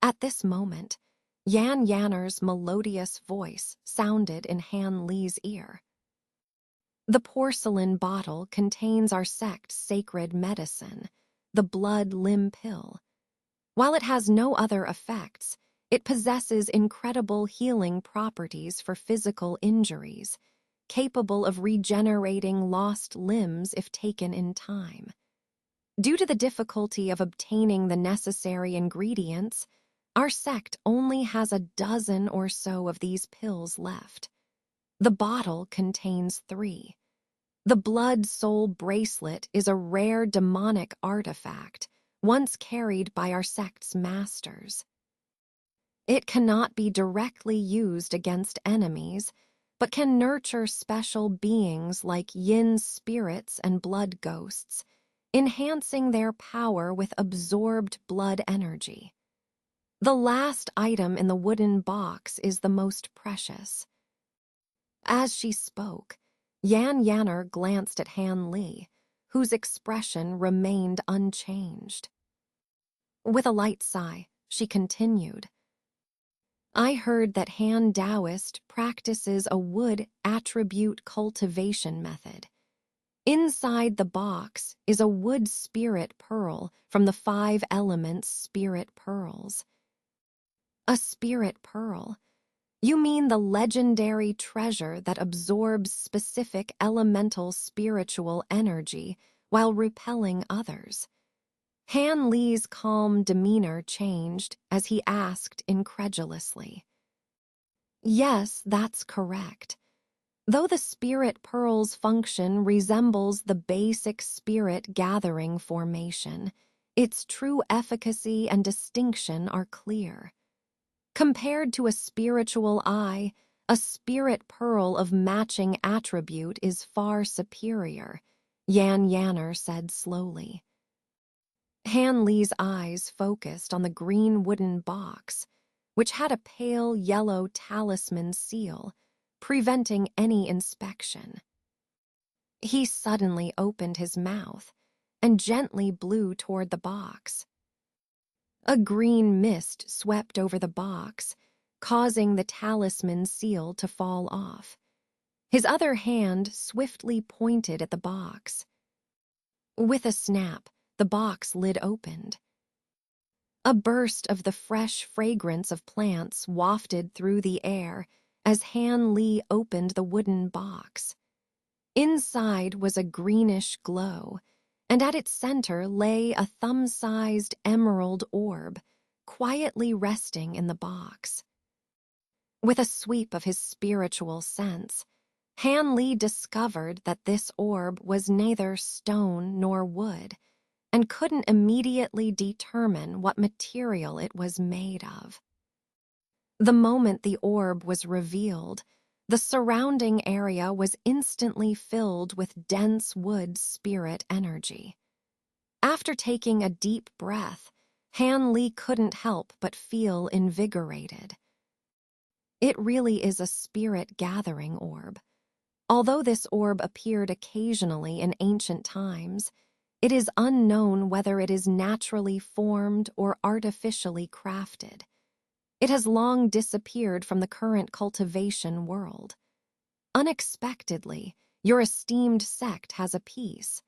At this moment, Yan Yanner's melodious voice sounded in Han Li's ear. The porcelain bottle contains our sect's sacred medicine, the blood limb pill. While it has no other effects, it possesses incredible healing properties for physical injuries, capable of regenerating lost limbs if taken in time. Due to the difficulty of obtaining the necessary ingredients, our sect only has a dozen or so of these pills left. The bottle contains 3. The Blood Soul Bracelet is a rare demonic artifact, once carried by our sect's masters. It cannot be directly used against enemies, but can nurture special beings like yin spirits and blood ghosts, enhancing their power with absorbed blood energy. The last item in the wooden box is the most precious. As she spoke, Yan Yanner glanced at Han Li, whose expression remained unchanged. With a light sigh, she continued, I heard that Han Taoist practices a wood attribute cultivation method. Inside the box is a wood spirit pearl from the 5 elements spirit pearls. A spirit pearl? You mean the legendary treasure that absorbs specific elemental spiritual energy while repelling others? Han Li's calm demeanor changed as he asked incredulously. Yes, that's correct. Though the spirit pearl's function resembles the basic spirit gathering formation, its true efficacy and distinction are clear. Compared to a spiritual eye, a spirit pearl of matching attribute is far superior, Yan Yanner said slowly. Han Li's eyes focused on the green wooden box, which had a pale yellow talisman seal, preventing any inspection. He suddenly opened his mouth and gently blew toward the box. A green mist swept over the box, causing the talisman seal to fall off. His other hand swiftly pointed at the box. With a snap, the box lid opened. A burst of the fresh fragrance of plants wafted through the air as Han Li opened the wooden box. Inside was a greenish glow, and at its center lay a thumb-sized emerald orb, quietly resting in the box. With a sweep of his spiritual sense, Han Li discovered that this orb was neither stone nor wood, and couldn't immediately determine what material it was made of. The moment the orb was revealed, the surrounding area was instantly filled with dense wood spirit energy. After taking a deep breath, Han Li couldn't help but feel invigorated. It really is a spirit gathering orb. Although this orb appeared occasionally in ancient times, it is unknown whether it is naturally formed or artificially crafted. It has long disappeared from the current cultivation world. Unexpectedly, your esteemed sect has a piece.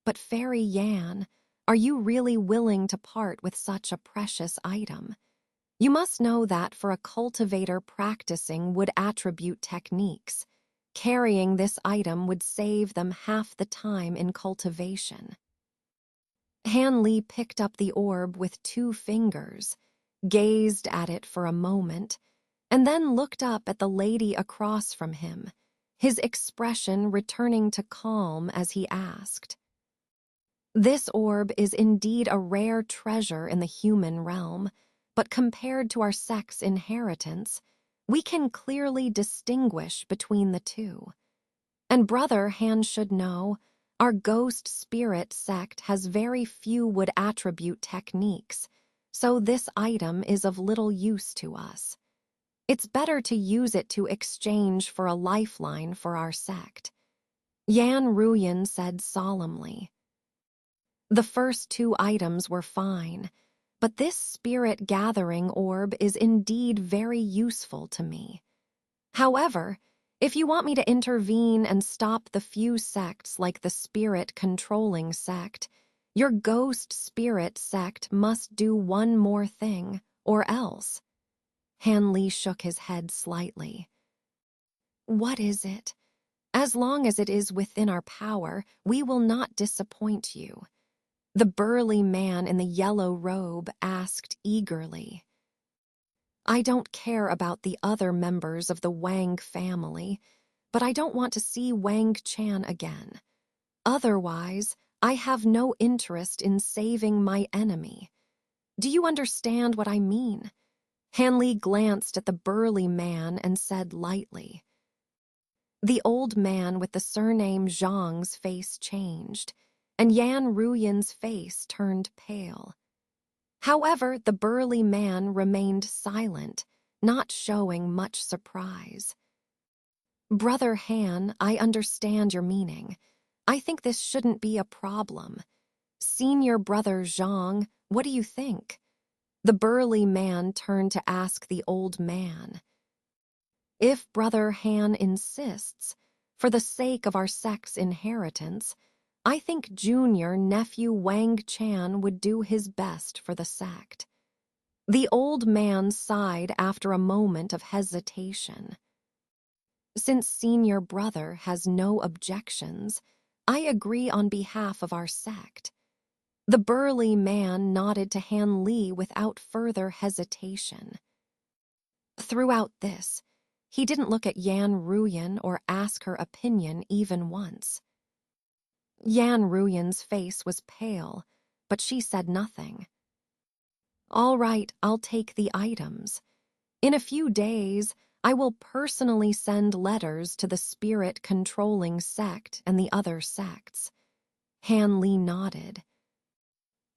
But Fairy Yan, are you really willing to part with such a precious item? You must know that for a cultivator practicing wood attribute techniques, carrying this item would save them half the time in cultivation. Han Li picked up the orb with 2 fingers, gazed at it for a moment, and then looked up at the lady across from him, his expression returning to calm as he asked, "This orb is indeed a rare treasure in the human realm, but compared to our sect's inheritance, we can clearly distinguish between the two. And Brother Han should know, our ghost spirit sect has very few wood attribute techniques, so this item is of little use to us. It's better to use it to exchange for a lifeline for our sect," Yan Ruyan said solemnly. The first 2 items were fine, but this spirit gathering orb is indeed very useful to me. However, if you want me to intervene and stop the few sects like the spirit controlling sect, your ghost spirit sect must do one more thing, or else. Han Li shook his head slightly. What is it? As long as it is within our power, we will not disappoint you. The burly man in the yellow robe asked eagerly. I don't care about the other members of the Wang family, but I don't want to see Wang Chan again. Otherwise, I have no interest in saving my enemy. Do you understand what I mean? Han Li glanced at the burly man and said lightly. The old man with the surname Zhang's face changed, and Yan Ruyan's face turned pale. However, the burly man remained silent, not showing much surprise. Brother Han, I understand your meaning. I think this shouldn't be a problem. Senior Brother Zhang, what do you think? The burly man turned to ask the old man. If Brother Han insists, for the sake of our sect's inheritance, I think Junior Nephew Wang Chan would do his best for the sect. The old man sighed after a moment of hesitation. Since Senior Brother has no objections, I agree on behalf of our sect. The burly man nodded to Han Li without further hesitation. Throughout this, he didn't look at Yan Ruyan or ask her opinion even once. Yan Ruyan's face was pale, but she said nothing. All right, I'll take the items. In a few days, I will personally send letters to the spirit-controlling sect and the other sects. Han Li nodded.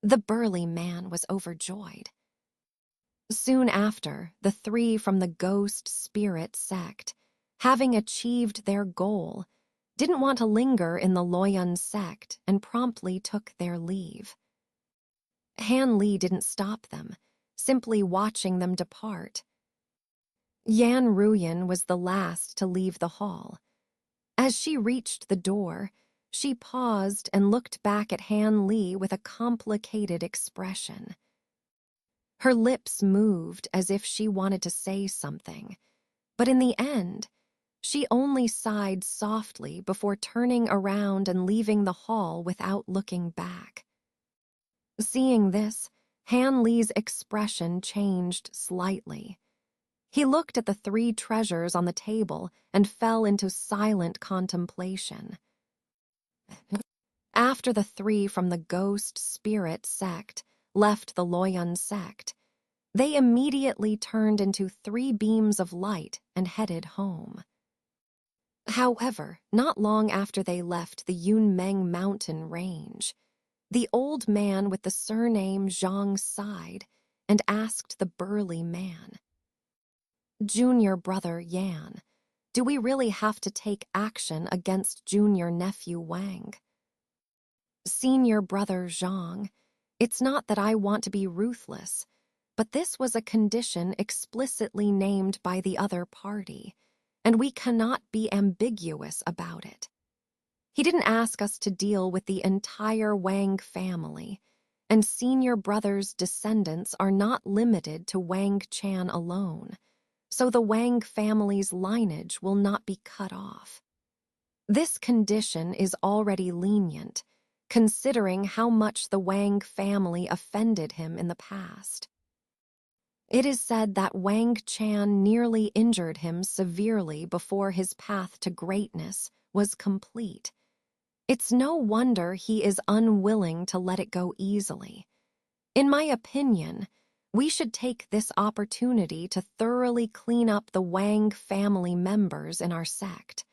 The burly man was overjoyed. Soon after, the three from the ghost spirit sect, having achieved their goal, didn't want to linger in the Loyun sect and promptly took their leave. Han Li didn't stop them, simply watching them depart. Yan Ruyan was the last to leave the hall. As she reached the door, she paused and looked back at Han Li with a complicated expression. Her lips moved as if she wanted to say something, but in the end, she only sighed softly before turning around and leaving the hall without looking back. Seeing this, Han Li's expression changed slightly. He looked at the three treasures on the table and fell into silent contemplation. After the three from the ghost spirit sect left the Loyun sect, they immediately turned into three beams of light and headed home. However, not long after they left the Yunmeng mountain range, the old man with the surname Zhang sighed and asked the burly man, "Junior brother Yan, do we really have to take action against junior nephew Wang?" "Senior brother Zhang, it's not that I want to be ruthless, but this was a condition explicitly named by the other party, and we cannot be ambiguous about it. He didn't ask us to deal with the entire Wang family, and senior brother's descendants are not limited to Wang Chan alone, so the Wang family's lineage will not be cut off. This condition is already lenient, considering how much the Wang family offended him in the past. It is said that Wang Chan nearly injured him severely before his path to greatness was complete. It's no wonder he is unwilling to let it go easily. In my opinion, we should take this opportunity to thoroughly clean up the Wang family members in our sect.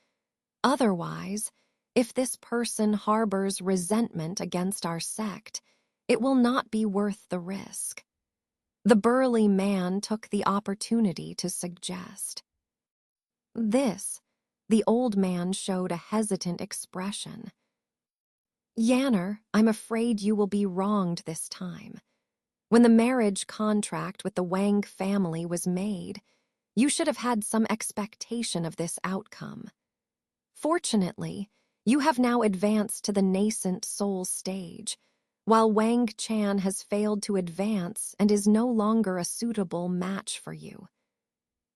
Otherwise, if this person harbors resentment against our sect, it will not be worth the risk." The burly man took the opportunity to suggest. The old man showed a hesitant expression. "Yanner, I'm afraid you will be wronged this time. When the marriage contract with the Wang family was made, you should have had some expectation of this outcome. Fortunately, you have now advanced to the nascent soul stage, while Wang Chan has failed to advance and is no longer a suitable match for you.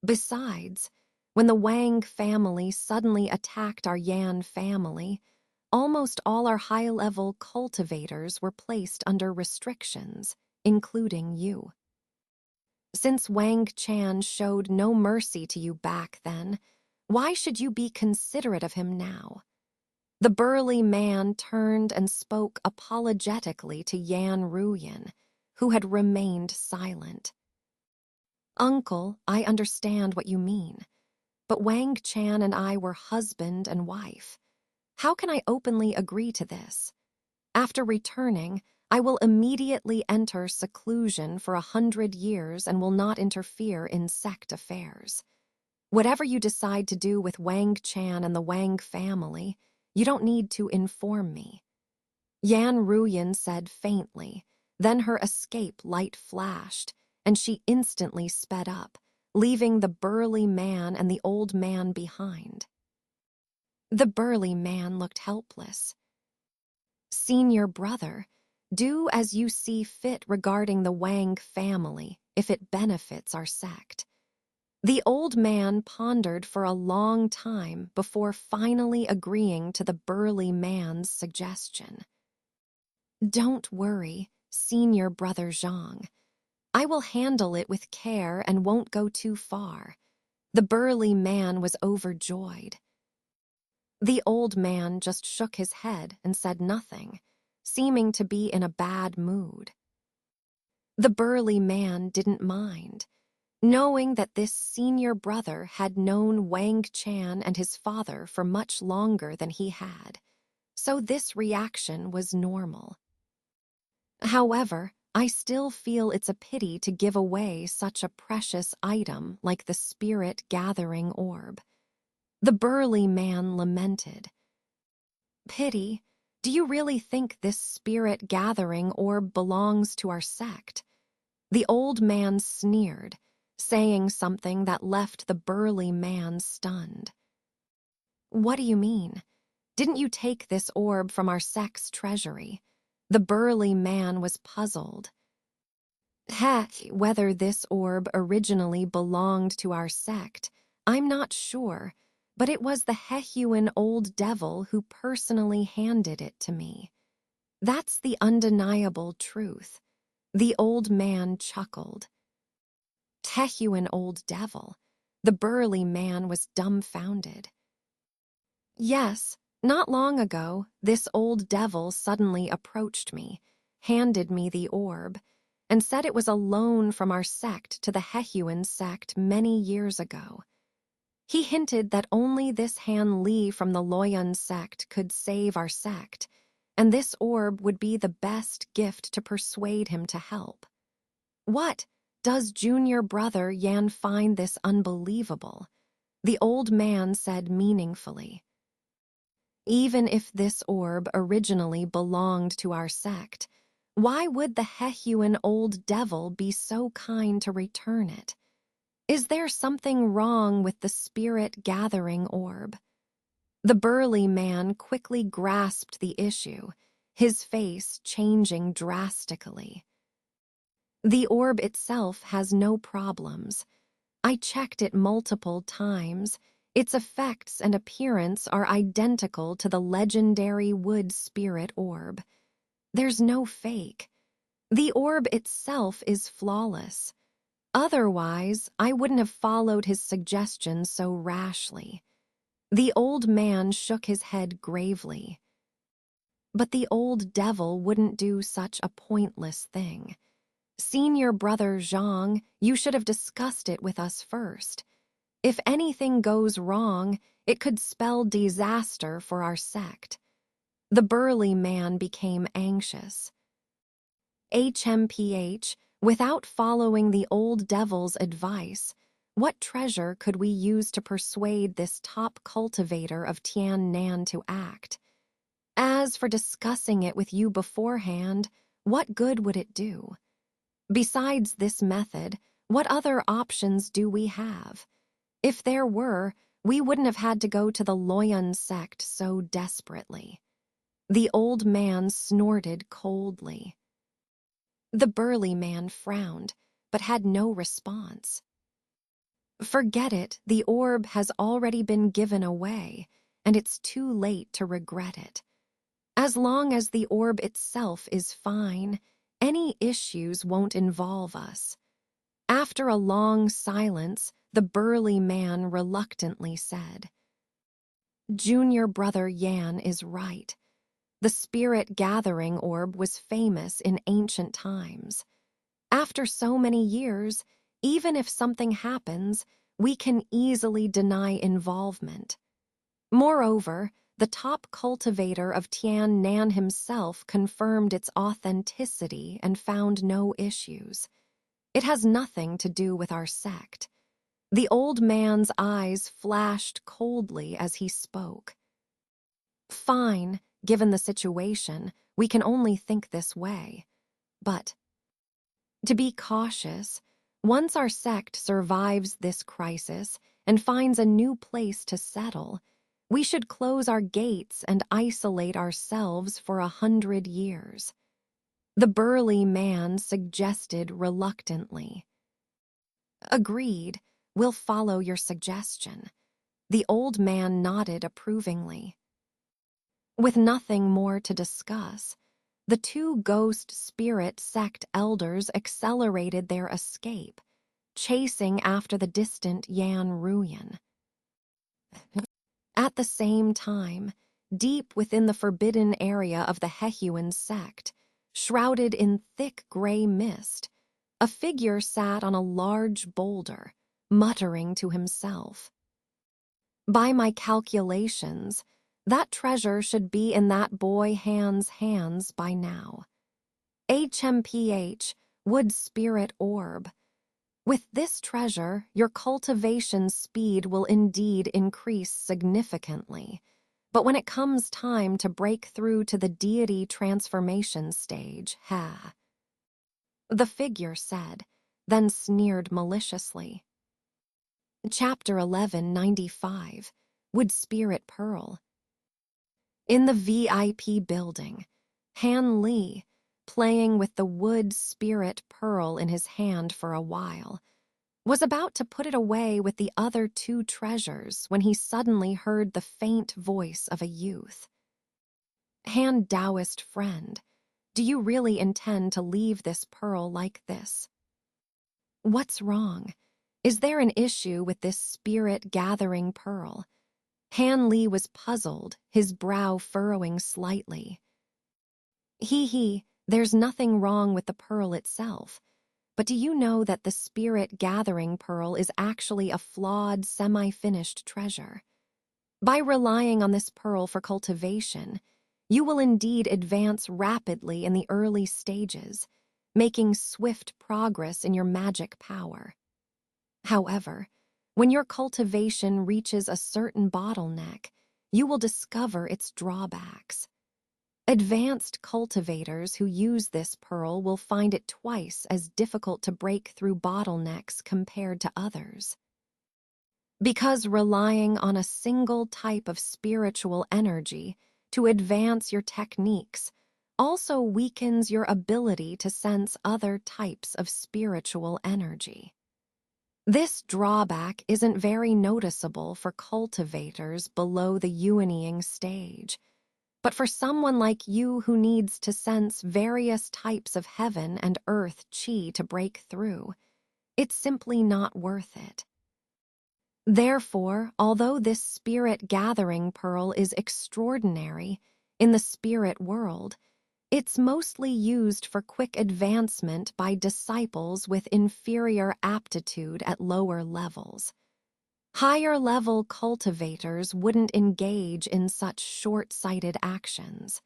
Besides, when the Wang family suddenly attacked our Yan family, almost all our high-level cultivators were placed under restrictions, including you. Since Wang Chan showed no mercy to you back then, why should you be considerate of him now?" The burly man turned and spoke apologetically to Yan Ruyan, who had remained silent. "Uncle, I understand what you mean, but Wang Chan and I were husband and wife. How can I openly agree to this? After returning, I will immediately enter seclusion for 100 years and will not interfere in sect affairs. Whatever you decide to do with Wang Chan and the Wang family, you don't need to inform me." Yan Ruyan said faintly, then her escape light flashed, and she instantly sped up, leaving the burly man and the old man behind. The burly man looked helpless. "Senior brother, do as you see fit regarding the Wang family if it benefits our sect." The old man pondered for a long time before finally agreeing to the burly man's suggestion. "Don't worry, senior brother Zhang. I will handle it with care and won't go too far." The burly man was overjoyed. The old man just shook his head and said nothing, seeming to be in a bad mood. The burly man didn't mind, knowing that this senior brother had known Wang Chan and his father for much longer than he had, so this reaction was normal. However, I still feel it's a pity to give away such a precious item like the spirit-gathering orb. The burly man lamented. Pity? Do you really think this spirit-gathering orb belongs to our sect? The old man sneered, saying something that left the burly man stunned. What do you mean? Didn't you take this orb from our sect's treasury? The burly man was puzzled. Heck, whether this orb originally belonged to our sect, I'm not sure, but it was the Hehuan old devil who personally handed it to me. That's the undeniable truth. The old man chuckled. Hehuan old devil. The burly man was dumbfounded. Yes, not long ago, this old devil suddenly approached me, handed me the orb, and said it was a loan from our sect to the Hehuan sect many years ago. He hinted that only this Han Li from the Loyun sect could save our sect, and this orb would be the best gift to persuade him to help. What? Does junior brother Yan find this unbelievable? The old man said meaningfully. Even if this orb originally belonged to our sect, why would the Hehuan old devil be so kind to return it? Is there something wrong with the spirit-gathering orb? The burly man quickly grasped the issue, his face changing drastically. The orb itself has no problems. I checked it multiple times. Its effects and appearance are identical to the legendary wood spirit orb. There's no fake. The orb itself is flawless. Otherwise, I wouldn't have followed his suggestion so rashly. The old man shook his head gravely. But the old devil wouldn't do such a pointless thing. Senior brother Zhang, you should have discussed it with us first. If anything goes wrong, it could spell disaster for our sect. The burly man became anxious. HMPH, without following the old devil's advice, what treasure could we use to persuade this top cultivator of Tian Nan to act? As for discussing it with you beforehand, what good would it do? Besides this method, what other options do we have? If there were, we wouldn't have had to go to the Loyun sect so desperately. The old man snorted coldly. The burly man frowned, but had no response. Forget it, the orb has already been given away, and it's too late to regret it. As long as the orb itself is fine, any issues won't involve us. After a long silence, the burly man reluctantly said, Junior brother Yan is right. The spirit-gathering orb was famous in ancient times. After so many years, even if something happens, we can easily deny involvement. Moreover, the top cultivator of Tian Nan himself confirmed its authenticity and found no issues. It has nothing to do with our sect. The old man's eyes flashed coldly as he spoke. Fine, given the situation, we can only think this way. But to be cautious, once our sect survives this crisis and finds a new place to settle, we should close our gates and isolate ourselves for 100 years. The burly man suggested reluctantly. Agreed, we'll follow your suggestion. The old man nodded approvingly. With nothing more to discuss, the two ghost spirit sect elders accelerated their escape, chasing after the distant Yan Ruyan. At the same time, deep within the forbidden area of the Hehuan sect, shrouded in thick gray mist, a figure sat on a large boulder, muttering to himself. By my calculations, That treasure should be in that boy Han's hands by now. HMPH, Wood Spirit Orb. With this treasure, your cultivation speed will indeed increase significantly. But when it comes time to break through to the deity transformation stage, the figure said, then sneered maliciously. Chapter 1195, Wood Spirit Pearl. In the VIP building, Han Li, playing with the wood spirit pearl in his hand for a while, was about to put it away with the other two treasures when he suddenly heard the faint voice of a youth. Han Taoist friend, do you really intend to leave this pearl like this? What's wrong? Is there an issue with this spirit-gathering pearl? Han Li was puzzled, his brow furrowing slightly. There's nothing wrong with the pearl itself. But do you know that the spirit-gathering pearl is actually a flawed, semi-finished treasure? By relying on this pearl for cultivation, you will indeed advance rapidly in the early stages, making swift progress in your magic power. However, when your cultivation reaches a certain bottleneck, you will discover its drawbacks. Advanced cultivators who use this pearl will find it twice as difficult to break through bottlenecks compared to others. Because relying on a single type of spiritual energy to advance your techniques also weakens your ability to sense other types of spiritual energy. This drawback isn't very noticeable for cultivators below the Yuanying stage, but for someone like you who needs to sense various types of heaven and earth chi to break through, it's simply not worth it. Therefore, although this spirit-gathering pearl is extraordinary in the spirit world, it's mostly used for quick advancement by disciples with inferior aptitude at lower levels. Higher-level cultivators wouldn't engage in such short-sighted actions.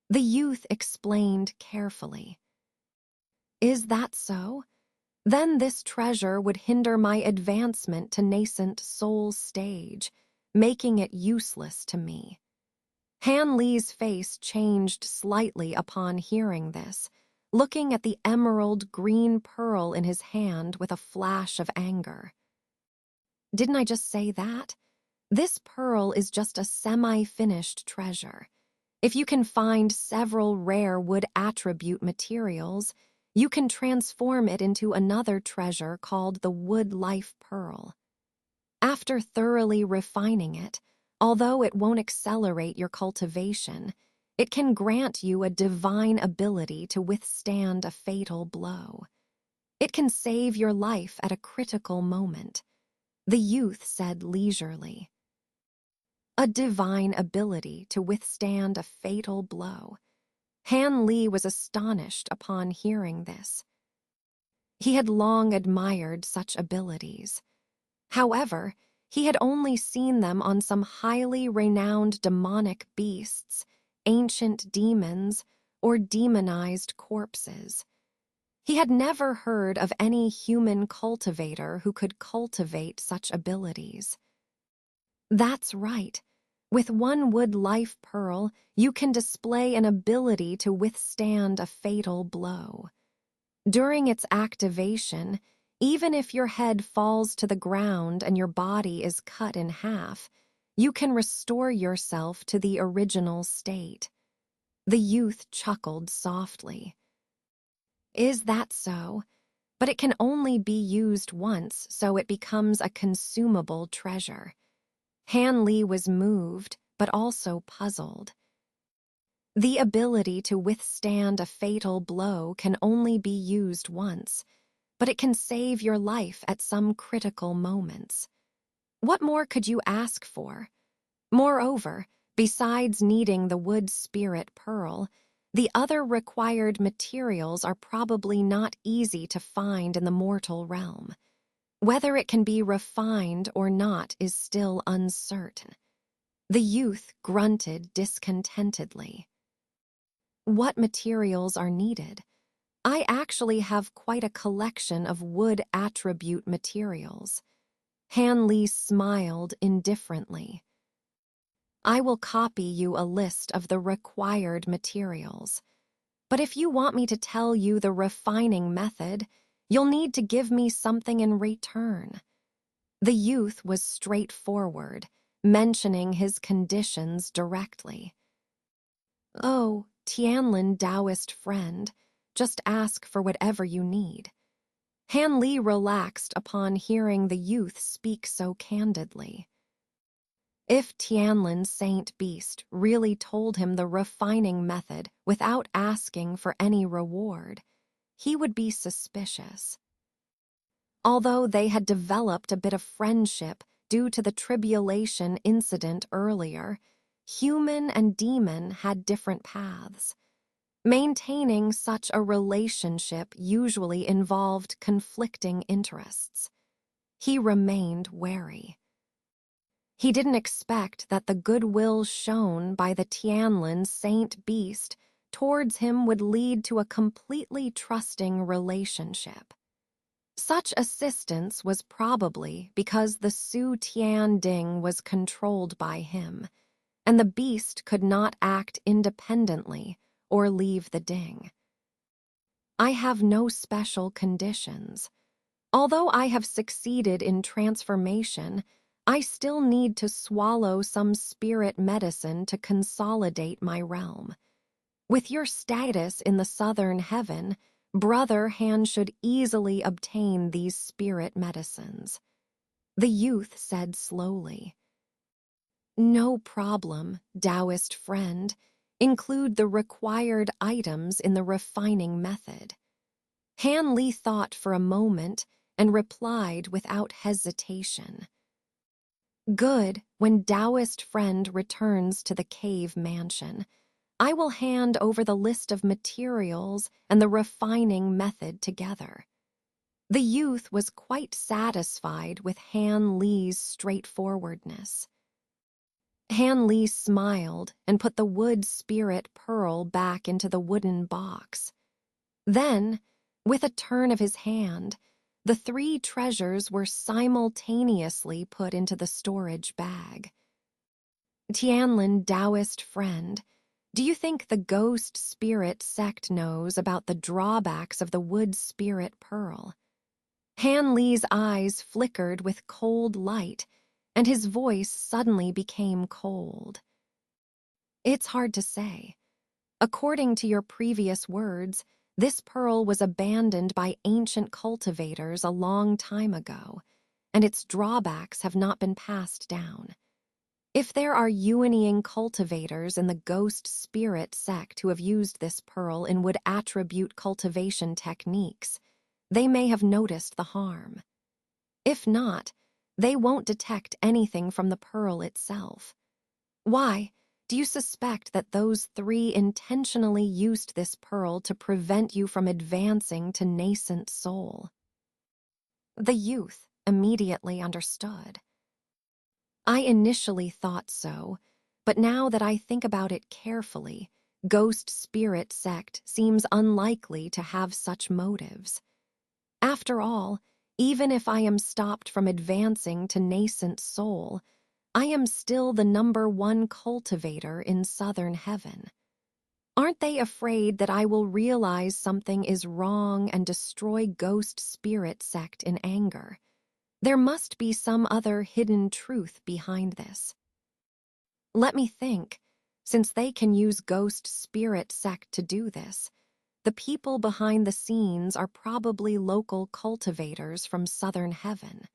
The youth explained carefully. Is that so? Then this treasure would hinder my advancement to nascent soul stage, making it useless to me. Han Li's face changed slightly upon hearing this, looking at the emerald green pearl in his hand with a flash of anger. Didn't I just say that? This pearl is just a semi-finished treasure. If you can find several rare wood attribute materials, you can transform it into another treasure called the Wood Life Pearl. After thoroughly refining it, although it won't accelerate your cultivation, it can grant you a divine ability to withstand a fatal blow. It can save your life at a critical moment, the youth said leisurely. A divine ability to withstand a fatal blow. Han Li was astonished upon hearing this. He had long admired such abilities. However, he had only seen them on some highly renowned demonic beasts, ancient demons, or demonized corpses. He had never heard of any human cultivator who could cultivate such abilities. That's right. With one Wood Life Pearl, you can display an ability to withstand a fatal blow. During its activation, even if your head falls to the ground and your body is cut in half, you can restore yourself to the original state. The youth chuckled softly. Is that so? But it can only be used once, so it becomes a consumable treasure. Han Li was moved, but also puzzled. The ability to withstand a fatal blow can only be used once, but it can save your life at some critical moments. What more could you ask for? Moreover, besides needing the wood spirit pearl, the other required materials are probably not easy to find in the mortal realm. Whether it can be refined or not is still uncertain. The youth grunted discontentedly. What materials are needed? I actually have quite a collection of wood attribute materials. Han Li smiled indifferently. I will copy you a list of the required materials. But if you want me to tell you the refining method, you'll need to give me something in return. The youth was straightforward, mentioning his conditions directly. Oh, Tianlin Taoist friend, just ask for whatever you need. Han Li relaxed upon hearing the youth speak so candidly. If Tianlin Saint Beast really told him the refining method without asking for any reward, he would be suspicious. Although they had developed a bit of friendship due to the tribulation incident earlier, human and demon had different paths. Maintaining such a relationship usually involved conflicting interests. He remained wary. He didn't expect that the goodwill shown by the Tianlin Saint Beast towards him would lead to a completely trusting relationship. Such assistance was probably because the Su Tian Ding was controlled by him, and the beast could not act independently or leave the ding. I have no special conditions. Although I have succeeded in transformation, I still need to swallow some spirit medicine to consolidate my realm. With your status in the southern heaven, Brother Han should easily obtain these spirit medicines. The youth said slowly. No problem, Taoist friend. Include the required items in the refining method. Han Li thought for a moment and replied without hesitation. Good, when Taoist friend returns to the cave mansion, I will hand over the list of materials and the refining method together. The youth was quite satisfied with Han Li's straightforwardness. Han Li smiled and put the wood spirit pearl back into the wooden box. Then, with a turn of his hand, the three treasures were simultaneously put into the storage bag. Tianlin Taoist friend, do you think the ghost spirit sect knows about the drawbacks of the wood spirit pearl? Han Li's eyes flickered with cold light, and his voice suddenly became cold. It's hard to say. According to your previous words, this pearl was abandoned by ancient cultivators a long time ago, and its drawbacks have not been passed down. If there are Yuanying cultivators in the ghost spirit sect who have used this pearl in wood attribute cultivation techniques, they may have noticed the harm. If not, they won't detect anything from the pearl itself. Why? Do you suspect that those three intentionally used this pearl to prevent you from advancing to nascent soul? The youth immediately understood. I initially thought so, but now that I think about it carefully, Ghost Spirit Sect seems unlikely to have such motives. After all, even if I am stopped from advancing to nascent soul, I am still the #1 cultivator in Southern Heaven. Aren't they afraid that I will realize something is wrong and destroy Ghost Spirit Sect in anger? There must be some other hidden truth behind this. Let me think. Since they can use Ghost Spirit Sect to do this, the people behind the scenes are probably local cultivators from Southern Heaven.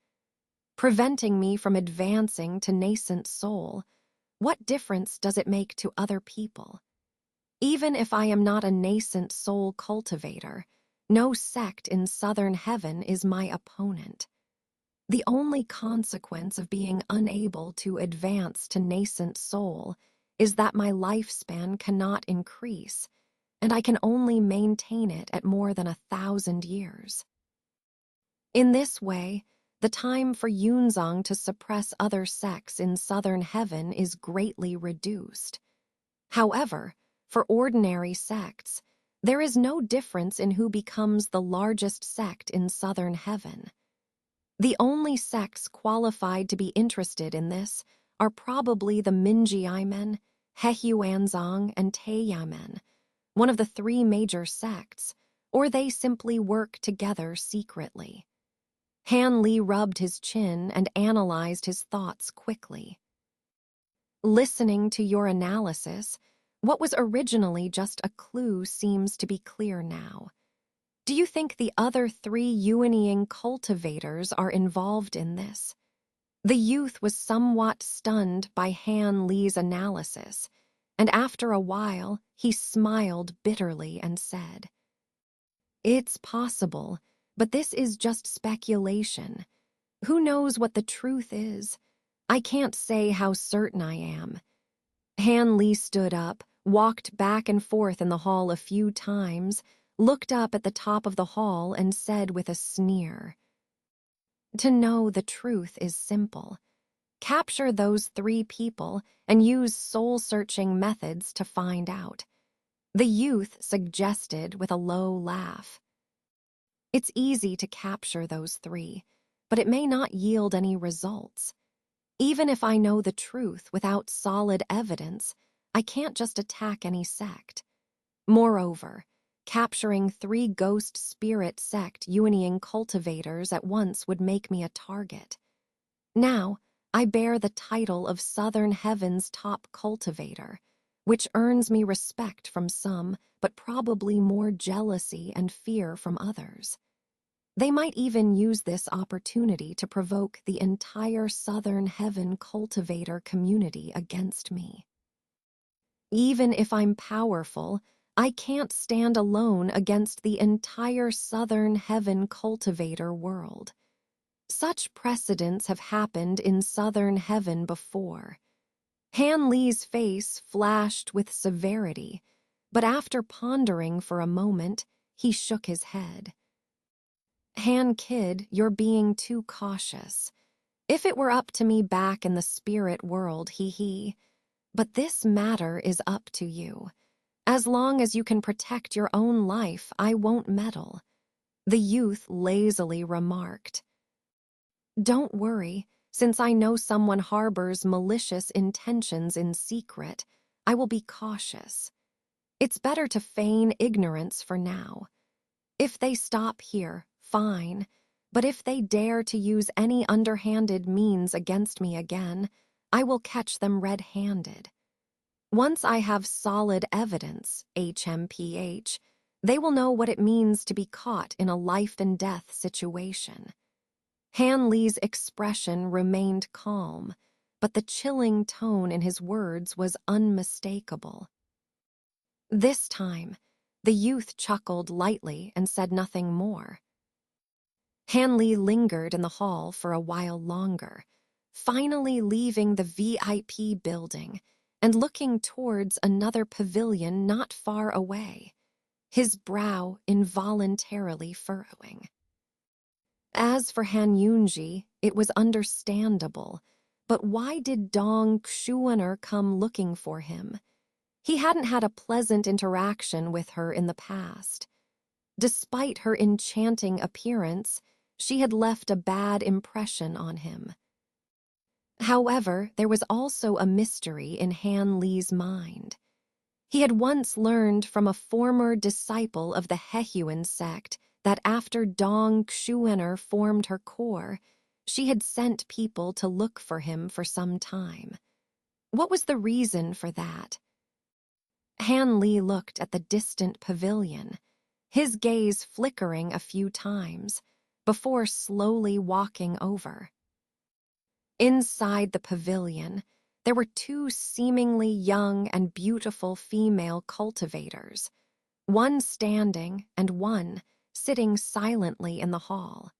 Preventing me from advancing to nascent soul, what difference does it make to other people? Even if I am not a nascent soul cultivator, no sect in Southern Heaven is my opponent. The only consequence of being unable to advance to nascent soul is that my lifespan cannot increase, and I can only maintain it at more than 1,000 years. In this way, the time for Yunzong to suppress other sects in southern heaven is greatly reduced. However, for ordinary sects, there is no difference in who becomes the largest sect in southern heaven. The only sects qualified to be interested in this are probably the Minjiaimen, Hehuanzong, and Teiyamen, one of the three major sects, or they simply work together secretly. Han Li rubbed his chin and analyzed his thoughts quickly. Listening to your analysis, what was originally just a clue seems to be clear now. Do you think the other three Yuanying cultivators are involved in this? The youth was somewhat stunned by Han Li's analysis, and after a while, he smiled bitterly and said, "It's possible, but this is just speculation. Who knows what the truth is? I can't say how certain I am." Han Li stood up, walked back and forth in the hall a few times, looked up at the top of the hall and said with a sneer, "To know the truth is simple. Capture those three people and use soul-searching methods to find out." The youth suggested with a low laugh. "It's easy to capture those three, but it may not yield any results. Even if I know the truth without solid evidence, I can't just attack any sect. Moreover, capturing three ghost spirit sect Yuanying cultivators at once would make me a target. Now, I bear the title of Southern Heaven's top cultivator, which earns me respect from some, but probably more jealousy and fear from others. They might even use this opportunity to provoke the entire Southern Heaven cultivator community against me. Even if I'm powerful, I can't stand alone against the entire Southern Heaven cultivator world. Such precedents have happened in Southern Heaven before." Han Li's face flashed with severity, but after pondering for a moment, he shook his head. "Han Kid, you're being too cautious. If it were up to me back in the spirit world, hee. But this matter is up to you. As long as you can protect your own life, I won't meddle," the youth lazily remarked. "Don't worry, since I know someone harbors malicious intentions in secret, I will be cautious. It's better to feign ignorance for now. If they stop here, fine, but if they dare to use any underhanded means against me again, I will catch them red-handed. Once I have solid evidence, HMPH, they will know what it means to be caught in a life-and-death situation." Han Li's expression remained calm, but the chilling tone in his words was unmistakable. This time, the youth chuckled lightly and said nothing more. Han Li lingered in the hall for a while longer, finally leaving the VIP building and looking towards another pavilion not far away, his brow involuntarily furrowing. As for Han Yunji, it was understandable, but why did Dong Xuaner come looking for him? He hadn't had a pleasant interaction with her in the past. Despite her enchanting appearance, she had left a bad impression on him. However, there was also a mystery in Han Li's mind. He had once learned from a former disciple of the Hehuan sect that after Dong Xuaner formed her core, she had sent people to look for him for some time. What was the reason for that? Han Li looked at the distant pavilion, his gaze flickering a few times, before slowly walking over. Inside the pavilion, there were two seemingly young and beautiful female cultivators, one standing and one sitting silently in the hall.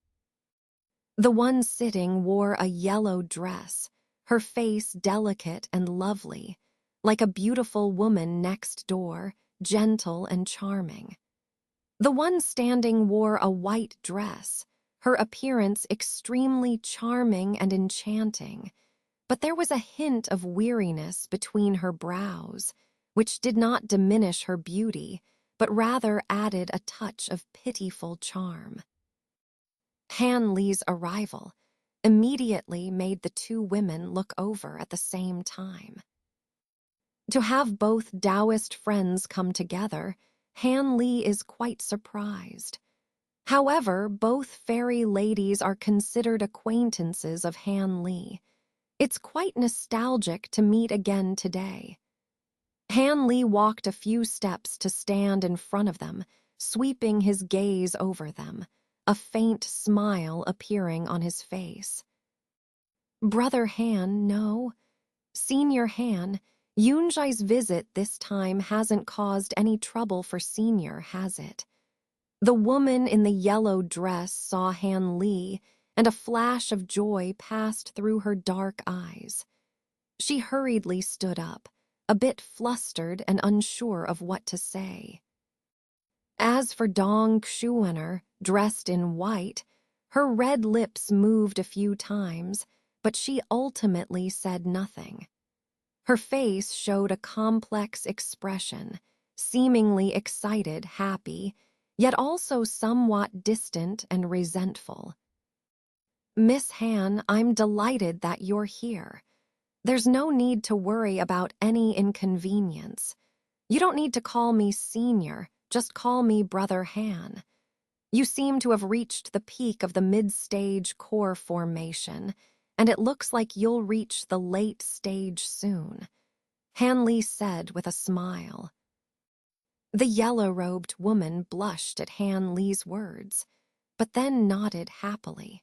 The one sitting wore a yellow dress, her face delicate and lovely, like a beautiful woman next door, gentle and charming. The one standing wore a white dress, her appearance extremely charming and enchanting, but there was a hint of weariness between her brows, which did not diminish her beauty, but rather added a touch of pitiful charm. Han Li's arrival immediately made the two women look over at the same time. To have both Taoist friends come together, Han Li is quite surprised. However, both fairy ladies are considered acquaintances of Han Li. It's quite nostalgic to meet again today. Han Li walked a few steps to stand in front of them, sweeping his gaze over them, a faint smile appearing on his face. Brother Han, no. Senior Han, Yunjai's visit this time hasn't caused any trouble for Senior, has it? The woman in the yellow dress saw Han Li, and a flash of joy passed through her dark eyes. She hurriedly stood up, a bit flustered and unsure of what to say. As for Dong Xuener, dressed in white, her red lips moved a few times, but she ultimately said nothing. Her face showed a complex expression, seemingly excited, happy, yet also somewhat distant and resentful. Miss Han, I'm delighted that you're here. There's no need to worry about any inconvenience. You don't need to call me Senior, just call me Brother Han. You seem to have reached the peak of the mid-stage core formation, and it looks like you'll reach the late stage soon, Han Li said with a smile. The yellow-robed woman blushed at Han Li's words, but then nodded happily.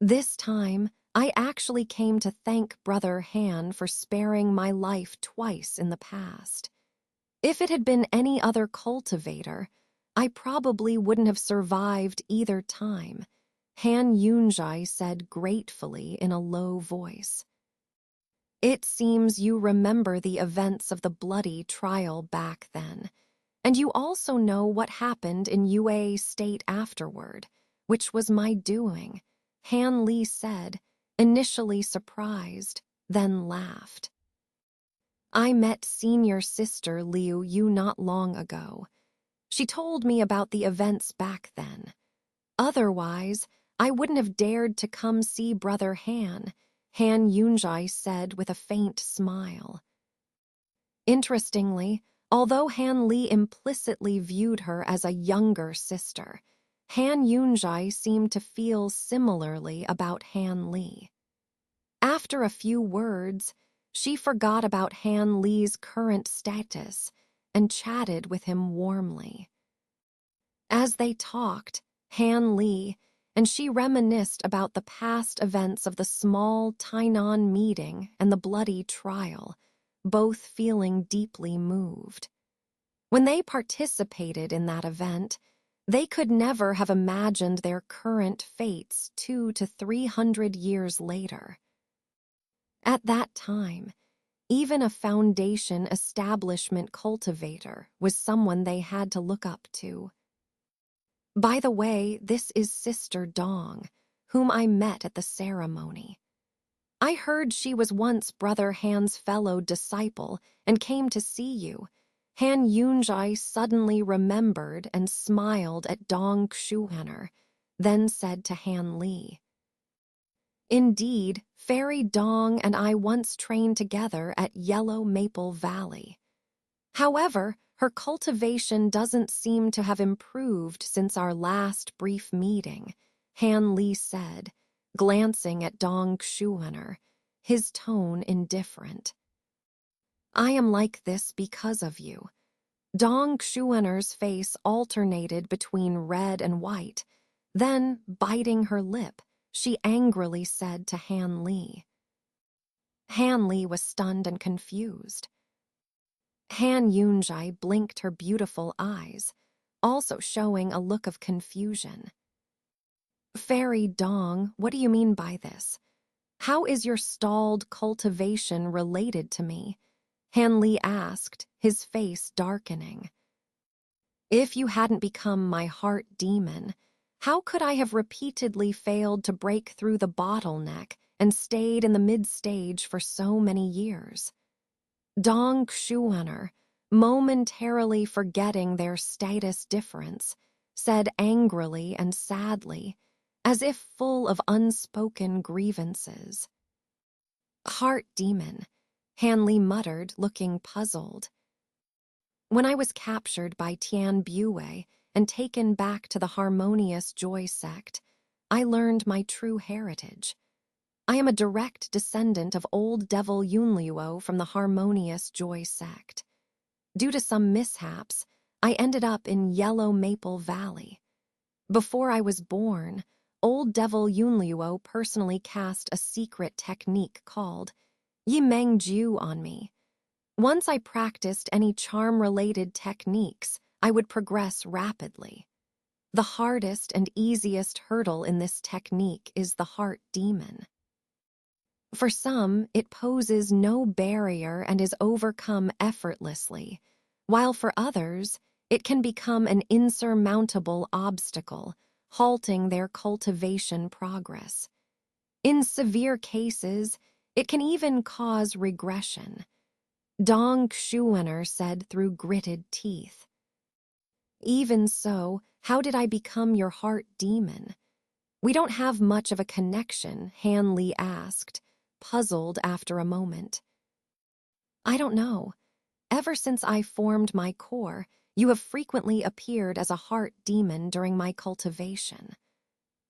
This time, I actually came to thank Brother Han for sparing my life twice in the past. If it had been any other cultivator, I probably wouldn't have survived either time, Han Yunjai said gratefully in a low voice. It seems you remember the events of the bloody trial back then, and you also know what happened in Yue State afterward, which was my doing, Han Li said, initially surprised, then laughed. I met senior sister Liu Yu not long ago. She told me about the events back then. Otherwise, I wouldn't have dared to come see Brother Han, Han Yunjai said with a faint smile. Interestingly, although Han Li implicitly viewed her as a younger sister, Han Yunjai seemed to feel similarly about Han Li. After a few words, she forgot about Han Li's current status and chatted with him warmly. As they talked, Han Li and she reminisced about the past events of the small Tainan meeting and the bloody trial, both feeling deeply moved. When they participated in that event, they could never have imagined their current fates 200 to 300 years later. At that time, even a foundation establishment cultivator was someone they had to look up to. By the way, this is Sister Dong, whom I met at the ceremony. I heard she was once Brother Han's fellow disciple and came to see you. Han Yunjai suddenly remembered and smiled at Dong Xuener, then said to Han Li, Indeed, Fairy Dong and I once trained together at Yellow Maple Valley. However, her cultivation doesn't seem to have improved since our last brief meeting, Han Li said, glancing at Dong Xuener, his tone indifferent. I am like this because of you. Dong Xuener's face alternated between red and white. Then, biting her lip, she angrily said to Han Li. Han Li was stunned and confused. Han Yunjai blinked her beautiful eyes, also showing a look of confusion. Fairy Dong, what do you mean by this? How is your stalled cultivation related to me? Han Li asked, his face darkening. If you hadn't become my heart demon, How could I have repeatedly failed to break through the bottleneck and stayed in the mid-stage for so many years? Dong Xuaner, momentarily forgetting their status difference, said angrily and sadly, as if full of unspoken grievances. Heart demon, Hanley muttered, looking puzzled. When I was captured by Tian Bue and taken back to the Harmonious Joy sect, I learned my true heritage. I am a direct descendant of old devil Yunluo from the Harmonious Joy sect. Due to some mishaps, I ended up in Yellow Maple Valley. Before I was born, old devil Yunluo personally cast a secret technique called Yimeng Jiu on me. Once I practiced any charm-related techniques, I would progress rapidly. The hardest and easiest hurdle in this technique is the heart demon. For some, it poses no barrier and is overcome effortlessly, while for others, it can become an insurmountable obstacle, halting their cultivation progress. In severe cases, it can even cause regression. Dong Xuaner said through gritted teeth. Even so, how did I become your heart demon? We don't have much of a connection, Han Li asked, puzzled after a moment. I don't know. Ever since I formed my core, you have frequently appeared as a heart demon during my cultivation.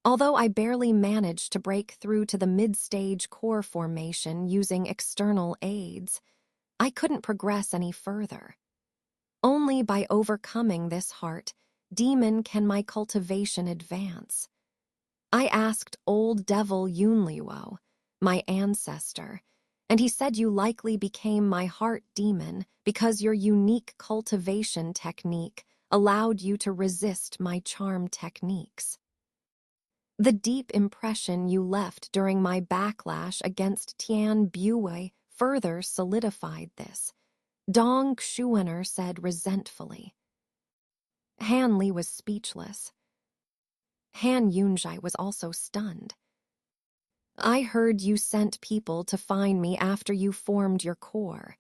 Although I barely managed to break through to the mid-stage core formation using external aids, I couldn't progress any further. Only by overcoming this heart demon can my cultivation advance. I asked old devil Yunluo, my ancestor, and he said you likely became my heart demon because your unique cultivation technique allowed you to resist my charm techniques. The deep impression you left during my backlash against Tian Bue further solidified this, Dong Xuaner said resentfully. Han Li was speechless. Han Yunjai was also stunned. I heard you sent people to find me after you formed your core.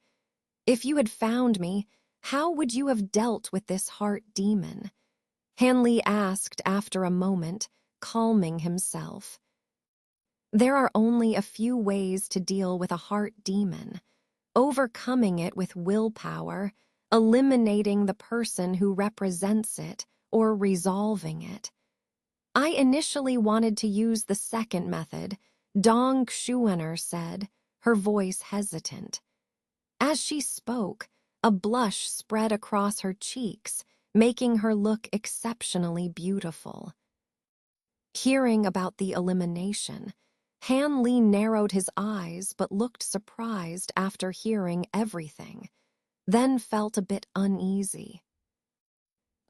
If you had found me, how would you have dealt with this heart demon? Han Li asked after a moment, calming himself. There are only a few ways to deal with a heart demon. Overcoming it with willpower, eliminating the person who represents it, or resolving it. I initially wanted to use the second method, Dong Xuaner said, her voice hesitant. As she spoke, a blush spread across her cheeks, making her look exceptionally beautiful. Hearing about the elimination, Han Li narrowed his eyes but looked surprised after hearing everything, then felt a bit uneasy.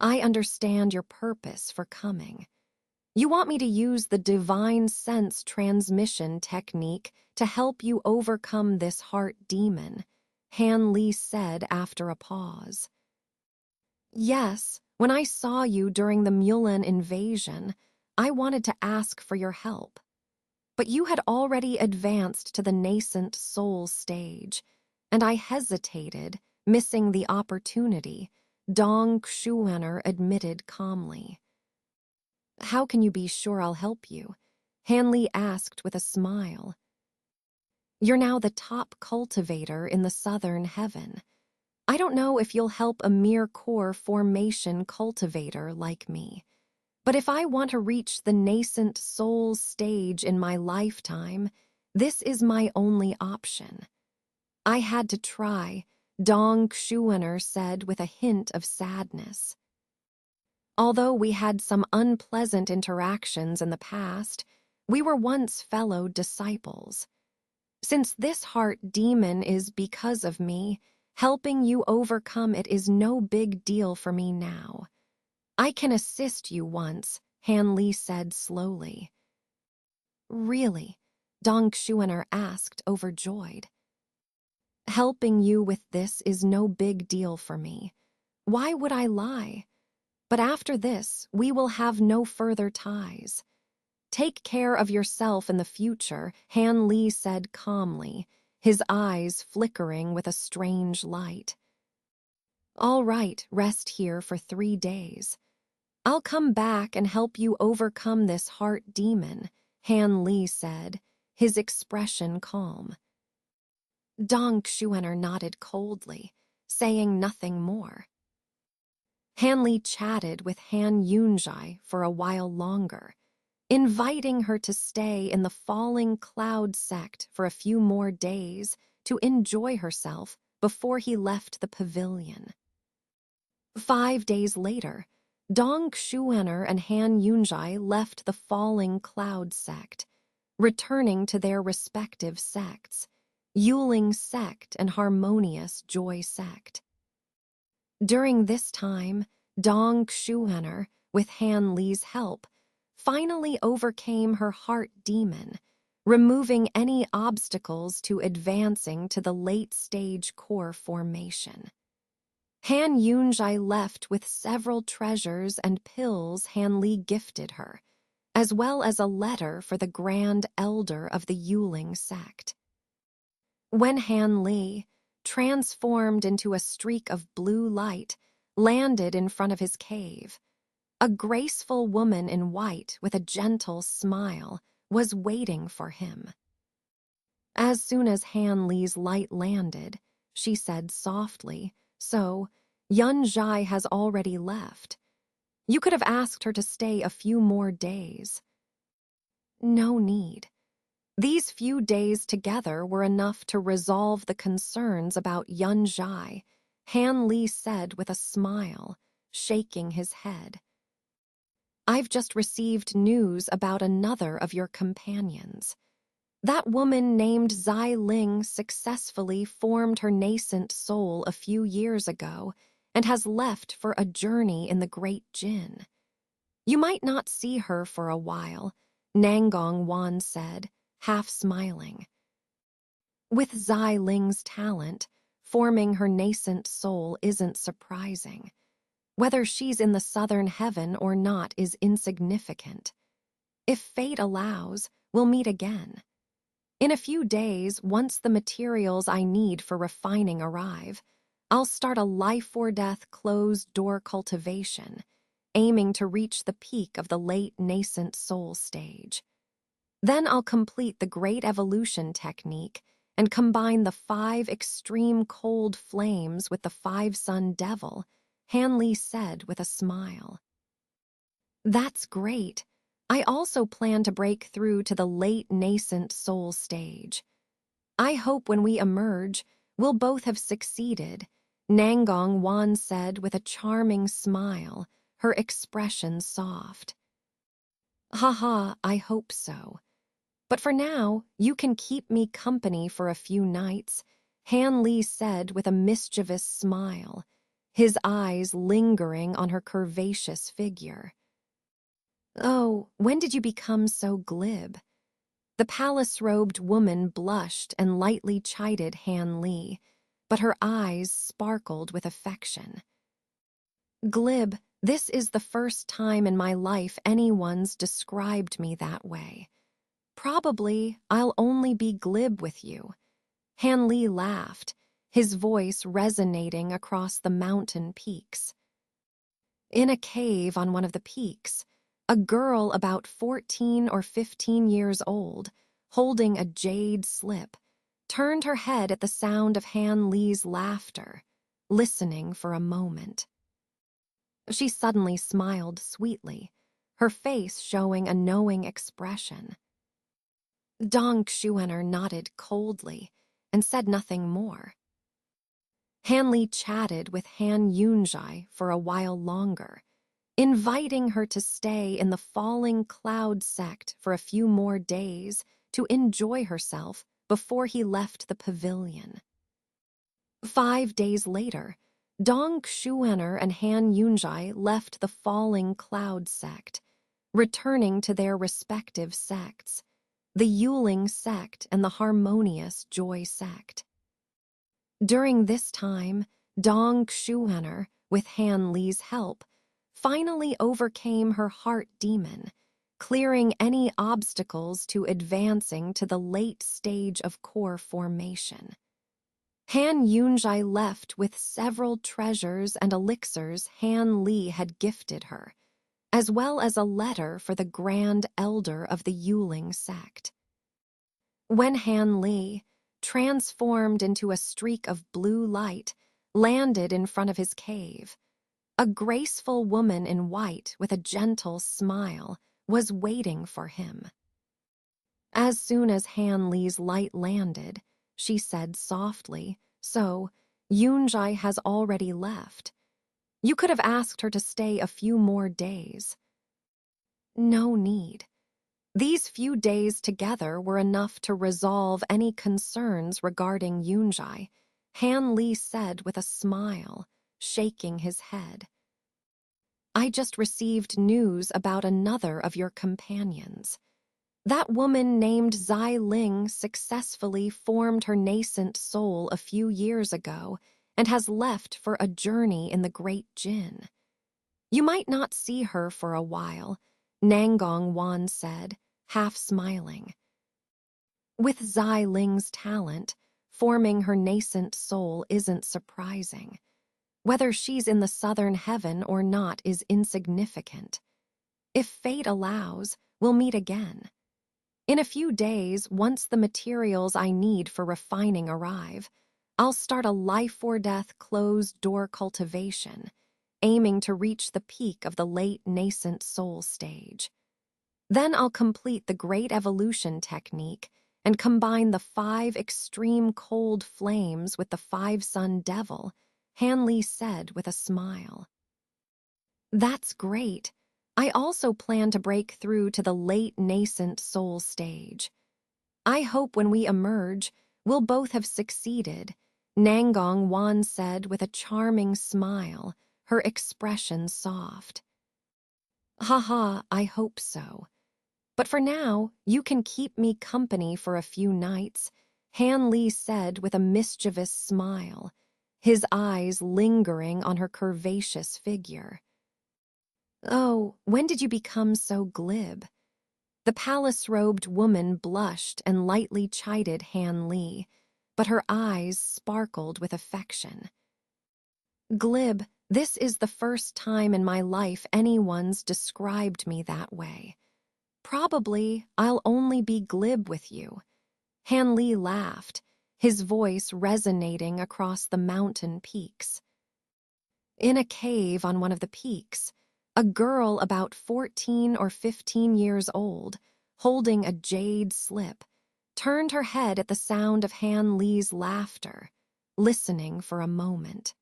I understand your purpose for coming. You want me to use the divine sense transmission technique to help you overcome this heart demon, Han Li said after a pause. Yes, when I saw you during the Mulan invasion, I wanted to ask for your help. But you had already advanced to the nascent soul stage, and I hesitated, missing the opportunity, Dong Xuaner admitted calmly. How can you be sure I'll help you? Han Li asked with a smile. You're now the top cultivator in the southern heaven. I don't know if you'll help a mere core formation cultivator like me. But if I want to reach the nascent soul stage in my lifetime, this is my only option. I had to try, Dong Xuaner said with a hint of sadness. Although we had some unpleasant interactions in the past, we were once fellow disciples. Since this heart demon is because of me, helping you overcome it is no big deal for me now. I can assist you once, Han Li said slowly. Really? Dong Xuaner asked, overjoyed. Helping you with this is no big deal for me. Why would I lie? But after this, we will have no further ties. Take care of yourself in the future, Han Li said calmly, his eyes flickering with a strange light. All right, rest here for 3 days. I'll come back and help you overcome this heart demon, Han Li said, his expression calm. Dong Xuan'er nodded coldly, saying nothing more. Han Li chatted with Han Yunjai for a while longer, inviting her to stay in the falling cloud sect for a few more days to enjoy herself before he left the pavilion. 5 days later, Dong Xuan'er and Han Yunjai left the falling cloud sect, returning to their respective sects, Yuling sect and Harmonious Joy sect. During this time, Dong Xuan'er, with Han Li's help, finally overcame her heart demon, removing any obstacles to advancing to the late-stage core formation. Han Yunjai left with several treasures and pills Han Li gifted her, as well as a letter for the Grand Elder of the Yuling sect. When Han Li, transformed into a streak of blue light, landed in front of his cave, a graceful woman in white with a gentle smile was waiting for him. As soon as Han Li's light landed, she said softly, "So, Yun Zhai has already left. You could have asked her to stay a few more days." No need. These few days together were enough to resolve the concerns about Yun Zhai, Han Li said with a smile, shaking his head. "I've just received news about another of your companions. That woman named Zai Ling successfully formed her nascent soul a few years ago and has left for a journey in the Great Jin. You might not see her for a while," Nangong Wan said, half smiling. With Zai Ling's talent, forming her nascent soul isn't surprising. Whether she's in the southern heaven or not is insignificant. If fate allows, we'll meet again. In a few days, once the materials I need for refining arrive, I'll start a life-or-death closed-door cultivation, aiming to reach the peak of the late nascent soul stage. Then I'll complete the Great Evolution technique and combine the 5 extreme cold flames with the 5 Sun Devil, Han Li said with a smile. That's great. I also plan to break through to the late nascent soul stage. I hope when we emerge, we'll both have succeeded, Nangong Wan said with a charming smile, her expression soft. Haha, I hope so. But for now, you can keep me company for a few nights, Han Li said with a mischievous smile, his eyes lingering on her curvaceous figure. Oh, when did you become so glib? The palace-robed woman blushed and lightly chided Han Li, but her eyes sparkled with affection. Glib, this is the first time in my life anyone's described me that way. Probably I'll only be glib with you. Han Li laughed, his voice resonating across the mountain peaks. In a cave on one of the peaks, a girl about 14 or 15 years old, holding a jade slip, turned her head at the sound of Han Li's laughter, listening for a moment. She suddenly smiled sweetly, her face showing a knowing expression. Dong Xuan'er nodded coldly and said nothing more. Han Li chatted with Han Yunjai for a while longer, inviting her to stay in the falling cloud sect for a few more days to enjoy herself before he left the pavilion. 5 days later, Dong Xuan'er and Han Yunjai left the falling cloud sect, returning to their respective sects, the Yuling sect and the Harmonious Joy sect. During this time, Dong Xuan'er, with Han Li's help, finally overcame her heart demon, clearing any obstacles to advancing to the late stage of core formation. Han Yunjai left with several treasures and elixirs Han Li had gifted her, as well as a letter for the Grand Elder of the Yuling sect. When Han Li, transformed into a streak of blue light, landed in front of his cave, a graceful woman in white with a gentle smile was waiting for him. As soon as Han Li's light landed, she said softly, "So, Yunjai has already left. You could have asked her to stay a few more days." "No need. These few days together were enough to resolve any concerns regarding Yunjai," Han Li said with a smile, shaking his head. "I just received news about another of your companions. That woman named Zai Ling successfully formed her nascent soul a few years ago and has left for a journey in the Great Jin. You might not see her for a while," Nangong Wan said, half smiling. "With Zai Ling's talent, forming her nascent soul isn't surprising. Whether she's in the southern heaven or not is insignificant. If fate allows, we'll meet again. In a few days, once the materials I need for refining arrive, I'll start a life-or-death closed-door cultivation, aiming to reach the peak of the late nascent soul stage. Then I'll complete the Great Evolution technique and combine the 5 extreme cold flames with the 5 Sun Devil," Han Li said with a smile. "That's great. I also plan to break through to the late nascent soul stage. I hope when we emerge, we'll both have succeeded," Nangong Wan said with a charming smile, her expression soft. "Haha, I hope so. But for now, you can keep me company for a few nights," Han Li said with a mischievous smile, his eyes lingering on her curvaceous figure. "Oh, when did you become so glib?" The palace-robed woman blushed and lightly chided Han Li, but her eyes sparkled with affection. "Glib, this is the first time in my life anyone's described me that way. Probably I'll only be glib with you." Han Li laughed, his voice resonating across the mountain peaks. In a cave on one of the peaks, a girl about 14 or 15 years old, holding a jade slip, turned her head at the sound of Han Li's laughter, listening for a moment.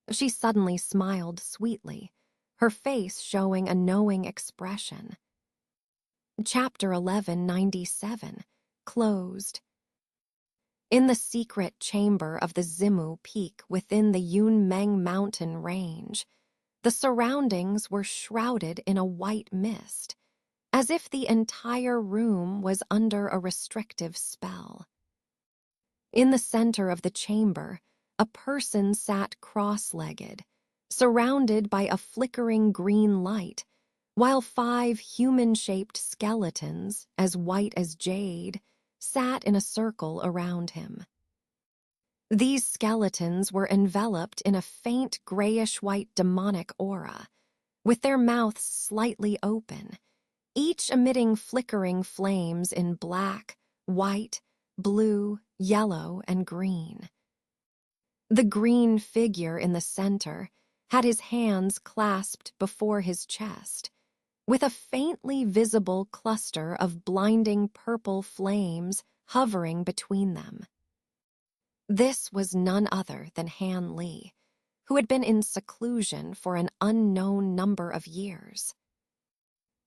She suddenly smiled sweetly, her face showing a knowing expression. Chapter 1197, Closed. In the secret chamber of the Zimu Peak within the Yunmeng mountain range, the surroundings were shrouded in a white mist, as if the entire room was under a restrictive spell. In the center of the chamber, a person sat cross-legged, surrounded by a flickering green light, while 5 human-shaped skeletons, as white as jade, sat in a circle around him. These skeletons were enveloped in a faint grayish-white demonic aura, with their mouths slightly open, each emitting flickering flames in black, white, blue, yellow, and green. The green figure in the center had his hands clasped before his chest, with a faintly visible cluster of blinding purple flames hovering between them. This was none other than Han Li, who had been in seclusion for an unknown number of years.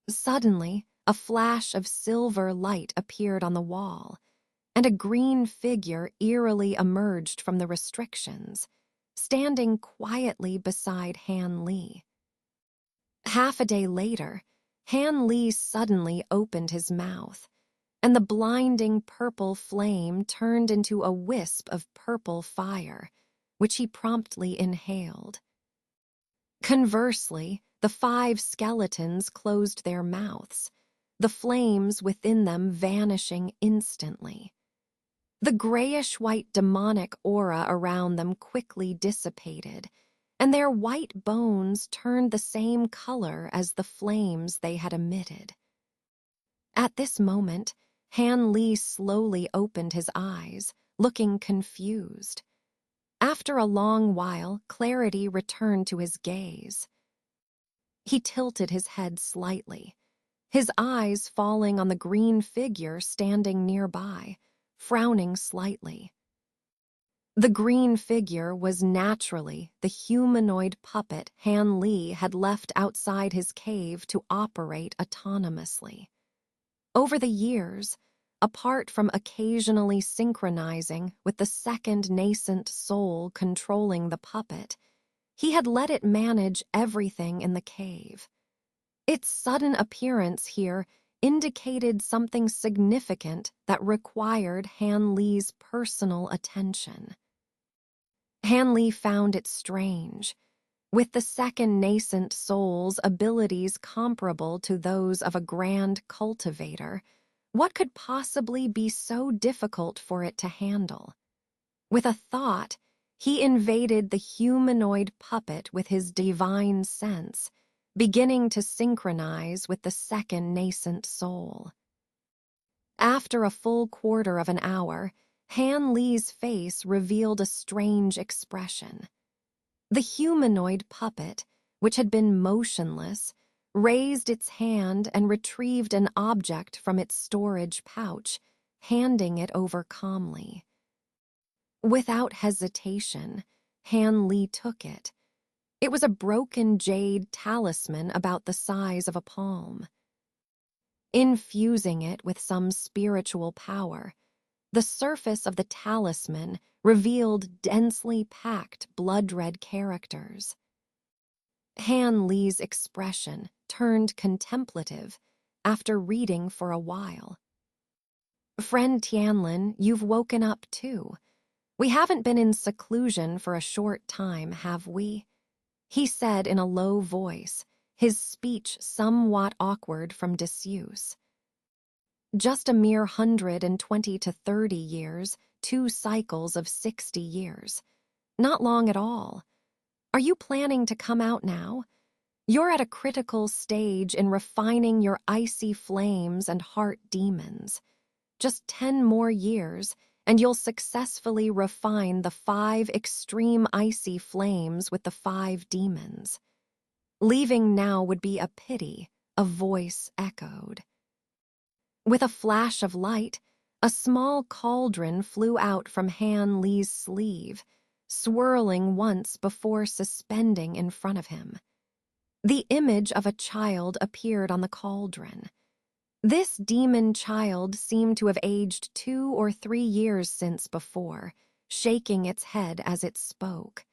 Suddenly, a flash of silver light appeared on the wall, and a green figure eerily emerged from the restrictions, standing quietly beside Han Li. Half a day later, Han Li suddenly opened his mouth, and the blinding purple flame turned into a wisp of purple fire, which he promptly inhaled. Conversely, the 5 skeletons closed their mouths, the flames within them vanishing instantly. The grayish-white demonic aura around them quickly dissipated, and their white bones turned the same color as the flames they had emitted. At this moment, Han Li slowly opened his eyes, looking confused. After a long while, clarity returned to his gaze. He tilted his head slightly, his eyes falling on the green figure standing nearby, frowning slightly. The green figure was naturally the humanoid puppet Han Li had left outside his cave to operate autonomously. Over the years, apart from occasionally synchronizing with the second nascent soul controlling the puppet, he had let it manage everything in the cave. Its sudden appearance here indicated something significant that required Han Li's personal attention. Han Li found it strange. With the second nascent soul's abilities comparable to those of a grand cultivator, what could possibly be so difficult for it to handle? With a thought, he invaded the humanoid puppet with his divine sense, beginning to synchronize with the second nascent soul. After a full quarter of an hour, Han Li's face revealed a strange expression. The humanoid puppet, which had been motionless, raised its hand and retrieved an object from its storage pouch, handing it over calmly. Without hesitation, Han Li took it. It was a broken jade talisman about the size of a palm. Infusing it with some spiritual power, the surface of the talisman revealed densely packed blood-red characters. Han Li's expression turned contemplative after reading for a while. "Friend Tianlin, you've woken up too. We haven't been in seclusion for a short time, have we?" he said in a low voice, his speech somewhat awkward from disuse. "Just a mere 120 to 30 years, 2 cycles of 60 years. Not long at all. Are you planning to come out now? You're at a critical stage in refining your icy flames and heart demons. Just 10 more years, and you'll successfully refine the 5 extreme icy flames with the 5 demons. Leaving now would be a pity," a voice echoed. With a flash of light, a small cauldron flew out from Han Li's sleeve, swirling once before suspending in front of him. The image of a child appeared on the cauldron. This demon child seemed to have aged 2 or 3 years since before, shaking its head as it spoke.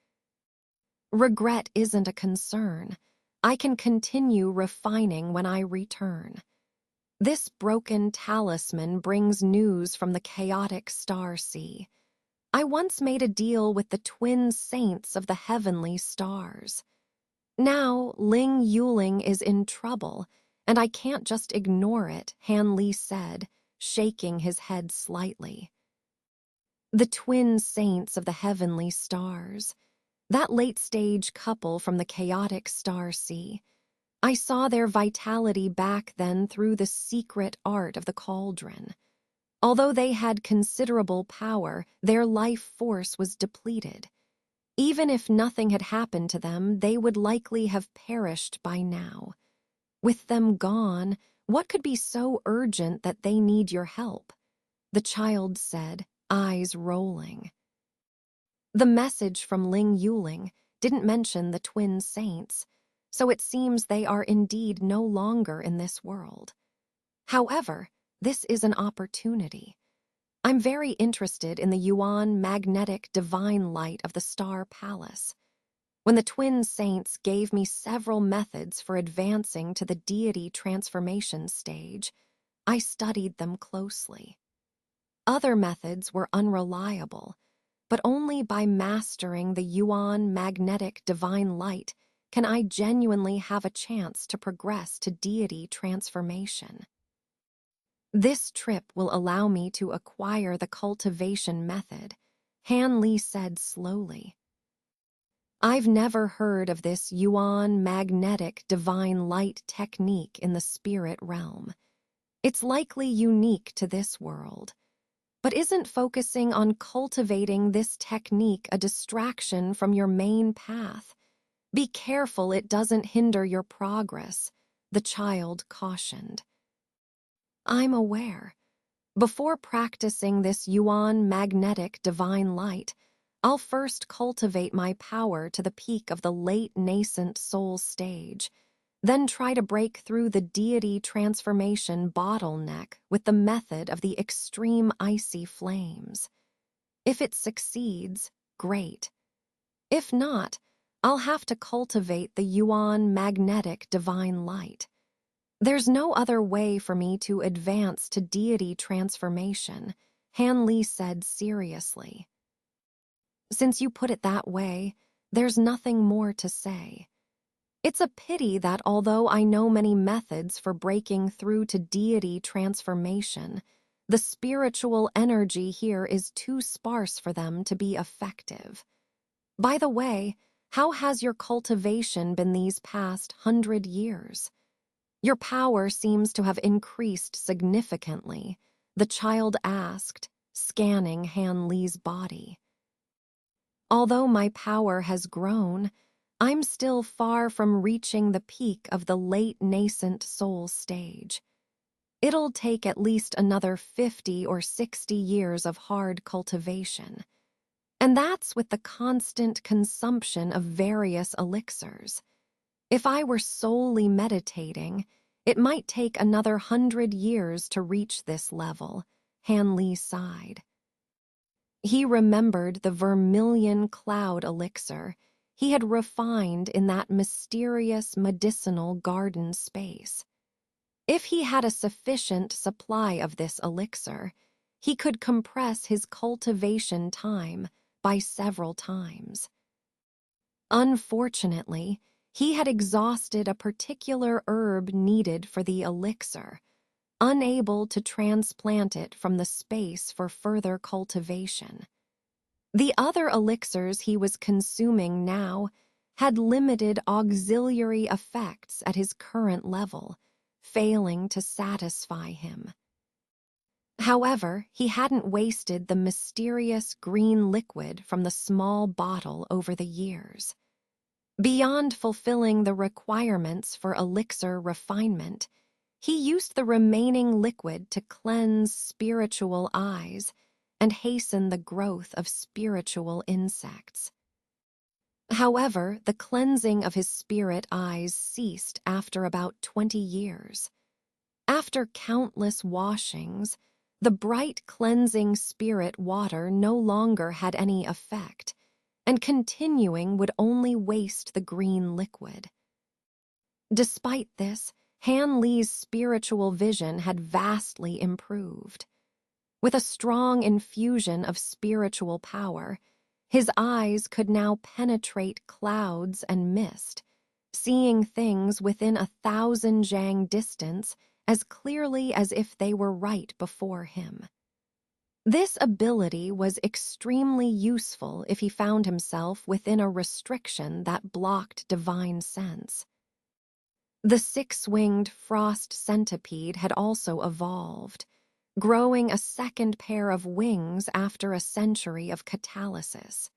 "Regret isn't a concern. I can continue refining when I return. This broken talisman brings news from the chaotic star sea. I once made a deal with the twin saints of the heavenly stars. Now Ling Yuling is in trouble, and I can't just ignore it," Han Li said, shaking his head slightly. The twin saints of the heavenly stars, that late-stage couple from the chaotic star sea. I saw their vitality back then through the secret art of the cauldron. Although they had considerable power, their life force was depleted. Even if nothing had happened to them, they would likely have perished by now. With them gone, what could be so urgent that they need your help? The child said, eyes rolling. The message from Ling Yuling didn't mention the twin saints, so it seems they are indeed no longer in this world. However, this is an opportunity. I'm very interested in the Yuan magnetic divine light of the Star Palace. When the twin saints gave me several methods for advancing to the deity transformation stage, I studied them closely. Other methods were unreliable, but only by mastering the Yuan magnetic divine light can I genuinely have a chance to progress to deity transformation. This trip will allow me to acquire the cultivation method, Han Li said slowly. I've never heard of this yuan magnetic divine light technique in the spirit realm. It's likely unique to this world. But isn't focusing on cultivating this technique a distraction from your main path? Be careful it doesn't hinder your progress, the child cautioned. I'm aware. Before practicing this yuan magnetic divine light, I'll first cultivate my power to the peak of the late nascent soul stage, then try to break through the deity transformation bottleneck with the method of the extreme icy flames. If it succeeds, great. If not, I'll have to cultivate the yuan magnetic divine light. There's no other way for me to advance to deity transformation, Han Li said seriously. Since you put it that way, there's nothing more to say. It's a pity that although I know many methods for breaking through to deity transformation, the spiritual energy here is too sparse for them to be effective. By the way, how has your cultivation been these past 100 years? Your power seems to have increased significantly, the child asked, scanning Han Li's body. Although my power has grown, I'm still far from reaching the peak of the late nascent soul stage. It'll take at least another 50 or 60 years of hard cultivation. And that's with the constant consumption of various elixirs. If I were solely meditating, it might take another 100 years to reach this level, Han Li sighed. He remembered the vermilion cloud elixir he had refined in that mysterious medicinal garden space. If he had a sufficient supply of this elixir, he could compress his cultivation time by several times. Unfortunately, he had exhausted a particular herb needed for the elixir, unable to transplant it from the space for further cultivation. The other elixirs he was consuming now had limited auxiliary effects at his current level, failing to satisfy him. However, he hadn't wasted the mysterious green liquid from the small bottle over the years. Beyond fulfilling the requirements for elixir refinement, he used the remaining liquid to cleanse spiritual eyes and hasten the growth of spiritual insects. However, the cleansing of his spirit eyes ceased after about 20 years. After countless washings, the bright cleansing spirit water no longer had any effect, and continuing would only waste the green liquid. Despite this, Han Li's spiritual vision had vastly improved. With a strong infusion of spiritual power, his eyes could now penetrate clouds and mist, seeing things within 1,000 jang distance as clearly as if they were right before him. This ability was extremely useful if he found himself within a restriction that blocked divine sense. The six-winged frost centipede had also evolved, growing a second pair of wings after a century of catalysis.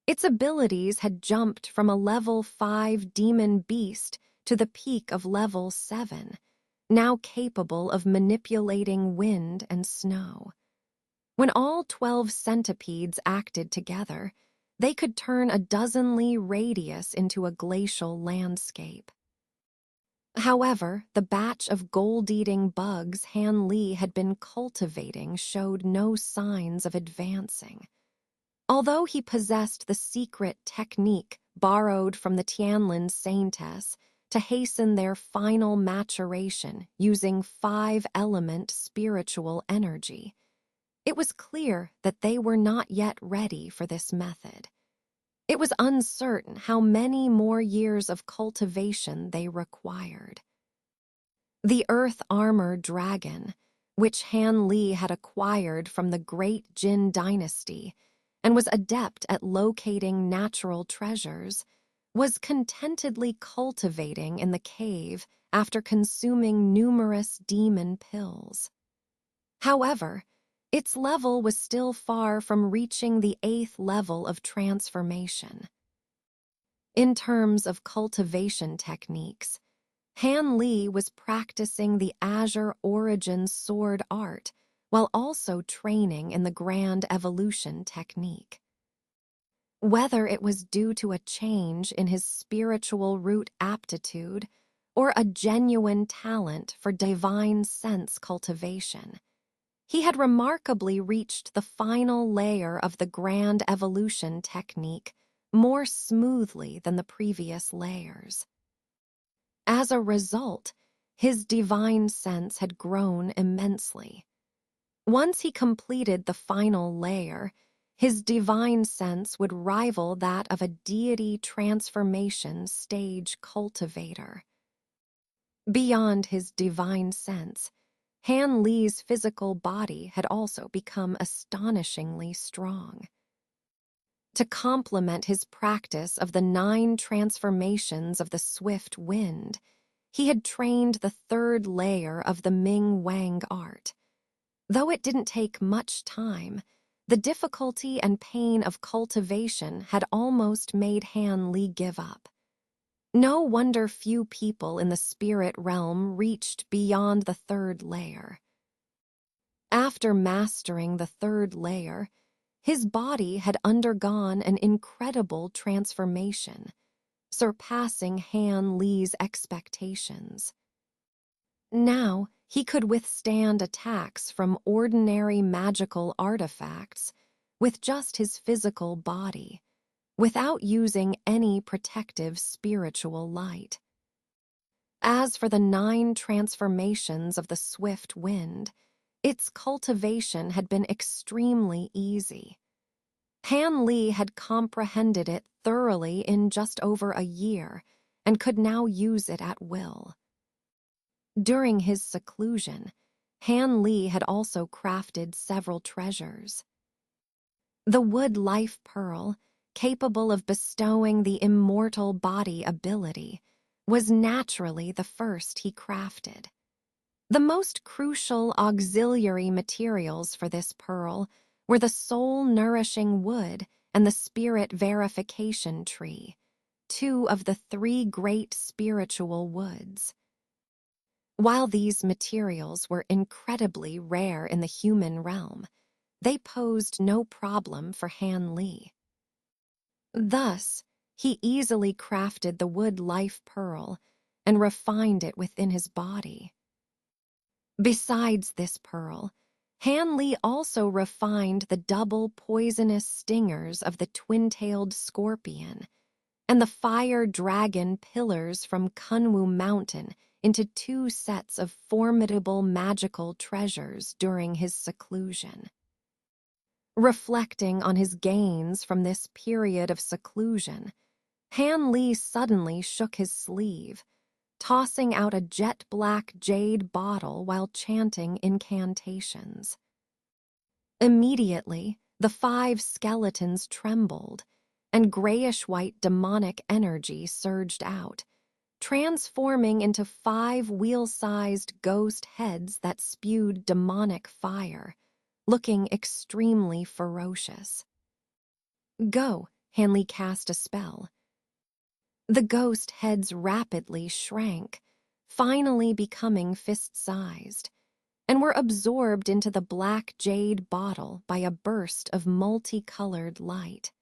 Its abilities had jumped from a level 5 demon beast to the peak of level 7, now capable of manipulating wind and snow. When all 12 centipedes acted together, they could turn a 12 radius into a glacial landscape. However, the batch of gold-eating bugs Han Li had been cultivating showed no signs of advancing. Although he possessed the secret technique borrowed from the Tianlin Saintess to hasten their final maturation using 5-element spiritual energy, it was clear that they were not yet ready for this method. It was uncertain how many more years of cultivation they required. The earth armor dragon, which Han Li had acquired from the Great Jin dynasty and was adept at locating natural treasures, was contentedly cultivating in the cave after consuming numerous demon pills. However, its level was still far from reaching the 8th level of transformation. In terms of cultivation techniques, Han Li was practicing the Azure Origin sword art while also training in the Grand Evolution technique. Whether it was due to a change in his spiritual root aptitude or a genuine talent for divine sense cultivation, he had remarkably reached the final layer of the Grand Evolution technique more smoothly than the previous layers. As a result, his divine sense had grown immensely. Once he completed the final layer, his divine sense would rival that of a deity transformation stage cultivator. Beyond his divine sense, Han Li's physical body had also become astonishingly strong. To complement his practice of the 9 transformations of the swift wind, he had trained the 3rd layer of the Ming Wang art. Though it didn't take much time, the difficulty and pain of cultivation had almost made Han Li give up. No wonder few people in the spirit realm reached beyond the 3rd layer. After mastering the 3rd layer, his body had undergone an incredible transformation, surpassing Han Li's expectations. Now, he could withstand attacks from ordinary magical artifacts with just his physical body, without using any protective spiritual light. As for the 9 transformations of the swift wind, its cultivation had been extremely easy. Han Li had comprehended it thoroughly in just over a year and could now use it at will. During his seclusion, Han Li had also crafted several treasures. The wood life pearl, capable of bestowing the immortal body ability, was naturally the first he crafted. The most crucial auxiliary materials for this pearl were the soul-nourishing wood and the spirit verification tree, 2 of the 3 great spiritual woods. While these materials were incredibly rare in the human realm, they posed no problem for Han Li. Thus, he easily crafted the wood life pearl and refined it within his body. Besides this pearl, Han Li also refined the double poisonous stingers of the twin-tailed scorpion and the fire dragon pillars from Kunwu Mountain into 2 sets of formidable magical treasures during his seclusion. Reflecting on his gains from this period of seclusion, Han Li suddenly shook his sleeve, tossing out a jet-black jade bottle while chanting incantations. Immediately, the 5 skeletons trembled, and grayish-white demonic energy surged out, transforming into 5 wheel-sized ghost heads that spewed demonic fire, looking extremely ferocious. Go, Han Li cast a spell. The ghost heads rapidly shrank, finally becoming fist-sized, and were absorbed into the black jade bottle by a burst of multicolored light.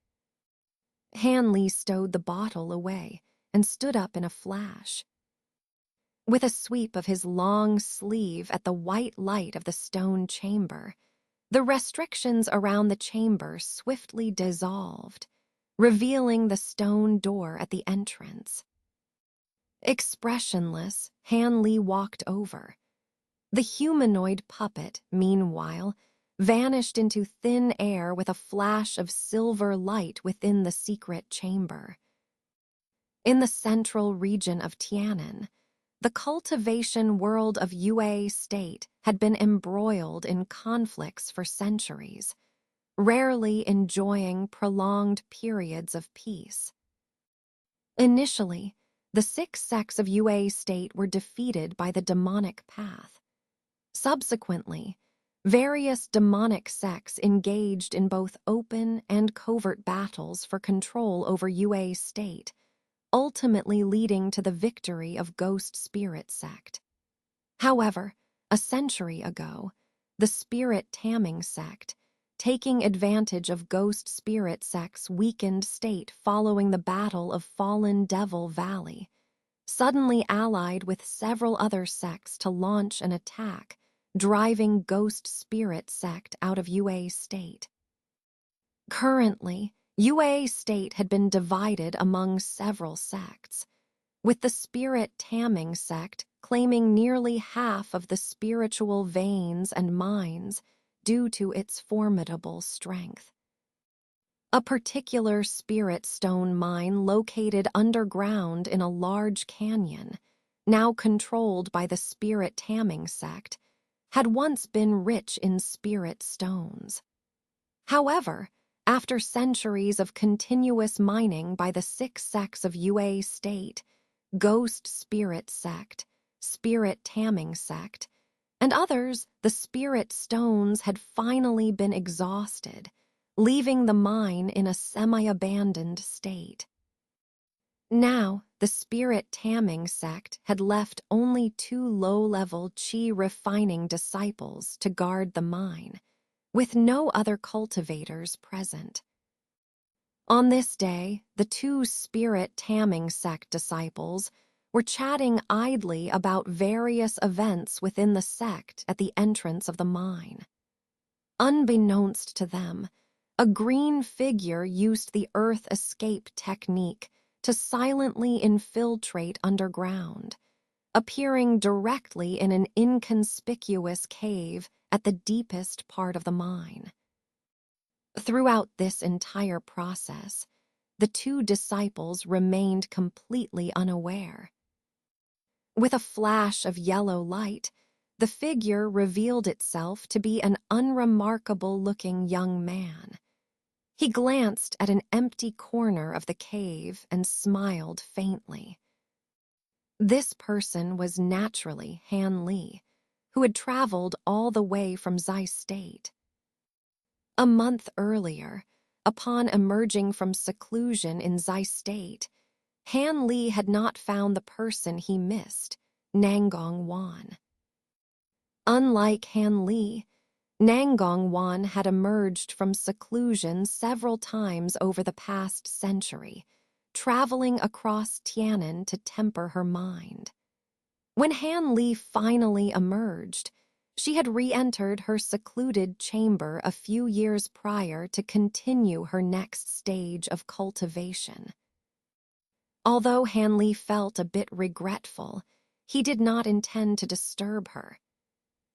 Han Li stowed the bottle away and stood up in a flash. With a sweep of his long sleeve at the white light of the stone chamber, the restrictions around the chamber swiftly dissolved, revealing the stone door at the entrance. Expressionless, Han Li walked over. The humanoid puppet, meanwhile, vanished into thin air with a flash of silver light within the secret chamber. In the central region of Tianan, the cultivation world of Yue State had been embroiled in conflicts for centuries, rarely enjoying prolonged periods of peace. Initially, the 6 sects of Yue State were defeated by the demonic path. Subsequently, various demonic sects engaged in both open and covert battles for control over Yue State, ultimately leading to the victory of Ghost Spirit Sect. However, a century ago, the Spirit Tamming Sect, taking advantage of Ghost Spirit Sect's weakened state following the Battle of Fallen Devil Valley, suddenly allied with several other sects to launch an attack, driving Ghost Spirit Sect out of Yue State. Currently, Yue State had been divided among several sects, with the Spirit Tamming Sect claiming nearly half of the spiritual veins and mines due to its formidable strength. A particular spirit stone mine located underground in a large canyon, now controlled by the Spirit Tamming Sect, had once been rich in spirit stones. However, after centuries of continuous mining by the 6 sects of Yue State, Ghost Spirit Sect, Spirit Tamming Sect, and others, the spirit stones had finally been exhausted, leaving the mine in a semi-abandoned state. Now, the Spirit Tamming Sect had left only 2 low-level chi-refining disciples to guard the mine, with no other cultivators present. On this day, the 2 Spirit Tamming Sect disciples were chatting idly about various events within the sect at the entrance of the mine. Unbeknownst to them, a green figure used the earth escape technique to silently infiltrate underground, appearing directly in an inconspicuous cave at the deepest part of the mine. Throughout this entire process, the 2 disciples remained completely unaware. With a flash of yellow light, the figure revealed itself to be an unremarkable-looking young man. He glanced at an empty corner of the cave and smiled faintly. This person was naturally Han Li, who had traveled all the way from Zai State. A month earlier, upon emerging from seclusion in Zai State, Han Li had not found the person he missed, Nangong Wan. Unlike Han Li, Nangong Wan had emerged from seclusion several times over the past century, traveling across Tianan to temper her mind. When Han Li finally emerged, she had re-entered her secluded chamber a few years prior to continue her next stage of cultivation. Although Han Li felt a bit regretful, he did not intend to disturb her.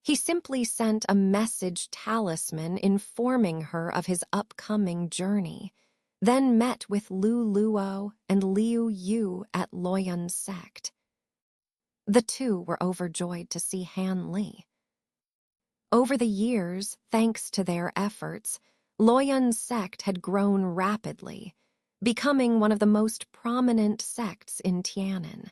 He simply sent a message talisman informing her of his upcoming journey, then met with Lu Luo and Liu Yu at Luoyun's sect. The 2 were overjoyed to see Han Li. Over the years, thanks to their efforts, Luoyun's sect had grown rapidly, becoming one of the most prominent sects in Tianan.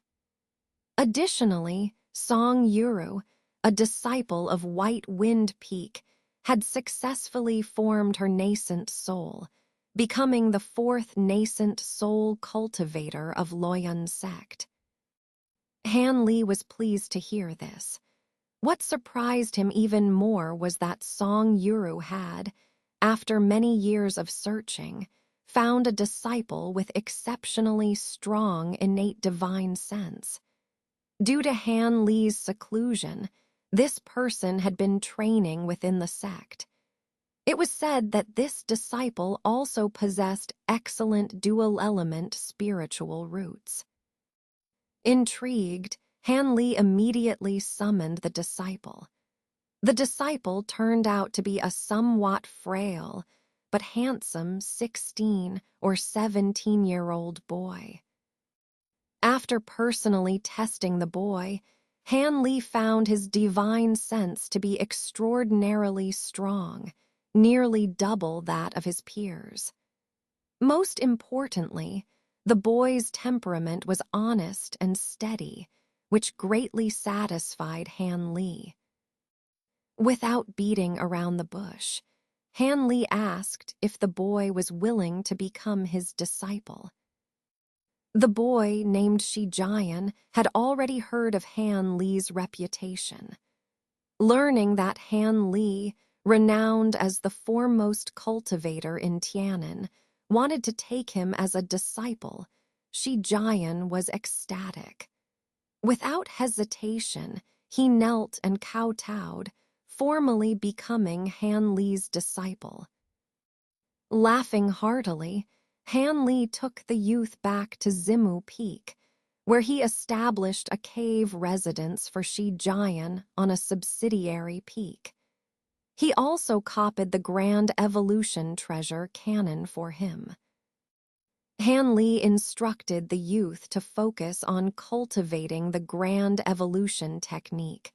Additionally, Song Yuru, a disciple of White Wind Peak, had successfully formed her nascent soul, becoming the 4th nascent soul cultivator of Luoyun's sect. Han Li was pleased to hear this. What surprised him even more was that Song Yuru had, after many years of searching, found a disciple with exceptionally strong innate divine sense. Due to Han Li's seclusion, this person had been training within the sect. It was said that this disciple also possessed excellent dual-element spiritual roots. Intrigued, Han Li immediately summoned the disciple. The disciple turned out to be a somewhat frail but handsome 16 or 17-year-old boy. After personally testing the boy, Han Li found his divine sense to be extraordinarily strong, nearly double that of his peers. Most importantly, the boy's temperament was honest and steady, which greatly satisfied Han Li. Without beating around the bush, Han Li asked if the boy was willing to become his disciple. The boy, named Shi Jian, had already heard of Han Li's reputation. Learning that Han Li, renowned as the foremost cultivator in Tianan, wanted to take him as a disciple, Shi Jian was ecstatic. Without hesitation, he knelt and kowtowed, formally becoming Han Li's disciple. Laughing heartily, Han Li took the youth back to Zimu Peak, where he established a cave residence for Shi Jian on a subsidiary peak. He also copied the Grand Evolution treasure canon for him. Han Li instructed the youth to focus on cultivating the Grand Evolution technique,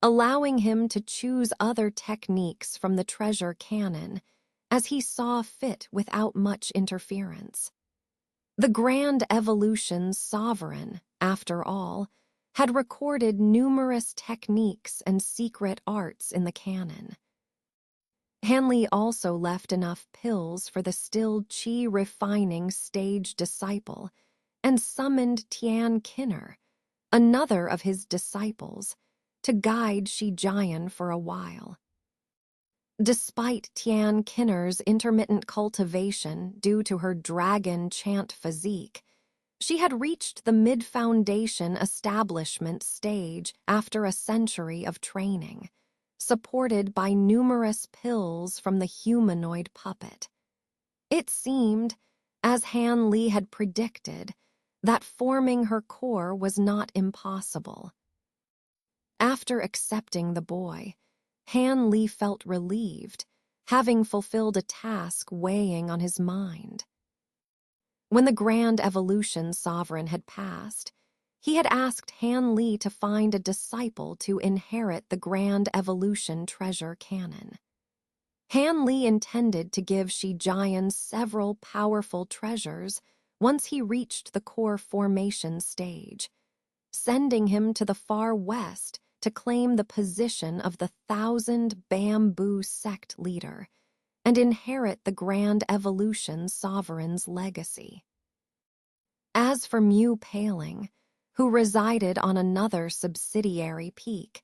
allowing him to choose other techniques from the treasure canon as he saw fit without much interference. The Grand Evolution's sovereign, after all, had recorded numerous techniques and secret arts in the canon. Han Li also left enough pills for the still qi refining stage disciple and summoned Tian Kinner, another of his disciples, to guide Shi Jian for a while. Despite Tian Kinner's intermittent cultivation due to her dragon chant physique, she had reached the mid-foundation establishment stage after a century of training, supported by numerous pills from the humanoid puppet. It seemed, as Han Li had predicted, that forming her core was not impossible. After accepting the boy, Han Li felt relieved, having fulfilled a task weighing on his mind. When the Grand Evolution Sovereign had passed, he had asked Han Li to find a disciple to inherit the Grand Evolution treasure canon. Han Li intended to give Shi Jian several powerful treasures once he reached the core formation stage, sending him to the far west to claim the position of the 1,000 Bamboo sect leader and inherit the Grand Evolution Sovereign's legacy. As for Mu Paling, who resided on another subsidiary peak,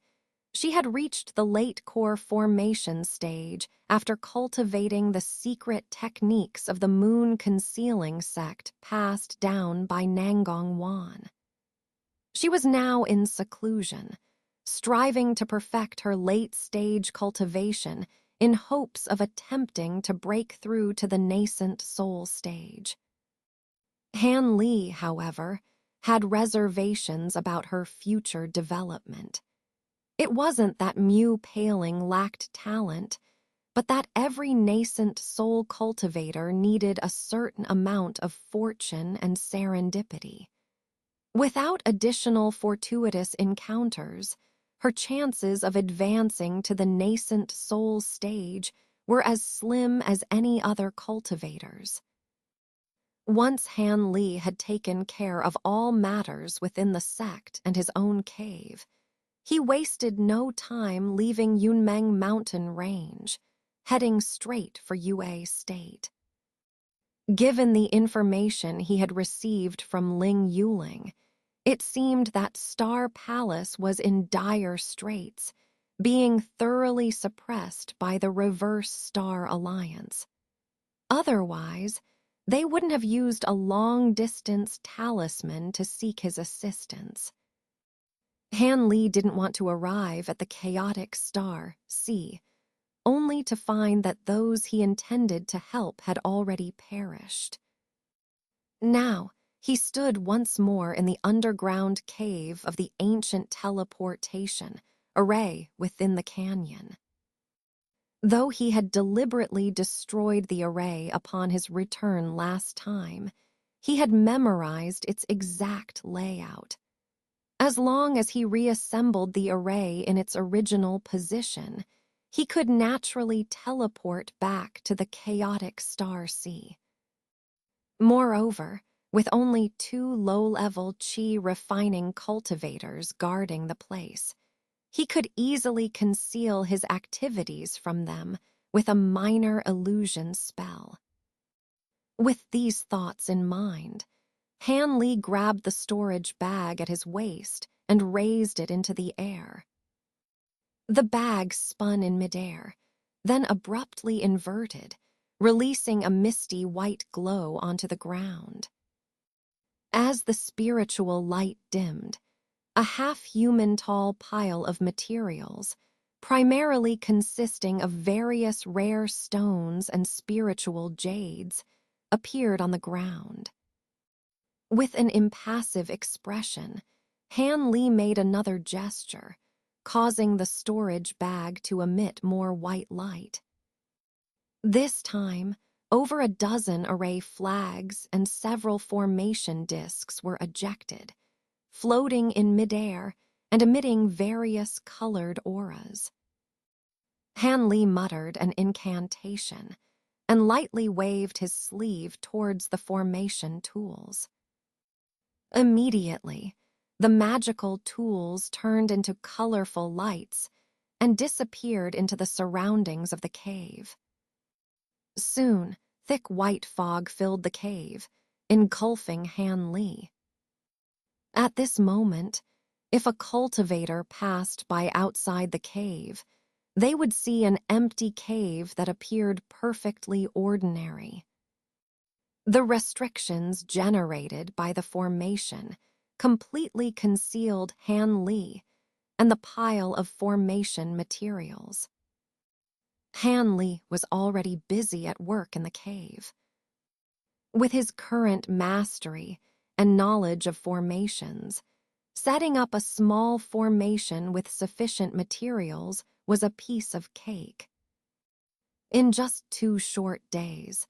she had reached the late core formation stage after cultivating the secret techniques of the moon concealing sect passed down by Nangong Wan. She was now in seclusion, striving to perfect her late-stage cultivation in hopes of attempting to break through to the nascent soul stage. Han Li, however, had reservations about her future development. It wasn't that Mu Paling lacked talent, but that every nascent soul cultivator needed a certain amount of fortune and serendipity. Without additional fortuitous encounters, her chances of advancing to the nascent soul stage were as slim as any other cultivators. Once Han Li had taken care of all matters within the sect and his own cave, he wasted no time leaving Yunmeng Mountain Range, heading straight for Yue State. Given the information he had received from Ling Yuling, it seemed that Star Palace was in dire straits, being thoroughly suppressed by the Reverse Star Alliance. Otherwise, they wouldn't have used a long-distance talisman to seek his assistance. Han Li didn't want to arrive at the chaotic star, C, only to find that those he intended to help had already perished. Now, he stood once more in the underground cave of the ancient teleportation, array within the canyon. Though he had deliberately destroyed the array upon his return last time, he had memorized its exact layout. As long as he reassembled the array in its original position, he could naturally teleport back to the chaotic star sea. Moreover, with only 2 low-level chi refining cultivators guarding the place, he could easily conceal his activities from them with a minor illusion spell. With these thoughts in mind, Han Li grabbed the storage bag at his waist and raised it into the air. The bag spun in midair, then abruptly inverted, releasing a misty white glow onto the ground. As the spiritual light dimmed, a half-human tall pile of materials, primarily consisting of various rare stones and spiritual jades, appeared on the ground. With an impassive expression, Han Li made another gesture, causing the storage bag to emit more white light. This time, over a dozen array flags and several formation discs were ejected, floating in midair and emitting various colored auras. Han Li muttered an incantation and lightly waved his sleeve towards the formation tools. Immediately, the magical tools turned into colorful lights and disappeared into the surroundings of the cave. Soon, thick white fog filled the cave, engulfing Han Li. At this moment, if a cultivator passed by outside the cave, they would see an empty cave that appeared perfectly ordinary. The restrictions generated by the formation completely concealed Han Li and the pile of formation materials. Han Li was already busy at work in the cave. With his current mastery and knowledge of formations, setting up a small formation with sufficient materials was a piece of cake. In just 2 short days,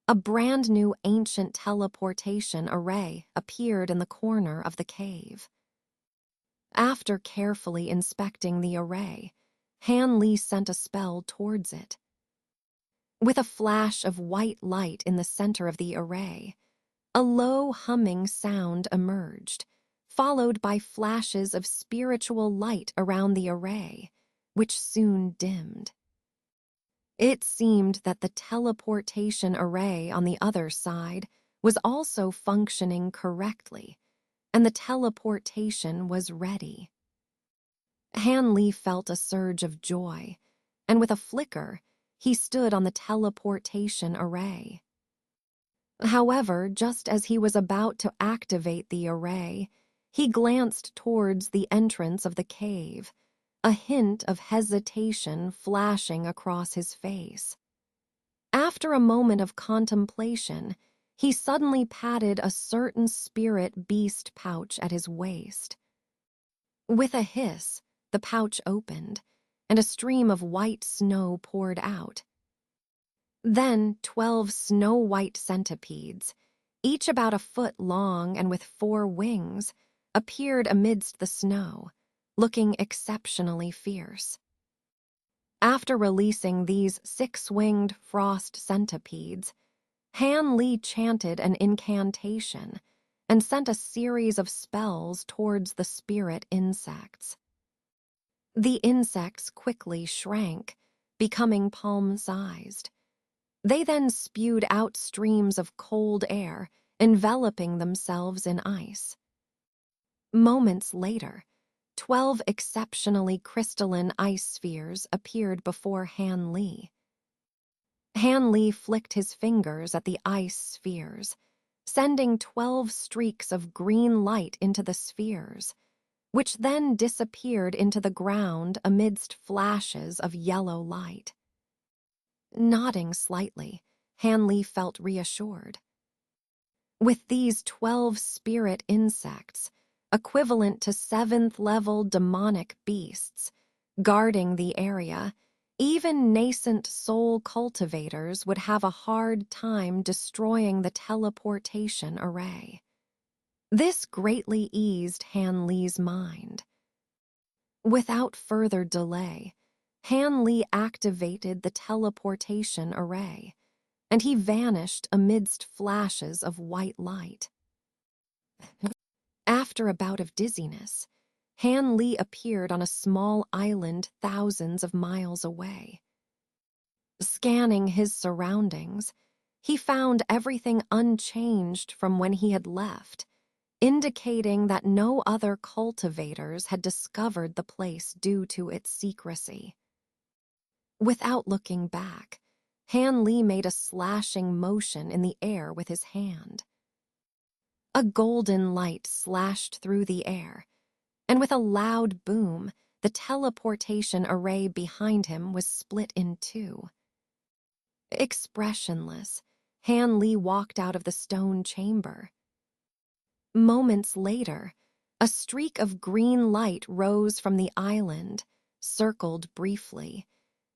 a brand new ancient teleportation array appeared in the corner of the cave. After carefully inspecting the array, Han Li sent a spell towards it. With a flash of white light in the center of the array, a low humming sound emerged, followed by flashes of spiritual light around the array, which soon dimmed. It seemed that the teleportation array on the other side was also functioning correctly, and the teleportation was ready. Han Li felt a surge of joy, and with a flicker, he stood on the teleportation array. However, just as he was about to activate the array, he glanced towards the entrance of the cave, a hint of hesitation flashing across his face. After a moment of contemplation, he suddenly patted a certain spirit beast pouch at his waist. With a hiss, the pouch opened, and a stream of white snow poured out. Then 12 snow-white centipedes, each about a foot long and with 4 wings, appeared amidst the snow, looking exceptionally fierce. After releasing these 6-winged frost centipedes, Han Li chanted an incantation and sent a series of spells towards the spirit insects. The insects quickly shrank, becoming palm-sized. They then spewed out streams of cold air, enveloping themselves in ice. Moments later, 12 exceptionally crystalline ice spheres appeared before Han Li. Han Li flicked his fingers at the ice spheres, sending 12 streaks of green light into the spheres, which then disappeared into the ground amidst flashes of yellow light. Nodding slightly, Han Li felt reassured. With these 12 spirit insects, equivalent to 7th-level demonic beasts, Guarding the area, even nascent soul cultivators would have a hard time destroying the teleportation array. This greatly eased Han Li's mind. Without further delay, Han Li activated the teleportation array, and he vanished amidst flashes of white light. After a bout of dizziness, Han Li appeared on a small island thousands of miles away. Scanning his surroundings, he found everything unchanged from when he had left, indicating that no other cultivators had discovered the place due to its secrecy. Without looking back, Han Li made a slashing motion in the air with his hand. A golden light slashed through the air, and with a loud boom, the teleportation array behind him was split in two. Expressionless, Han Li walked out of the stone chamber. Moments later, a streak of green light rose from the island, circled briefly,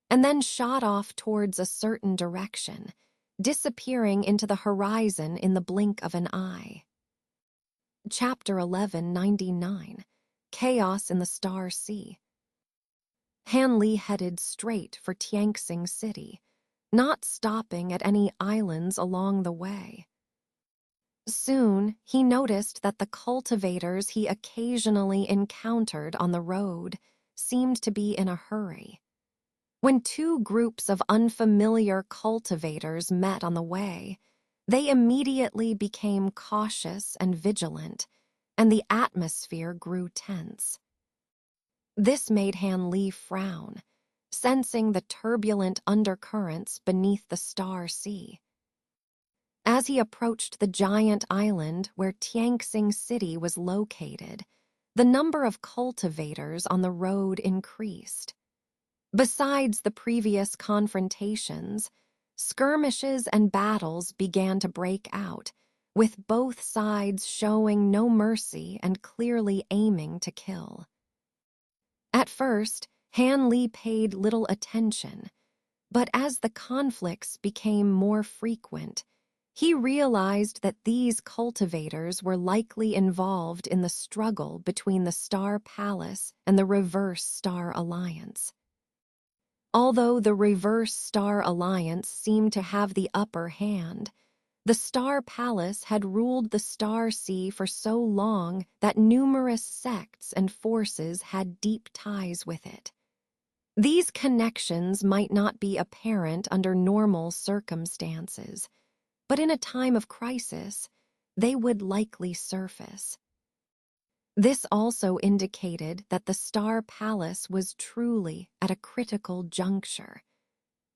and then shot off towards a certain direction, disappearing into the horizon in the blink of an eye. Chapter 1199, Chaos in the Star Sea. Han Li headed straight for Tianxing City, not stopping at any islands along the way. Soon, he noticed that the cultivators he occasionally encountered on the road seemed to be in a hurry. When two groups of unfamiliar cultivators met on the way, they immediately became cautious and vigilant, and the atmosphere grew tense. This made Han Li frown, sensing the turbulent undercurrents beneath the Star Sea. As he approached the giant island where Tianxing City was located, the number of cultivators on the road increased. Besides the previous confrontations, skirmishes and battles began to break out, with both sides showing no mercy and clearly aiming to kill. At first, Han Li paid little attention, but as the conflicts became more frequent, he realized that these cultivators were likely involved in the struggle between the Star Palace and the Reverse Star Alliance. Although the Reverse Star Alliance seemed to have the upper hand, the Star Palace had ruled the Star Sea for so long that numerous sects and forces had deep ties with it. These connections might not be apparent under normal circumstances, but in a time of crisis, they would likely surface. This also indicated that the Star Palace was truly at a critical juncture.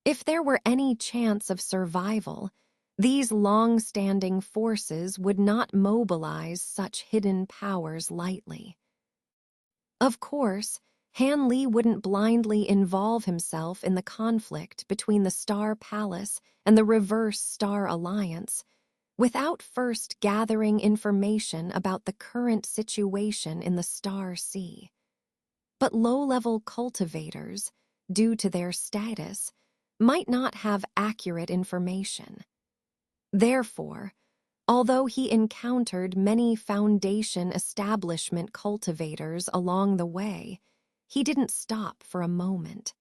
If there were any chance of survival, these long-standing forces would not mobilize such hidden powers lightly. Of course, Han Li wouldn't blindly involve himself in the conflict between the Star Palace and the Reverse Star Alliance without first gathering information about the current situation in the Star Sea. But low-level cultivators, due to their status, might not have accurate information. Therefore, although he encountered many Foundation establishment cultivators along the way, he didn't stop for a moment.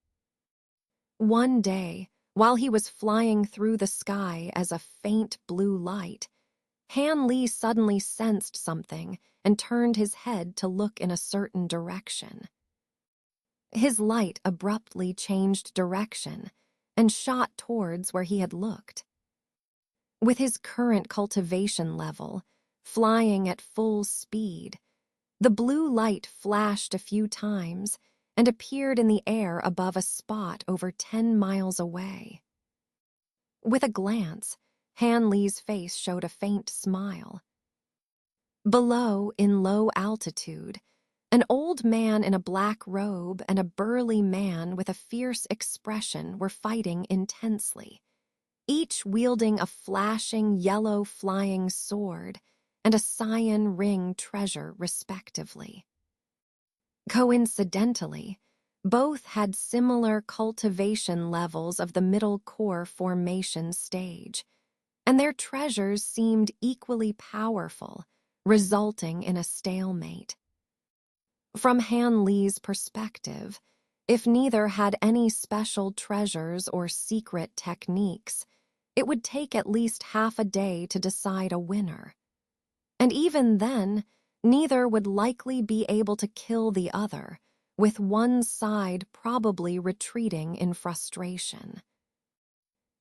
One day, while he was flying through the sky as a faint blue light, Han Li suddenly sensed something and turned his head to look in a certain direction. His light abruptly changed direction and shot towards where he had looked. With his current cultivation level, flying at full speed, the blue light flashed a few times and appeared in the air above a spot over 10 miles away. With a glance, Han Li's face showed a faint smile. Below, in low altitude, an old man in a black robe and a burly man with a fierce expression were fighting intensely, each wielding a flashing yellow flying sword and a cyan ring treasure respectively. Coincidentally, Both had similar cultivation levels of the middle core formation stage, and their treasures seemed equally powerful, resulting in a stalemate. From Han Li's perspective, if neither had any special treasures or secret techniques, it would take at least half a day to decide a winner. And even then, neither would likely be able to kill the other, with one side probably retreating in frustration.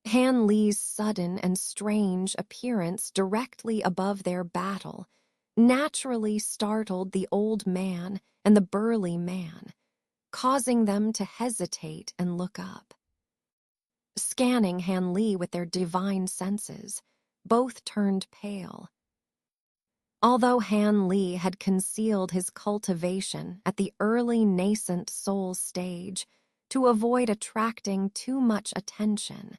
Han Li's sudden and strange appearance directly above their battle naturally startled the old man and the burly man, causing them to hesitate and look up. Scanning Han Li with their divine senses, both turned pale. Although Han Li had concealed his cultivation at the early nascent soul stage to avoid attracting too much attention,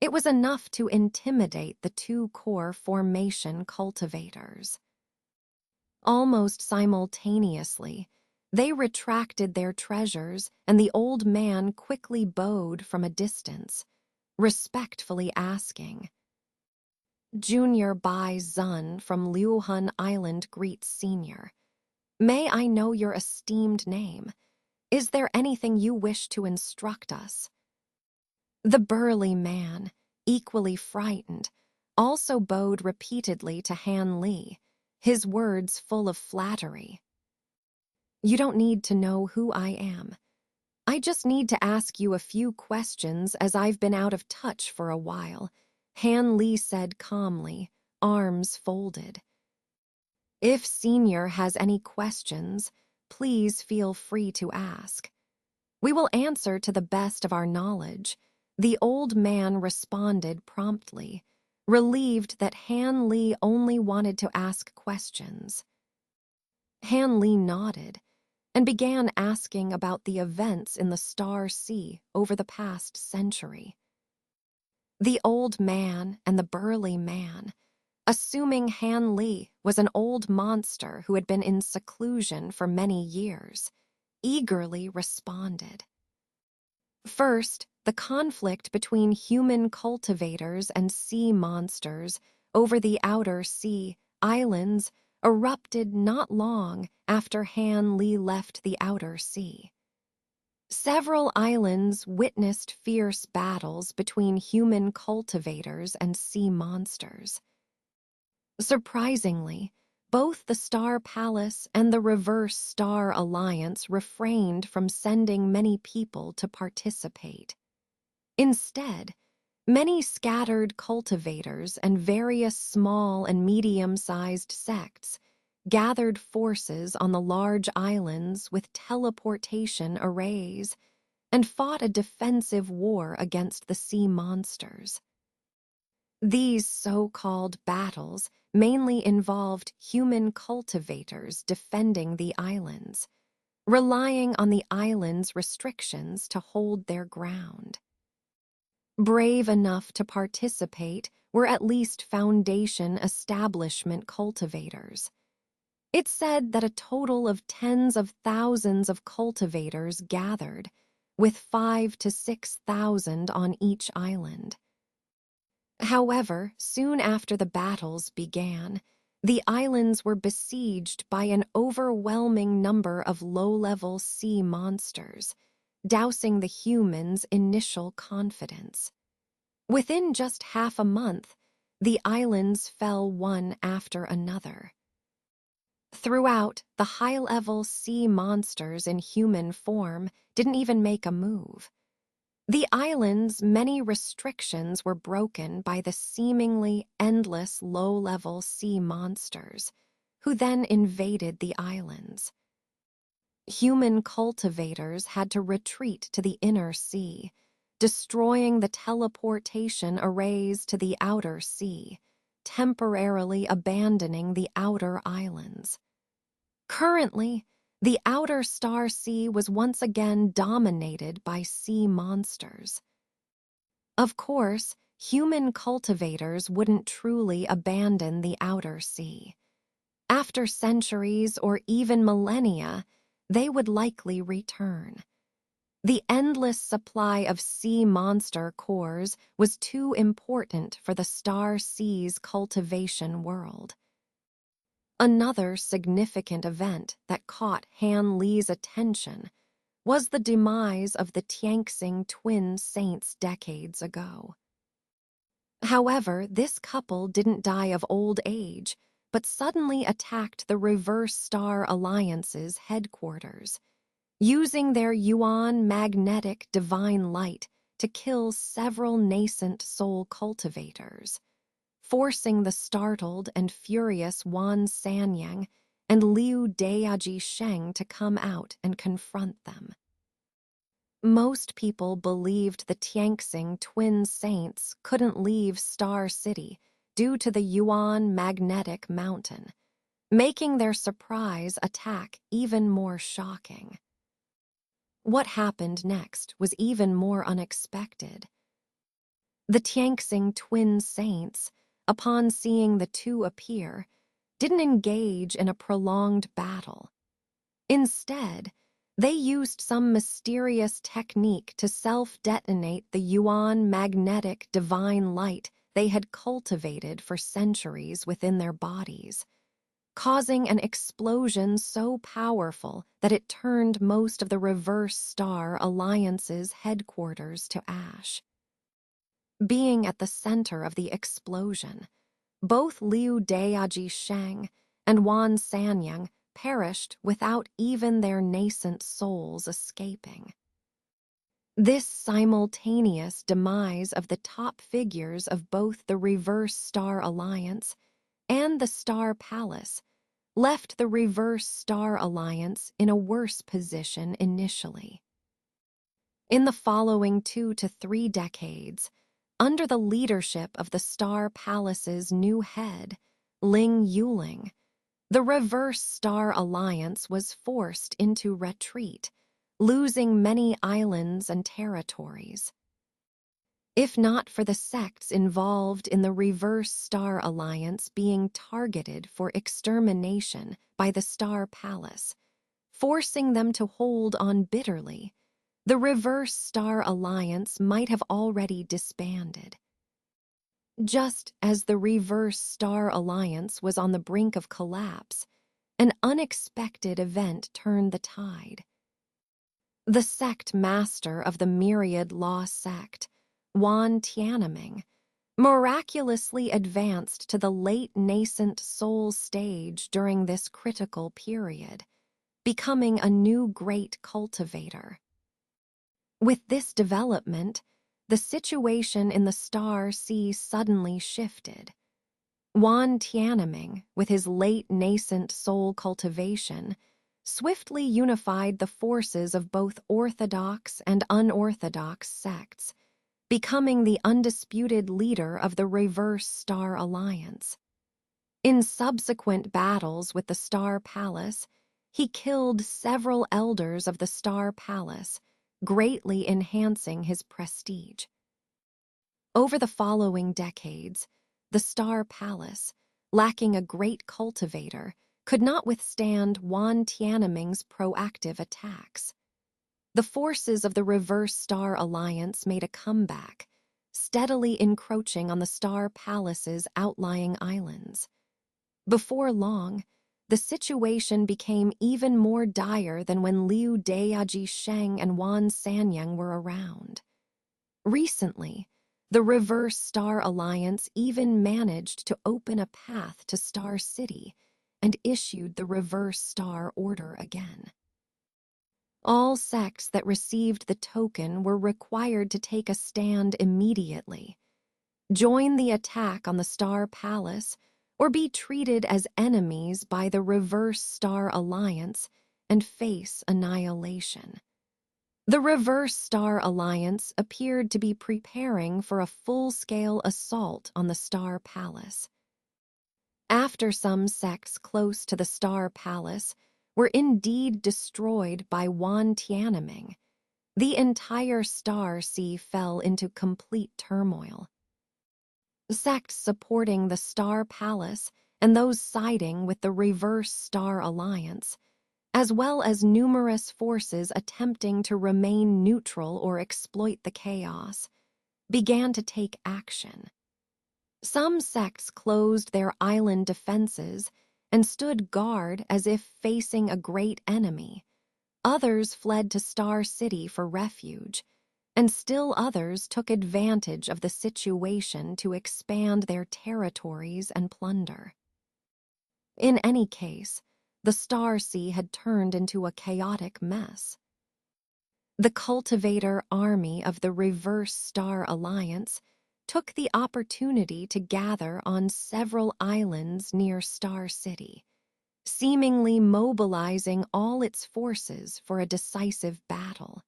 it was enough to intimidate the two core formation cultivators. Almost simultaneously, they retracted their treasures, and the old man quickly bowed from a distance, respectfully asking, "Junior Bai Zun from Liuhun Island greets Senior. May I know your esteemed name? Is there anything you wish to instruct us?" The burly man, equally frightened, also bowed repeatedly to Han Li, his words full of flattery. "You don't need to know who I am. I just need to ask you a few questions as I've been out of touch for a while," Han Li said calmly, arms folded. "If Senior has any questions, please feel free to ask. We will answer to the best of our knowledge," the old man responded promptly, relieved that Han Li only wanted to ask questions. Han Li nodded and began asking about the events in the Star Sea over the past century. The old man and the burly man, assuming Han Li was an old monster who had been in seclusion for many years, eagerly responded. First, the conflict between human cultivators and sea monsters over the outer sea islands erupted not long after Han Li left the outer sea. Several islands witnessed fierce battles between human cultivators and sea monsters. Surprisingly, both the Star Palace and the Reverse Star Alliance refrained from sending many people to participate. Instead, many scattered cultivators and various small and medium-sized sects gathered forces on the large islands with teleportation arrays and fought a defensive war against the sea monsters. These so-called battles mainly involved human cultivators defending the islands, relying on the islands' restrictions to hold their ground. Brave enough to participate were at least Foundation establishment cultivators. It's said that a total of tens of thousands of cultivators gathered, with 5,000 to 6,000 on each island. However, soon after the battles began, the islands were besieged by an overwhelming number of low-level sea monsters, dousing the humans' initial confidence. Within just half a month, the islands fell one after another. Throughout, the high-level sea monsters in human form didn't even make a move. The island's many restrictions were broken by the seemingly endless low-level sea monsters, who then invaded the islands. Human cultivators had to retreat to the inner sea, destroying the teleportation arrays to the outer sea, temporarily abandoning the outer islands. Currently, the outer Star Sea was once again dominated by sea monsters. Of course, human cultivators wouldn't truly abandon the outer sea. After centuries or even millennia, they would likely return. The endless supply of sea monster cores was too important for the Star Sea's cultivation world. Another significant event that caught Han Li's attention was the demise of the Tianxing twin saints decades ago. However, this couple didn't die of old age, but suddenly attacked the Reverse Star Alliance's headquarters, using their yuan magnetic divine light to kill several nascent soul cultivators, forcing the startled and furious Wan Sanyang and Liu Daiji Sheng to come out and confront them. Most people believed the Tianxing twin saints couldn't leave Star City due to the Yuan magnetic mountain, making their surprise attack even more shocking. What happened next was even more unexpected. The Tianxing twin saints, upon seeing the two appear, didn't engage in a prolonged battle. Instead, they used some mysterious technique to self-detonate the Yuan magnetic divine light they had cultivated for centuries within their bodies, causing an explosion so powerful that it turned most of the Reverse Star Alliance's headquarters to ash. Being at the center of the explosion, both Liu Daiji Sheng and Wan Sanyang perished without even their nascent souls escaping. This simultaneous demise of the top figures of both the Reverse Star Alliance and the Star Palace left the Reverse Star Alliance in a worse position initially. In the following 2 to 3 decades, under the leadership of the Star Palace's new head, Ling Yuling, the Reverse Star Alliance was forced into retreat, losing many islands and territories. If not for the sects involved in the Reverse Star Alliance being targeted for extermination by the Star Palace, forcing them to hold on bitterly, the Reverse Star Alliance might have already disbanded. Just as the Reverse Star Alliance was on the brink of collapse, an unexpected event turned the tide. The sect master of the Myriad Law sect, Wan Tianming, miraculously advanced to the late nascent soul stage during this critical period, becoming a new great cultivator. With this development, the situation in the Star Sea suddenly shifted. Wan Tianming, with his late nascent soul cultivation, swiftly unified the forces of both orthodox and unorthodox sects, becoming the undisputed leader of the Reverse Star Alliance. In subsequent battles with the Star Palace, he killed several elders of the Star Palace, greatly enhancing his prestige. Over the following decades, the Star Palace, lacking a great cultivator, could not withstand Wan Tianming's proactive attacks. The forces of the Reverse Star Alliance made a comeback, steadily encroaching on the Star Palace's outlying islands. Before long, the situation became even more dire than when Liu Daiji Sheng and Wan Sanyang were around. Recently, the Reverse Star Alliance even managed to open a path to Star City and issued the Reverse Star Order again. All sects that received the token were required to take a stand immediately, join the attack on the Star Palace, or be treated as enemies by the Reverse Star Alliance and face annihilation. The Reverse Star Alliance appeared to be preparing for a full-scale assault on the Star Palace. After some sects close to the Star Palace were indeed destroyed by Wan Tianming, the entire Star Sea fell into complete turmoil. Sects supporting the Star Palace and those siding with the Reverse Star Alliance as well as numerous forces attempting to remain neutral or exploit the chaos, began to take action. Some sects closed their island defenses and stood guard as if facing a great enemy. Others fled to Star City for refuge, and still others took advantage of the situation to expand their territories and plunder. In any case, the Star Sea had turned into a chaotic mess. The cultivator army of the Reverse Star Alliance took the opportunity to gather on several islands near Star City, seemingly mobilizing all its forces for a decisive battle.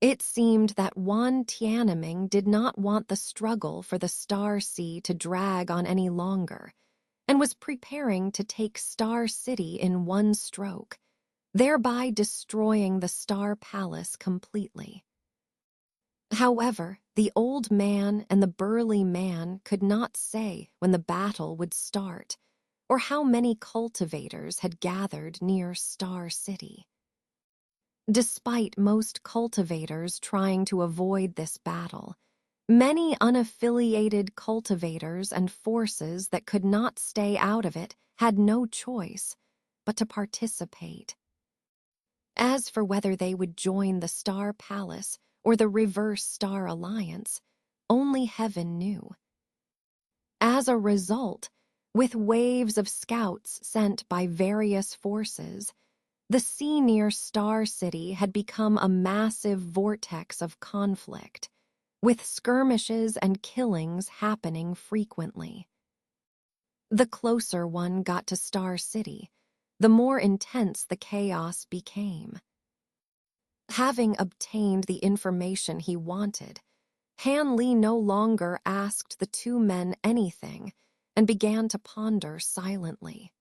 It seemed that Wan Tianming did not want the struggle for the Star Sea to drag on any longer, and was preparing to take Star City in one stroke, thereby destroying the Star Palace completely. However, the old man and the burly man could not say when the battle would start, or how many cultivators had gathered near Star City. Despite most cultivators trying to avoid this battle, many unaffiliated cultivators and forces that could not stay out of it had no choice but to participate. As for whether they would join the Star Palace or the Reverse Star Alliance, only heaven knew. As a result, with waves of scouts sent by various forces, the sea near Star City had become a massive vortex of conflict, with skirmishes and killings happening frequently. The closer one got to Star City, the more intense the chaos became. Having obtained the information he wanted, Han Li no longer asked the two men anything and began to ponder silently.